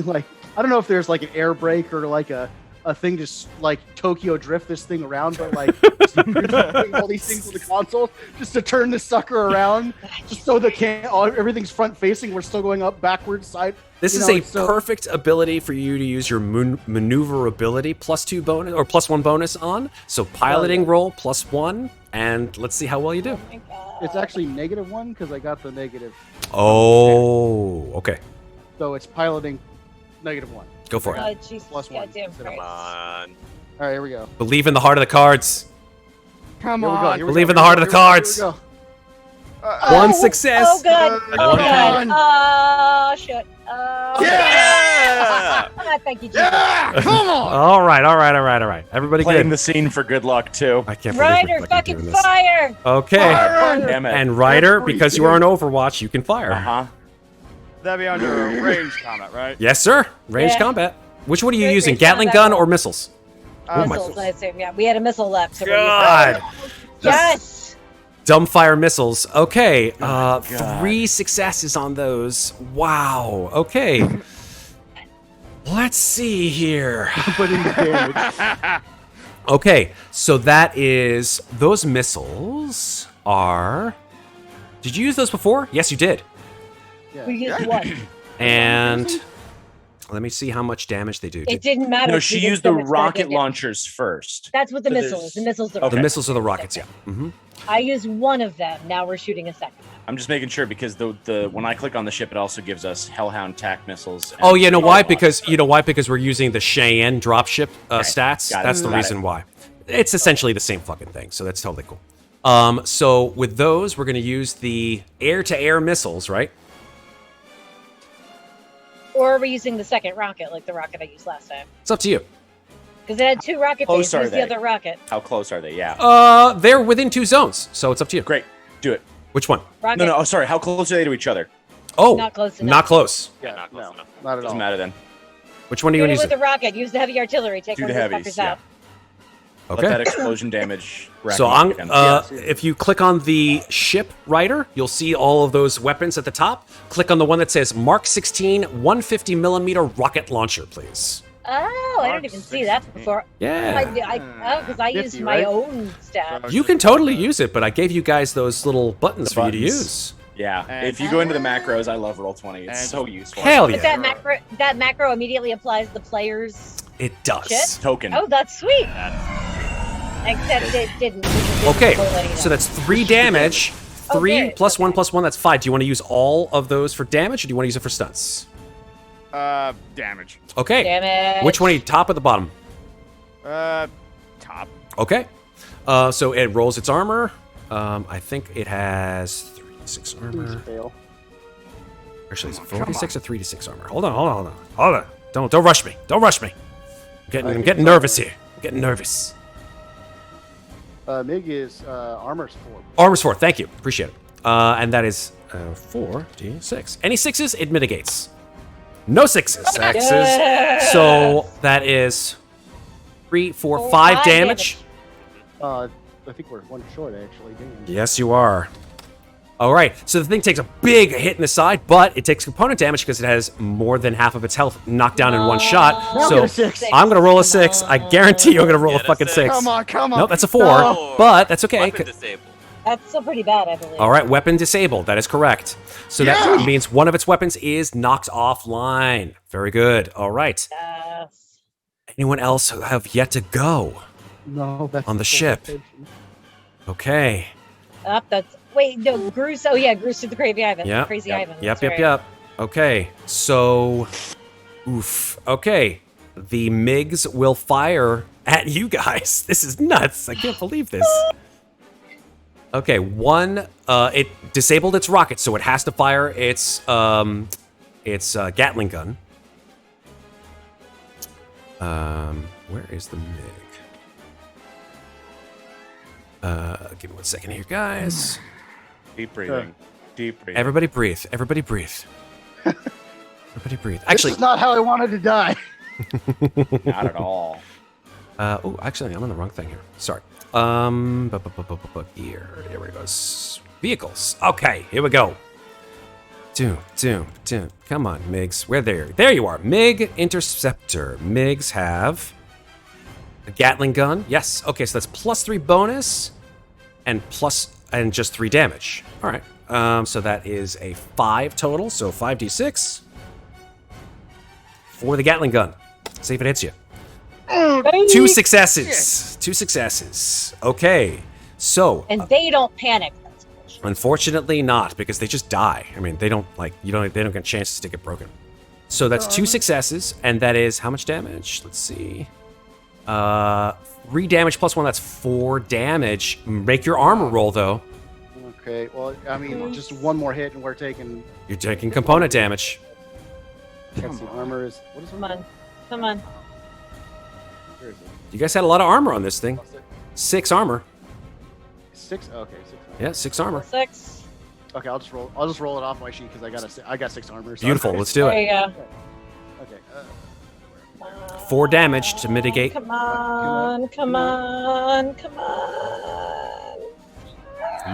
like I don't know if there's like an air brake or like a thing just like Tokyo drift this thing around, but like doing all these things with the console just to turn this sucker around, just so everything's front facing. We're still going up, backwards, side. This you is know, a so- perfect ability for you to use your maneuverability +2 bonus or +1 bonus on. So piloting roll +1, and let's see how well you do. Oh my God. It's actually -1 because I got the negative. Oh, okay. So it's piloting -1. Go for it. Oh, Jesus, Plus one. goddamn Come Christ. on. All right, here we go. Believe in the heart of the cards. Come Here we go. on. Here we Believe go, in the here we heart go, of the here we go, cards. here we go. One success. Oh god. Oh One god. on. Oh shit. Yeah! Ah, thank you, Jesus. Yeah! Come on! All right. Everybody Playing good. the scene for good luck too. I can't believe Ryder, we're fucking doing this. fire! Okay. Damn it. And Ryder, because you are on Overwatch, you can fire. Uh-huh. That'd be under a range combat, right? Yes, sir. Ranged Yeah. combat. Which one are you Range using? combat. Gatling gun or missiles? Missiles, my- I assume. Yeah, we had a missile left. So we're God. using- Yes! Dumbfire missiles. Okay. God. 3 successes on those. Wow. Okay. Let's see here. Put in the damage. Okay, so that is those missiles are. Did you use those before? Yes, you did. We used one. And let me see how much damage they do. It didn't matter. No, if she we did used the so much rocket damage. launchers first. That's what the So missile there's- is. The missiles are Okay. The missiles are the rockets, yeah. I used one of them. Now we're shooting a second. I'm just making sure because the when I click on the ship, it also gives us Hellhound TAC missiles. and Oh, you know why? Hellhound Because launchers. Because we're using the Cheyenne dropship stats. got it, That's the got reason it. why. It's essentially the same fucking thing, so that's totally cool. So with those, we're gonna use the air-to-air missiles, right? Or are we using the second rocket, like the rocket I used last time? It's up to you. Because it had 2 rocket Close bases. are Where's they? the other rocket? How close are they? Yeah. They're within 2 zones, so it's up to you. Great. Do it. Which one? Rocket. No. Oh, sorry. How close are they to each other? Oh, Not close enough. not close. Yeah, not close no, enough. not at all. Doesn't matter then. Which one do you Shoot want it to use? with the rocket. Use the heavy artillery. Take Do one the of those heavies. fuckers Yeah. out. Let that Okay. explosion damage. rack So them up I'm again. if you click on the ship Ryder, you'll see all of those weapons at the top. Click on the one that says Mark 16 150 millimeter rocket launcher, please. Oh, I didn't even see that before. Yeah. Because I 50, used my right? own stats. You can totally use it, but I gave you guys those little buttons The for you to buttons. use. Yeah. And- If you go into the macros, I love Roll20. It's And- so useful. Hell But yeah. that macro immediately applies the player's. It does. Shit. Token. Oh, that's sweet. Except it didn't. Okay, so that's 3 damage. Oh, 3 good. plus 1 plus 1, that's 5. Do you want to use all of those for damage, or do you want to use it for stunts? Damage. Okay. Damn it. Which one are you, top or the bottom? Top. Okay. So it rolls its armor. I think it has 3d6 armor. Fail. Actually, it's 4d6 or 3d6 armor. Hold on. Don't rush me. Don't rush me. I'm getting nervous here. I'm getting nervous. Mig is armor's 4. Armor's 4. Thank you. Appreciate it. And that is 4d6. Any 6s, it mitigates. No 6s. X's. So that is 3, 4, Oh, 5 5 damage. I think we're 1 short, actually. Damn. Yes, you are. All right. So the thing takes a big hit in the side, but it takes component damage because it has more than half of its health knocked down in one shot. Now So get a 6. I'm going to roll a 6. I guarantee you I'm going to roll a Get a fucking 6. 6. Come on, come on. No, that's a 4, No. but that's okay. Weapon disabled. That's still pretty bad, I believe. All right, weapon disabled. That is correct. So that means one of its weapons is knocked offline. Very good. All right. Yes. Anyone else have yet to go? No, that's On the full ship. attention. Okay. Up. That's. Wait, no, Groose. Oh yeah, Groose did the Crazy Ivan. Yep. Crazy Ivan. Yep. that's right. Okay. So, oof. Okay. The MiGs will fire at you guys. This is nuts. I can't believe this. Okay. One. It disabled its rocket, so it has to fire its Gatling gun. Where is the MiG? Give me 1 second here, guys. Deep breathing. Deep breathing. Everybody breathe. Everybody breathe. Everybody breathe. This Actually, is not how I wanted to die. Not at all. oh, actually, I'm on the wrong thing here. Sorry. Here we go. Vehicles. Okay, here we go. Come on, MiGs. Where there you are. MiG Interceptor. MiGs have a Gatling gun. Yes. Okay, so that's +3 bonus and just 3 damage. All right. So that is a 5 total. So 5d6 for the Gatling gun. See if it hits you. 2 successes. 2 successes. Okay. So And they don't panic. That's bullshit. Unfortunately not, because they just die. I mean, they don't get chances to get broken. So that's 2 successes, and that is how much damage? Let's see. 3 damage plus 1, that's 4 damage. Make your armor roll, though. Okay, well, I mean, just one more hit and we're taking... You're taking component damage. That's the armor is... What is Come on. Come on. Where is it? You guys had a lot of armor on this thing. 6 armor. 6? Okay, 6. Yeah, 6 armor. 6. Okay, I'll just roll it off my sheet because I got 6 armor. So Beautiful, let's do There it. you go. Okay. 4 damage to mitigate. Come on, come on, come on.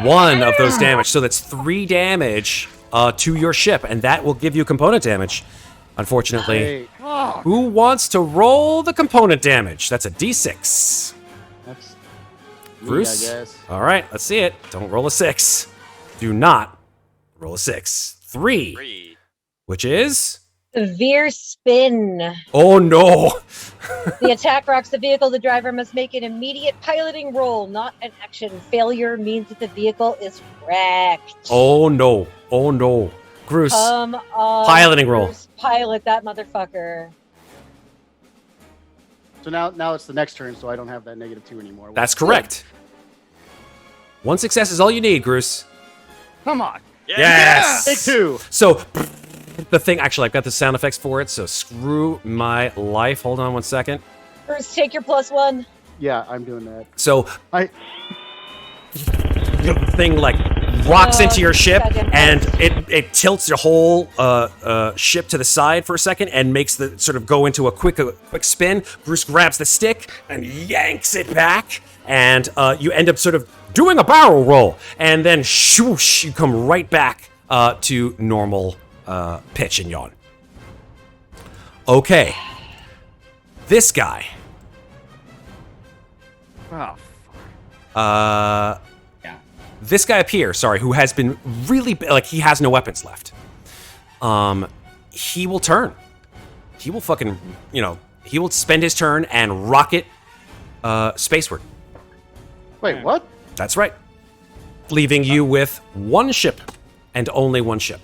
1 of those damage, so that's 3 damage to your ship, and that will give you component damage. Unfortunately, Hey, who wants to roll the component damage? That's a d6. that's me, Bruce? I guess. All right, let's see it. Don't roll a 6. Do not roll a 6. 3, 3. which is... Severe spin. Oh, no. The attack rocks the vehicle. The driver must make an immediate piloting roll, not an action. Failure means that the vehicle is wrecked. Oh, no. Oh, no. Groose. Come on. Piloting roll. Bruce, pilot that motherfucker. So now it's the next turn, so I don't have that -2 anymore. That's correct. 1 success is all you need, Groose. Come on. Yes! Take 2. So, the thing, actually, I've got the sound effects for it, so screw my life. Hold on 1 second. Bruce, take your +1. Yeah, I'm doing that. So, I the thing, like, rocks into your ship, goddamn and it tilts your whole ship to the side for a second and makes the sort of go into a quick spin. Bruce grabs the stick and yanks it back, and you end up sort of doing a barrel roll, and then shoosh, you come right back to normal pitch and yawn. Okay. This guy. Oh, This guy up here, sorry, who has been really, like, he has no weapons left. He will turn. He will fucking, he will spend his turn and rocket spaceward. wait, what? That's right. Leaving you with 1 ship and only 1 ship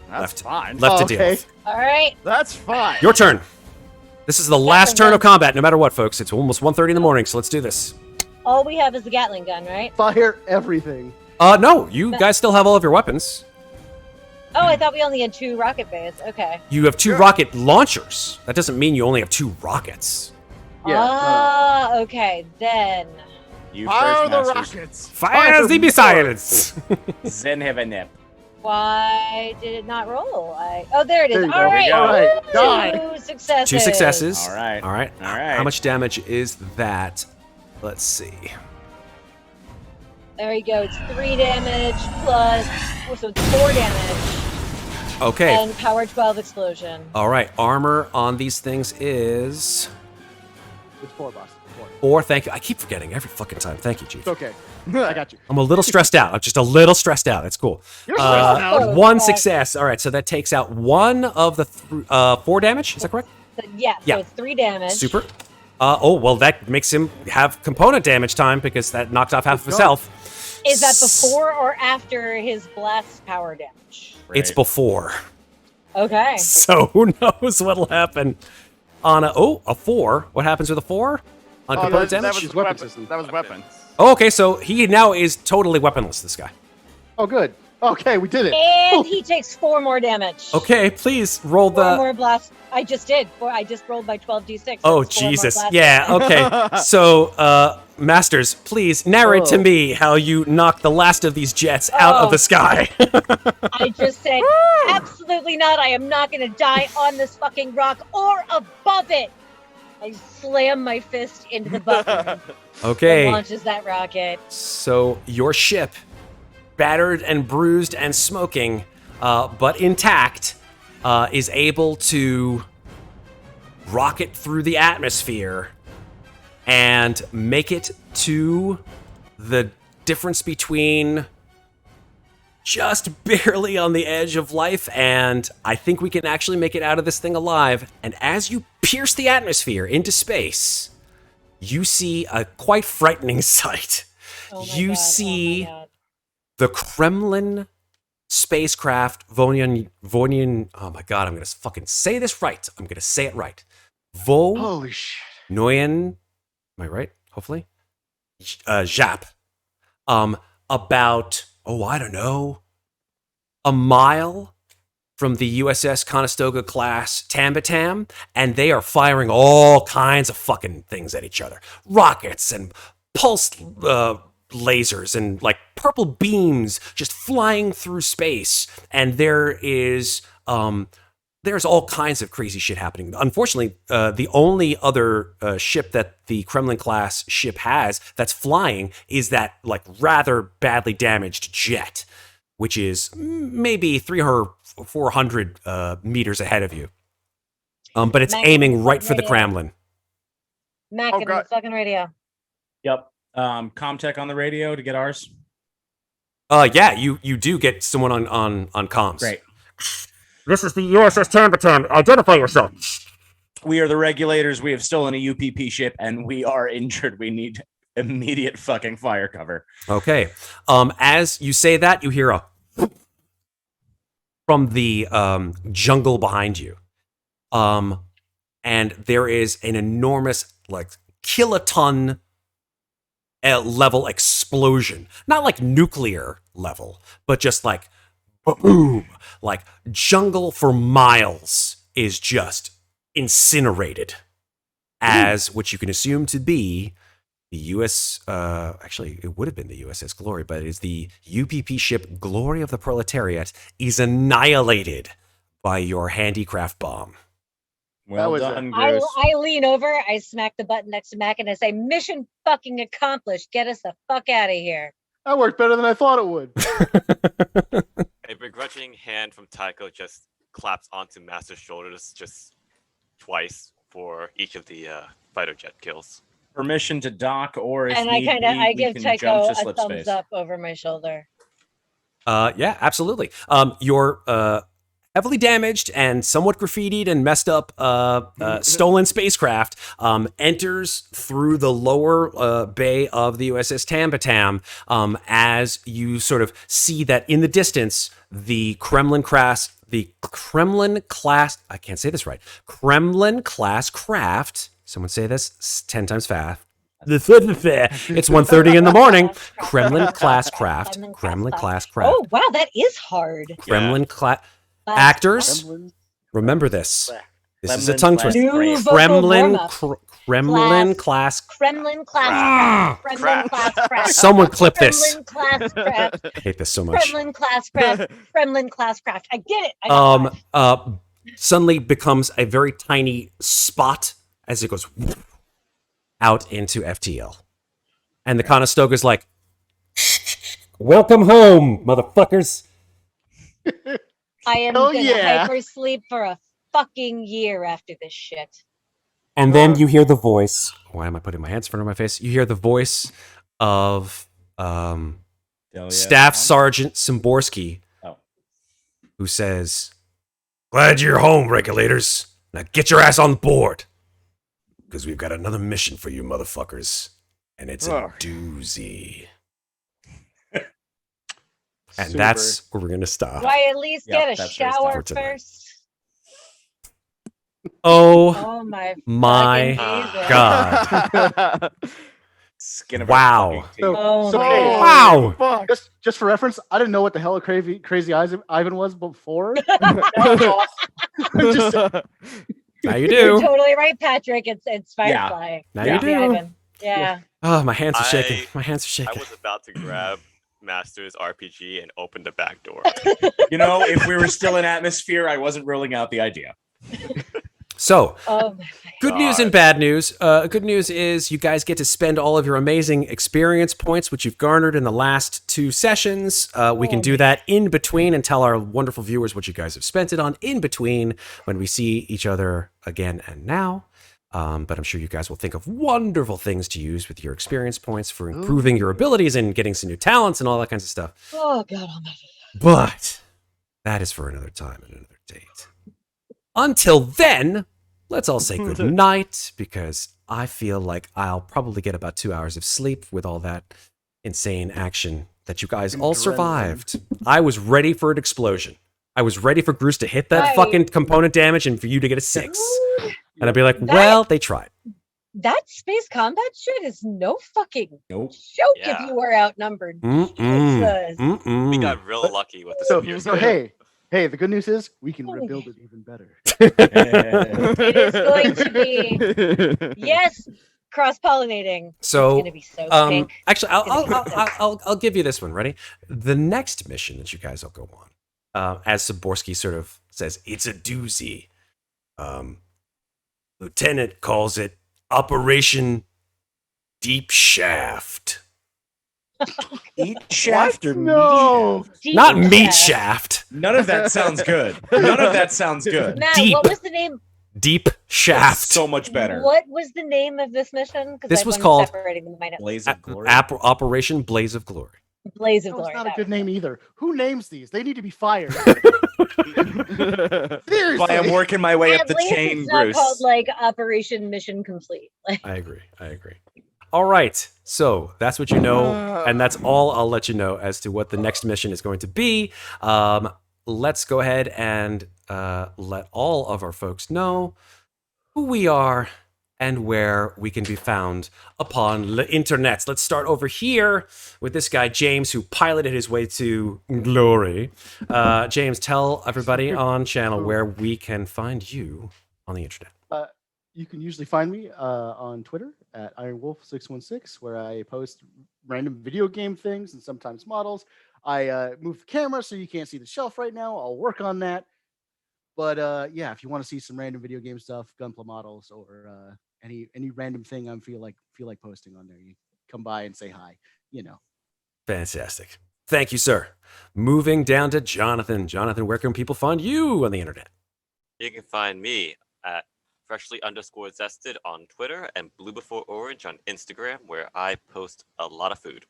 that's fine. left to deal Okay. with. All right. That's fine. Your turn. This is the last turn of combat, no matter what, folks. It's almost 1:30 in the morning, so let's do this. All we have is the Gatling gun, right? Fire everything. No, you guys still have all of your weapons. Oh, I thought we only had 2 rocket bays. Okay. You have 2 rocket launchers. That doesn't mean you only have 2 rockets. Yeah. Ah, okay. Then. You Fire first, the Masters. rockets. Fire the missiles! Zen have a nip. Why did it not roll? Oh, there it is. There you All go. right. All right. Two Die. successes. 2 successes. All right. All right. All right. How much damage is that? Let's see. There you go. It's 3 damage plus, so it's 4 damage. Okay. And power 12 explosion. All right. Armor on these things is It's 4, boss. 4. 4. Thank you. I keep forgetting every fucking time. Thank you, Chief. It's okay. I got you. I'm a little stressed out. I'm just a little stressed out. That's cool. You're stressed out. 1 success. All right. So that takes out 1 of the 4 damage. Is that correct? So, yeah, Yeah. so it's 3 damage. Super. Well, that makes him have component damage time because that knocked off half of his health. Is that before or after his blast power damage? It's before. Okay. So who knows what'll happen on a 4. What happens with a 4 on component that damage? was weapon weapon. system. That was weapon. Oh, okay, so he now is totally weaponless, this guy. Oh, good. Okay, we did it. And he takes 4 more damage. Okay, please roll 4 the... more blast. I just did. I just rolled my 12d6. Oh, That's 4 more Jesus. blast Yeah, okay. So, Masters, please narrate to Oh. me how you knock the last of these jets out of Oh. the sky. I just said, absolutely not. I am not going to die on this fucking rock or above it. I slam my fist into the button Okay, that launches that rocket. so your ship, battered and bruised and smoking, but intact, is able to rocket through the atmosphere and make it to the difference between just barely on the edge of life and I think we can actually make it out of this thing alive. And as you pierce the atmosphere into space, you see a quite frightening sight. Oh my You God, see oh my God. the Kremlin spacecraft Vonian. Oh my god, I'm gonna fucking say this right. I'm gonna say it right. Holy shit. Noyen. Am I right? Hopefully. Jap. About I don't know, a mile from the USS Conestoga class Tambatam, and they are firing all kinds of fucking things at each other. Rockets and pulse lasers and like purple beams just flying through space. And there's all kinds of crazy shit happening. Unfortunately, the only other ship that the Kremlin class ship has that's flying is that like rather badly damaged jet, which is maybe 300 or 400 meters ahead of you. But it's Mac, aiming right for the radio. Kremlin. Mac, Oh, give me God. the fucking radio. Yep. Comtech on the radio to get ours. Yeah, you do get someone on comms. Great. This is the USS Tambatam. Identify yourself. We are the regulators. We have stolen a UPP ship and we are injured. We need immediate fucking fire cover. Okay. As you say that, you hear a from the jungle behind you. And there is an enormous, like, kiloton level explosion. Not like nuclear level, but just like boom. Like jungle for miles is just incinerated as what you can assume to be the US, actually, it would have been the USS Glory, but it is the UPP ship Glory of the Proletariat is annihilated by your handicraft bomb. Well was done, I, Groose. I lean over, I smack the button next to Mac, and I say, "Mission fucking accomplished. Get us the fuck out of here." That worked better than I thought it would. A begrudging hand from Taiko just claps onto Master's shoulders just twice for each of the fighter jet kills. Permission to dock, or if And I need kind of, be, I we give can Tycho jump to a slip thumbs space. up over my shoulder. Yeah, absolutely. Your heavily damaged and somewhat graffitied and messed up stolen spacecraft enters through the lower bay of the USS Tambatam as you sort of see that in the distance, the Kremlin class, I can't say this right, Kremlin class craft, someone say this 10 times fast. It's 1:30 in the morning. Kremlin class craft. Kremlin class craft. Oh wow, that is hard. Kremlin class. Class Actors, Kremlin. remember this. This is a Kremlin tongue class twister. New craft. vocal Kremlin, warm-up. Kremlin class. Kremlin class Ah, craft. Kremlin class craft. Someone clip this. Kremlin class craft. I hate this so much. Kremlin class craft. Kremlin class craft. I get it. I got that. Suddenly becomes a very tiny spot as it goes out into FTL, and the Conestoga's like, "Welcome home, motherfuckers." I am Hell gonna yeah. hypersleep for a fucking year after this shit. And then you hear the voice. Why am I putting my hands in front of my face? You hear the voice of Hell yeah. Staff Sergeant Simborski, Oh. who says, "Glad you're home, regulators. Now get your ass on board, because we've got another mission for you motherfuckers, and it's a Ugh. doozy." And Super. that's where we're going to stop. Do I at least Yeah, get a that's where it's shower for tonight. first? Oh Oh my my fucking Jesus. God. Skin of Wow. our fucking teeth. So, Oh so my hey, God. Wow. just for reference, I didn't know what the hell a crazy Ivan was before. That was awesome. Just- Now you You're do. totally right, Patrick. It's Yeah. Firefly. Now Yeah. you do. Ivan. Yeah. Oh, my hands are shaking. I- My hands are I shaking. was about to grab Master's RPG and open the back door. You know, if we were still in atmosphere, I wasn't ruling out the idea. So, Oh my good news and bad news. Good news is you guys get to spend all of your amazing experience points, which you've garnered in the last 2 sessions. We can do that in between and tell our wonderful viewers what you guys have spent it on in between when we see each other again and now. But I'm sure you guys will think of wonderful things to use with your experience points for improving your abilities and getting some new talents and all that kinds of stuff. Oh God Almighty. But that is for another time and another date. Until then, let's all say good night, because I feel like I'll probably get about 2 hours of sleep with all that insane action that you guys Adrenaline. all survived. I was ready for an explosion. I was ready for Groose to hit that Right. fucking component damage and for you to get a 6. And I'd be like, That- well, they tried. That space combat shit is no fucking Nope. joke Yeah. if you were outnumbered. Mm-mm. Jesus. We Mm-mm. got real lucky with the So, spear. so hey, the good news is we can rebuild it even better. It is going to be yes, cross-pollinating. So, It's gonna be so pink. actually, It's gonna be I'll give you this one. Ready? The next mission that you guys will go on, as Saborski sort of says, it's a doozy. Lieutenant calls it Operation Deep Shaft. Eat shaft or No. meat shaft? Deep Not meat shaft. shaft. None of that sounds good. None of that sounds good. Matt, Deep. what was the name? Deep Shaft. So much better. What was the name of this mission? 'Cause This I was wasn't called separating them in my notes. Blaze of glory. Operation Blaze of Glory. Blaze of That was Glory. not a that good was name either. Who names these? They need to be fired. That's Seriously. why I'm working my way At up the least chain, it's not Bruce. called like Operation Mission Complete. Like, I agree. All right. So that's what you know. And that's all I'll let you know as to what the next mission is going to be. Let's go ahead and let all of our folks know who we are and where we can be found upon the internets. Let's start over here with this guy, James, who piloted his way to glory. James, tell everybody on channel where we can find you on the internet. You can usually find me on Twitter at IronWolf616, where I post random video game things and sometimes models. I moved the camera so you can't see the shelf right now. I'll work on that. But yeah, if you want to see some random video game stuff, Gunpla models, or any random thing I feel like posting on there, you come by and say hi. You know. Fantastic. Thank you, sir. Moving down to Jonathan. Jonathan, where can people find you on the internet? You can find me at freshly_zested on Twitter and Blue Before Orange on Instagram, where I post a lot of food.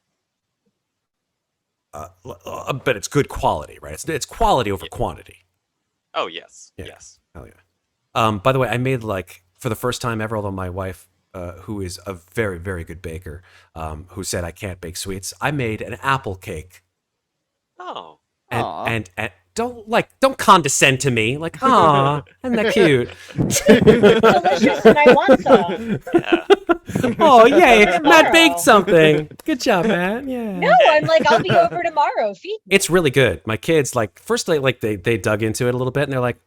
But it's good quality, right? It's quality over quantity. Oh, yes. Yeah. Yes. Hell yeah. By the way, I made for the first time ever, although my wife, who is a very, very good baker, who said I can't bake sweets, I made an apple cake. Oh. And don't condescend to me. Like, aw, isn't that cute? delicious, and I want some. Yeah. Oh, yay. Matt Tomorrow. baked something. Good job, Matt. Yeah. No, I'm like, I'll be over tomorrow. Feed me. It's really good. My kids, first they dug into it a little bit, and they're like,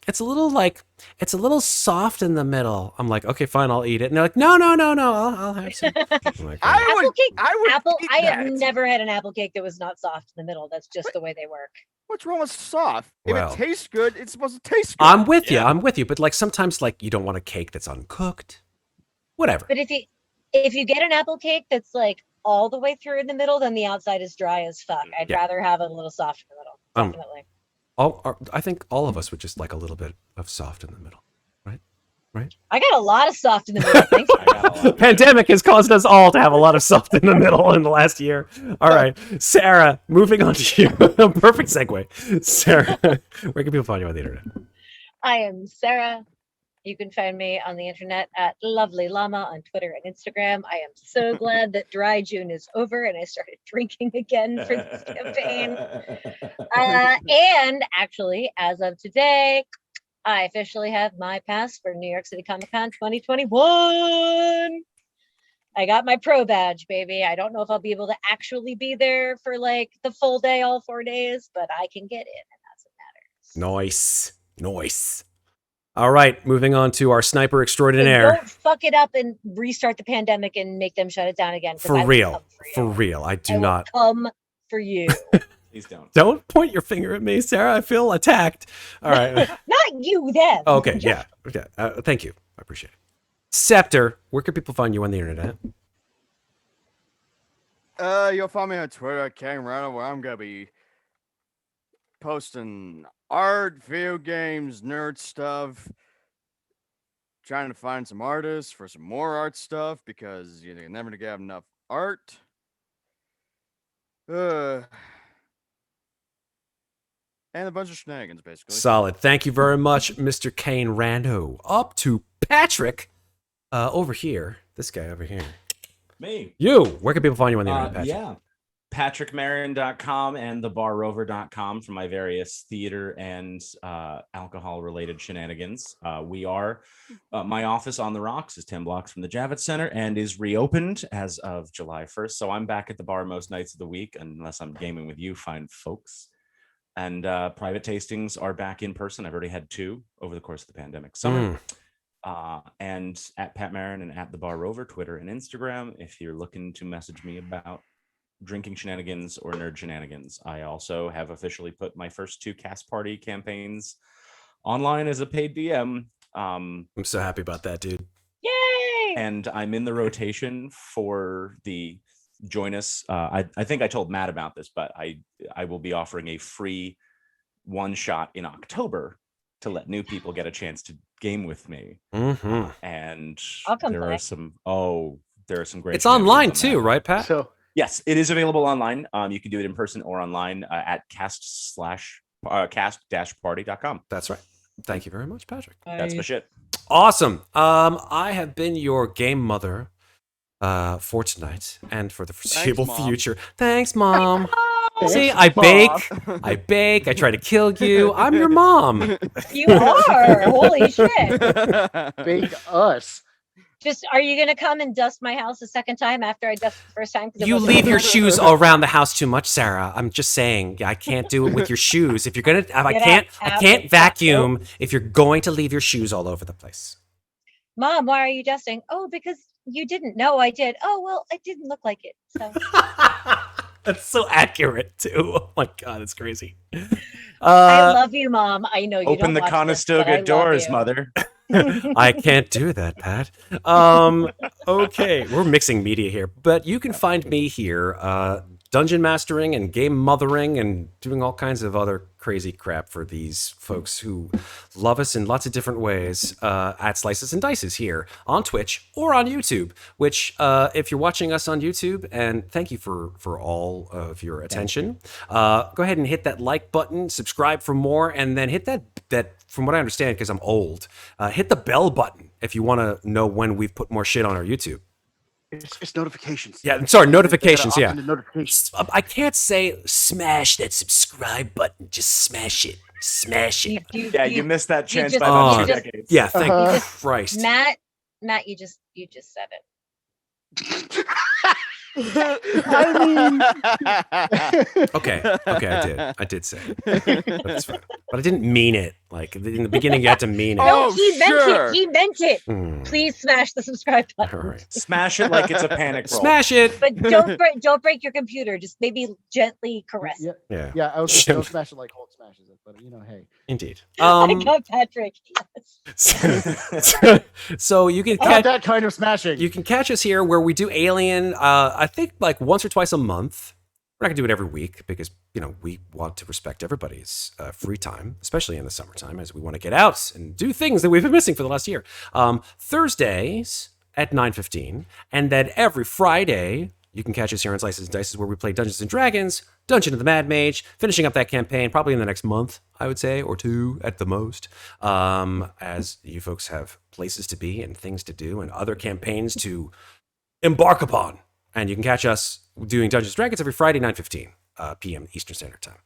it's a little soft in the middle. I'm like, okay, fine, I'll eat it. And they're like, no, I'll have some. I'm like, Apple cake. Apple. eat I have that. never had an apple cake that was not soft in the middle. That's just the way they work. What's wrong with soft? If Well. it tastes good, it's supposed to taste good. I'm with Yeah. you. But sometimes you don't want a cake that's uncooked. Whatever. But if you get an apple cake that's all the way through in the middle, then the outside is dry as fuck. I'd Yeah. rather have it a little soft in the middle. Definitely. I think all of us would just like a little bit of soft in the middle, right? I got a lot of soft in the middle. Thanks. I got a lot. Pandemic has caused us all to have a lot of soft in the middle in the last year. All right, Sarah, moving on to you. Perfect segue. Sarah, where can people find you on the internet? I am Sarah. You can find me on the internet at Lovely Llama on Twitter and Instagram. I am so glad that dry June is over and I started drinking again for this campaign. And actually, as of today, I officially have my pass for New York City Comic Con 2021. I got my pro badge, baby. I don't know if I'll be able to actually be there for the full day, all 4 days, but I can get in, and that's what matters. Nice. All right, moving on to our sniper And extraordinaire. don't fuck it up and restart the pandemic and make them shut it down again. 'cause I For will real. come for you. For real. I do I will not. come for you. Please don't. Don't point your finger at me, Sarah. I feel attacked. All right. Not you, them. Okay, yeah. Okay. Thank you. I appreciate it. Scepter, where can people find you on the internet? You'll find me on Twitter at King Rhino, where I'm gonna be posting art, video games, nerd stuff. Trying to find some artists for some more art stuff because you're never gonna get enough art. And a bunch of shenanigans, basically. Solid. Thank you very much, Mr. Kane Rando. Up to Patrick over here. This guy over here. Me. You. Where can people find you on the internet, Patrick? Yeah. PatrickMarin.com and thebarrover.com for my various theater and alcohol-related shenanigans. We are my office on the rocks is 10 blocks from the Javits Center and is reopened as of July 1st. So I'm back at the bar most nights of the week, unless I'm gaming with you fine folks. And private tastings are back in person. I've already had 2 over the course of the pandemic summer. And at Pat Marin and at the Bar Rover, Twitter and Instagram, if you're looking to message me about drinking shenanigans or nerd shenanigans. I also have officially put my first 2 cast party campaigns online as a paid DM. I'm so happy about that, dude. Yay! And I'm in the rotation for the join us. I think I told Matt about this, but I will be offering a free one shot in October to let new people get a chance to game with me. And I'll come there play. are some great. It's online shenanigans on too, that. right, Pat? So Yes, it is available online. You can do it in person or online at cast-party.com. That's right. Thank you very much, Patrick. That's my shit. Awesome. I have been your game mother for tonight and for the foreseeable Mom. future. Thanks, Mom. See, Thanks, I bake, I try to kill you. I'm your mom. You are. Holy shit. bake us. Just, are you going to come and dust my house a second time after I dust the first time? 'Cause it You wasn't leave your enough? shoes all around the house too much, Sarah. I'm just saying, I can't do it with your shoes. If you're gonna, I can't vacuum if you're going to leave your shoes all over the place. Mom, why are you dusting? Oh, because you didn't know I did. Oh, well, I didn't look like it. So That's so accurate too. Oh my god, it's crazy. I love you, Mom. I know you Open don't the watch this, Conestoga but I love doors, you. mother. I can't do that, Pat. Okay, we're mixing media here, but you can find me here, dungeon mastering and game mothering and doing all kinds of other crazy crap for these folks who love us in lots of different ways at Slices and Dices here on Twitch or on YouTube, which if you're watching us on YouTube, and thank you for all of your attention, go ahead and hit that like button, subscribe for more, and then hit that from what I understand, because I'm old, hit the bell button if you want to know when we've put more shit on our YouTube. It's notifications. Yeah, sorry, notifications, yeah. Notifications. I can't say smash that subscribe button. Just smash it. Smash it. You missed that chance just- by about you 2 just- decades. Yeah, thank Uh-huh. Christ. Matt, you just said it. I mean, Okay, I did say it. That's fine. But I didn't mean it. Like, in the beginning, you had to mean it. No, Oh, he meant sure. it. He meant it. Hmm. Please smash the subscribe All button. right. Smash it like it's a panic roll. Smash it. But don't break your computer. Just maybe gently caress yeah, it. Yeah, I was don't smash it like Hulk smashes it, but hey. indeed. I got Patrick. Yes. So you can Not catch that kind of smashing. you can catch us here where we do Alien. I think like once or twice a month. We're not gonna do it every week because we want to respect everybody's free time, especially in the summertime, as we want to get out and do things that we've been missing for the last year. Thursdays at 9:15, and then every Friday you can catch us here on Slices and Dices, where we play Dungeons and Dragons, Dungeon of the Mad Mage, finishing up that campaign probably in the next month, I would say, or 2 at the most, as you folks have places to be and things to do and other campaigns to embark upon. And you can catch us doing Dungeons and Dragons every Friday, 9:15 p.m. Eastern Standard Time.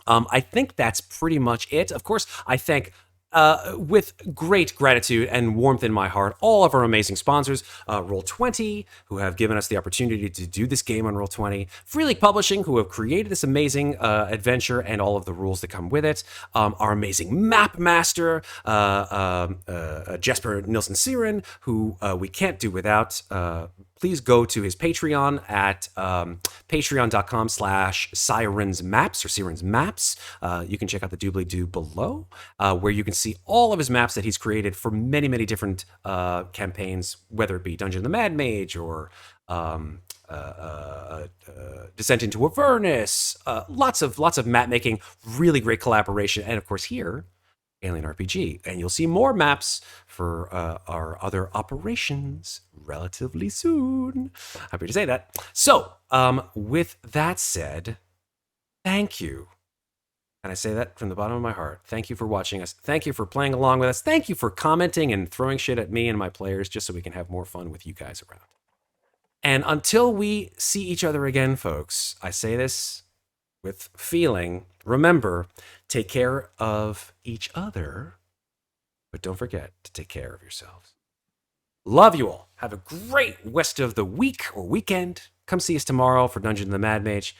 I think that's pretty much it. Of course, I thank, with great gratitude and warmth in my heart, all of our amazing sponsors, Roll20, who have given us the opportunity to do this game on Roll20, Free League Publishing, who have created this amazing adventure and all of the rules that come with it, our amazing map master, Jesper Nilsson Siren, who we can't do without. Please go to his Patreon at patreon.com/sirensmaps or Sirens Maps. You can check out the doobly-doo below, where you can see all of his maps that he's created for many, many different campaigns, whether it be Dungeon of the Mad Mage or Descent into Avernus. Lots of map making, really great collaboration, and of course here, Alien RPG. And you'll see more maps for our other operations relatively soon. Happy to say that. So, with that said, thank you. And I say that from the bottom of my heart. Thank you for watching us. Thank you for playing along with us. Thank you for commenting and throwing shit at me and my players just so we can have more fun with you guys around. And until we see each other again, folks, I say this with feeling. Remember, take care of each other, but don't forget to take care of yourselves. Love you all. Have a great rest of the week or weekend. Come see us tomorrow for Dungeon of the Mad Mage.